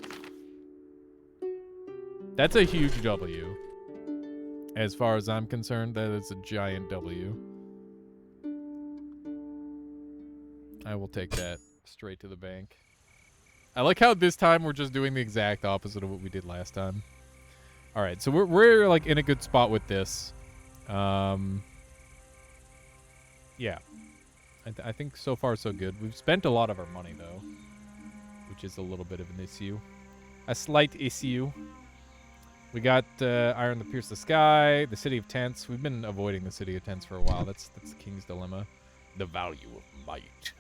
That's a huge W. As far as I'm concerned, that is a giant W. I will take that straight to the bank. I like how this time we're just doing the exact opposite of what we did last time. All right, so we're like in a good spot with this. Yeah. I think so far so good. We've spent a lot of our money though, which is a little bit of an issue. A slight issue. We got Iron to Pierce the Sky, the City of Tents. We've been avoiding the City of Tents for a while. That's the King's Dilemma. The value of might.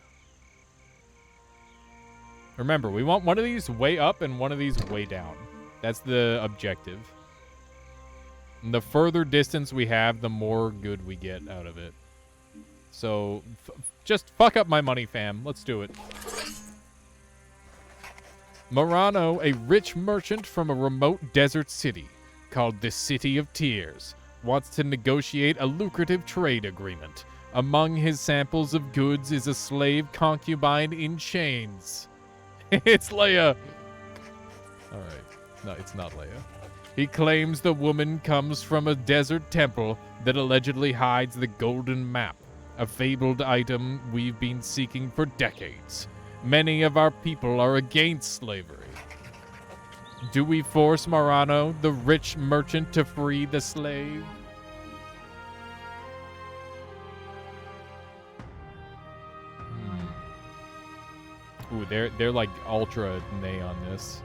Remember, we want one of these way up and one of these way down. That's the objective. And the further distance we have, the more good we get out of it. So, just fuck up my money, fam. Let's do it. Morano, a rich merchant from a remote desert city called the City of Tears, wants to negotiate a lucrative trade agreement. Among his samples of goods is a slave concubine in chains. It's Leia. All right. No, it's not Leia. He claims the woman comes from a desert temple that allegedly hides the golden map, a fabled item we've been seeking for decades. Many of our people are against slavery. Do we force Morano, the rich merchant, to free the slave? Ooh, they're like ultra nay on this.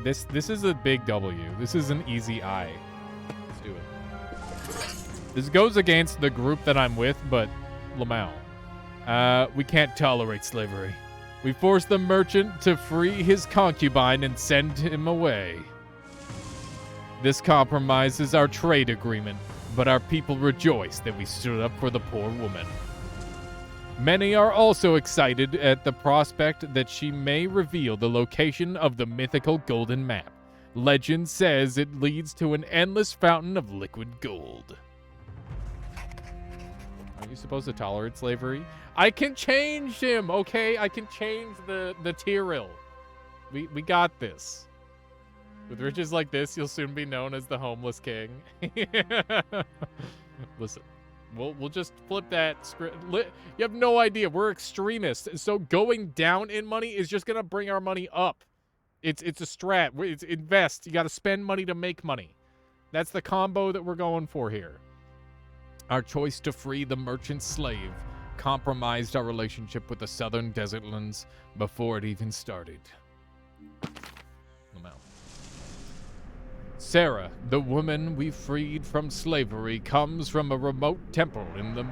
This is a big W. This is an easy I. Let's do it. This goes against the group that I'm with, but Lamau. We can't tolerate slavery. We force the merchant to free his concubine and send him away. This compromises our trade agreement, but our people rejoice that we stood up for the poor woman. Many are also excited at the prospect that she may reveal the location of the mythical golden map. Legend says it leads to an endless fountain of liquid gold. Are you supposed to tolerate slavery? I can change him, okay? I can change the Tyrell. We got this. With riches like this, you'll soon be known as the homeless king. Listen, we'll just flip that script. You have no idea. We're extremists. So going down in money is just going to bring our money up. It's a strat. It's invest. You got to spend money to make money. That's the combo that we're going for here. Our choice to free the merchant slave compromised our relationship with the southern desertlands before it even started. Sarah, the woman we freed from slavery, comes from a remote temple in the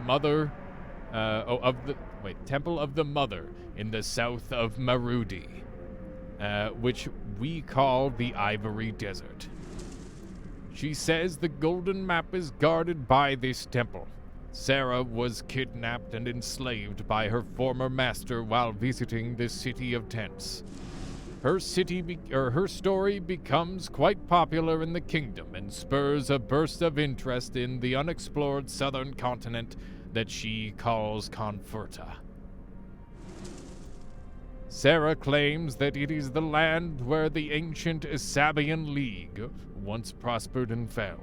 Temple of the Mother in the south of Marudi, which we call the Ivory Desert. She says the golden map is guarded by this temple. Sarah was kidnapped and enslaved by her former master while visiting the City of Tents. Her story becomes quite popular in the kingdom and spurs a burst of interest in the unexplored southern continent that she calls Conferta. Sarah claims that it is the land where the ancient Isabian League once prospered and fell.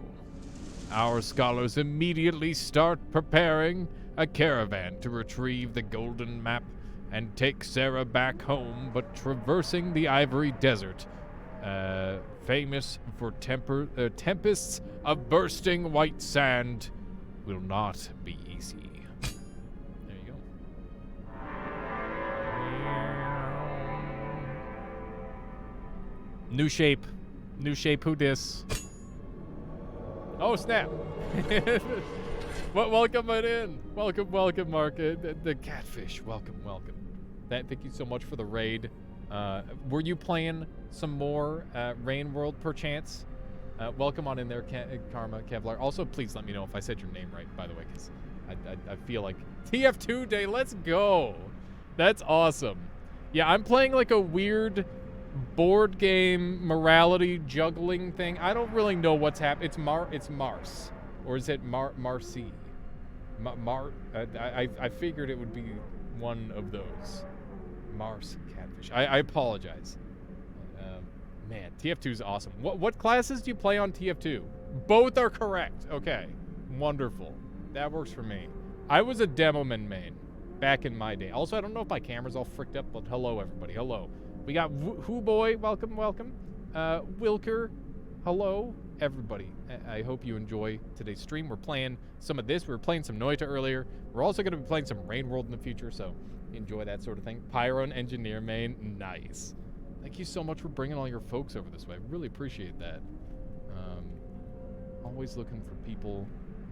Our scholars immediately start preparing a caravan to retrieve the golden map and take Sarah back home, but traversing the Ivory Desert, famous for tempests of bursting white sand, will not be easy. There you go. New shape. New shape, who dis? Oh, snap. Welcome it in. Welcome, Mark. The catfish. Welcome. Thank you so much for the raid. Were you playing some more Rain World perchance? Welcome on in there, Karma Kevlar. Also, please let me know if I said your name right, by the way, because I feel like TF2 day. Let's go. That's awesome. Yeah, I'm playing like a weird board game morality juggling thing. I don't really know what's happening. It's Mars, or is it Marcy? I figured it would be one of those. Mars catfish. I apologize. Man, TF2 is awesome. What classes do you play on TF2? Both are correct. Okay, wonderful. That works for me. I was a Demoman main back in my day. Also, I don't know if my camera's all fricked up, but hello, everybody. Hello. We got Who Boy. Welcome. Wilker. Hello, everybody. I hope you enjoy today's stream. We're playing some of this. We were playing some Noita earlier. We're also going to be playing some Rain World in the future, so Enjoy that sort of thing. Pyro and Engineer main, nice. Thank you so much for bringing all your folks over this way. I really appreciate that. Always looking for people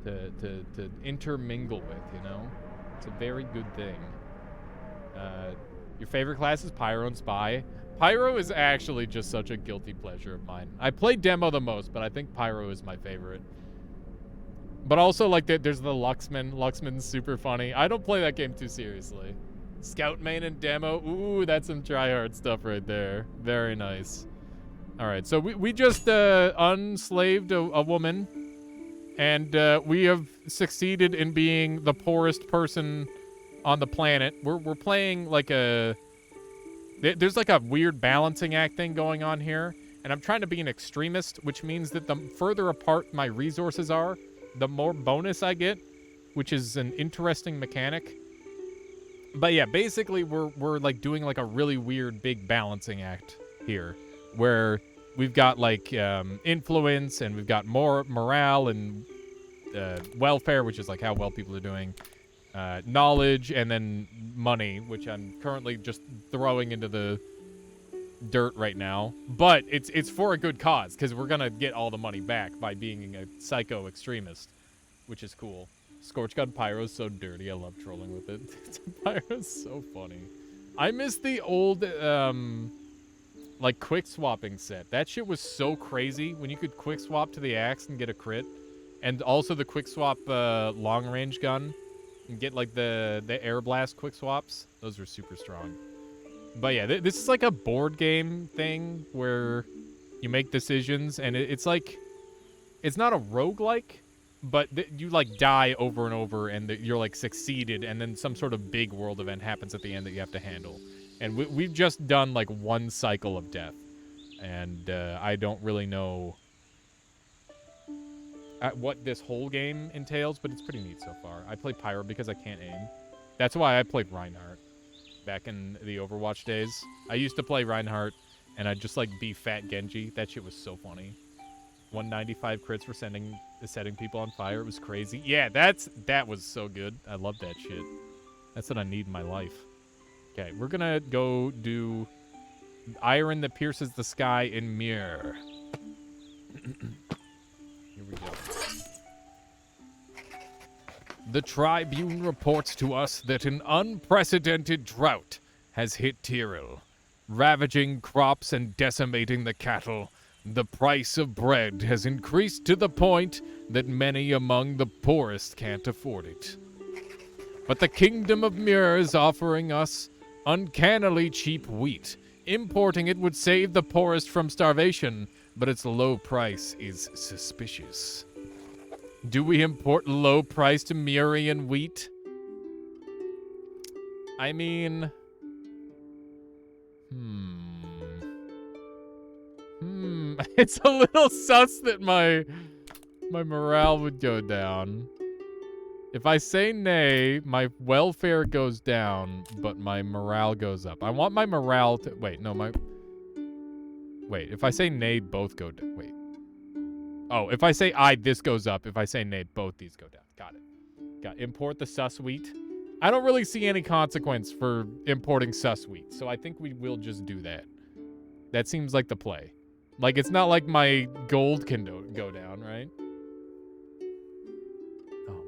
to intermingle with, you know? It's a very good thing. Your favorite class is Pyro and Spy. Pyro is actually just such a guilty pleasure of mine. I play Demo the most, but I think Pyro is my favorite. But also, like, there's the Luxman. Luxman's super funny. I don't play that game too seriously. Scout main and Demo. Ooh, that's some tryhard stuff right there. Very nice. All right, so we just unslaved a woman, and we have succeeded in being the poorest person on the planet. We're playing like there's like a weird balancing act thing going on here, and I'm trying to be an extremist, which means that the further apart my resources are, the more bonus I get, which is an interesting mechanic. But yeah, basically we're like doing like a really weird big balancing act here, where we've got like influence, and we've got more morale and welfare, which is like how well people are doing, knowledge, and then money, which I'm currently just throwing into the dirt right now. But it's for a good cause, because we're gonna get all the money back by being a psycho extremist, which is cool. Scorch Gun Pyro's so dirty. I love trolling with it. Pyro's so funny. I miss the old like quick swapping set. That shit was so crazy when you could quick swap to the axe and get a crit, and also the quick swap long range gun and get like the air blast quick swaps. Those were super strong. But yeah, this is like a board game thing where you make decisions, and it's like, it's not a roguelike, but you like die over and over, and you're like succeeded, and then some sort of big world event happens at the end that you have to handle. And we've just done like one cycle of death, and I don't really know what this whole game entails, but it's pretty neat so far. I play Pyro because I can't aim. That's why I played Reinhardt back in the Overwatch days. I used to play Reinhardt, and I'd just like be Fat Genji. That shit was so funny. 195 crits for setting people on fire. It was crazy. Yeah, that was so good. I love that shit. That's what I need in my life. Okay, we're gonna go do Iron that Pierces the Sky in Mirror. Here we go. The Tribune reports to us that an unprecedented drought has hit Tyrell, ravaging crops and decimating the cattle. The price of bread has increased to the point that many among the poorest can't afford it. But the Kingdom of Mirror is offering us uncannily cheap wheat. Importing it would save the poorest from starvation, but its low price is suspicious. Do we import low-priced Murian wheat? I mean... It's a little sus that my morale would go down. If I say nay, my welfare goes down, but my morale goes up. I want my morale to... Wait, no, Wait, if I say nay, both go down. Wait. Oh, if I say aye, this goes up. If I say nay, both these go down. Got it. Import the sus wheat. I don't really see any consequence for importing sus wheat, so I think we will just do that. That seems like the play. Like, it's not like my gold can go down, right? Oh,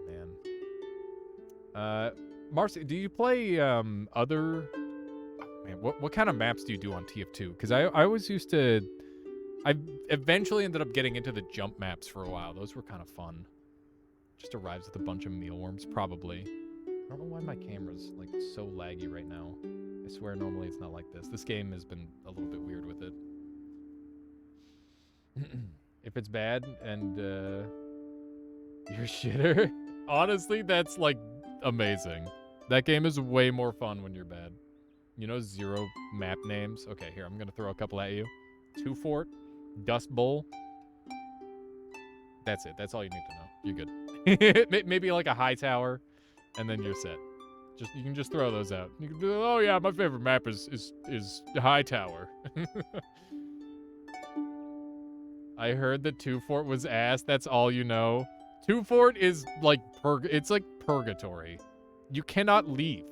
man. Marcy, do you play other... Oh, man, what kind of maps do you do on TF2? Because I always used to... I eventually ended up getting into the jump maps for a while. Those were kind of fun. Just arrives with a bunch of mealworms, probably. I don't know why my camera's, like, so laggy right now. I swear normally it's not like this. This game has been a little bit weird with it. If it's bad and you're shitter, honestly, that's, like, amazing. That game is way more fun when you're bad. You know, 0 map names? Okay, here, I'm going to throw a couple at you. 2 Fort. Dust Bowl. That's it. That's all you need to know. You're good. Maybe like a high tower, and then you're set. You can just throw those out. You can be, oh yeah, my favorite map is high tower. I heard that 2 Fort was ass. That's all you know. 2 Fort is like it's like purgatory. You cannot leave.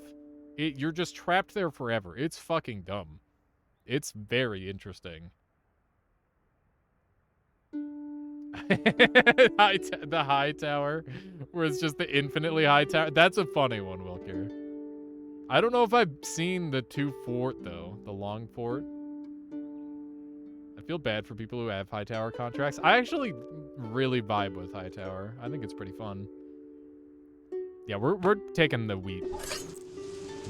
You're just trapped there forever. It's fucking dumb. It's very interesting. The high tower, where it's just the infinitely high tower. That's a funny one, Wilker. I don't know if I've seen the 2 fort, though. The long fort. I feel bad for people who have high tower contracts. I actually really vibe with high tower. I think it's pretty fun. Yeah, we're taking the wheat,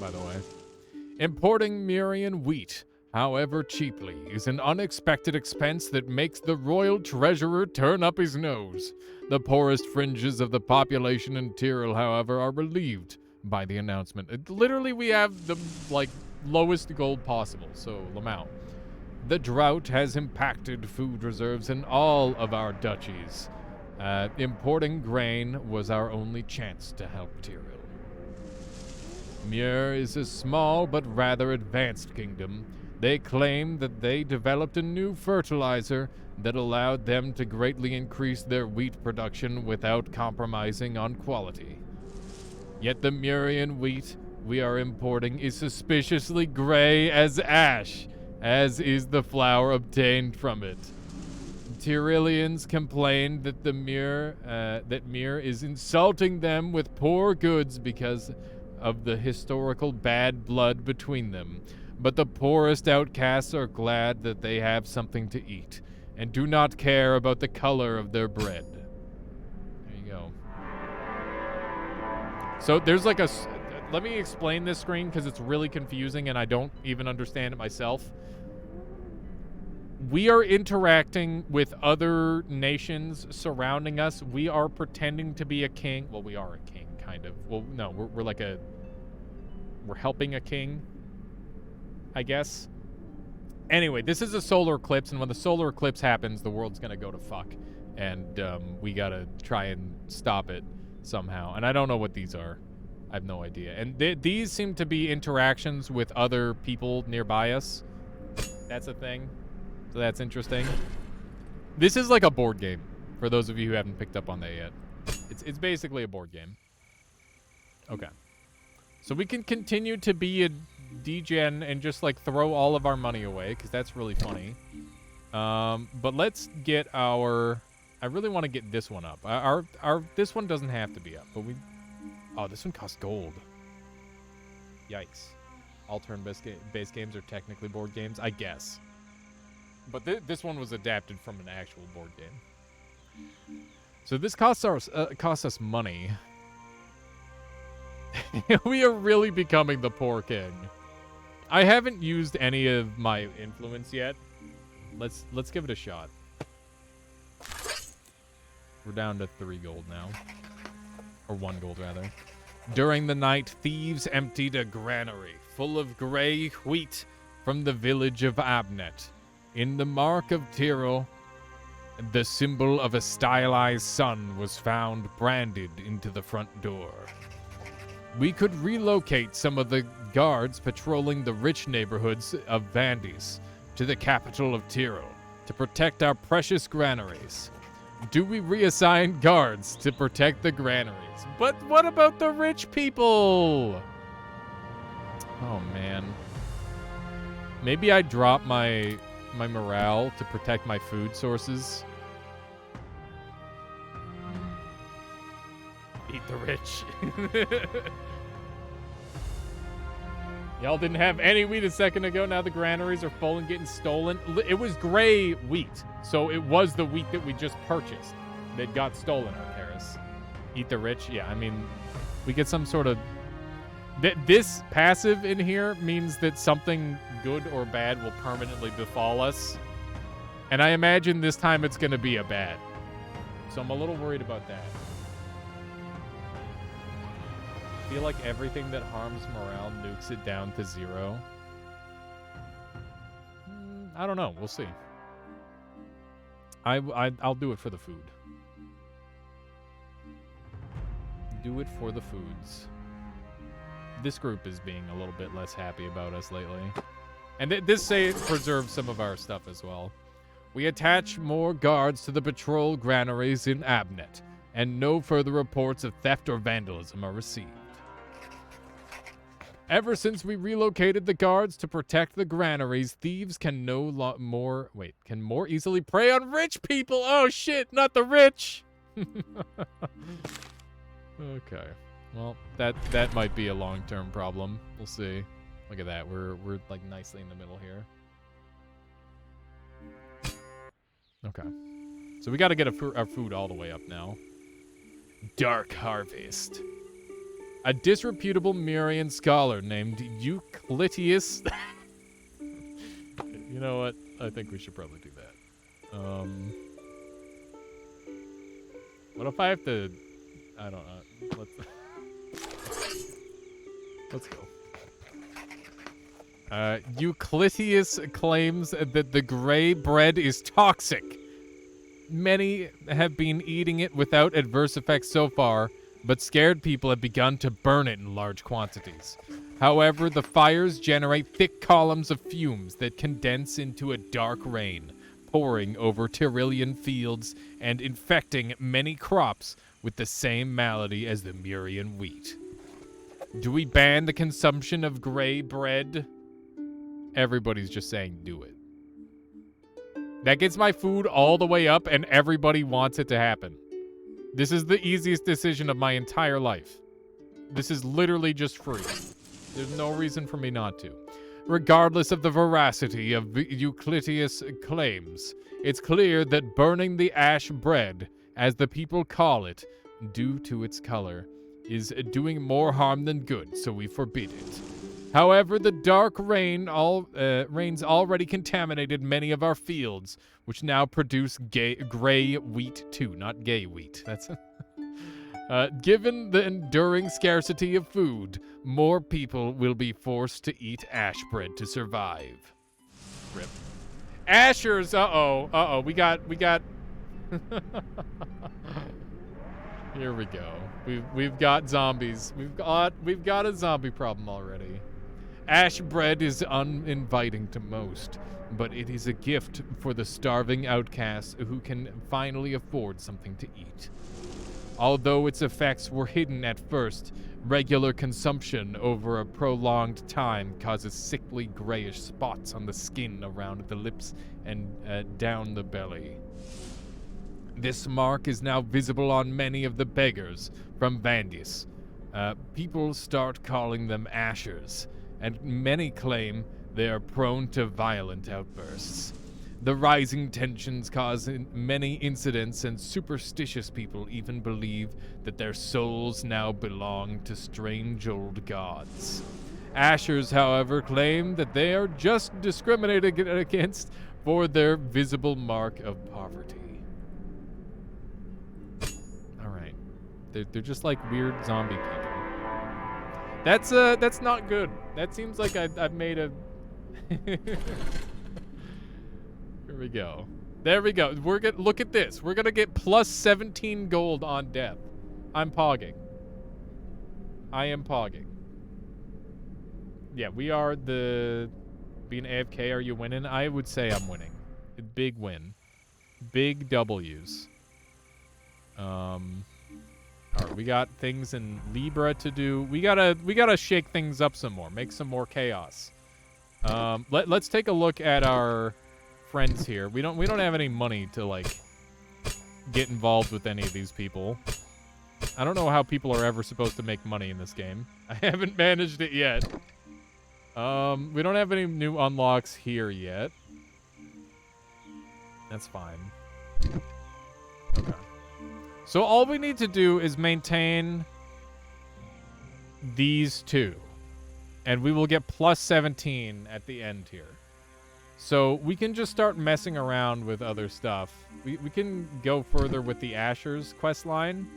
by the way. Importing Murian wheat, however cheaply, is an unexpected expense that makes the royal treasurer turn up his nose. The poorest fringes of the population in Tyrol, however, are relieved by the announcement. Literally, we have the, lowest gold possible, so Lamau. The drought has impacted food reserves in all of our duchies. Importing grain was our only chance to help Tyrol. Muir is a small but rather advanced kingdom. They claim that they developed a new fertilizer that allowed them to greatly increase their wheat production without compromising on quality. Yet the Murian wheat we are importing is suspiciously gray as ash, as is the flour obtained from it. Tyroleans complained that Mir is insulting them with poor goods because of the historical bad blood between them. But the poorest outcasts are glad that they have something to eat, and do not care about the color of their bread. There you go. So there's like a... Let me explain this screen, because it's really confusing, and I don't even understand it myself. We are interacting with other nations surrounding us. We are pretending to be a king. Well, we are a king, kind of. Well, no, we're like a... We're helping a king, I guess. Anyway, this is a solar eclipse, and when the solar eclipse happens, the world's gonna go to fuck. And we gotta try and stop it somehow. And I don't know what these are. I have no idea. And these seem to be interactions with other people nearby us. That's a thing. So that's interesting. This is like a board game, for those of you who haven't picked up on that yet. It's basically a board game. Okay. So we can continue to be a degen and just like throw all of our money away, because that's really funny. But let's get our... I really want to get this one up. This one doesn't have to be up, but we... Oh, this one costs gold. Yikes. All turn-based games are technically board games, I guess. But this one was adapted from an actual board game. So this costs us money. We are really becoming the poor king. I haven't used any of my influence yet. Let's give it a shot. We're down to 3 gold now. Or 1 gold, rather. During the night, thieves emptied a granary full of gray wheat from the village of Abnet. In the mark of Tyrol, the symbol of a stylized sun was found branded into the front door. We could relocate some of the guards patrolling the rich neighborhoods of Vandis to the capital of Tyrol to protect our precious granaries. Do we reassign guards to protect the granaries? But what about the rich people? Oh, man. Maybe I drop my morale to protect my food sources. Eat the rich. Y'all didn't have any wheat a second ago. Now the granaries are full and getting stolen. It was gray wheat, so it was the wheat that we just purchased that got stolen on Paris. Eat the rich. Yeah, I mean, we get some sort of... This passive in here means that something good or bad will permanently befall us. And I imagine this time it's going to be a bad. So I'm a little worried about that. I feel like everything that harms morale nukes it down to 0. I don't know. We'll see. I'll do it for the food. Do it for the foods. This group is being a little bit less happy about us lately. And this preserves some of our stuff as well. We attach more guards to the patrol granaries in Abnet, and no further reports of theft or vandalism are received. Ever since we relocated the guards to protect the granaries, thieves can more easily prey on rich people. Oh shit, not the rich. Okay. Well, that might be a long-term problem. We'll see. Look at that. We're like nicely in the middle here. Okay. So we got to get our food all the way up now. Dark Harvest. A disreputable Murian scholar named Euclitius. You know what? I think we should probably do that. What if I have to... I don't know. Let's go. Euclitius claims that the gray bread is toxic. Many have been eating it without adverse effects so far, but scared people have begun to burn it in large quantities. However, the fires generate thick columns of fumes that condense into a dark rain, pouring over Tyrillian fields and infecting many crops with the same malady as the Murian wheat. Do we ban the consumption of gray bread? Everybody's just saying do it. That gets my food all the way up and everybody wants it to happen. This is the easiest decision of my entire life. This is literally just free. There's no reason for me not to. Regardless of the veracity of Euclitius' claims, it's clear that burning the ash bread, as the people call it, due to its color, is doing more harm than good, so we forbid it. However, the dark rain's already contaminated many of our fields, which now produce gray wheat too, not gay wheat. That's given the enduring scarcity of food, more people will be forced to eat ash bread to survive. Rip. Ashers, uh-oh, we got. Here we go. We've got zombies. We've got a zombie problem already. Ash bread is uninviting to most, but it is a gift for the starving outcasts who can finally afford something to eat. Although its effects were hidden at first, regular consumption over a prolonged time causes sickly grayish spots on the skin around the lips and down the belly. This mark is now visible on many of the beggars from Vandis. People start calling them ashers, and many claim they are prone to violent outbursts. The rising tensions cause many incidents, and superstitious people even believe that their souls now belong to strange old gods. Ashers, however, claim that they are just discriminated against for their visible mark of poverty. Alright. They're just like weird zombie people. That's not good. That seems like I've made a... Here we go. There we go. Look at this. We're gonna get plus 17 gold on death. I'm pogging. I am pogging. Yeah, we are the... Being AFK, are you winning? I would say I'm winning. A big win. Big W's. Alright, we got things in Libra to do. We gotta shake things up some more. Make some more chaos. Let's take a look at our friends here. We don't have any money to like get involved with any of these people. I don't know how people are ever supposed to make money in this game. I haven't managed it yet. We don't have any new unlocks here yet. That's fine. Okay. So all we need to do is maintain these two. And we will get plus 17 at the end here. So we can just start messing around with other stuff. We can go further with the Asher's quest line.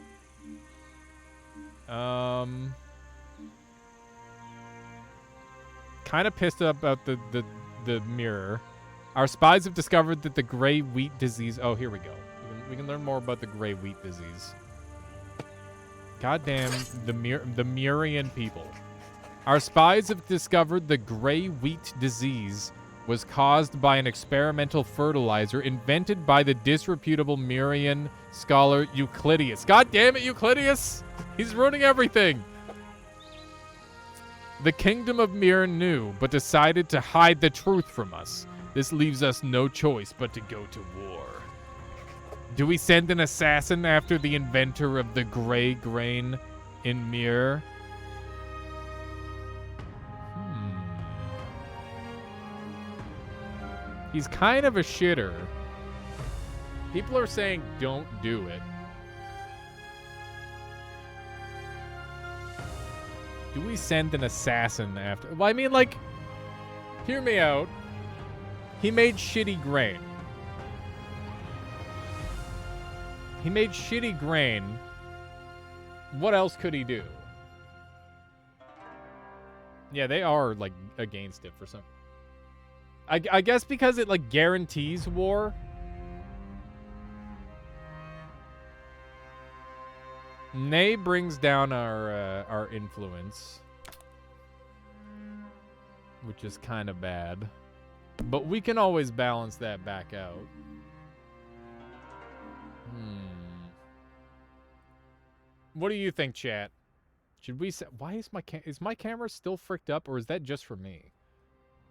Kind of pissed about the mirror. Our spies have discovered that the gray wheat disease... Oh, here we go. We can learn more about the gray wheat disease. Goddamn, the Murian people. Our spies have discovered the gray wheat disease was caused by an experimental fertilizer invented by the disreputable Murian scholar Euclitius. God damn it, Euclitius! He's ruining everything! The kingdom of Mir knew, but decided to hide the truth from us. This leaves us no choice but to go to war. Do we send an assassin after the inventor of the gray grain in Mir? He's kind of a shitter. People are saying don't do it. Do we send an assassin after? Well, I mean, like, hear me out. He made shitty grain. He made shitty grain. What else could he do? Yeah, they are, like, against it for some... I guess because it, like, guarantees war. Nay brings down our influence, which is kind of bad. But we can always balance that back out. What do you think, chat? Should we why is my camera still fricked up, or is that just for me?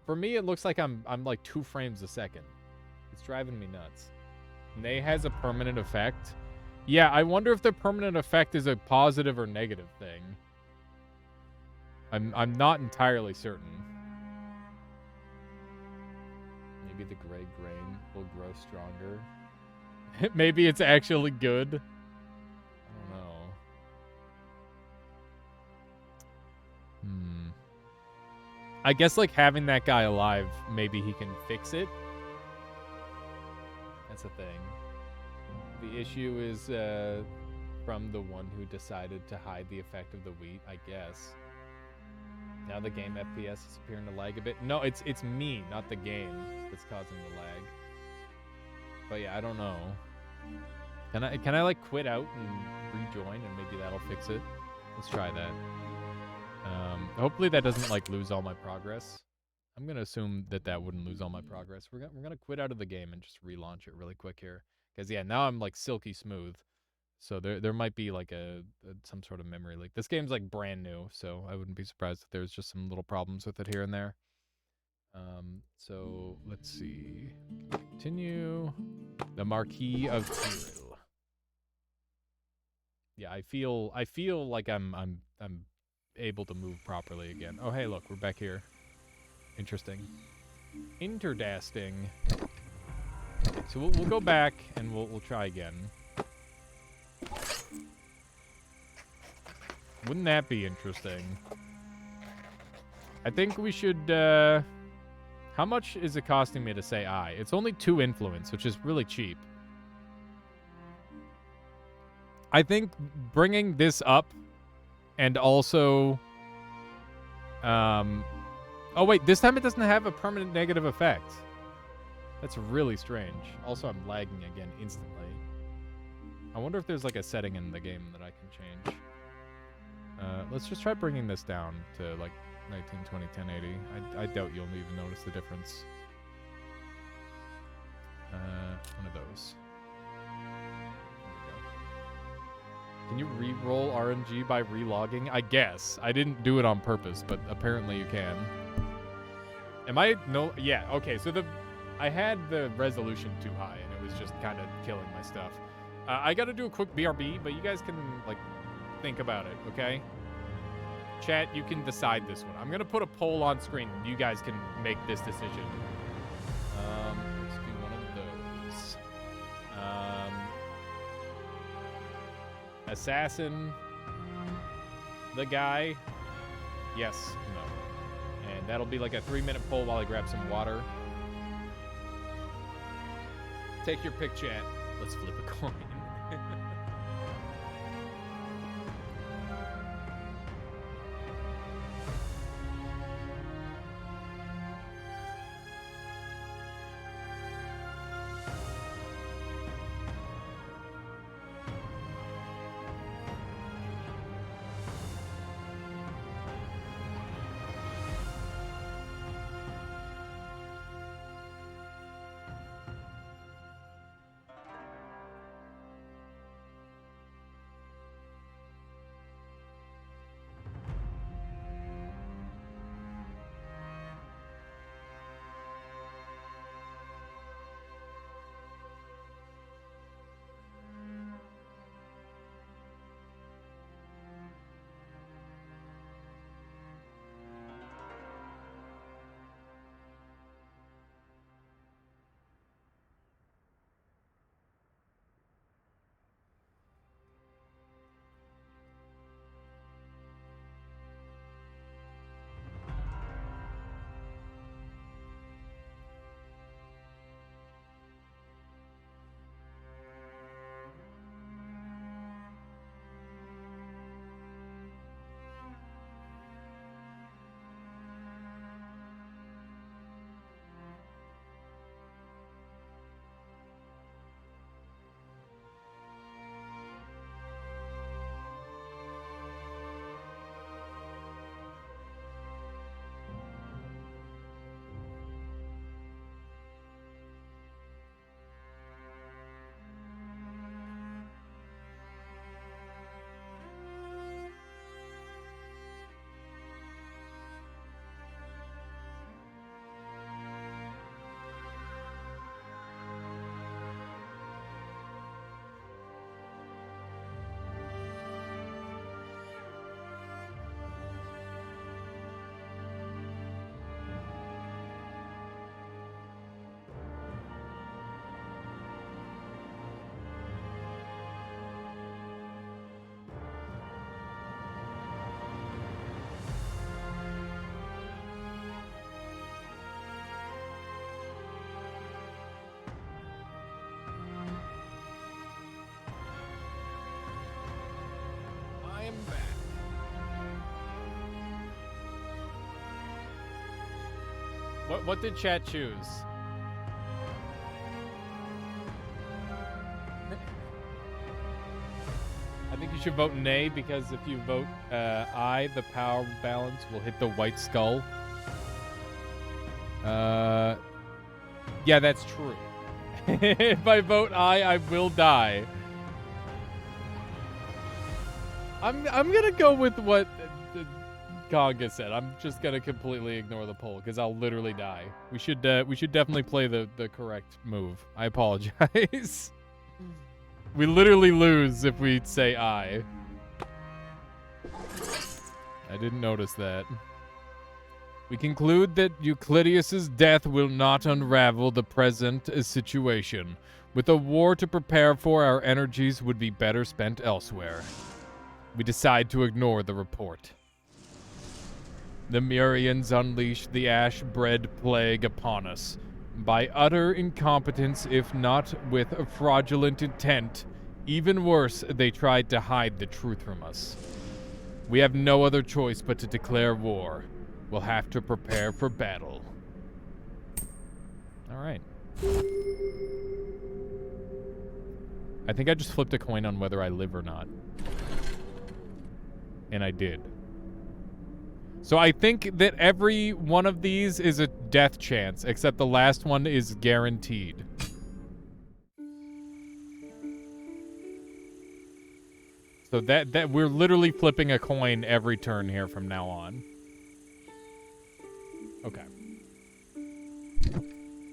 For me, it looks like I'm like 2 frames a second. It's driving me nuts. Nay has a permanent effect. Yeah, I wonder if the permanent effect is a positive or negative thing. I'm not entirely certain. Maybe the gray grain will grow stronger. Maybe it's actually good. I don't know. I guess, like, having that guy alive, maybe he can fix it. That's a thing. The issue is from the one who decided to hide the effect of the wheat, I guess. Now the game FPS is appearing to lag a bit. No, it's me, not the game, that's causing the lag. But yeah, I don't know. Can I like quit out and rejoin, and maybe that'll fix it? Let's try that. Hopefully that doesn't like lose all my progress. I'm gonna assume that wouldn't lose all my progress. We're gonna quit out of the game and just relaunch it really quick here. Because yeah, now I'm like silky smooth. So there might be like some sort of memory leak. This game's like brand new, so I wouldn't be surprised if there's just some little problems with it here and there. So let's see. Continue. The Marquis of Tyrell. Yeah, I feel like I'm able to move properly again. Oh hey, look, we're back here. Interesting. Interdasting. So we'll go back and we'll try again. Wouldn't that be interesting? I think we should, how much is it costing me to say I? It's only 2 influence, which is really cheap. I think bringing this up and also, oh wait, this time it doesn't have a permanent negative effect. That's really strange. Also, I'm lagging again instantly. I wonder if there's like a setting in the game that I can change. Let's just try bringing this down to like 1920, 1080. I doubt you'll even notice the difference. One of those. Can you re-roll RNG by relogging? I guess. I didn't do it on purpose, but apparently you can. Am I? No. Yeah, okay. So I had the resolution too high, and it was just kind of killing my stuff. I got to do a quick BRB, but you guys can, like, think about it, okay? Chat, you can decide this one. I'm going to put a poll on screen. You guys can make this decision. Let's do one of those. Assassin. The guy. Yes, no. And that'll be like a 3-minute poll while I grab some water. Take your pick, chat. Let's flip a coin. am back. What did chat choose? I think you should vote nay because if you vote aye, the power balance will hit the white skull. Yeah, that's true. If I vote aye, I will die. I'm gonna go with what Conga said. I'm just gonna completely ignore the poll because I'll literally die. We should definitely play the correct move. I apologize. We literally lose if we say aye. I didn't notice that. We conclude that Euclideus's death will not unravel the present situation. With a war to prepare for, our energies would be better spent elsewhere. We decide to ignore the report. The Murians unleash the ash-bred plague upon us. By utter incompetence, if not with a fraudulent intent. Even worse, they tried to hide the truth from us. We have no other choice but to declare war. We'll have to prepare for battle. All right. I think I just flipped a coin on whether I live or not. And I did. So I think that every one of these is a death chance, except the last one is guaranteed. So that we're literally flipping a coin every turn here from now on. Okay.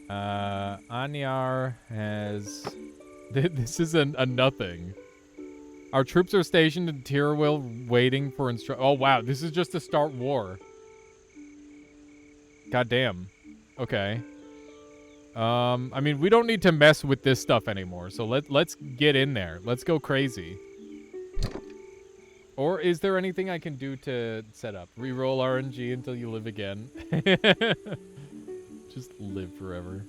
Anyar has... This is a nothing. Our troops are stationed in Tyrwell waiting for Oh, wow. This is just to start war. Goddamn. Okay. I mean, we don't need to mess with this stuff anymore. So let's get in there. Let's go crazy. Or is there anything I can do to set up? Reroll RNG until you live again. Just live forever.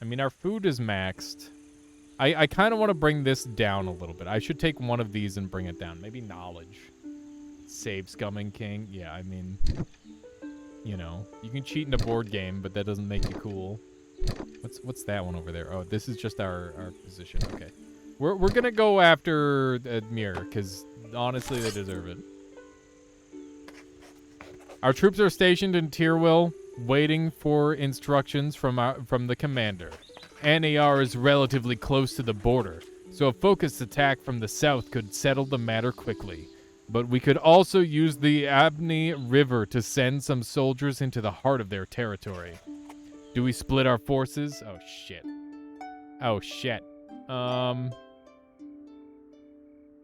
I mean, our food is maxed. I kind of want to bring this down a little bit. I should take one of these and bring it down. Maybe knowledge. Save Scumming King. Yeah, I mean, you know, you can cheat in a board game, but that doesn't make you cool. What's that one over there? Oh, this is just our position. Okay. We're going to go after Mir, because honestly, they deserve it. Our troops are stationed in Tyrwell, waiting for instructions from the commander. Anyar is relatively close to the border, so a focused attack from the south could settle the matter quickly. But we could also use the Abney River to send some soldiers into the heart of their territory. Do we split our forces? Oh, shit. Oh, shit.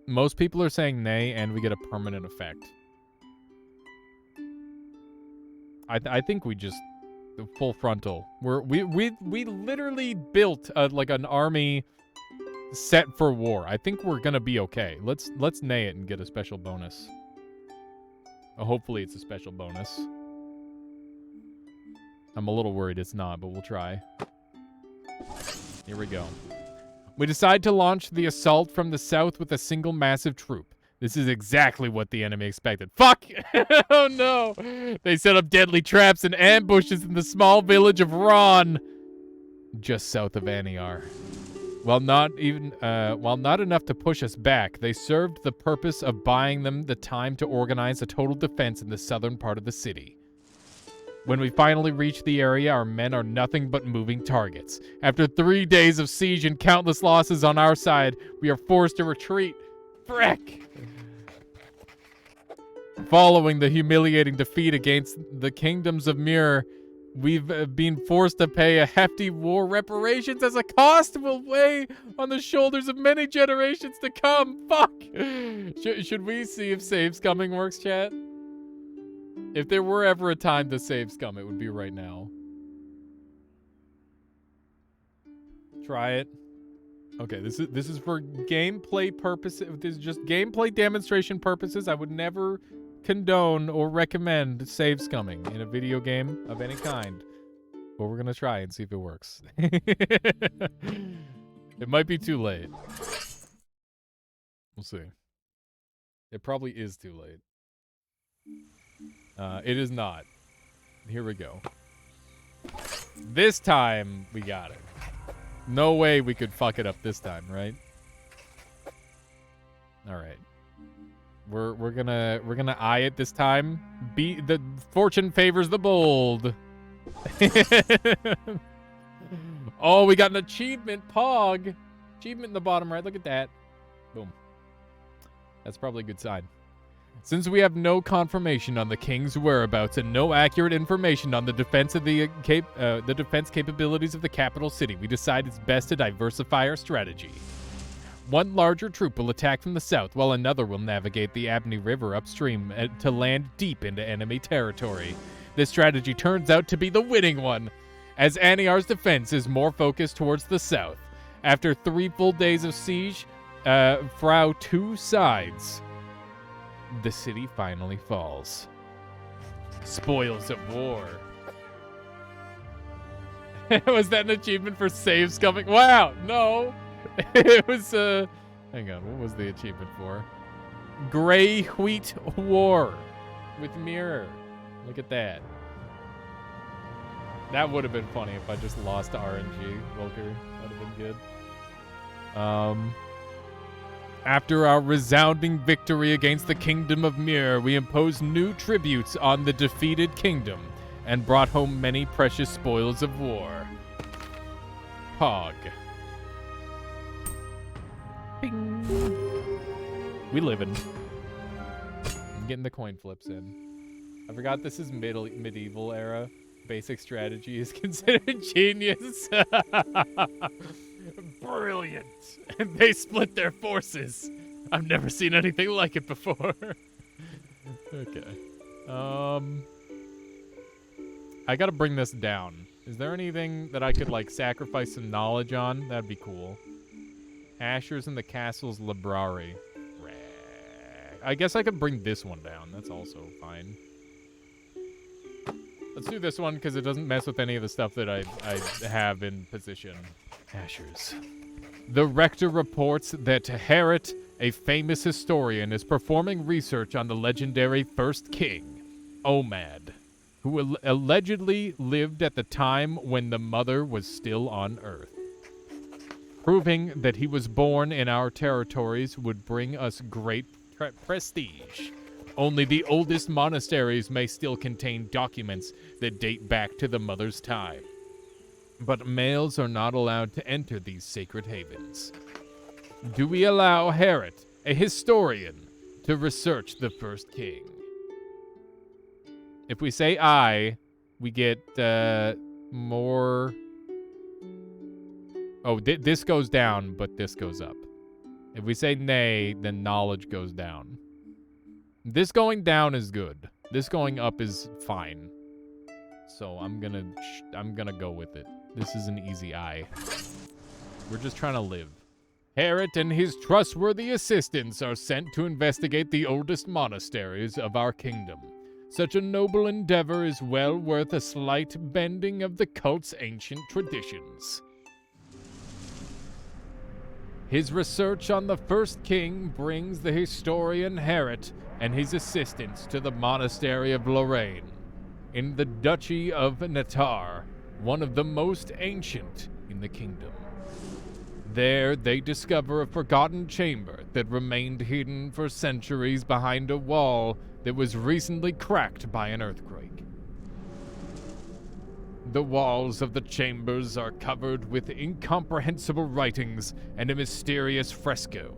Most people are saying nay, and we get a permanent effect. I think we just full frontal. We literally built like an army set for war. I think we're gonna be okay. Let's nay it and get a special bonus. Hopefully it's a special bonus. I'm a little worried it's not, but we'll try. Here we go. We decide to launch the assault from the south with a single massive troop. This is exactly what the enemy expected. Fuck! Oh no! They set up deadly traps and ambushes in the small village of Ron, just south of Anyar. While not enough to push us back, they served the purpose of buying them the time to organize a total defense in the southern part of the city. When we finally reach the area, our men are nothing but moving targets. After 3 days of siege and countless losses on our side, we are forced to retreat. Frick! Following the humiliating defeat against the kingdoms of Mir, we've been forced to pay a hefty war reparations as a cost will weigh on the shoulders of many generations to come. Fuck! Should we see if Save Scumming works, chat? If there were ever a time to save Scum, it would be right now. Try it. Okay, this is for gameplay purposes. This is just gameplay demonstration purposes. I would never condone or recommend save scumming in a video game of any kind. But we're gonna try and see if it works. It might be too late. We'll see. It probably is too late. It is not. Here we go. This time, we got it. No way we could fuck it up this time, right? All right. We're gonna eye it this time. The fortune favors the bold. Oh, we got an achievement, Pog. Achievement in the bottom right. Look at that. Boom. That's probably a good sign. Since we have no confirmation on the king's whereabouts and no accurate information on the defense of the defense capabilities of the capital city, we decide it's best to diversify our strategy. One larger troop will attack from the south, while another will navigate the Abney River upstream to land deep into enemy territory. This strategy turns out to be the winning one, as Aniar's defense is more focused towards the south. After 3 full days of siege, Frau two sides, the city finally falls. Spoils of war. Was that an achievement for saves coming? Wow, no. It was, hang on, what was the achievement for? Grey Wheat War with Mirror. Look at that. That would have been funny if I just lost to RNG, Volker. That would have been good. After our resounding victory against the Kingdom of Mir, we imposed new tributes on the defeated kingdom and brought home many precious spoils of war. Pog. Bing. We livin'. I'm getting the coin flips in. I forgot this is medieval era. Basic strategy is considered genius. Brilliant. They split their forces. I've never seen anything like it before. Okay. I gotta bring this down. Is there anything that I could, like, sacrifice some knowledge on? That'd be cool. Asher's in the castle's library. I guess I could bring this one down. That's also fine. Let's do this one because it doesn't mess with any of the stuff that I have in position. Asher's. The rector reports that Herod, a famous historian, is performing research on the legendary first king, Omad, who allegedly lived at the time when the mother was still on Earth. Proving that he was born in our territories would bring us great prestige. Only the oldest monasteries may still contain documents that date back to the mother's time. But males are not allowed to enter these sacred havens. Do we allow Herod, a historian, to research the first king? If we say aye, we get more... Oh, this goes down, but this goes up. If we say nay, then knowledge goes down. This going down is good. This going up is fine. So I'm gonna go with it. This is an easy aye. We're just trying to live. Herod and his trustworthy assistants are sent to investigate the oldest monasteries of our kingdom. Such a noble endeavor is well worth a slight bending of the cult's ancient traditions. His research on the first king brings the historian Herod and his assistants to the monastery of Lorraine, in the Duchy of Natar, one of the most ancient in the kingdom. There, they discover a forgotten chamber that remained hidden for centuries behind a wall that was recently cracked by an earthquake. The walls of the chambers are covered with incomprehensible writings and a mysterious fresco.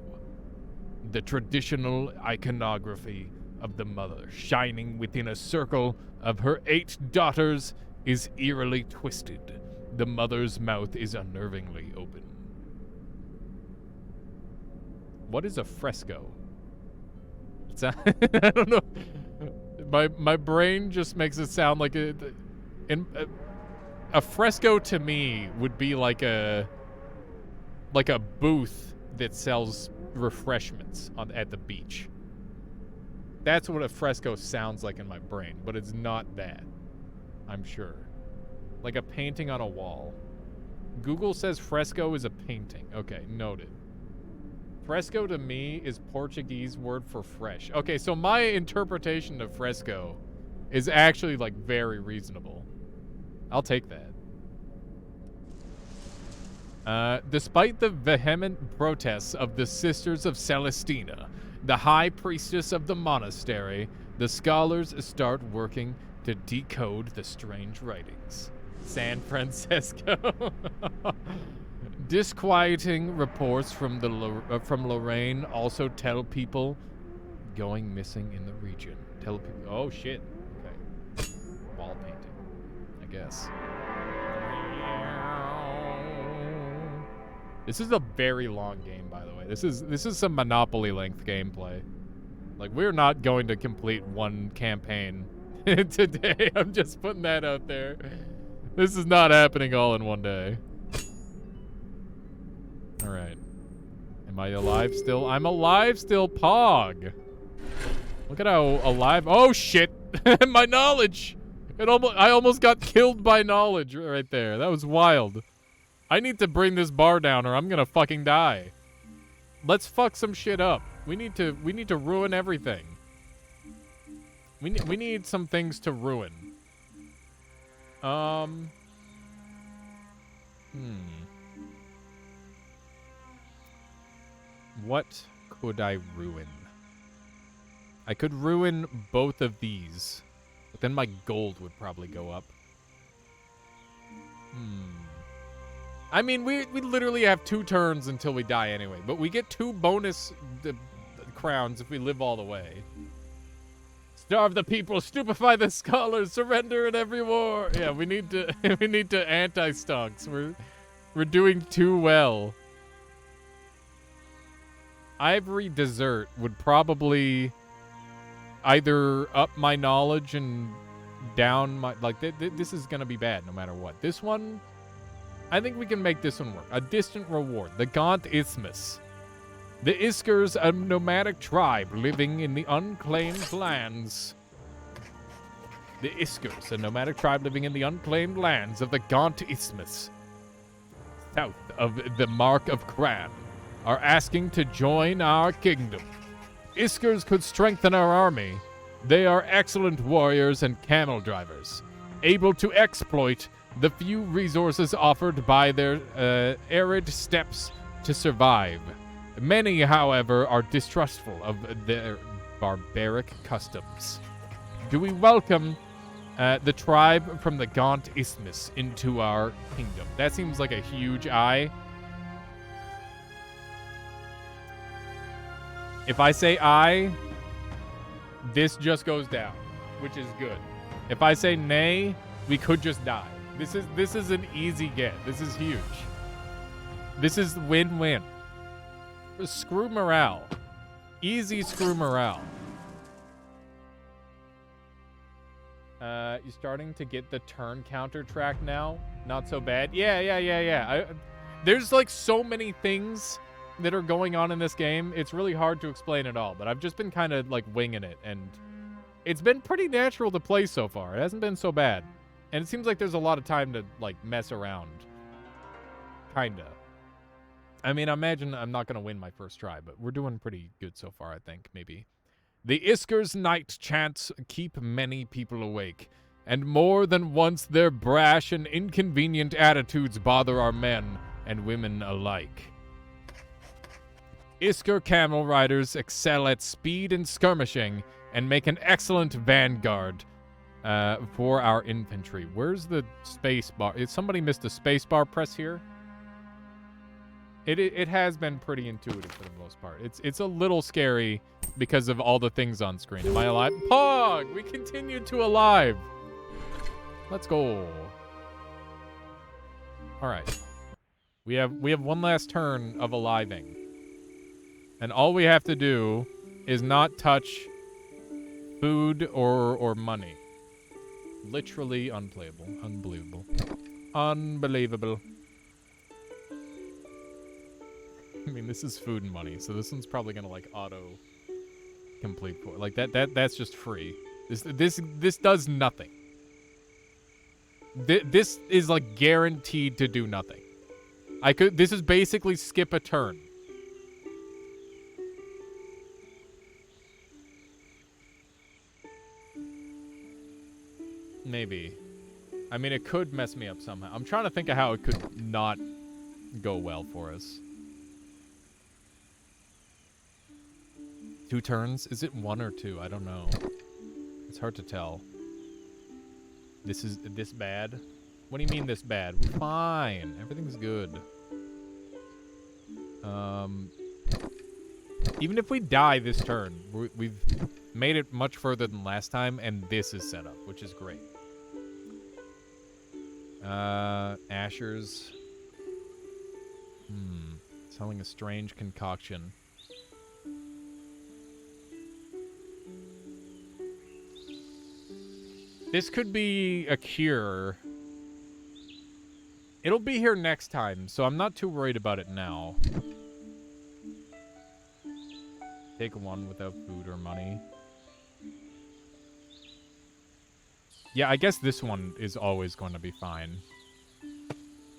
The traditional iconography of the mother, shining within a circle of her 8 daughters, is eerily twisted. The mother's mouth is unnervingly open. What is a fresco? It's I don't know. My brain just makes it sound like a fresco to me would be like a booth that sells refreshments at the beach. That's what a fresco sounds like in my brain, but it's not that. I'm sure. Like a painting on a wall. Google says fresco is a painting. Okay, noted. Fresco to me is Portuguese word for fresh. Okay, so my interpretation of fresco is actually like very reasonable. I'll take that. Despite the vehement protests of the Sisters of Celestina, the high priestess of the monastery, the scholars start working to decode the strange writings. San Francisco. Disquieting reports from from Lorraine also tell people going missing in the region. Tell people. Oh shit. Okay. Wall painting, I guess. This is a very long game, by the way. This is some Monopoly length gameplay. Like, we're not going to complete one campaign today. I'm just putting that out there. This is not happening all in one day. All right. Am I alive still? I'm alive still, Pog. Look at how alive. Oh shit! My knowledge. I almost got killed by knowledge right there. That was wild. I need to bring this bar down or I'm gonna fucking die. Let's fuck some shit up. We need to ruin everything. We need some things to ruin. What could I ruin? I could ruin both of these, but then my gold would probably go up. I mean, we literally have 2 turns until we die anyway, but we get 2 bonus crowns if we live all the way. Starve the people, stupefy the scholars, surrender in every war. Yeah, we need to we need to anti-stonks. We're doing too well. Ivory Desert would probably either up my knowledge and down my... Like, this is going to be bad no matter what. This one, I think we can make this one work. A distant reward. The Gaunt Isthmus. The Iskers, a nomadic tribe living in the unclaimed lands. The Iskers, a nomadic tribe living in the unclaimed lands of the Gaunt Isthmus, south of the Mark of Cran, are asking to join our kingdom. Iskers could strengthen our army. They are excellent warriors and camel drivers, able to exploit the few resources offered by their arid steppes to survive. Many, however, are distrustful of their barbaric customs. Do we welcome the tribe from the Gaunt Isthmus into our kingdom? That seems like a huge aye. If I say aye, this just goes down, which is good. If I say nay, we could just die. This is an easy get. This is huge. This is win-win. Screw morale. Easy screw morale. You're starting to get the turn counter track now. Not so bad. Yeah. There's like so many things that are going on in this game. It's really hard to explain it all, but I've just been kind of like winging it, and it's been pretty natural to play so far. It hasn't been so bad. And it seems like there's a lot of time to like mess around. Kinda. I mean, I imagine I'm not going to win my first try, but we're doing pretty good so far, I think, maybe. The Iskers' night chants keep many people awake, and more than once their brash and inconvenient attitudes bother our men and women alike. Isker camel riders excel at speed and skirmishing and make an excellent vanguard for our infantry. Where's the space bar? Somebody missed a space bar press here? It has been pretty intuitive for the most part. It's a little scary because of all the things on screen. Am I alive? Pog! We continue to alive. Let's go. All right. We have one last turn of aliving. And all we have to do is not touch food or money. Literally unplayable. Unbelievable. Unbelievable. I mean, this is food and money, so this one's probably gonna like auto complete for like that's just free. This does nothing. This is like guaranteed to do nothing. This is basically skip a turn. Maybe. I mean, it could mess me up somehow. I'm trying to think of how it could not go well for us. 2 turns? Is it 1 or 2? I don't know. It's hard to tell. This is this bad? What do you mean this bad? We're fine. Everything's good. Even if we die this turn, we've made it much further than last time, and this is set up, which is great. Asher's. Selling a strange concoction. This could be a cure. It'll be here next time, so I'm not too worried about it now. Take 1 without food or money. Yeah, I guess this one is always going to be fine.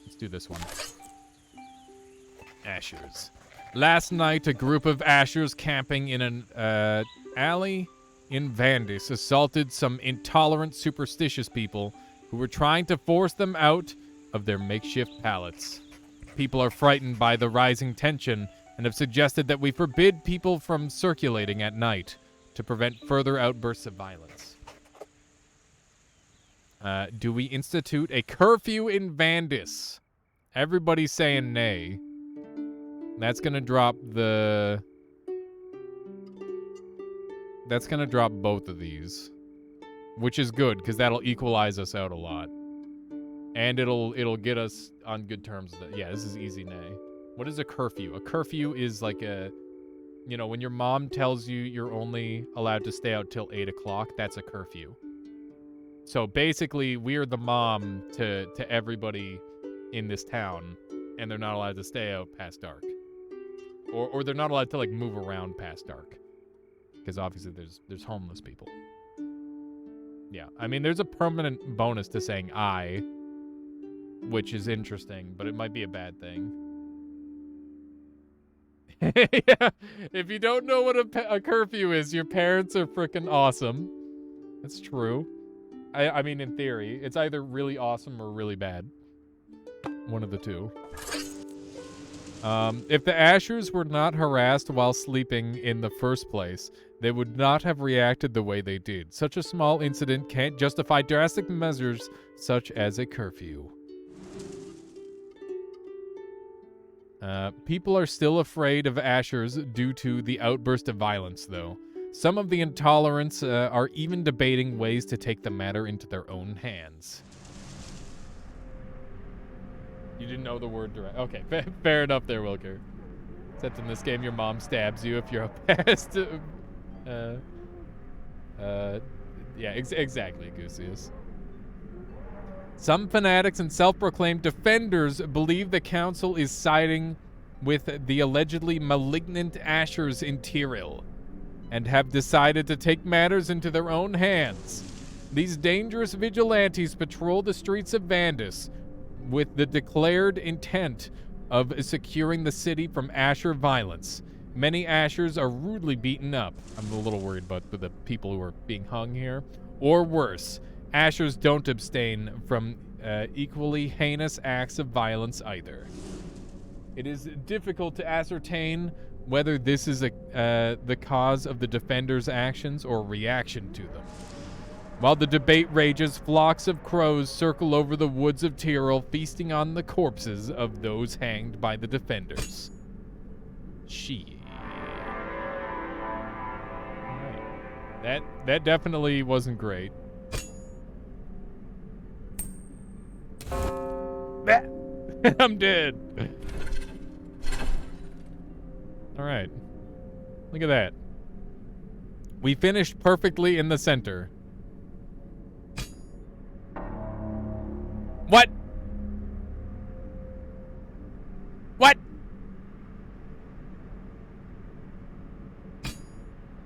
Let's do this one. Ashers. Last night, a group of Ashers camping in an alley in Vandis assaulted some intolerant, superstitious people who were trying to force them out of their makeshift pallets. People are frightened by the rising tension and have suggested that we forbid people from circulating at night to prevent further outbursts of violence. Do we institute a curfew in Vandis? Everybody's saying nay. That's gonna drop the... That's gonna drop both of these. Which is good, because that'll equalize us out a lot. And it'll get us on good terms. Yeah, this is easy nay. What is a curfew? A curfew is like a... You know, when your mom tells you you're only allowed to stay out till 8 o'clock, that's a curfew. So basically, we're the mom to everybody in this town, and they're not allowed to stay out past dark. Or they're not allowed to, like, move around past dark. Because obviously there's homeless people. Yeah, I mean, there's a permanent bonus to saying I, which is interesting, but it might be a bad thing. Yeah, if you don't know what a curfew is, your parents are freaking awesome. That's true. I mean, in theory, it's either really awesome or really bad. One of the two. If the Ashers were not harassed while sleeping in the first place, they would not have reacted the way they did. Such a small incident can't justify drastic measures such as a curfew. People are still afraid of Ashers due to the outburst of violence, though. Some of the intolerants are even debating ways to take the matter into their own hands. You didn't know the word direct. Okay, fair enough there, Wilker. Except in this game, your mom stabs you if you're up past... yeah, exactly, Gooseus. Some fanatics and self-proclaimed defenders believe the council is siding with the allegedly malignant Ashers in Tyril, and have decided to take matters into their own hands. These dangerous vigilantes patrol the streets of Vandis with the declared intent of securing the city from Asher violence. Many Ashers are rudely beaten up. I'm a little worried about the people who are being hung here. Or worse, Ashers don't abstain from equally heinous acts of violence either. It is difficult to ascertain whether this is the cause of the defenders' actions or reaction to them. While the debate rages, flocks of crows circle over the woods of Tyrol, feasting on the corpses of those hanged by the defenders. Right. That definitely wasn't great. I'm dead. All right. Look at that. We finished perfectly in the center. What? What?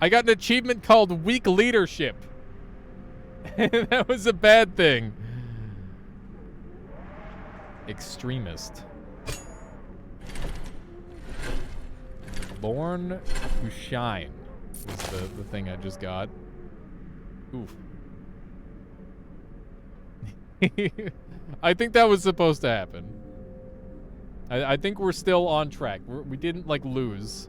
I got an achievement called Weak Leadership. That was a bad thing. Extremist. Born to Shine is the thing I just got. Oof. I think that was supposed to happen. I think we're still on track. We didn't, like, lose.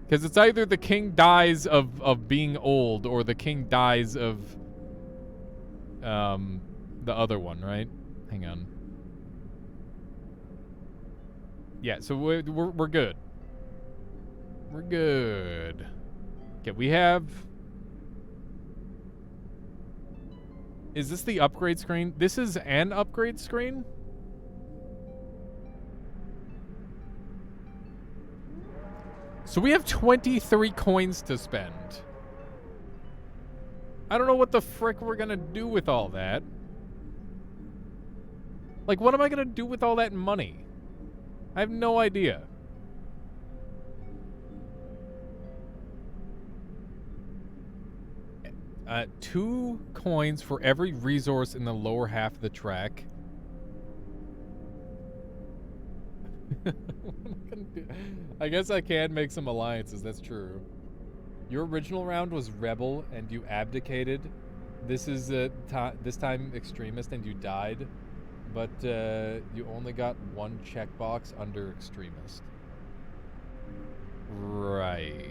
Because it's either the king dies of being old or the king dies of the other one, right? Hang on. Yeah, so we're good. We're good. Okay, we have... Is this the upgrade screen? This is an upgrade screen? So we have 23 coins to spend. I don't know what the frick we're gonna do with all that. Like, what am I gonna do with all that money? I have no idea. Two coins for every resource in the lower half of the track. What am I gonna do? I guess I can make some alliances, that's true. Your original round was Rebel and you abdicated. This is this time Extremist and you died. But you only got one checkbox under Extremist. Right.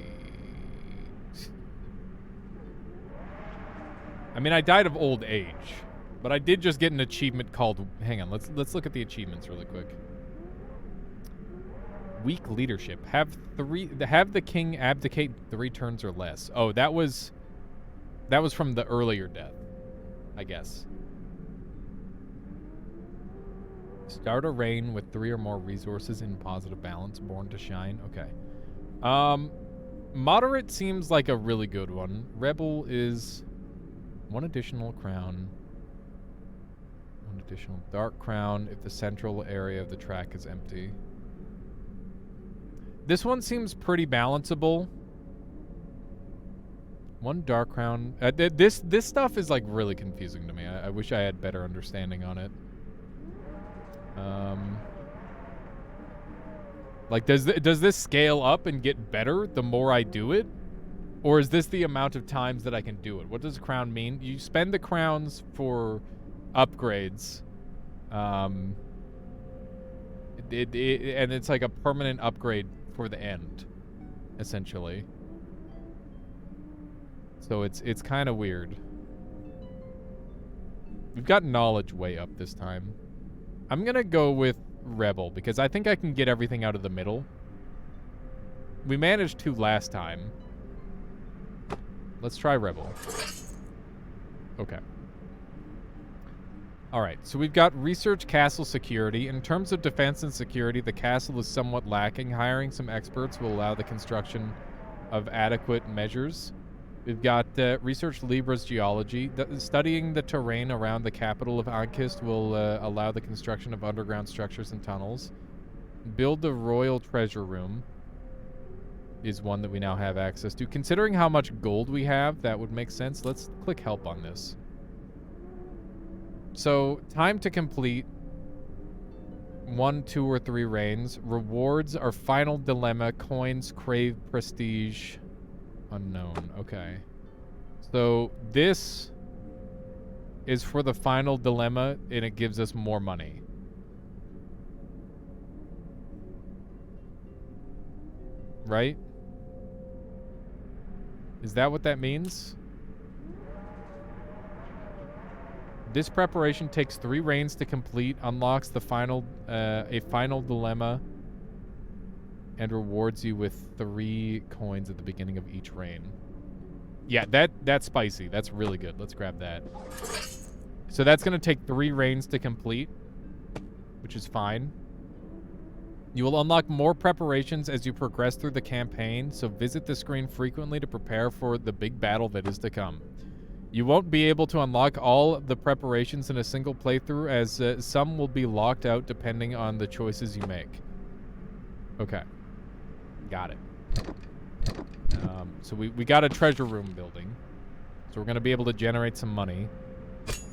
I mean, I died of old age. But I did just get an achievement called... Hang on, let's look at the achievements really quick. Weak leadership. Have the king abdicate 3 turns or less. Oh, that was from the earlier death, I guess. Start a reign with 3 or more resources in positive balance. Born to Shine. Okay. Moderate seems like a really good one. Rebel is 1 additional crown. 1 additional dark crown if the central area of the track is empty. This one seems pretty balanceable. 1 dark crown. This stuff is like really confusing to me. I wish I had better understanding on it. Like, does this scale up and get better the more I do it? Or is this the amount of times that I can do it? What does crown mean? You spend the crowns for upgrades. And it's like a permanent upgrade for the end, essentially. So it's kind of weird. We've got knowledge way up this time. I'm gonna go with Rebel because I think I can get everything out of the middle. We managed to last time. Let's try Rebel. Okay. Alright, so we've got research castle security. In terms of defense and security, the castle is somewhat lacking. Hiring some experts will allow the construction of adequate measures. We've got research Libra's geology. Studying the terrain around the capital of Ankist will allow the construction of underground structures and tunnels. Build the royal treasure room is one that we now have access to. Considering how much gold we have, that would make sense. Let's click help on this. So, time to complete 1, 2, or 3 reigns. Rewards are final Dillema, coins, crave, prestige, unknown. Okay. So, this is for the final Dillema, and it gives us more money. Right? Is that what that means? This preparation takes 3 reigns to complete, unlocks the final, a final Dillema, and rewards you with 3 coins at the beginning of each reign. Yeah, that's spicy. That's really good. Let's grab that. So that's going to take 3 reigns to complete, which is fine. You will unlock more preparations as you progress through the campaign, so visit the screen frequently to prepare for the big battle that is to come. You won't be able to unlock all of the preparations in a single playthrough, as some will be locked out depending on the choices you make. Okay. Got it. So we got a treasure room building. So we're going to be able to generate some money.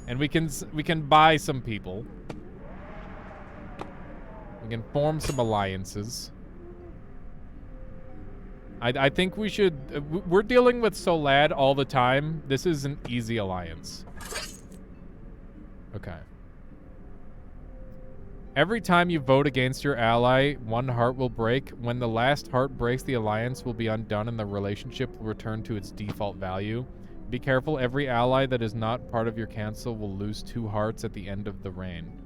And we can buy some people. We can form some alliances. I think we should... we're dealing with Solad all the time. This is an easy alliance. Okay. Every time you vote against your ally, one heart will break. When the last heart breaks, the alliance will be undone and the relationship will return to its default value. Be careful, every ally that is not part of your council will lose 2 hearts at the end of the reign.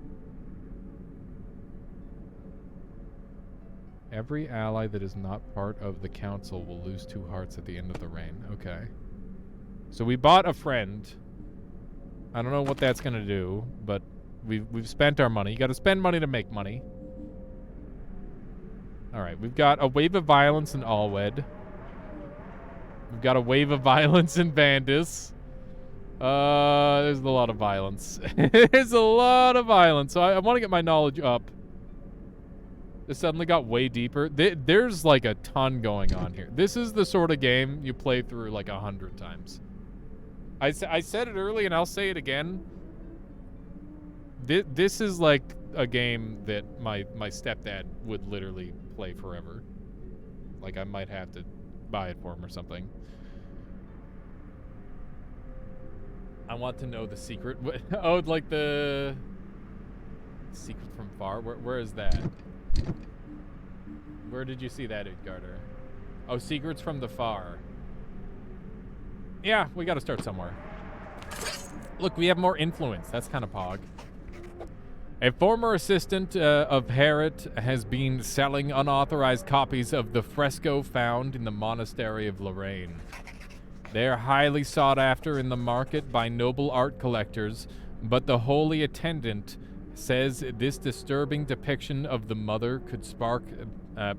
Every ally that is not part of the council will lose 2 hearts at the end of the reign. Okay. So we bought a friend. I don't know what that's gonna do, but we've spent our money. You gotta spend money to make money. Alright, we've got a wave of violence in Alwed. We've got a wave of violence in Vandus. There's a lot of violence. There's a lot of violence. So I want to get my knowledge up. This suddenly got way deeper. There's like a ton going on here. This is the sort of game you play through like 100 times. I said it early and I'll say it again. This is like a game that my stepdad would literally play forever. Like I might have to buy it for him or something. I want to know the secret. Oh, like the secret from far? Where is that? Where did you see that, Utgarter? Oh, secrets from the far. Yeah, we gotta start somewhere. Look, we have more influence. That's kind of pog. A former assistant of Herod has been selling unauthorized copies of the fresco found in the monastery of Lorraine. They are highly sought after in the market by noble art collectors, but the holy attendant says this disturbing depiction of the mother could spark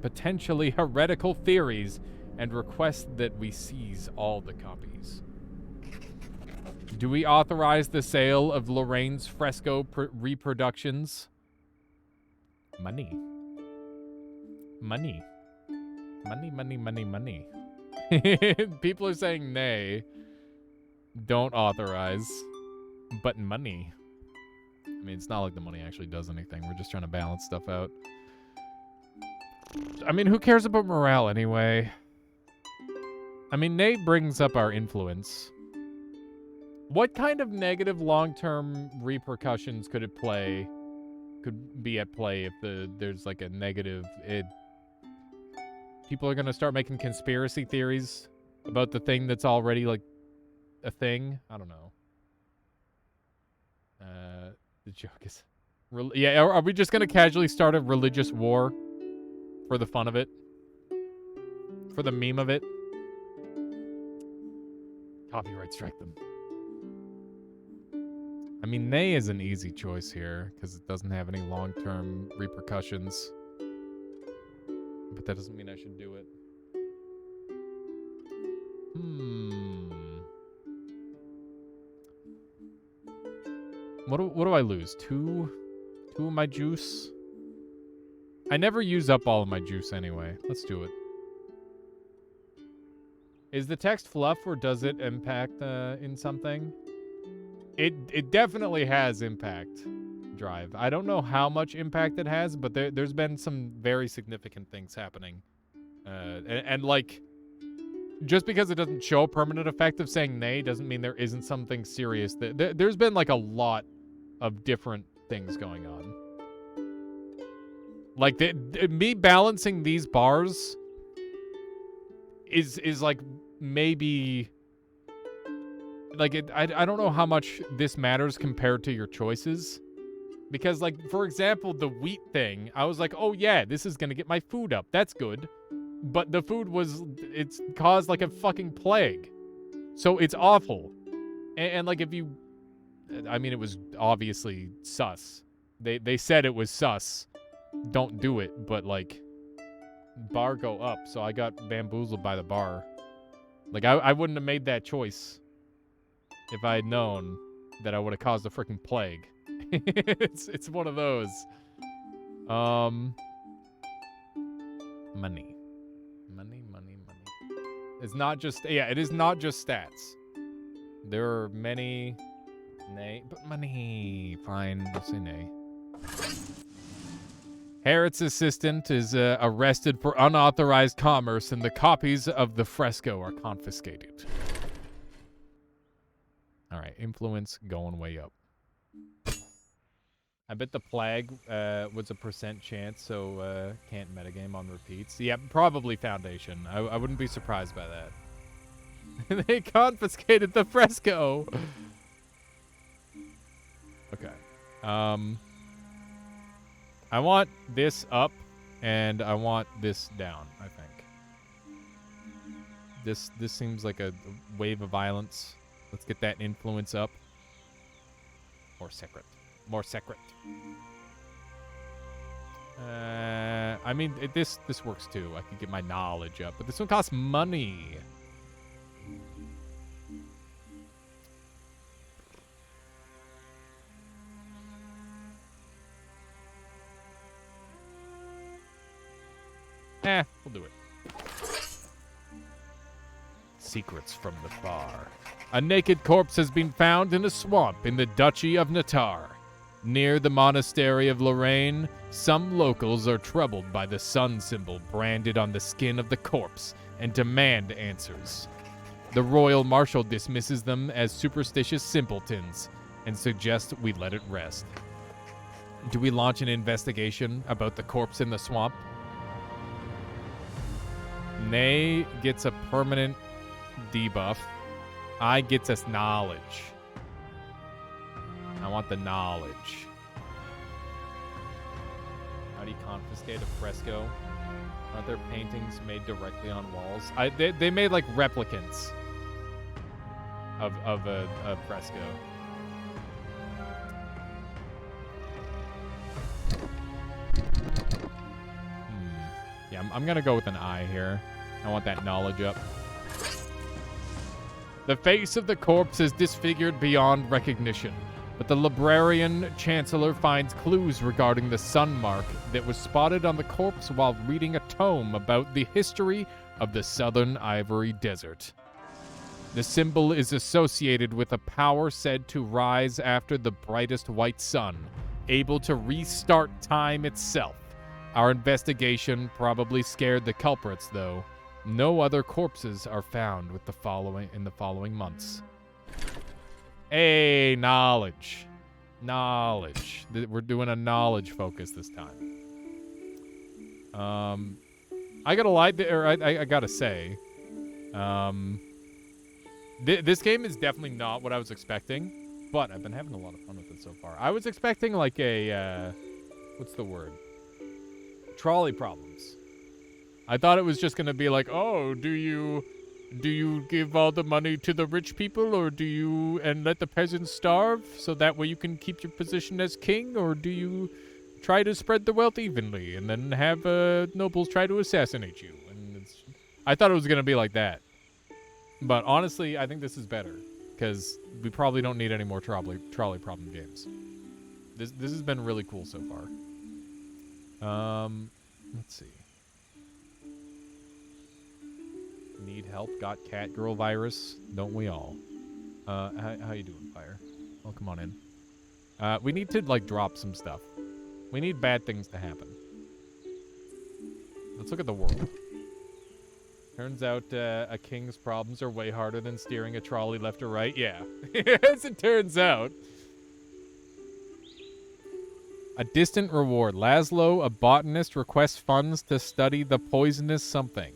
potentially heretical theories and requests that we seize all the copies. Do we authorize the sale of Lorraine's fresco reproductions? Money. Money. Money, money, money, money. People are saying nay. Don't authorize. But money. I mean, it's not like the money actually does anything. We're just trying to balance stuff out. I mean, who cares about morale anyway? I mean, nay brings up our influence. What kind of negative long-term repercussions could be at play if there's like a negative... People are going to start making conspiracy theories about the thing that's already, like, a thing? I don't know. The joke is... yeah, are we just going to casually start a religious war for the fun of it? For the meme of it? Copyright strike them. I mean, nay is an easy choice here, because it doesn't have any long-term repercussions. But that doesn't mean I should do it. What do I lose? Two of my juice? I never use up all of my juice anyway. Let's do it. Is the text fluff or does it impact in something? It definitely has impact, Drive. I don't know how much impact it has, but there's been some very significant things happening. And like, just because it doesn't show a permanent effect of saying nay doesn't mean there isn't something serious. There's been like a lot of different things going on. Like, me balancing these bars is like maybe... Like, I don't know how much this matters compared to your choices. Because, like, for example, the wheat thing, I was like, oh, yeah, this is going to get my food up. That's good. But the food it's caused, like, a fucking plague. So it's awful. And like, if you... I mean, it was obviously sus. They said it was sus. Don't do it. But, like, bar go up. So I got bamboozled by the bar. Like, I wouldn't have made that choice if I had known that I would have caused a freaking plague. It's one of those. Money. It's not just... Yeah, it is not just stats. There are many... Nay. But money. Fine. Let's say nay. Harriet's assistant is arrested for unauthorized commerce, and the copies of the fresco are confiscated. All right, influence going way up. I bet the plague was a % chance, so can't metagame on repeats. Yeah, probably Foundation. I wouldn't be surprised by that. They confiscated the fresco. Okay. I want this up, and I want this down, I think. This seems like a wave of violence. Let's get that influence up. More secret. More secret. I mean, this works too. I could get my knowledge up, but this one costs money. We'll do it. Secrets from the far. A naked corpse has been found in a swamp in the Duchy of Natar. Near the monastery of Lorraine, some locals are troubled by the sun symbol branded on the skin of the corpse and demand answers. The royal marshal dismisses them as superstitious simpletons and suggests we let it rest. Do we launch an investigation about the corpse in the swamp? Nay gets a permanent debuff. I gets us knowledge. I want the knowledge. How do you confiscate a fresco? Aren't there paintings made directly on walls? They made like replicants of a fresco. Yeah, I'm gonna go with an I here. I want that knowledge up. The face of the corpse is disfigured beyond recognition, but the librarian chancellor finds clues regarding the sun mark that was spotted on the corpse while reading a tome about the history of the southern Ivory Desert. The symbol is associated with a power said to rise after the brightest white sun, able to restart time itself. Our investigation probably scared the culprits, though. No other corpses are found in the following months. Hey, knowledge. Knowledge. We're doing a knowledge focus this time. I gotta lie, or I gotta say, this game is definitely not what I was expecting, but I've been having a lot of fun with it so far. I was expecting like a, what's the word? Trolley problems. I thought it was just going to be like, oh, do you give all the money to the rich people, or do you and let the peasants starve so that way you can keep your position as king, or do you try to spread the wealth evenly and then have nobles try to assassinate you? And I thought it was going to be like that. But honestly, I think this is better because we probably don't need any more trolley problem games. This has been really cool so far. Let's see. Need help? Got catgirl virus? Don't we all? How you doing, Fire? Oh, come on in. We need to, like, drop some stuff. We need bad things to happen. Let's look at the world. Turns out a king's problems are way harder than steering a trolley left or right. Yeah, as it turns out. A distant reward. Laszlo, a botanist, requests funds to study the poisonous something.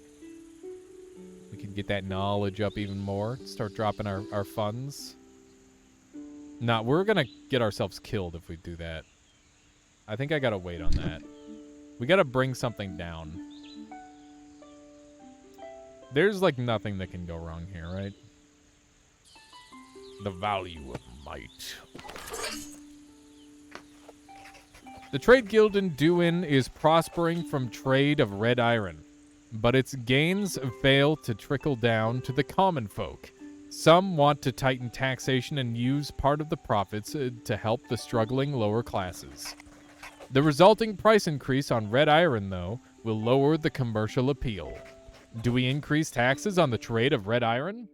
We can get that knowledge up even more. Start dropping our funds. Nah, we're going to get ourselves killed if we do that. I think I got to wait on that. We got to bring something down. There's, like, nothing that can go wrong here, right? The value of might. The trade guild in Duin is prospering from trade of red iron, but its gains fail to trickle down to the common folk. Some want to tighten taxation and use part of the profits to help the struggling lower classes. The resulting price increase on red iron, though, will lower the commercial appeal. Do we increase taxes on the trade of red iron?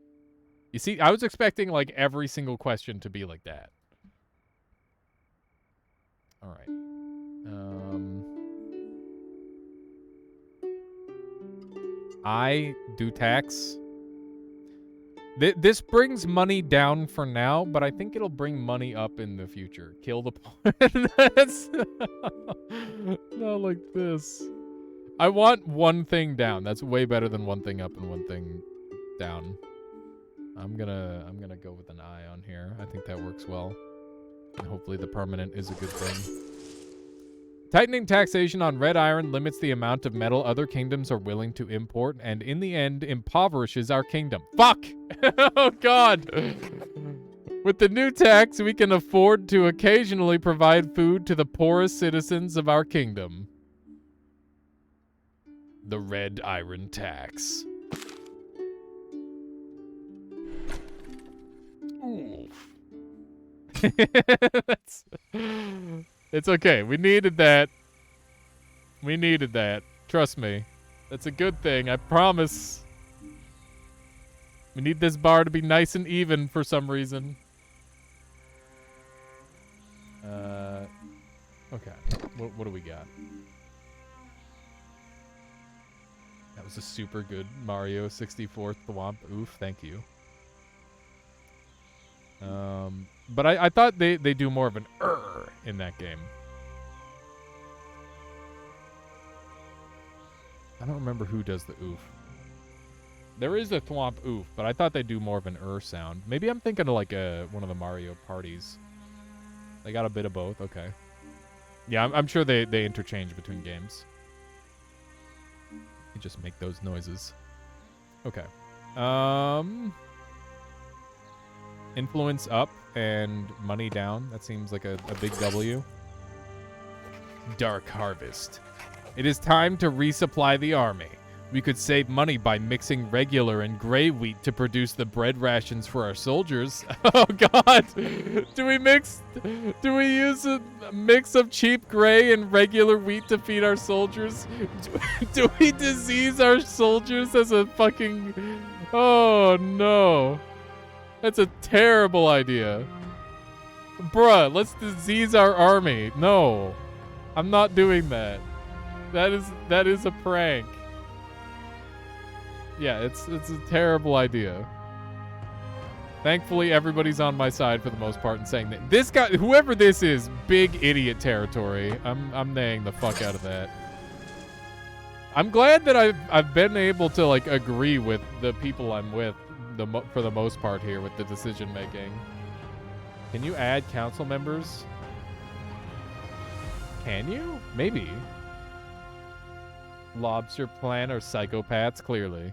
You see, I was expecting, like, every single question to be like that. All right. I do tax. This brings money down for now, but I think it'll bring money up in the future. Kill the poor. That's not like this. I want one thing down. That's way better than one thing up and one thing down. I'm gonna go with an eye on here. I think that works well. And hopefully the permanent is a good thing. Tightening taxation on red iron limits the amount of metal other kingdoms are willing to import, and in the end, impoverishes our kingdom. Fuck! Oh, God! With the new tax, we can afford to occasionally provide food to the poorest citizens of our kingdom. The red iron tax. Ooh. It's okay. We needed that. We needed that. Trust me. That's a good thing. I promise. We need this bar to be nice and even for some reason. Okay. What do we got? That was a super good Mario 64 thwomp. Oof, thank you. But I thought they do more of an in that game. I don't remember who does the oof. There is a thwomp oof, but I thought they do more of an sound. Maybe I'm thinking of like one of the Mario parties. They got a bit of both. Okay. Yeah, I'm sure they interchange between games. You just make those noises. Okay. Influence up and money down. That seems like a big W. Dark Harvest. It is time to resupply the army. We could save money by mixing regular and gray wheat to produce the bread rations for our soldiers. Oh, God. Do we use a mix of cheap gray and regular wheat to feed our soldiers? Do we disease our soldiers as a fucking... Oh, no. That's a terrible idea. Bruh, let's disease our army. No. I'm not doing that. That is a prank. Yeah, it's a terrible idea. Thankfully, everybody's on my side for the most part in saying that this guy, whoever this is, big idiot territory. I'm naying the fuck out of that. I'm glad that I've been able to like agree with the people I'm with for the most part here with the decision making. Can you add council members? Can you? Maybe. Lobster Plan are psychopaths, clearly.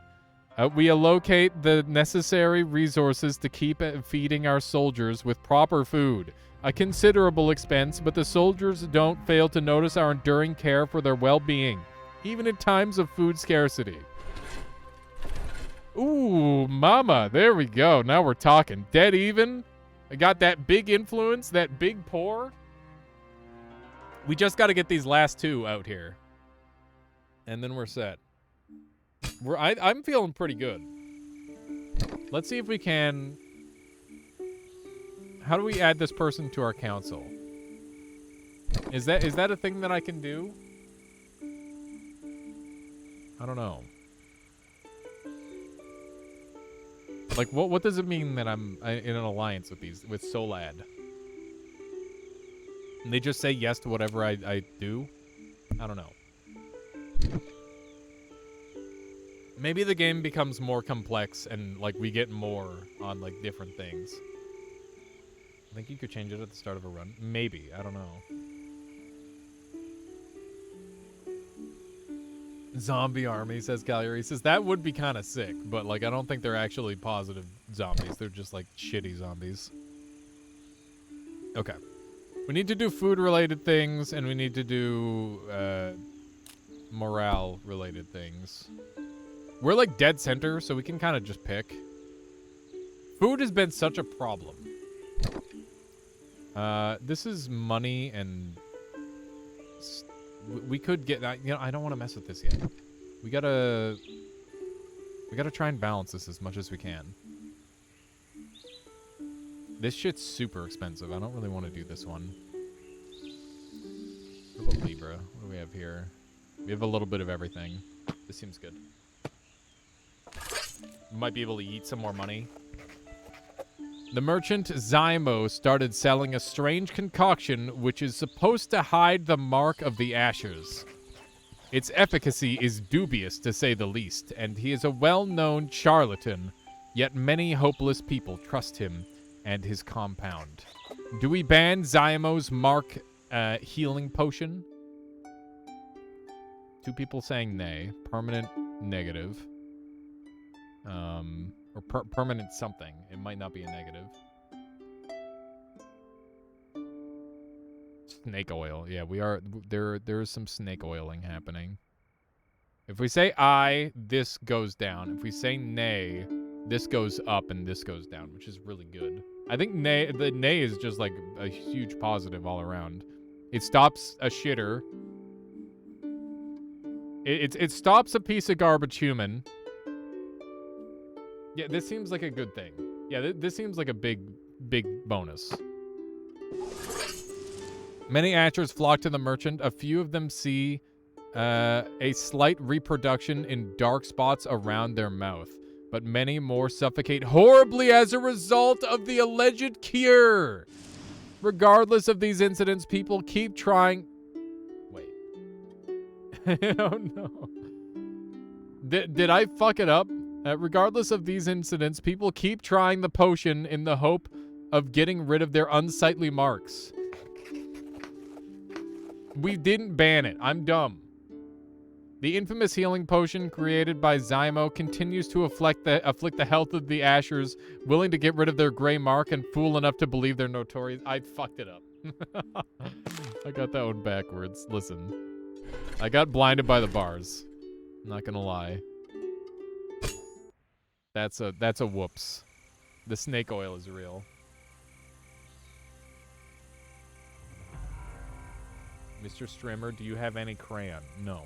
We allocate the necessary resources to keep feeding our soldiers with proper food. A considerable expense, but the soldiers don't fail to notice our enduring care for their well-being, even in times of food scarcity. Ooh, mama, there we go. Now we're talking. Dead even. I got that big influence, that big pour. We just got to get these last two out here. And then we're set. I'm feeling pretty good. Let's see if we can... How do we add this person to our council? Is that a thing that I can do? I don't know. Like, what does it mean that I'm in an alliance with Solad? And they just say yes to whatever I do? I don't know. Maybe the game becomes more complex and, like, we get more on, like, different things. I think you could change it at the start of a run. Maybe. I don't know. Zombie army, says Cagliari. Says that would be kind of sick, but, like, I don't think they're actually positive zombies. They're just, like, shitty zombies. Okay. We need to do food-related things, and we need to do, morale-related things. We're like dead center, so we can kind of just pick. Food has been such a problem. This is money and... We could get... You know, I don't want to mess with this yet. We gotta try and balance this as much as we can. This shit's super expensive. I don't really want to do this one. What about Libra? What do we have here? We have a little bit of everything. This seems good. might be able to eat some more money. The merchant Zymo started selling a strange concoction which is supposed to hide the mark of the Ashers. Its efficacy is dubious, to say the least, and he is a well-known charlatan, yet many hopeless people trust him and his compound. Do we ban Zymo's mark healing potion? 2 people saying nay. Permanent negative. Or permanent something. It might not be a negative. Snake oil. Yeah, we are. There is some snake oiling happening. If we say aye, this goes down. If we say nay, this goes up and this goes down, which is really good. I think nay. The nay is just like a huge positive all around. It stops a shitter. It stops a piece of garbage human. Yeah, this seems like a good thing. Yeah, this seems like a big bonus. Many Ashers flock to the merchant. A few of them see a slight reproduction in dark spots around their mouth, but many more suffocate horribly as a result of the alleged cure. Regardless of these incidents, people keep trying... Wait. Oh, no. Did I fuck it up? Regardless of these incidents, people keep trying the potion in the hope of getting rid of their unsightly marks. We didn't ban it. I'm dumb. The infamous healing potion created by Zymo continues to afflict the health of the Ashers, willing to get rid of their gray mark and fool enough to believe they're notorious. I fucked it up. I got that one backwards. Listen. I got blinded by the bars. Not gonna lie. That's a whoops. The snake oil is real. Mr. Strimmer, do you have any crayon? No.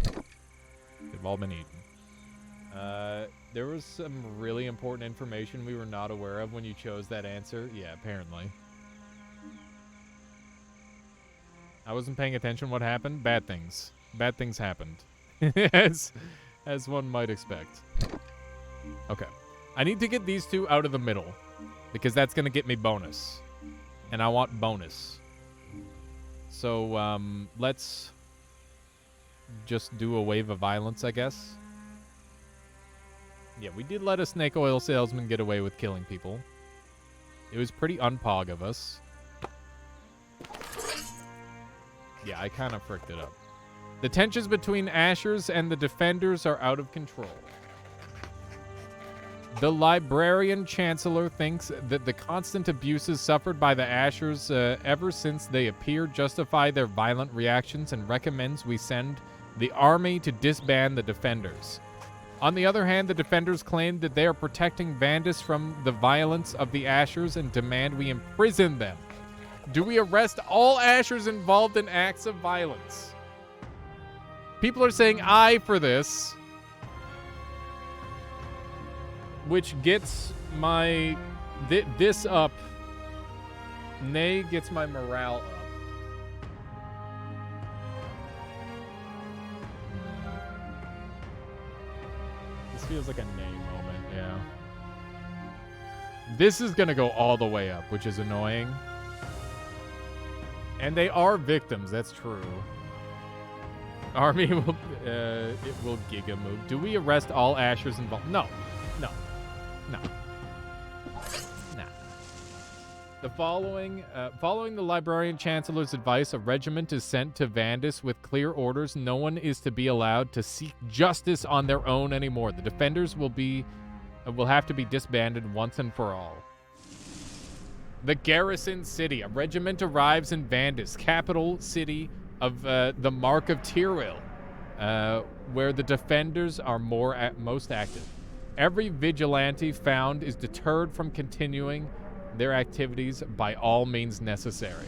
They've all been eaten. There was some really important information we were not aware of when you chose that answer. Yeah, apparently. I wasn't paying attention. What happened? Bad things. Bad things happened. as one might expect. Okay. I need to get these 2 out of the middle, because that's going to get me bonus. And I want bonus. So, let's just do a wave of violence, I guess. Yeah, we did let a snake oil salesman get away with killing people. It was pretty unpog of us. Yeah, I kind of fricked it up. The tensions between Ashers and the Defenders are out of control. The Librarian Chancellor thinks that the constant abuses suffered by the Ashers ever since they appeared justify their violent reactions and recommends we send the army to disband the Defenders. On the other hand, the Defenders claim that they are protecting Vandus from the violence of the Ashers and demand we imprison them. Do we arrest all Ashers involved in acts of violence? People are saying aye for this, which gets my this up. Nay gets my morale up. This feels like a nay moment, yeah. This is gonna go all the way up, which is annoying. And they are victims, that's true. Army will, it will giga move. Do we arrest all Ashers involved? No. No. No. Nah. The following the Librarian Chancellor's advice, a regiment is sent to Vandus with clear orders. No one is to be allowed to seek justice on their own anymore. The Defenders will have to be disbanded once and for all. The Garrison City. A regiment arrives in Vandus, capital city of the Mark of Tyrell, where the Defenders are most active. Every vigilante found is deterred from continuing their activities by all means necessary.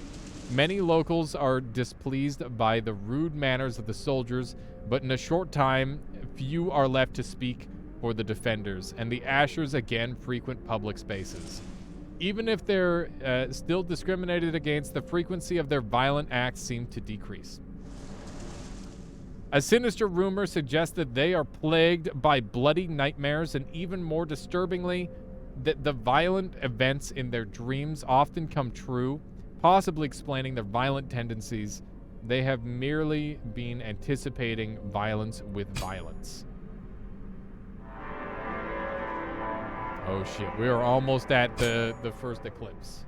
Many locals are displeased by the rude manners of the soldiers, but in a short time, few are left to speak for the Defenders, and the Ashers again frequent public spaces. Even if they're still discriminated against, the frequency of their violent acts seem to decrease. A sinister rumor suggests that they are plagued by bloody nightmares, and even more disturbingly, that the violent events in their dreams often come true, possibly explaining their violent tendencies. They have merely been anticipating violence with violence. Oh shit, we are almost at the first eclipse.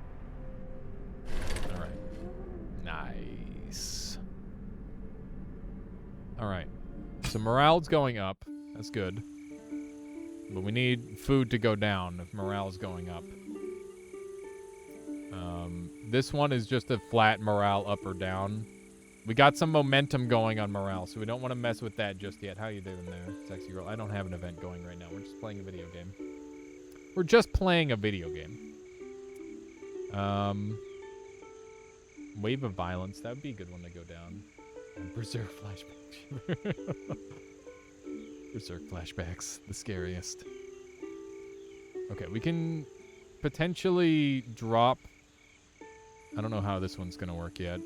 Alright. Nice. Alright. So morale's going up. That's good. But we need food to go down if morale's going up. This one is just a flat morale up or down. We got some momentum going on morale, so we don't want to mess with that just yet. How you doing there, sexy girl? I don't have an event going right now. We're just playing a video game. We're just playing a video game. Wave of Violence. That would be a good one to go down. And Berserk Flashbacks. Berserk Flashbacks. The scariest. Okay, we can potentially drop... I don't know how this one's going to work yet.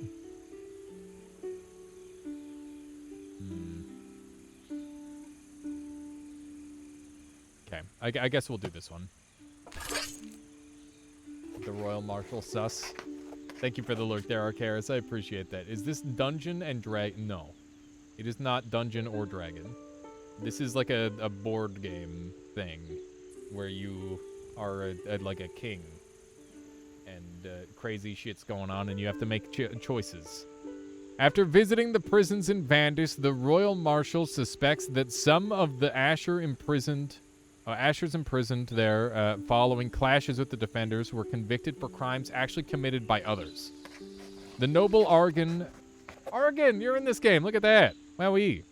Okay, I guess we'll do this one. The Royal Marshal sus. Thank you for the lurk there, Arcaris. I appreciate that. Is this Dungeon and Dragon? No. It is not Dungeon or Dragon. This is like a board game thing where you are like a king. And crazy shit's going on and you have to make choices. After visiting the prisons in Vandis, the Royal Marshal suspects that some of the Ashers imprisoned there following clashes with the Defenders were convicted for crimes actually committed by others. The noble Argon, you're in this game. Look at that. Wowee.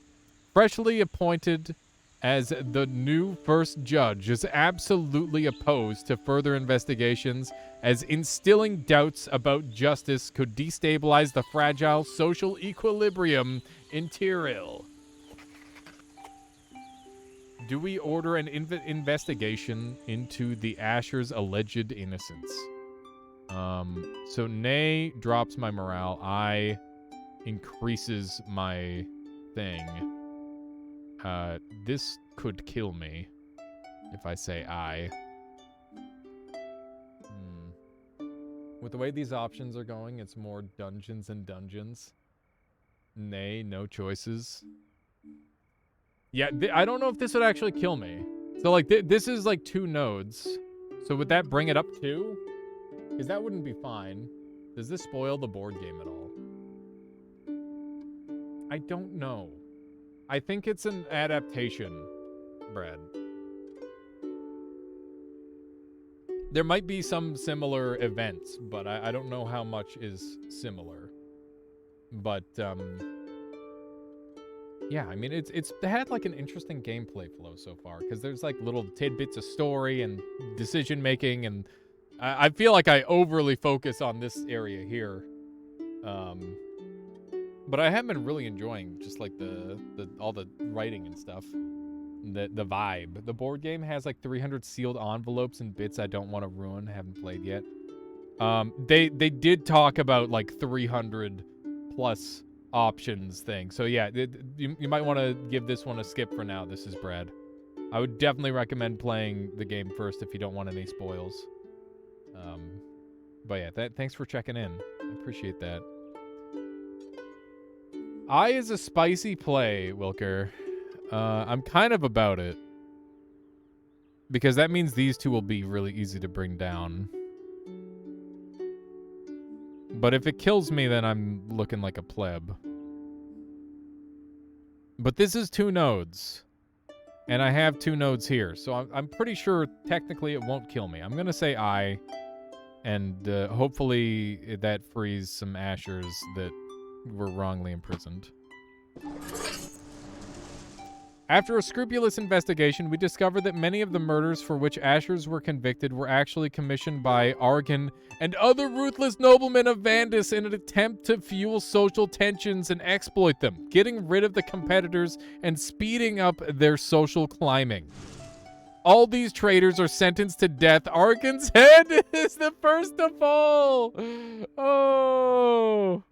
Freshly appointed as the new first judge, is absolutely opposed to further investigations, as instilling doubts about justice could destabilize the fragile social equilibrium in Tyrell. Do we order an investigation into the Asher's alleged innocence? So nay drops my morale. I increases my thing. This could kill me if I say I. With the way these options are going, it's more dungeons and dungeons. Nay, no choices. Yeah, I don't know if this would actually kill me. So, like, this is, like, 2 nodes. So would that bring it up 2? Because that wouldn't be fine. Does this spoil the board game at all? I don't know. I think it's an adaptation, Brad. There might be some similar events, but I don't know how much is similar. But, yeah, I mean, it's had, like, an interesting gameplay flow so far, because there's, like, little tidbits of story and decision-making, and I feel like I overly focus on this area here. But I have been really enjoying just, like, all the writing and stuff. The vibe. The board game has, like, 300 sealed envelopes and bits I don't want to ruin, haven't played yet. They did talk about, like, 300 plus options thing. So yeah, you might want to give this one a skip for now. This is Brad. I would definitely recommend playing the game first if you don't want any spoils. But yeah, thanks for checking in. I appreciate that. I is a spicy play, Wilker. I'm kind of about it. Because that means these 2 will be really easy to bring down. But if it kills me, then I'm looking like a pleb. But this is 2 nodes. And I have 2 nodes here. So I'm pretty sure technically it won't kill me. I'm going to say I. And hopefully that frees some Ashers that were wrongly imprisoned. After a scrupulous investigation, we discovered that many of the murders for which Ashers were convicted were actually commissioned by Argon and other ruthless noblemen of Vandis in an attempt to fuel social tensions and exploit them, getting rid of the competitors and speeding up their social climbing. All these traitors are sentenced to death. Argon's head is the first to fall. Oh.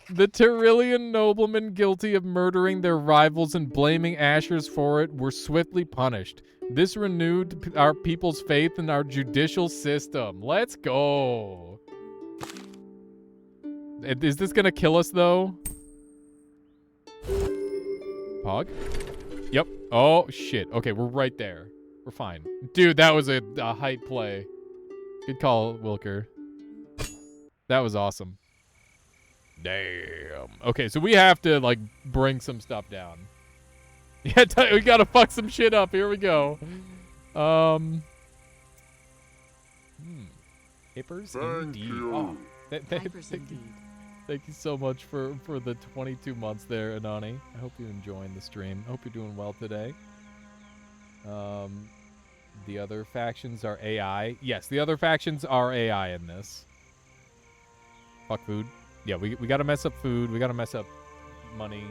The Tyrillian noblemen guilty of murdering their rivals and blaming Ashers for it were swiftly punished. This renewed our people's faith in our judicial system. Let's go. Is this gonna kill us, though? Pog? Yep. Oh, shit. Okay, we're right there. We're fine. Dude, that was a hype play. Good call, Wilker. That was awesome. Damn. Okay, so we have to, like, bring some stuff down. Yeah, we gotta fuck some shit up. Here we go. Hippers indeed. Oh, Vipers indeed. thank you so much for the 22 months there, Anani. I hope you're enjoying the stream. I hope you're doing well today. The other factions are AI. Yes, the other factions are AI in this. Fuck food. Yeah, we gotta mess up food. We gotta mess up money.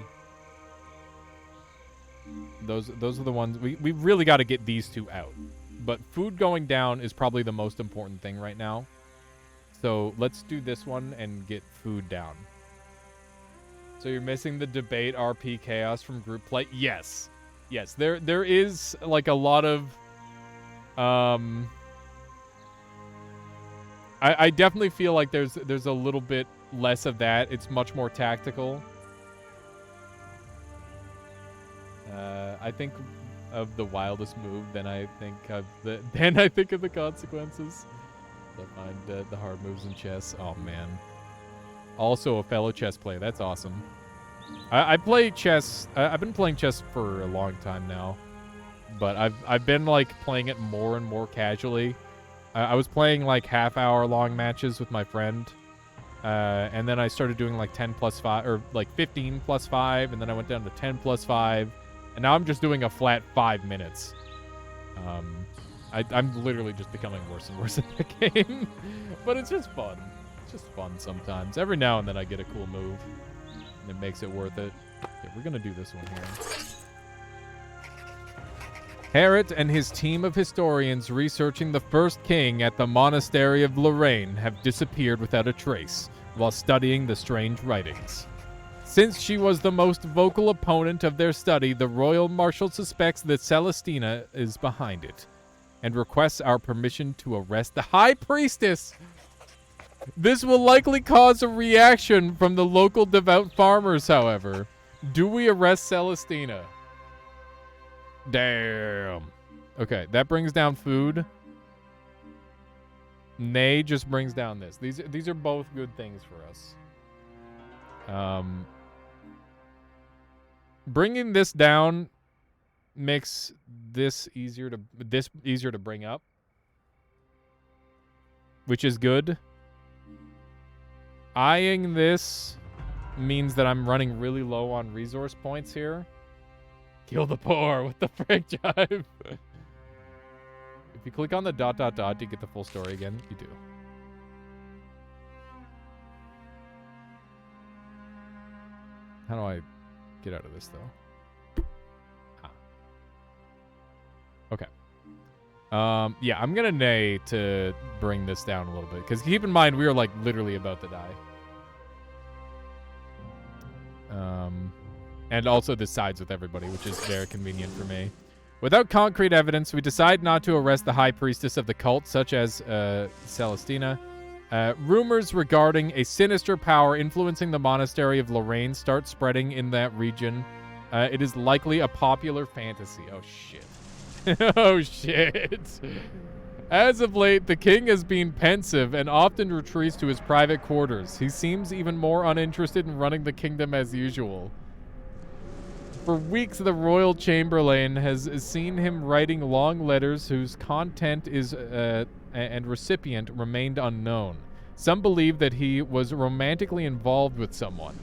Those are the ones we really got to get these two out. But food going down is probably the most important thing right now. So let's do this one and get food down. So you're missing the debate RP chaos from group play? Yes. Yes, there is like a lot of I definitely feel like there's a little bit less of that. It's much more tactical. I think of the wildest move, then I think of the consequences. I find the hard moves in chess. Oh man. Also a fellow chess player. That's awesome. I play chess. I've been playing chess for a long time now, but I've been like playing it more and more casually. I was playing like half-hour long matches with my friend, and then I started doing like 10 plus 5 or like 15 plus 5, and then I went down to 10 plus 5. And now I'm just doing a flat 5 minutes. I'm literally just becoming worse and worse at the game. But it's just fun. It's just fun sometimes. Every now and then I get a cool move. And it makes it worth it. Okay, we're going to do this one here. Harriet and his team of historians researching the first king at the monastery of Lorraine have disappeared without a trace while studying the strange writings. Since she was the most vocal opponent of their study, the royal marshal suspects that Celestina is behind it and requests our permission to arrest the high priestess. This will likely cause a reaction from the local devout farmers, however. Do we arrest Celestina? Damn. Okay, that brings down food. Nay just brings down this. These are both good things for us. Bringing this down makes this easier to bring up, which is good. Eyeing this means that I'm running really low on resource points here. Kill the poor with the frick jive. If you click on the ... do you get the full story again? You do. How do I get out of this, though? Okay. Yeah, I'm gonna nay to bring this down a little bit, because keep in mind we are like literally about to die. And also this sides with everybody, which is very convenient for me. Without concrete evidence, we decide not to arrest the high priestess of the cult, such as Celestina. Rumors regarding a sinister power influencing the monastery of Lorraine start spreading in that region. It is likely a popular fantasy. Oh, shit. Oh, shit. As of late, the king has been pensive and often retreats to his private quarters. He seems even more uninterested in running the kingdom as usual. For weeks, the royal chamberlain has seen him writing long letters whose content is and recipient remained unknown. Some believe that he was romantically involved with someone.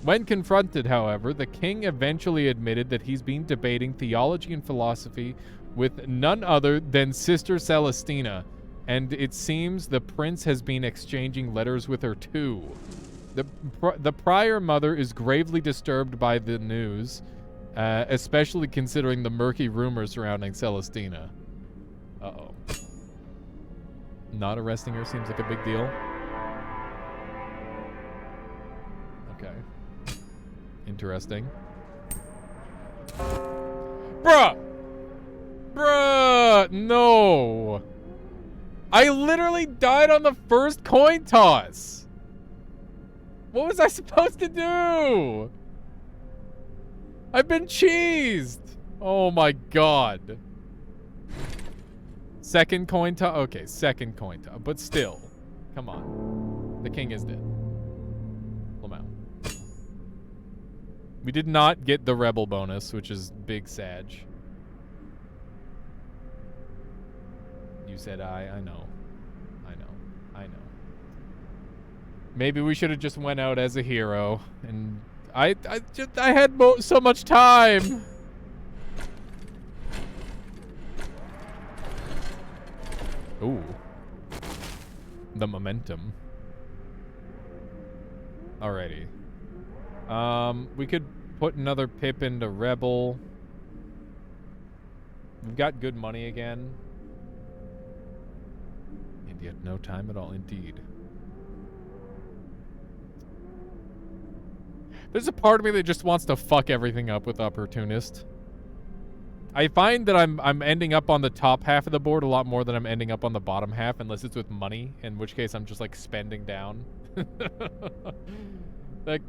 When confronted, however, the king eventually admitted that he's been debating theology and philosophy with none other than Sister Celestina, and it seems the prince has been exchanging letters with her too. The prior mother is gravely disturbed by the news, especially considering the murky rumors surrounding Celestina. Uh-oh. Not arresting her seems like a big deal. interesting. Bruh! Bruh! No! I literally died on the first coin toss! What was I supposed to do? I've been cheesed! Oh my god. Second coin toss? Okay, second coin toss. But still. Come on. The king is dead. Lamau. We did not get the rebel bonus, which is big sag. You said I know. I know. Maybe we should have just went out as a hero. And I had so much time. Ooh. The momentum. Alrighty. We could put another pip into Rebel. We've got good money again. And yet no time at all, indeed. There's a part of me that just wants to fuck everything up with Opportunist. I find that I'm ending up on the top half of the board a lot more than I'm ending up on the bottom half, unless it's with money, in which case I'm just like spending down. Like,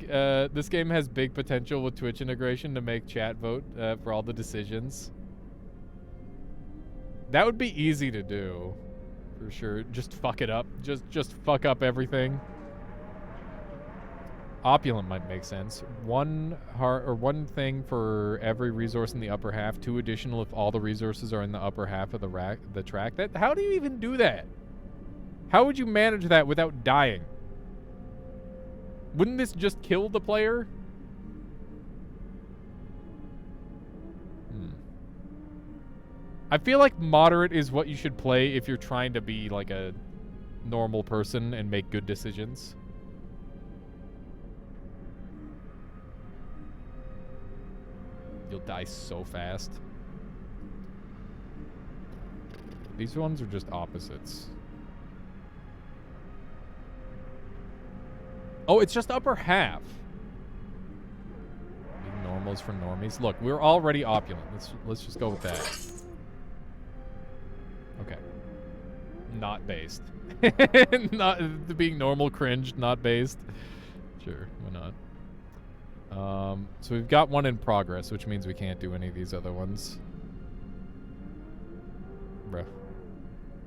this game has big potential with Twitch integration to make chat vote for all the decisions. That would be easy to do, for sure. Just fuck it up. Just fuck up everything. Opulent might make sense. One thing for every resource in the upper half. 2 additional if all the resources are in the upper half of the track. How do you even do that? How would you manage that without dying? Wouldn't this just kill the player? I feel like moderate is what you should play if you're trying to be like a normal person and make good decisions. You'll die so fast. These ones are just opposites. Oh, it's just upper half. Being normals for normies. Look, we're already opulent. Let's just go with that. Okay. Not based. Not being normal cringe, not based. Sure, why not? So we've got one in progress, which means we can't do any of these other ones. Bruh.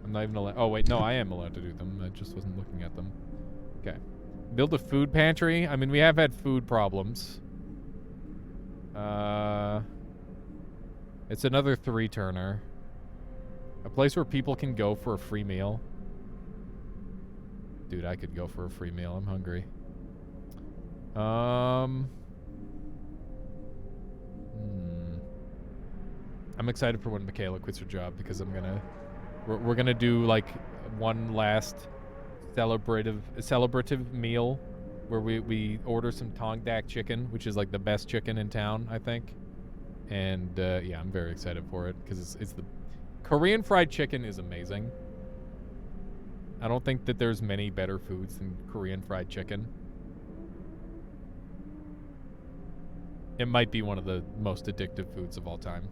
I'm not even allowed. Oh, wait, no, I am allowed to do them. I just wasn't looking at them. Okay. Build a food pantry. I mean, we have had food problems. It's another 3-turner. A place where people can go for a free meal. Dude, I could go for a free meal. I'm hungry. I'm excited for when Michaela quits her job because we're gonna do like one last celebrative meal where we order some Tong Dak chicken, which is like the best chicken in town, I think. And yeah, I'm very excited for it because it's the Korean fried chicken is amazing. I don't think that there's many better foods than Korean fried chicken. It might be one of the most addictive foods of all time.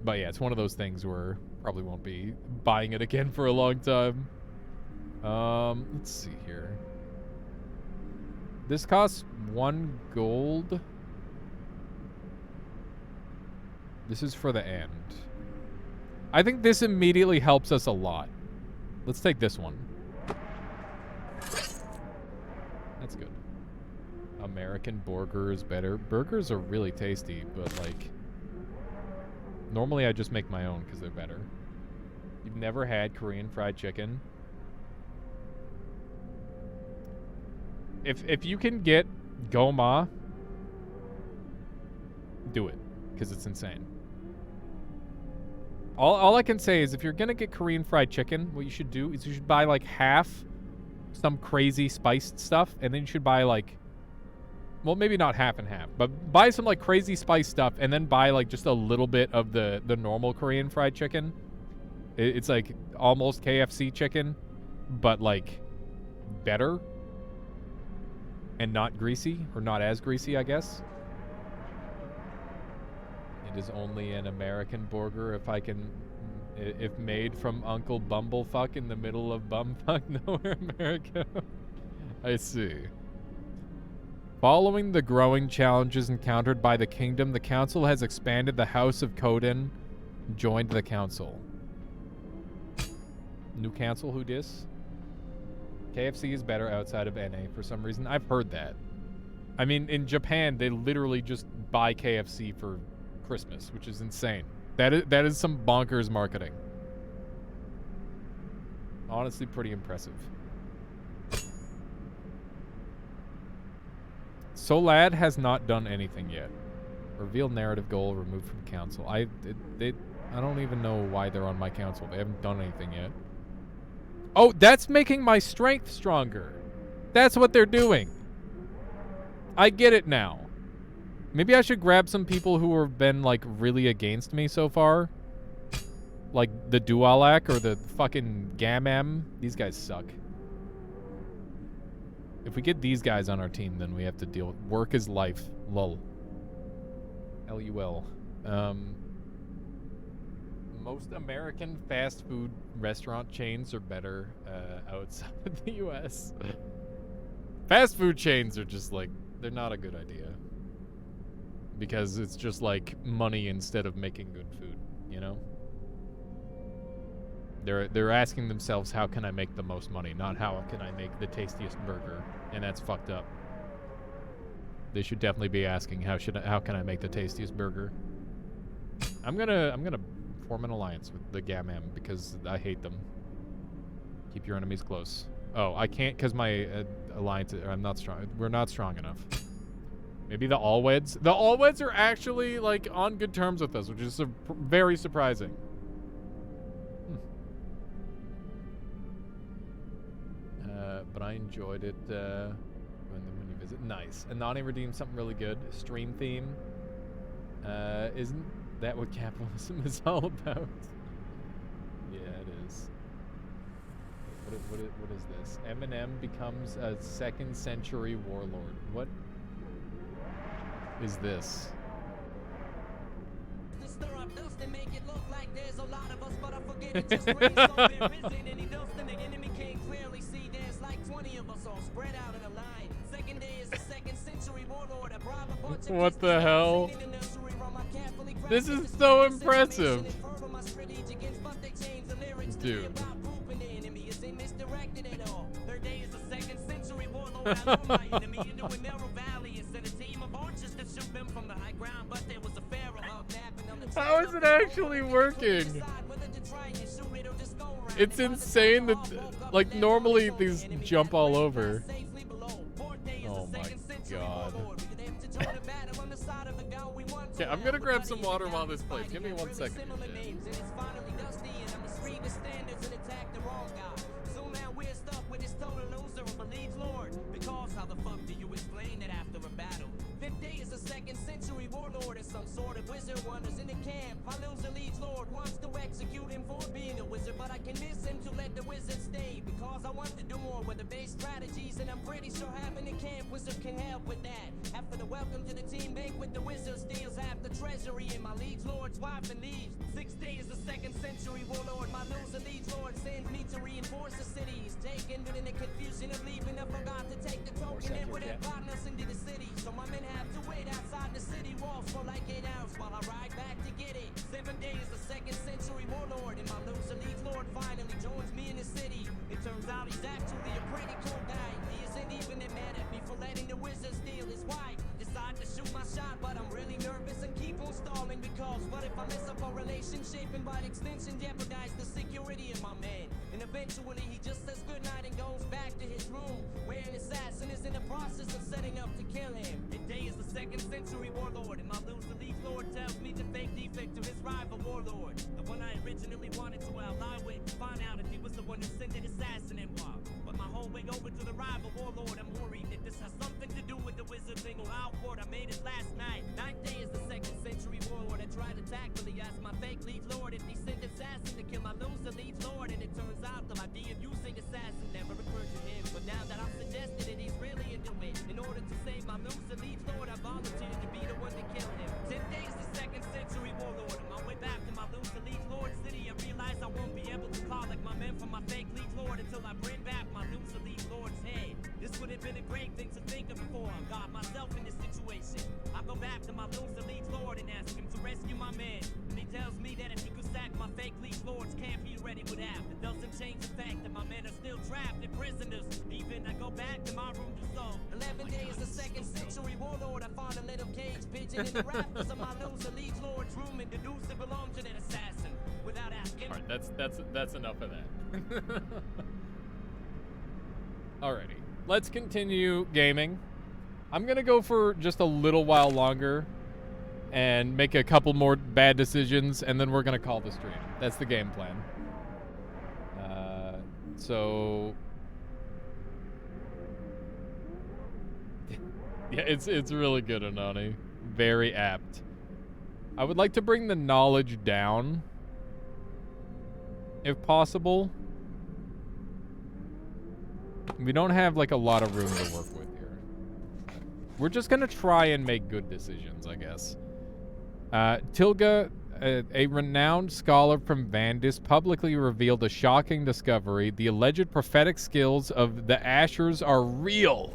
But yeah, it's one of those things where probably won't be buying it again for a long time. Let's see here. This costs 1 gold. This is for the end. I think this immediately helps us a lot. Let's take this one. That's good. American burger is better. Burgers are really tasty, but like... Normally I just make my own because they're better. You've never had Korean fried chicken? If you can get Goma, do it, because it's insane. All I can say is if you're gonna get Korean fried chicken, what you should do is you should buy like half some crazy spiced stuff, and then you should buy like, well, maybe not half and half, but buy some like crazy spice stuff, and then buy like just a little bit of the normal Korean fried chicken. It's like almost KFC chicken, but like better. And not greasy, or not as greasy, I guess. It is only an American burger if made from Uncle Bumblefuck in the middle of Bumfuck Nowhere, America. I see. Following the growing challenges encountered by the kingdom, the council has expanded the House of Coden, joined the council. New council, who dis? KFC is better outside of NA for some reason. I've heard that. I mean, in Japan, they literally just buy KFC for Christmas, which is insane. That is some bonkers marketing. Honestly, pretty impressive. Solad has not done anything yet. Reveal narrative goal removed from council. I don't even know why they're on my council. They haven't done anything yet. Oh, that's making my strength stronger. That's what they're doing. I get it now. Maybe I should grab some people who have been, like, really against me so far. Like the Dualak or the fucking Gamam. These guys suck. If we get these guys on our team, then we have to deal with work is life. Lol. LUL. Most American fast food restaurant chains are better outside of the US. Fast food chains are just like, they're not a good idea. Because it's just like money instead of making good food, you know? They're asking themselves, how can I make the most money? Not how can I make the tastiest burger. And that's fucked up. They should definitely be asking, how can I make the tastiest burger? I'm gonna form an alliance with the Gamam because I hate them. Keep your enemies close. Oh, I can't because my alliance. I'm not strong. We're not strong enough. Maybe the Allweds. The Allweds are actually like on good terms with us, which is very surprising. But I enjoyed it when you visit. Nice. Anani redeemed something really good. Stream theme. Isn't that what capitalism is all about? Yeah, it is. What is this? Eminem becomes a 2nd century warlord. What is this? What the hell? This is so impressive. Dude. How is it actually working? It's insane that, like, normally these jump all over. Oh my god. Okay, I'm gonna grab some water while this plays. Give me 1 second. After the welcome to the team banquet, the wizard steals half the treasury, and my liege lord's wife and leaves. 6 days, the 2nd century warlord. My loser liege lord sends me to reinforce the cities. Taken within the confusion of leaving, I forgot to take the token and would have gotten us into the city. So my men have to wait outside the city walls for like 8 hours while I ride back to get it. 7 days, the 2nd century warlord, and my loser liege lord finally joins me in the city. It turns out he's actually a pretty cool guy. He isn't even that mad at me for letting the wizard steal his wife. Decide to shoot my shot, but I'm really nervous and keep on stalling because what if I mess up our relationship and by extension jeopardize the security of my man? And eventually he just says goodnight and goes back to his room where an assassin is in the process of setting up to kill him. Today is the 2nd century warlord, and my loser liege lord tells me to fake defect to his rival warlord, the one I originally wanted to ally with, find out if he was the one who sent an assassin in war. But my whole way over to the rival warlord, I'm worried that this has something to do with the wizard thing or outward. I made it last night. 9th day is the 2nd century warlord. I tried to tactfully asked my fake liege lord if he sent assassin to kill my loser liege lord. And it turns out the idea of using assassin never occurred to him. But now that I've suggested it, he's really into it. In order to save my loser liege lord, I volunteered to be the one to kill him. 10 days to 2nd century warlord. On my way back to my loser liege lord city, I realized I won't be able to call like my men from my fake liege lord until I bring back my loser liege lord's head. This would have been a great thing to think of before I got myself in this situation. I go back to my loser liege lord and ask him to rescue my men. And he tells me that if he could sack my fake liege lord's camp, he already would have. It doesn't change the fact that my men are still trapped and prisoners. Even I go back to my room to soul. 11 days of 2nd century warlord. I found a little cage pigeon in the rafters of my loser liege lord's room and deduced it belonged to that assassin. Without asking. All right, that's enough of that. Alrighty, let's continue gaming. I'm gonna go for just a little while longer and make a couple more bad decisions, and then we're gonna call the stream. That's the game plan. So yeah, it's really good, Anani. Very apt. I would like to bring the knowledge down, if possible. We don't have like a lot of room to work with here. We're just gonna try and make good decisions, I guess. Tilga, a renowned scholar from Vandis, publicly revealed a shocking discovery. The alleged prophetic skills of the Ashers are real.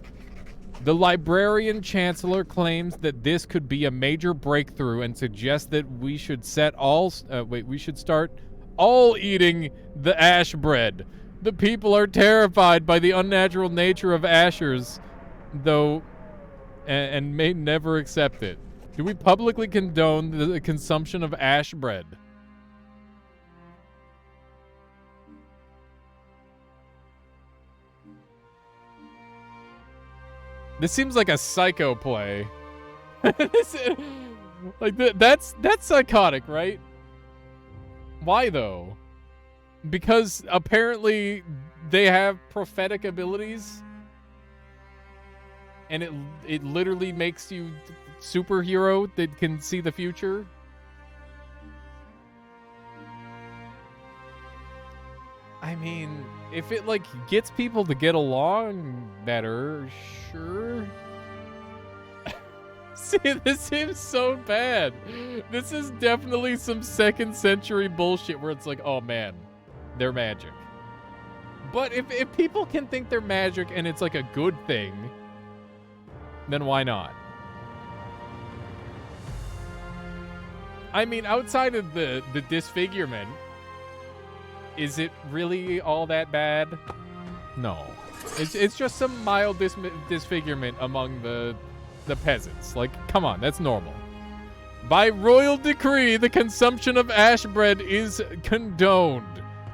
The librarian chancellor claims that this could be a major breakthrough and suggests that we should start all eating the ash bread. The people are terrified by the unnatural nature of Ashers, though, and may never accept it. Do we publicly condone the consumption of ash bread? This seems like a psycho play. That's psychotic, right? Why though? Because apparently they have prophetic abilities, and it literally makes you superhero that can see the future. I mean, if it like gets people to get along better, sure. See, this seems so bad. This is definitely some 2nd century bullshit where it's like, oh man, they're magic. But if people can think they're magic and it's like a good thing, then why not? I mean, outside of the disfigurement, is it really all that bad? No. It's just some mild disfigurement among the peasants. Like, come on, that's normal. By royal decree, the consumption of ash bread is condoned.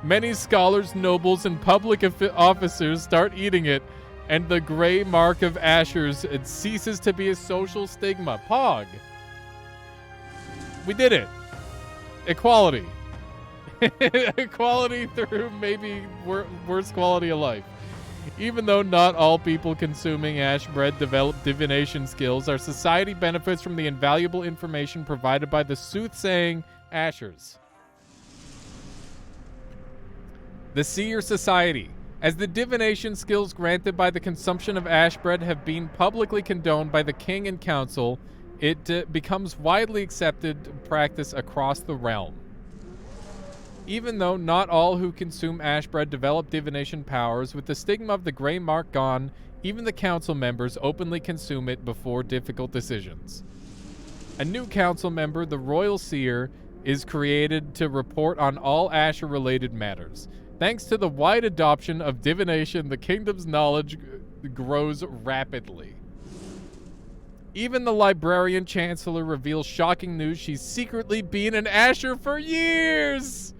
Many scholars, nobles, and public officers start eating it, and the gray mark of Ashers, it ceases to be a social stigma. Pog. We did it. Equality. Equality through maybe worse quality of life. Even though not all people consuming ash bread develop divination skills, our society benefits from the invaluable information provided by the soothsaying Ashers. The Seer Society. As the divination skills granted by the consumption of ash bread have been publicly condoned by the king and council, it becomes widely accepted practice across the realm. Even though not all who consume ash bread develop divination powers, with the stigma of the gray mark gone, even the council members openly consume it before difficult decisions. A new council member, the Royal Seer, is created to report on all Asher-related matters. Thanks to the wide adoption of divination, the kingdom's knowledge grows rapidly. Even the librarian chancellor reveals shocking news: she's secretly been an Asher for years!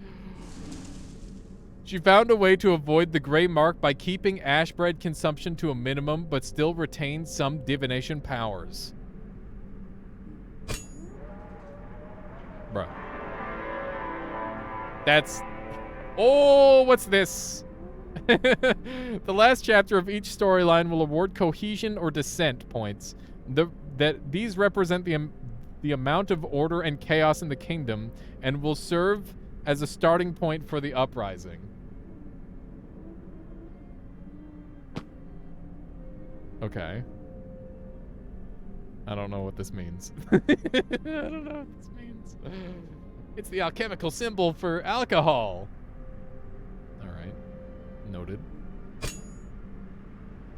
She found a way to avoid the gray mark by keeping ash bread consumption to a minimum, but still retained some divination powers. Bruh. That's... Oh, what's this? The last chapter of each storyline will award cohesion or dissent points. These represent the amount of order and chaos in the kingdom and will serve as a starting point for the uprising. Okay. I don't know what this means. I don't know what this means. It's the alchemical symbol for alcohol. All right. Noted.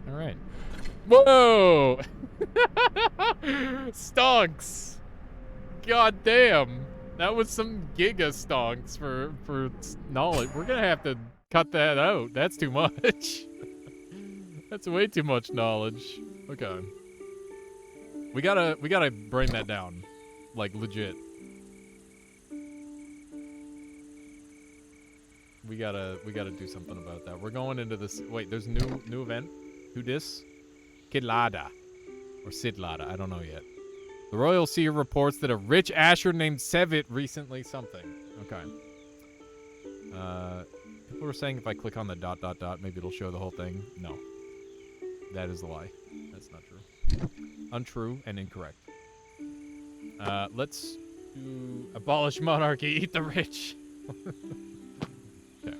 All right. Whoa! Stonks! God damn. That was some giga stonks for knowledge. We're gonna have to cut that out. That's too much. That's way too much knowledge. Okay. We gotta bring that down. Like, legit. We gotta do something about that. We're going into this. Wait, there's new event. Who dis? Kidlada. Or Sidlada. I don't know yet. The Royal Seer reports that a rich Asher named Sevit recently something. Okay. People were saying if I click on the ... maybe it'll show the whole thing. No. That is a lie. That's not true. Untrue and incorrect. Let's do abolish monarchy, eat the rich. Okay.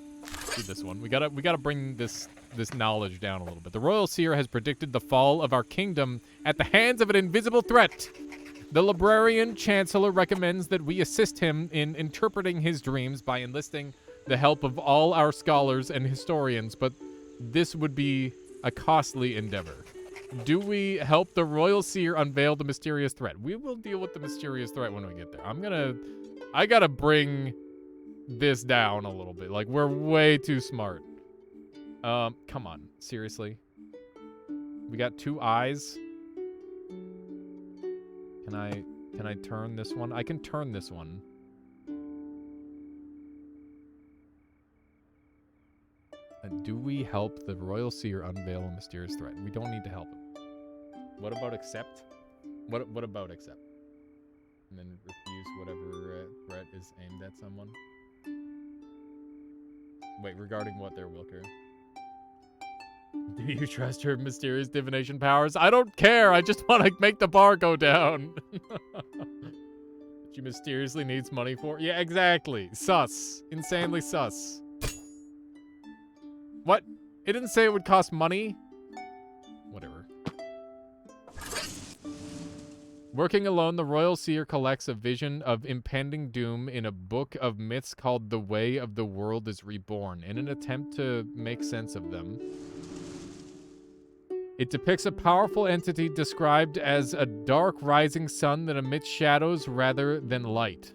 Do this one. We gotta bring this knowledge down a little bit. The Royal Seer has predicted the fall of our kingdom at the hands of an invisible threat. The Librarian Chancellor recommends that we assist him in interpreting his dreams by enlisting the help of all our scholars and historians, but this would be a costly endeavor. Do we help the Royal Seer unveil the mysterious threat? We will deal with the mysterious threat when we get there. I gotta bring this down a little bit. Like, we're way too smart. Come on. Seriously? We got 2 eyes. Can I turn this one? I can turn this one. Do we help the Royal Seer unveil a mysterious threat? We don't need to help him. What about accept? What about accept? And then refuse whatever threat is aimed at someone? Wait, regarding what there, Wilker? Do you trust her mysterious divination powers? I don't care. I just want to make the bar go down. She mysteriously needs money for... Yeah, exactly. Sus. Insanely sus. What? It didn't say it would cost money? Whatever. Working alone, the Royal Seer collects a vision of impending doom in a book of myths called The Way of the World is Reborn. In an attempt to make sense of them, it depicts a powerful entity described as a dark rising sun that emits shadows rather than light.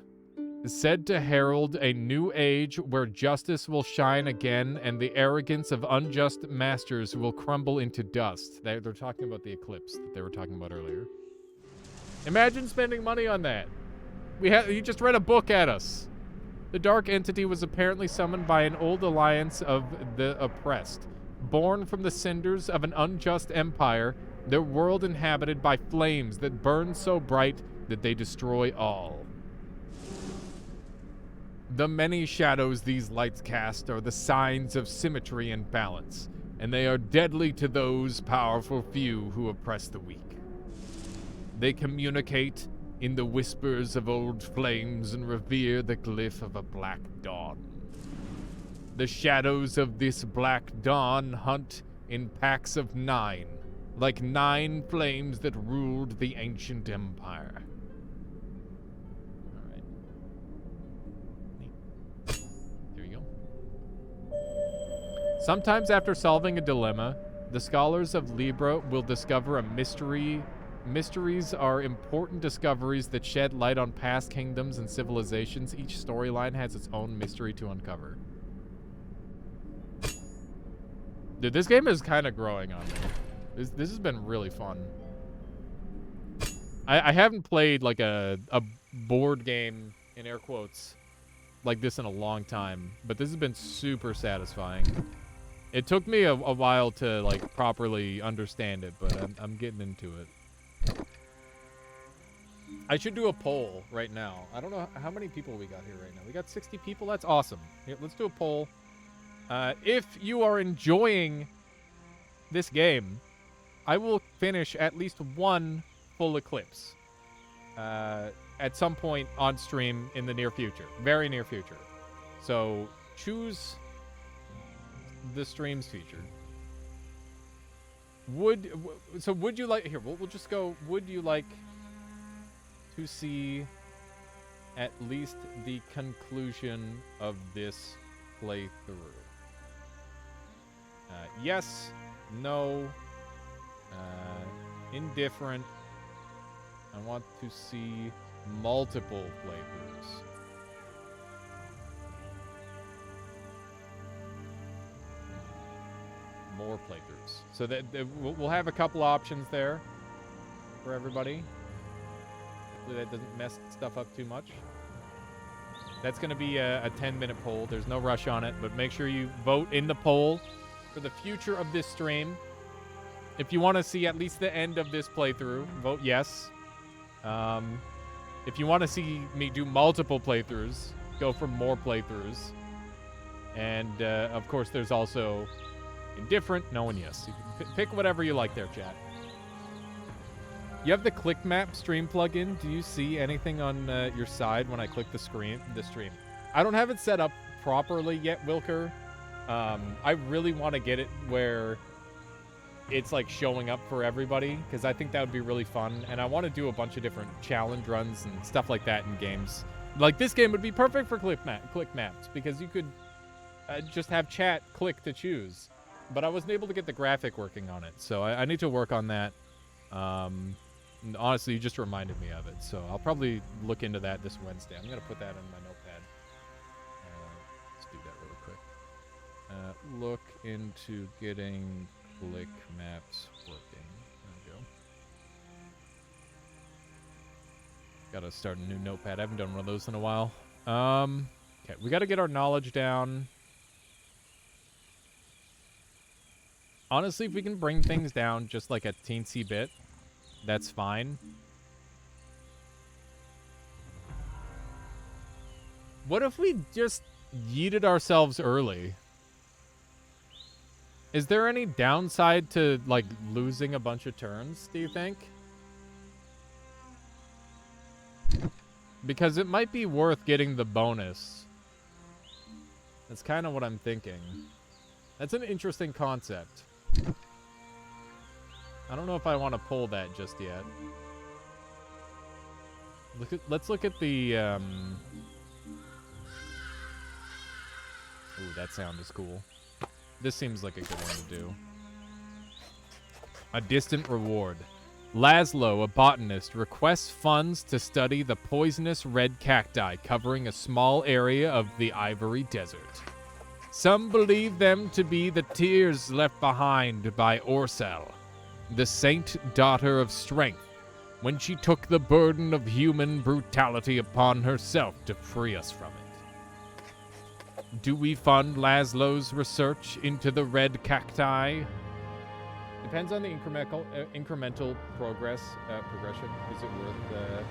Said to herald a new age where justice will shine again and the arrogance of unjust masters will crumble into dust. They're talking about the eclipse that they were talking about earlier. Imagine spending money on that. You just read a book at us. The dark entity was apparently summoned by an old alliance of the oppressed. Born from the cinders of an unjust empire, their world inhabited by flames that burn so bright that they destroy all. The many shadows these lights cast are the signs of symmetry and balance, and they are deadly to those powerful few who oppress the weak. They communicate in the whispers of old flames and revere the glyph of a black dawn. The shadows of this black dawn hunt in packs of 9, like 9 flames that ruled the ancient empire. All right. Neat. There you go. Sometimes after solving a dilemma, the scholars of Libra will discover a mystery. Mysteries are important discoveries that shed light on past kingdoms and civilizations. Each storyline has its own mystery to uncover. Dude, this game is kind of growing on me. This has been really fun. I haven't played like a board game, in air quotes, like this in a long time, but this has been super satisfying. It took me a while to like properly understand it, but I'm getting into it. I should do a poll right now. I don't know how many people we got here right now. We got 60 people. That's awesome. Here, let's do a poll. If you are enjoying this game, I will finish at least one full eclipse. at some point on stream in the near future, very near future. So choose the streams feature. Would you like, here, we'll just go, would you like to see at least the conclusion of this playthrough? Yes, no, indifferent. I want to see multiple playthroughs. More playthroughs. So that we'll have a couple options there for everybody. Hopefully that doesn't mess stuff up too much. That's going to be a 10-minute poll. There's no rush on it, but make sure you vote in the poll for the future of this stream. If you want to see at least the end of this playthrough, vote yes. If you want to see me do multiple playthroughs, go for more playthroughs. And, of course, there's also indifferent, no, and yes. You can pick whatever you like there, chat. You have the click map stream plugin. Do you see anything on your side when I click the stream? I don't have it set up properly yet, Wilker. I really want to get it where it's like showing up for everybody, because I think that would be really fun. And I want to do a bunch of different challenge runs and stuff like that in games. Like this game would be perfect for click maps, because you could just have chat click to choose. But I wasn't able to get the graphic working on it, so I need to work on that. And honestly, you just reminded me of it, so I'll probably look into that this Wednesday. I'm going to put that in my notepad. Let's do that really quick. Look into getting click maps working. There we go. Gotta start a new notepad. I haven't done one of those in a while. Okay, we gotta get our knowledge down. Honestly, if we can bring things down just like a teensy bit, that's fine. What if we just yeeted ourselves early? Is there any downside to, like, losing a bunch of turns, do you think? Because it might be worth getting the bonus. That's kind of what I'm thinking. That's an interesting concept. I don't know if I want to pull that just yet. Let's look at the, Ooh, that sound is cool. This seems like a good one to do. A distant reward. Laszlo, a botanist, requests funds to study the poisonous red cacti covering a small area of the Ivory Desert. Some believe them to be the tears left behind by Orsel, the saint daughter of strength, when she took the burden of human brutality upon herself to free us from it. Do we fund Laszlo's research into the red cacti? Depends on the incremental progression. Is it worth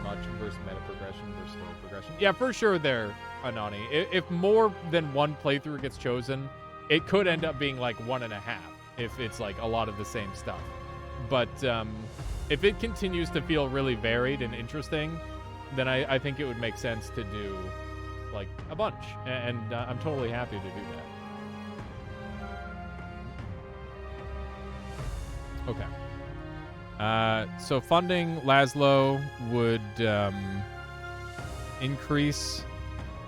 much versus meta progression versus story progression? Yeah, for sure there, Anani. If more than one playthrough gets chosen, it could end up being like 1.5 if it's like a lot of the same stuff. But if it continues to feel really varied and interesting, then I think it would make sense to do like a bunch. And I'm totally happy to do that. Okay. So funding Laszlo would increase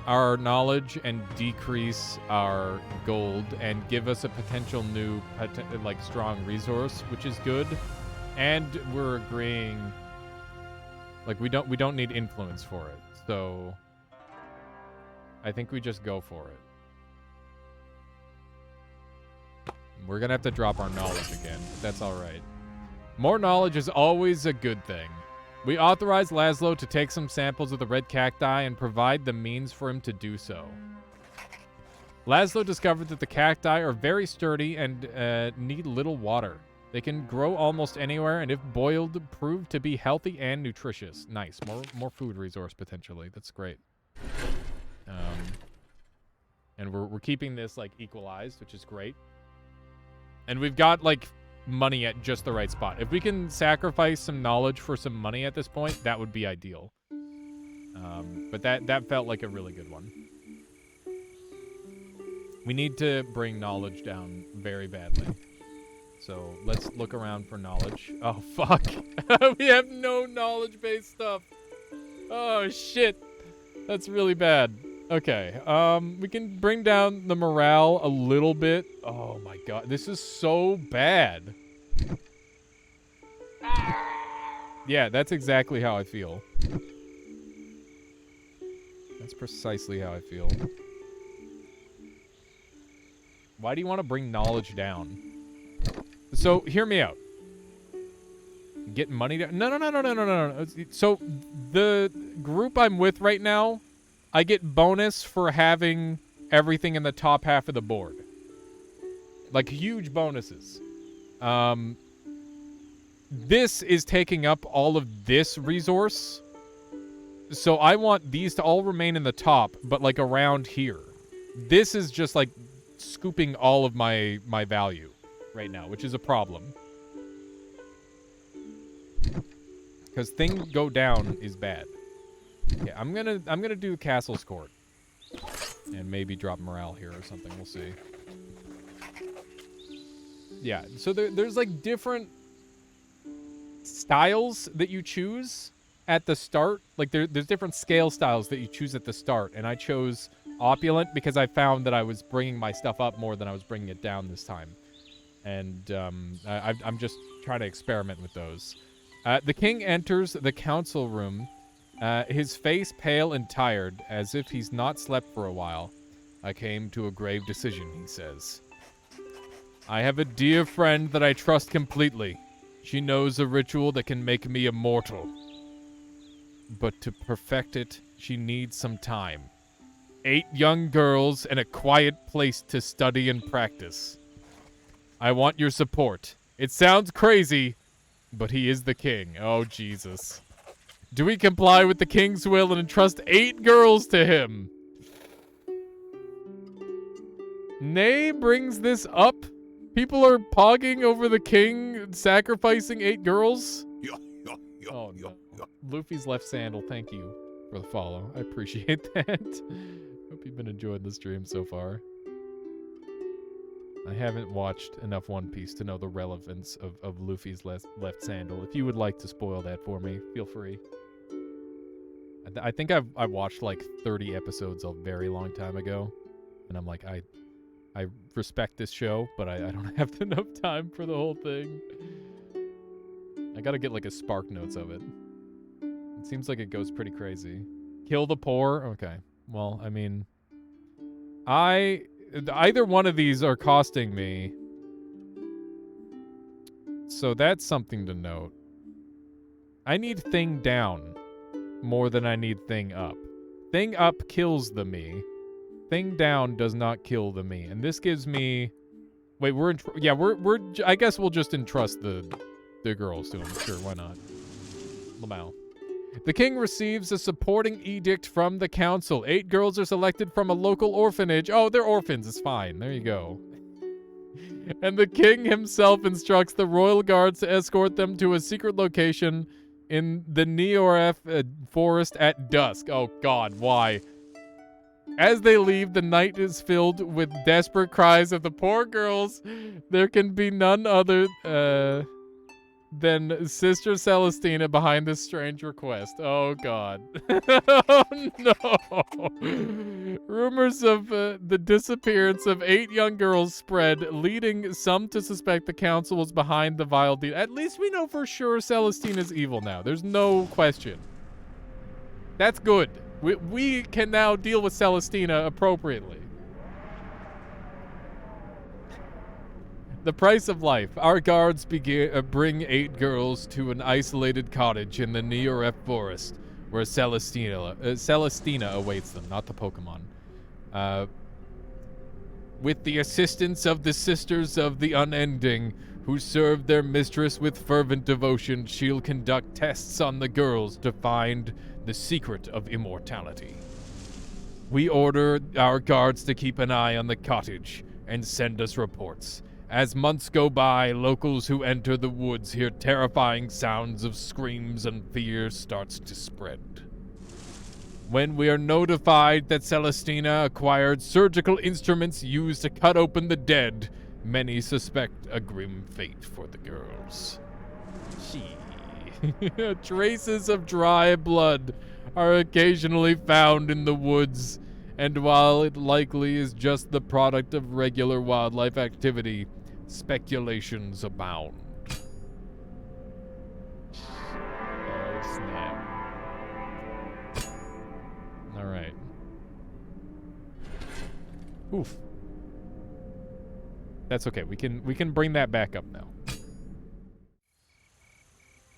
our knowledge and decrease our gold and give us a potential new like strong resource, which is good. And we're agreeing like we don't need influence for it. So I think we just go for it. We're going to have to drop our knowledge again, but that's all right. More knowledge is always a good thing. We authorize Laszlo to take some samples of the red cacti and provide the means for him to do so. Laszlo discovered that the cacti are very sturdy and need little water. They can grow almost anywhere, and if boiled, prove to be healthy and nutritious. Nice. More food resource, potentially. That's great. And we're keeping this, like, equalized, which is great. And we've got, like, money at just the right spot. If we can sacrifice some knowledge for some money at this point, that would be ideal. But that felt like a really good one. We need to bring knowledge down very badly. So let's look around for knowledge. Oh, fuck. We have no knowledge-based stuff. Oh, shit. That's really bad. Okay. We can bring down the morale a little bit. Oh, my God. This is so bad. Yeah, that's exactly how I feel. That's precisely how I feel. Why do you want to bring knowledge down? So, hear me out. Get money down? No. So, the group I'm with right now, I get bonus for having everything in the top half of the board. Like, huge bonuses. This is taking up all of this resource. So, I want these to all remain in the top, but, like, around here. This is just, like, scooping all of my value right now, which is a problem. Because thing go down is bad. Okay, I'm gonna do Castle's Court. And maybe drop morale here or something, we'll see. Yeah, so there's like different styles that you choose at the start. Like there's different scale styles that you choose at the start, and I chose opulent because I found that I was bringing my stuff up more than I was bringing it down this time. And I'm just trying to experiment with those. The king enters the council room, his face pale and tired, as if he's not slept for a while. I came to a grave decision, he says. I have a dear friend that I trust completely. She knows a ritual that can make me immortal. But to perfect it, she needs some time. 8 young girls and a quiet place to study and practice. I want your support. It sounds crazy, but he is the king. Oh, Jesus. Do we comply with the king's will and entrust 8 girls to him? Nay brings this up. People are pogging over the king sacrificing 8 girls. Oh, no. Luffy's left sandal, thank you for the follow. I appreciate that. Hope you've been enjoying the stream so far. I haven't watched enough One Piece to know the relevance of Luffy's left sandal. If you would like to spoil that for me, feel free. I think I watched like 30 episodes a very long time ago. And I'm like, I respect this show, but I don't have enough time for the whole thing. I gotta get like a Spark Notes of it. It seems like it goes pretty crazy. Kill the poor? Okay. Well, I mean, either one of these are costing me. So that's something to note. I need thing down more than I need thing up. Thing up kills the me. Thing down does not kill the me. And this gives me... Wait, we're I guess we'll just entrust the girls to him. Sure, why not? Lamau. The king receives a supporting edict from the council. 8 girls are selected from a local orphanage. Oh, they're orphans. It's fine. There you go. And the king himself instructs the royal guards to escort them to a secret location in the Neoref forest at dusk. Oh, God, why? As they leave, the night is filled with desperate cries of the poor girls. There can be none other than Sister Celestina behind this strange request. Oh, God. Oh, no. Rumors of the disappearance of 8 young girls spread, leading some to suspect the council was behind the vile deed. At least we know for sure Celestina's evil now. There's no question. That's good. We can now deal with Celestina appropriately. The price of life. Our guards bring 8 girls to an isolated cottage in the Neoref forest, where Celestina awaits them, not the Pokemon. With the assistance of the Sisters of the Unending, who serve their mistress with fervent devotion, she'll conduct tests on the girls to find the secret of immortality. We order our guards to keep an eye on the cottage and send us reports. As months go by, locals who enter the woods hear terrifying sounds of screams and fear starts to spread. When we are notified that Celestina acquired surgical instruments used to cut open the dead, many suspect a grim fate for the girls. Traces of dry blood are occasionally found in the woods, and while it likely is just the product of regular wildlife activity, speculations abound. Oh, snap. All right. Oof. That's okay. We can bring that back up now.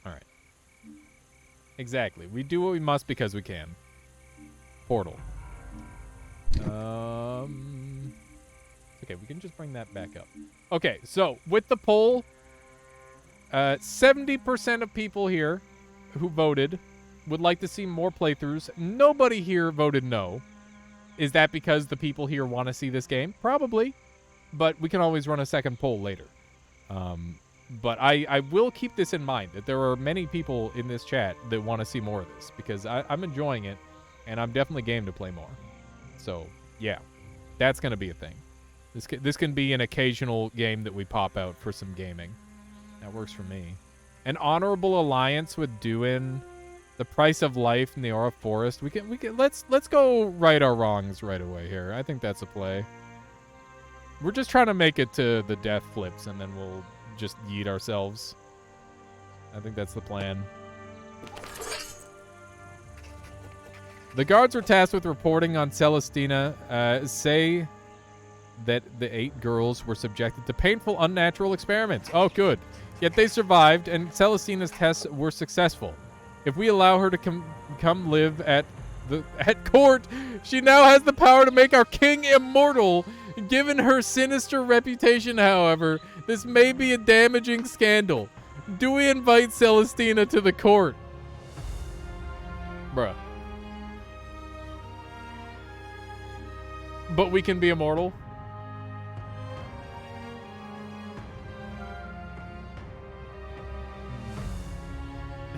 All right. Exactly. We do what we must because we can. Portal. Okay, we can just bring that back up. Okay, so with the poll, 70% of people here who voted would like to see more playthroughs. Nobody here voted no. Is that because the people here want to see this game? Probably. But we can always run a second poll later. But I will keep this in mind, that there are many people in this chat that want to see more of this, because I'm enjoying it, and I'm definitely game to play more. So, yeah, that's going to be a thing. This can be an occasional game that we pop out for some gaming. That works for me. An honorable alliance with Duin, the price of life in the Aura Forest. We can let's go right our wrongs right away here. I think that's a play. We're just trying to make it to the death flips, and then we'll just yeet ourselves. I think that's the plan. The guards were tasked with reporting on Celestina, say that the 8 girls were subjected to painful, unnatural experiments. Oh, good. Yet they survived, and Celestina's tests were successful. If we allow her to come live at court, she now has the power to make our king immortal. Given her sinister reputation, however, this may be a damaging scandal. Do we invite Celestina to the court? Bruh. But we can be immortal?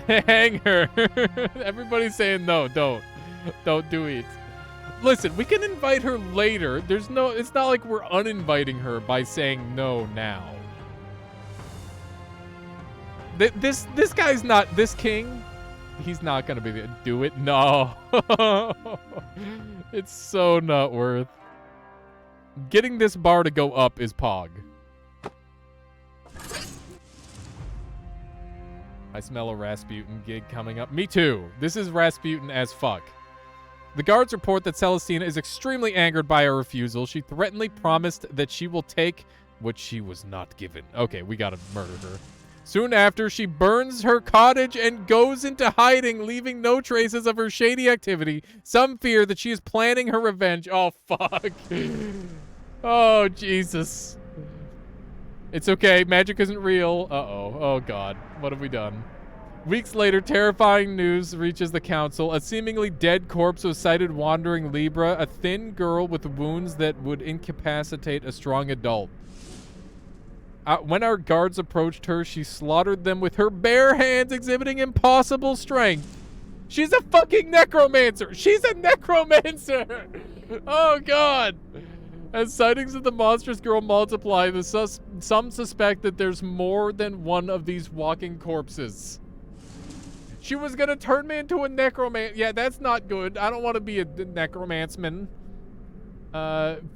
Hang her. Everybody's saying no, don't do it. Listen, we can invite her later. It's not like we're uninviting her by saying no now. This guy's not, this king, he's not gonna be do it. No. It's so not worth. Getting this bar to go up is pog. I smell a Rasputin gig coming up. Me too. This is Rasputin as fuck. The guards report that Celestina is extremely angered by her refusal. She threateningly promised that she will take what she was not given. Okay, we gotta murder her. Soon after, she burns her cottage and goes into hiding, leaving no traces of her shady activity. Some fear that she is planning her revenge. Oh, fuck. Oh, Jesus. It's okay. Magic isn't real. Uh-oh. Oh, God. What have we done? Weeks later, terrifying news reaches the council. A seemingly dead corpse was sighted wandering Libra, a thin girl with wounds that would incapacitate a strong adult. When our guards approached her, she slaughtered them with her bare hands, exhibiting impossible strength. She's a fucking necromancer! She's a necromancer! Oh, God! As sightings of the monstrous girl multiply, some suspect that there's more than one of these walking corpses. She was gonna turn me into a necromancer. Yeah, that's not good. I don't want to be a necromanceman.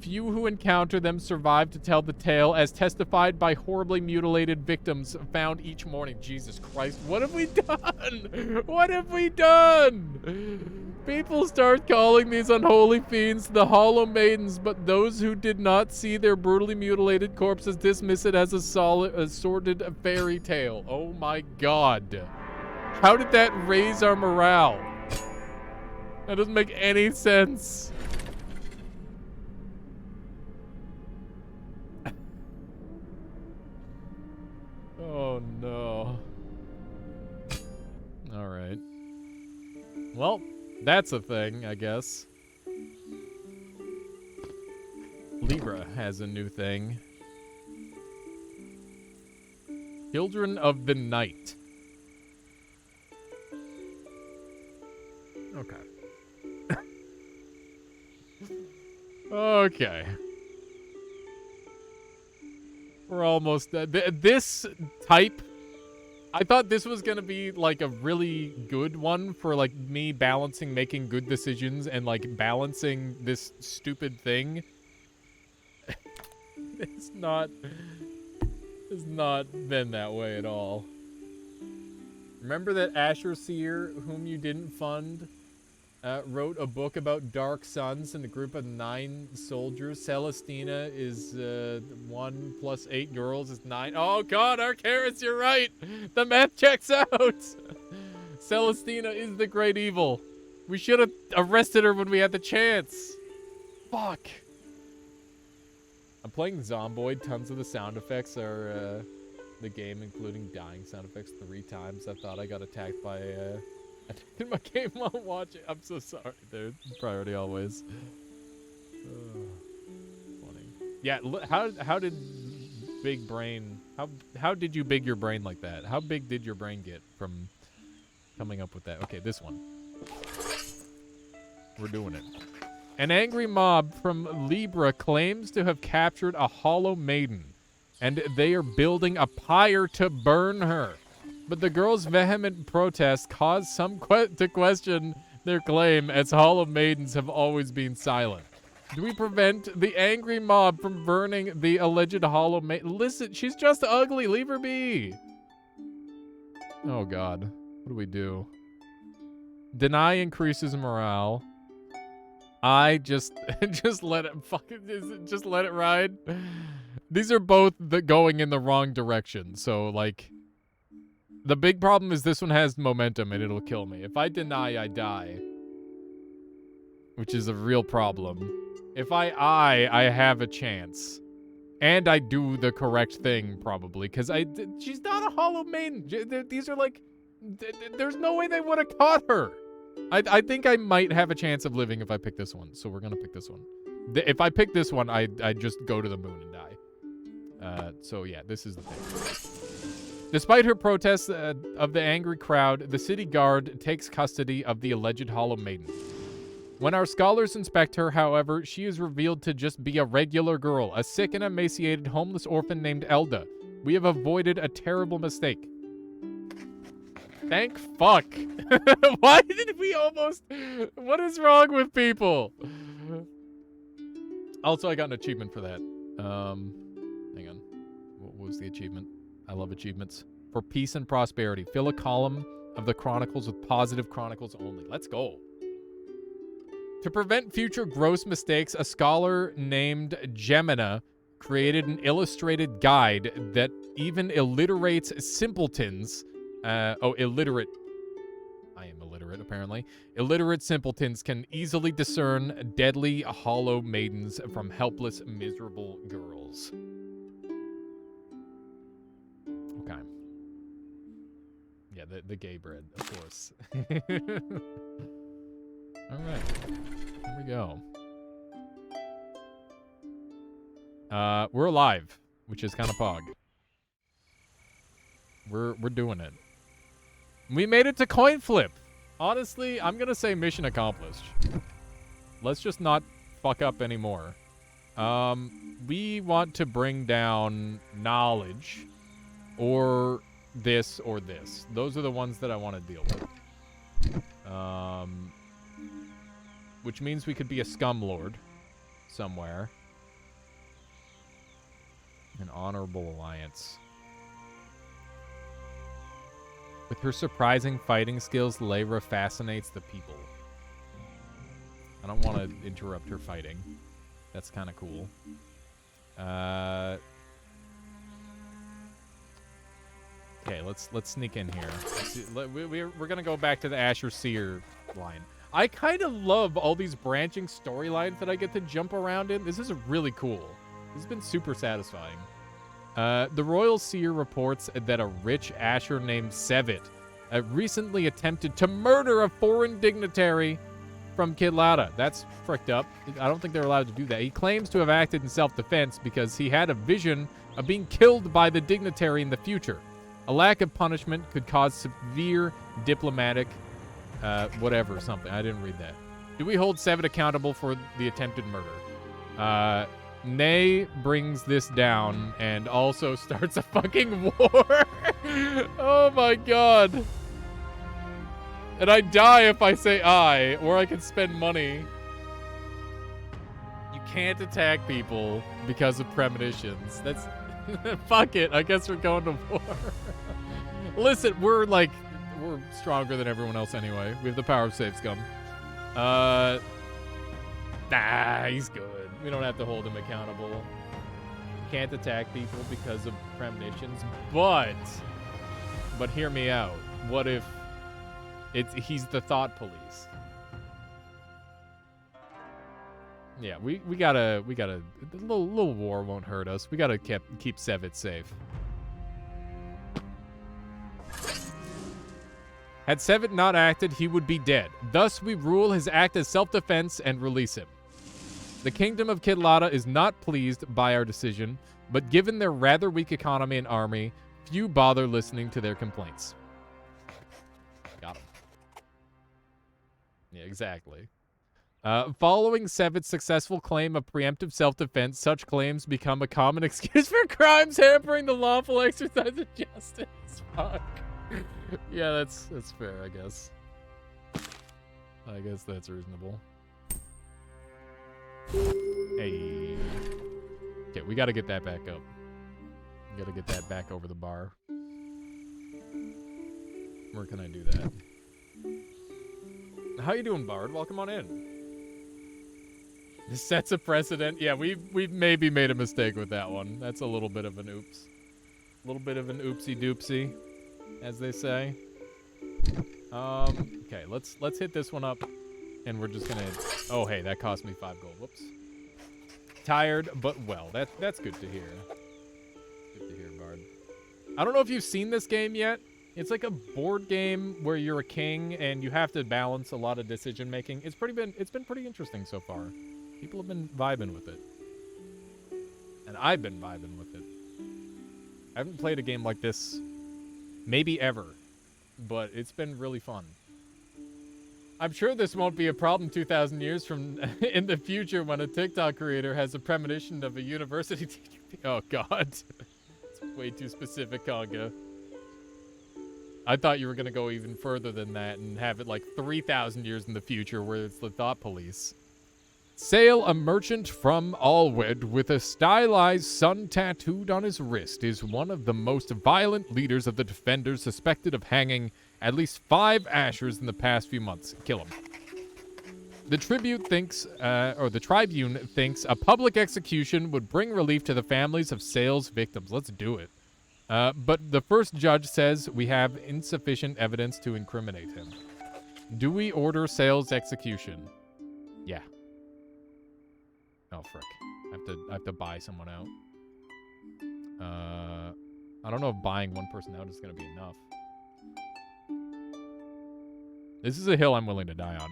Few who encounter them survive to tell the tale, as testified by horribly mutilated victims found each morning. Jesus Christ, what have we done? What have we done? People start calling these unholy fiends the Hollow Maidens, but those who did not see their brutally mutilated corpses dismiss it as a sordid fairy tale. Oh my God. How did that raise our morale? That doesn't make any sense. Oh, no. All right. Well, that's a thing, I guess. Libra has a new thing. Children of the Night. Okay. Okay. We're almost this type. I thought this was gonna be like a really good one for like me balancing making good decisions and like balancing this stupid thing. It's not been that way at all. Remember that Asher Seer, whom you didn't fund, wrote a book about Dark Suns and a group of 9 soldiers. Celestina is 1 plus 8 girls is 9. Oh god, Arcaris, you're right! The math checks out! Celestina is the great evil. We should have arrested her when we had the chance. Fuck. I'm playing Zomboid. Tons of the sound effects are the game, including dying sound effects 3 times. I thought I got attacked by in my game while watching. I'm so sorry, dude. Priority always. Funny. Yeah. How did big brain? How did you big your brain like that? How big did your brain get from coming up with that? Okay, this one. We're doing it. An angry mob from Libra claims to have captured a hollow maiden, and they are building a pyre to burn her. But the girls' vehement protest caused some to question their claim, as hollow maidens have always been silent. Do we prevent the angry mob from burning the alleged hollow maiden? Listen, she's just ugly. Leave her be. Oh, God. What do we do? Deny increases morale. I just let it just let it ride. These are both going in the wrong direction. So like, the big problem is this one has momentum and it'll kill me. If I deny, I die, which is a real problem. If I have a chance, and I do the correct thing probably, because she's not a hollow maiden. These are like, there's no way they would have caught her. I think I might have a chance of living if I pick this one, so we're gonna pick this one. If I pick this one, I just go to the moon and die. So yeah, this is the thing. Despite her protests of the angry crowd, the city guard takes custody of the alleged hollow maiden. When our scholars inspect her, however, she is revealed to just be a regular girl, a sick and emaciated homeless orphan named Elda. We have avoided a terrible mistake. Thank fuck. Why did we almost... What is wrong with people? Also, I got an achievement for that. Hang on. What was the achievement? I love achievements. For peace and prosperity. Fill a column of the chronicles with positive chronicles only. Let's go. To prevent future gross mistakes, a scholar named Gemina created an illustrated guide that even illiterates simpletons... illiterate. I am illiterate, apparently. Illiterate simpletons can easily discern deadly hollow maidens from helpless, miserable girls. Okay. Yeah, the gay bread, of course. All right. Here we go. We're alive, which is kind of pog. We're doing it. We made it to coin flip. Honestly, I'm gonna say mission accomplished. Let's just not fuck up anymore. We want to bring down knowledge, or this, or this. Those are the ones that I want to deal with. Which means we could be a scum lord somewhere. An honorable alliance. With her surprising fighting skills, Lyra fascinates the people. I don't want to interrupt her fighting. That's kind of cool. Okay, let's sneak in here. We're gonna go back to the Asher Seer line. I kind of love all these branching storylines that I get to jump around in. This is really cool. This has been super satisfying. The Royal Seer reports that a rich Asher named Sevit recently attempted to murder a foreign dignitary from Kidlada. That's fricked up. I don't think they're allowed to do that. He claims to have acted in self-defense because he had a vision of being killed by the dignitary in the future. A lack of punishment could cause severe diplomatic, whatever, something. I didn't read that. Do we hold Seven accountable for the attempted murder? Nay brings this down and also starts a fucking war. Oh my god. And I die if I say I, or I can spend money. You can't attack people because of premonitions. That's... Fuck it. I guess we're going to war. Listen, we're stronger than everyone else anyway. We have the power of save scum. Nah, he's good. We don't have to hold him accountable. Can't attack people because of premonitions, but hear me out. What if he's the thought police? Yeah, we gotta a little war won't hurt us. We gotta keep Sevit safe. Had Sevit not acted, he would be dead. Thus we rule his act as self-defense and release him. The kingdom of Kidlada is not pleased by our decision, but given their rather weak economy and army, few bother listening to their complaints. Got him. Yeah, exactly. Following Sevit's successful claim of preemptive self-defense, such claims become a common excuse for crimes hampering the lawful exercise of justice. Fuck. Yeah, that's fair, I guess. I guess that's reasonable. Hey. Okay, we gotta get that back up. We gotta get that back over the bar. Where can I do that? How you doing, Bard? Welcome on in. This sets a precedent. Yeah, we've maybe made a mistake with that one. That's a little bit of an oops. A little bit of an oopsie doopsie, as they say. Okay, let's hit this one up, and we're just gonna. Oh, hey, that cost me 5 gold. Whoops. Tired, but well. That's good to hear. Good to hear, Bard. I don't know if you've seen this game yet. It's like a board game where you're a king and you have to balance a lot of decision making. It's been pretty interesting so far. People have been vibing with it. And I've been vibing with it. I haven't played a game like this maybe ever, but it's been really fun. I'm sure this won't be a problem 2,000 years from in the future when a TikTok creator has a premonition of a university teacher. Oh, God. It's way too specific, Conga. I thought you were going to go even further than that and have it like 3,000 years in the future where it's the thought police. Sail, a merchant from Alwed with a stylized sun tattooed on his wrist, is one of the most violent leaders of the Defenders, suspected of hanging at least 5 Ashers in the past few months. Kill him. The Tribune thinks a public execution would bring relief to the families of Sail's victims. Let's do it. But the first judge says we have insufficient evidence to incriminate him. Do we order Sail's execution? Yeah. Oh, frick. I have to buy someone out. I don't know if buying one person out is going to be enough. This is a hill I'm willing to die on.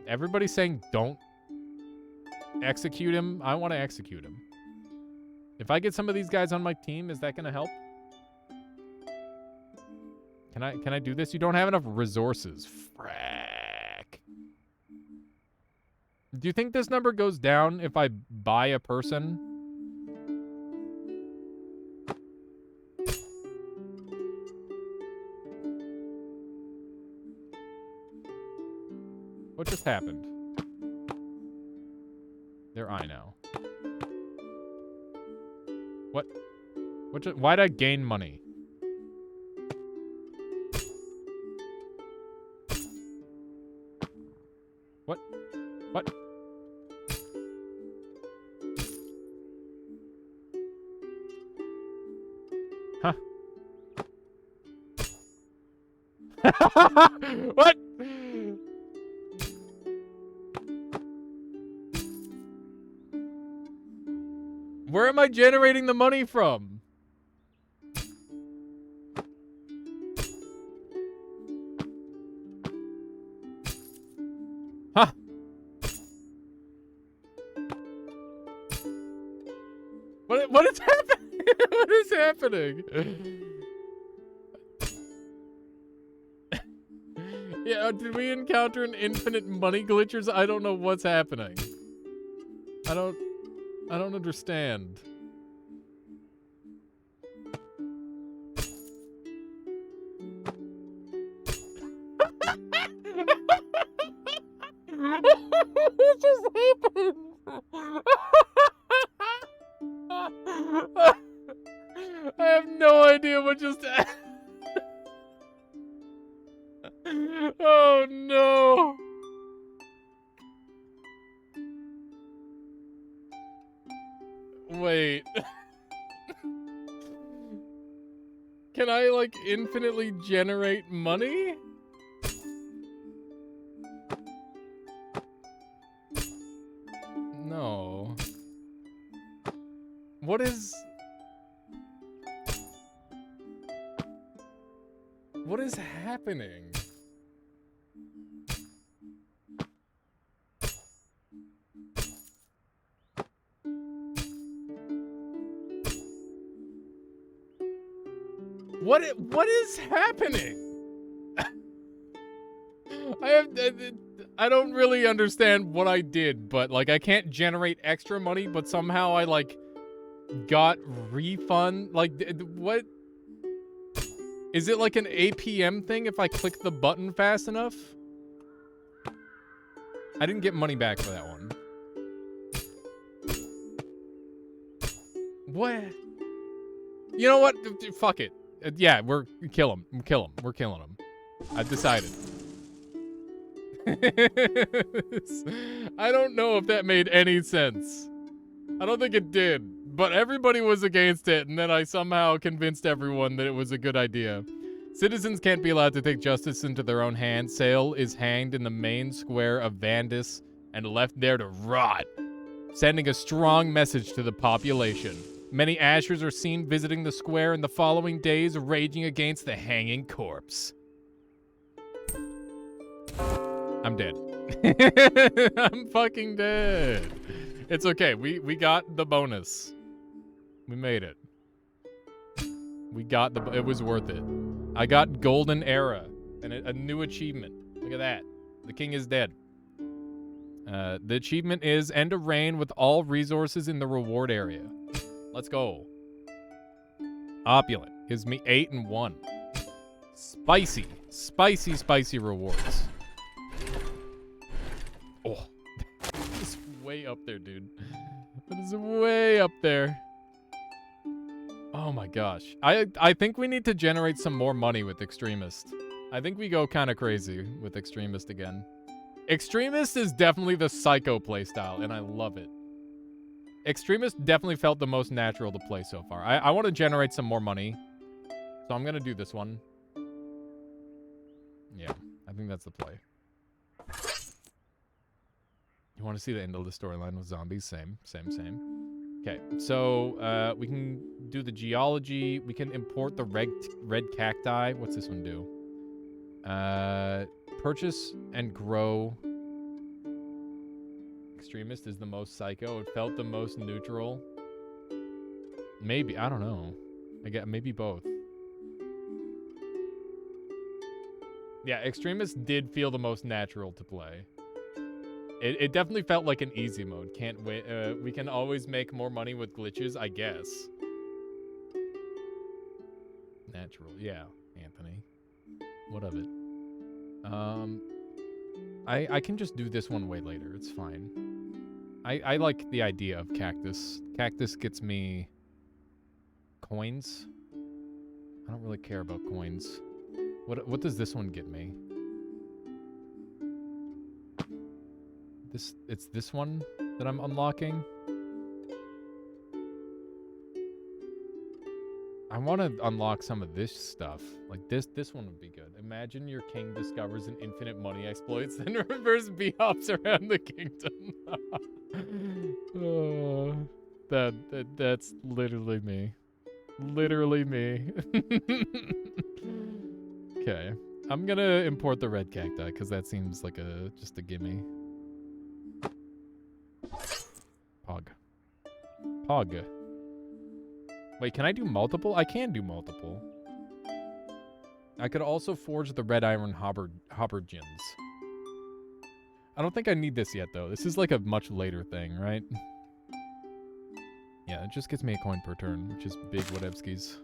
Everybody's saying don't execute him. I want to execute him. If I get some of these guys on my team, is that going to help? Can I do this? You don't have enough resources. Frack. Do you think this number goes down if I buy a person? What just happened? They're I now. What? Why'd I gain money? What? Huh? What? Where am I generating the money from? Huh? What is happening? What is happening? Yeah, did we encounter an infinite money glitchers? I don't know what's happening. I don't understand. What just happened? I have no idea what just happened. Oh no. Wait. Can I like infinitely generate money? No. What is happening? What is happening? I don't really understand what I did, but like I can't generate extra money, but somehow I like got refund. Like what? Is it like an APM thing if I click the button fast enough? I didn't get money back for that one. What? You know what? Fuck it. Yeah, we're kill him. Kill him. We're killing him. I've decided. I don't know if that made any sense. I don't think it did, but everybody was against it, and then I somehow convinced everyone that it was a good idea. Citizens can't be allowed to take justice into their own hands. Sale is hanged in the main square of Vandis and left there to rot, sending a strong message to the population. Many Ashers are seen visiting the square in the following days, raging against the hanging corpse. I'm dead. I'm fucking dead. It's okay. We got the bonus. We made it. We got the... It was worth it. I got Golden Era and a new achievement. Look at that. The king is dead. The achievement is End a Reign with all resources in the reward area. Let's go. Opulent. Gives me 8 and 1. Spicy. Spicy, spicy rewards. Oh. It's way up there, dude. That is way up there. Oh my gosh. I think we need to generate some more money with Extremist. I think we go kind of crazy with Extremist again. Extremist is definitely the psycho playstyle, and I love it. Extremist definitely felt the most natural to play so far. I want to generate some more money, so I'm going to do this one. Yeah, I think that's the play. You want to see the end of the storyline with zombies? Same. Okay, so we can do the geology. We can import the red cacti. What's this one do? Purchase and grow. Extremist is the most psycho. It felt the most neutral. Maybe, I don't know. I guess maybe both. Yeah, Extremist did feel the most natural to play. It definitely felt like an easy mode. Can't wait. We can always make more money with glitches, I guess. Natural, yeah, Anthony. What of it? I can just do this one way later. It's fine. I like the idea of cactus. Cactus gets me coins. I don't really care about coins. What does this one get me? It's this one that I'm unlocking. I want to unlock some of this stuff. Like this one would be good. Imagine your king discovers an infinite money exploits, then reverse B-hops around the kingdom. That's literally me. Literally me. Okay. I'm gonna import the red cacti because that seems like just a gimme. Pog. Wait, can I do multiple? I can do multiple. I could also forge the red iron habergeons. I don't think I need this yet, though. This is like a much later thing, right? Yeah, it just gets me a coin per turn, which is big whatevskis.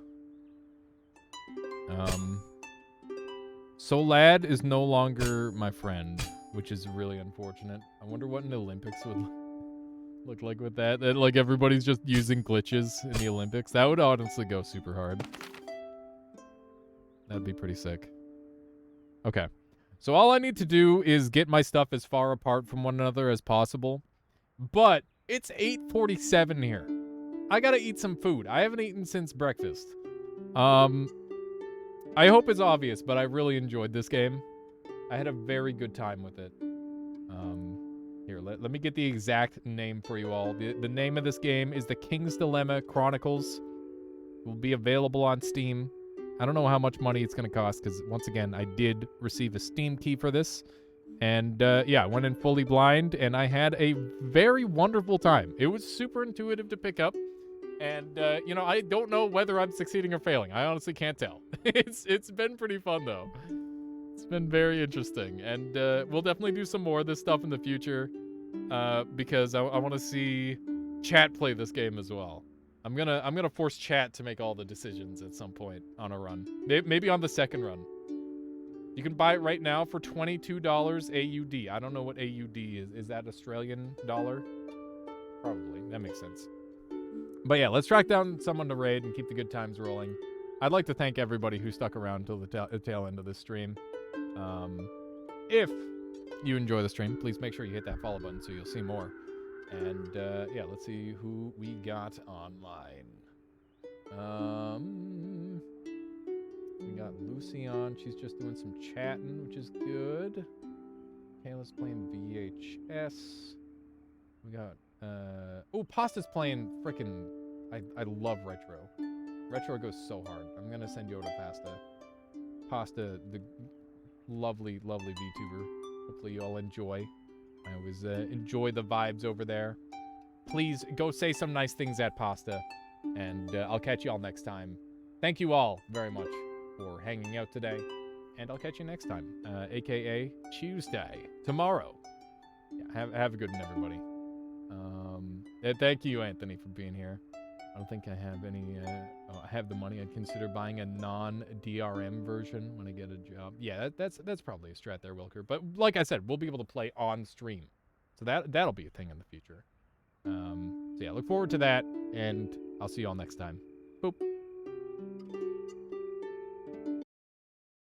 Solad is no longer my friend, which is really unfortunate. I wonder what an Olympics would look like with that. That like everybody's just using glitches in the Olympics. That would honestly go super hard. That'd be pretty sick. Okay. So all I need to do is get my stuff as far apart from one another as possible. But it's 8:47 here. I gotta eat some food. I haven't eaten since breakfast. I hope it's obvious, but I really enjoyed this game. I had a very good time with it. Here, let me get the exact name for you all. The name of this game is The King's Dillema Chronicles. It will be available on Steam. I don't know how much money it's going to cost because, once again, I did receive a Steam key for this. And, yeah, I went in fully blind, and I had a very wonderful time. It was super intuitive to pick up. And, you know, I don't know whether I'm succeeding or failing. I honestly can't tell. It's been pretty fun, though. It's been very interesting. And we'll definitely do some more of this stuff in the future because I want to see chat play this game as well. I'm gonna force chat to make all the decisions at some point on a run. Maybe on the second run. You can buy it right now for $22 AUD. I don't know what AUD is. Is that Australian dollar? Probably. That makes sense. But yeah, let's track down someone to raid and keep the good times rolling. I'd like to thank everybody who stuck around until the tail end of this stream. If you enjoy the stream, please make sure you hit that follow button so you'll see more. And yeah, let's see who we got online. We got Lucy on. She's just doing some chatting, which is good. Kayla's playing VHS. We got oh, Pasta's playing frickin' I love Retro. Retro goes so hard. I'm gonna send you over to Pasta. Pasta, the lovely, lovely VTuber. Hopefully you all enjoy. I always enjoy the vibes over there. Please go say some nice things at Pasta, and I'll catch you all next time. Thank you all very much for hanging out today, and I'll catch you next time, aka Tuesday, tomorrow. Yeah, have a good one, everybody. Thank you, Anthony, for being here. I don't think I have any, I have the money. I'd consider buying a non-DRM version when I get a job. Yeah, that's probably a strat there, Wilker. But like I said, we'll be able to play on stream. So that'll be a thing in the future. So yeah, look forward to that, and I'll see you all next time.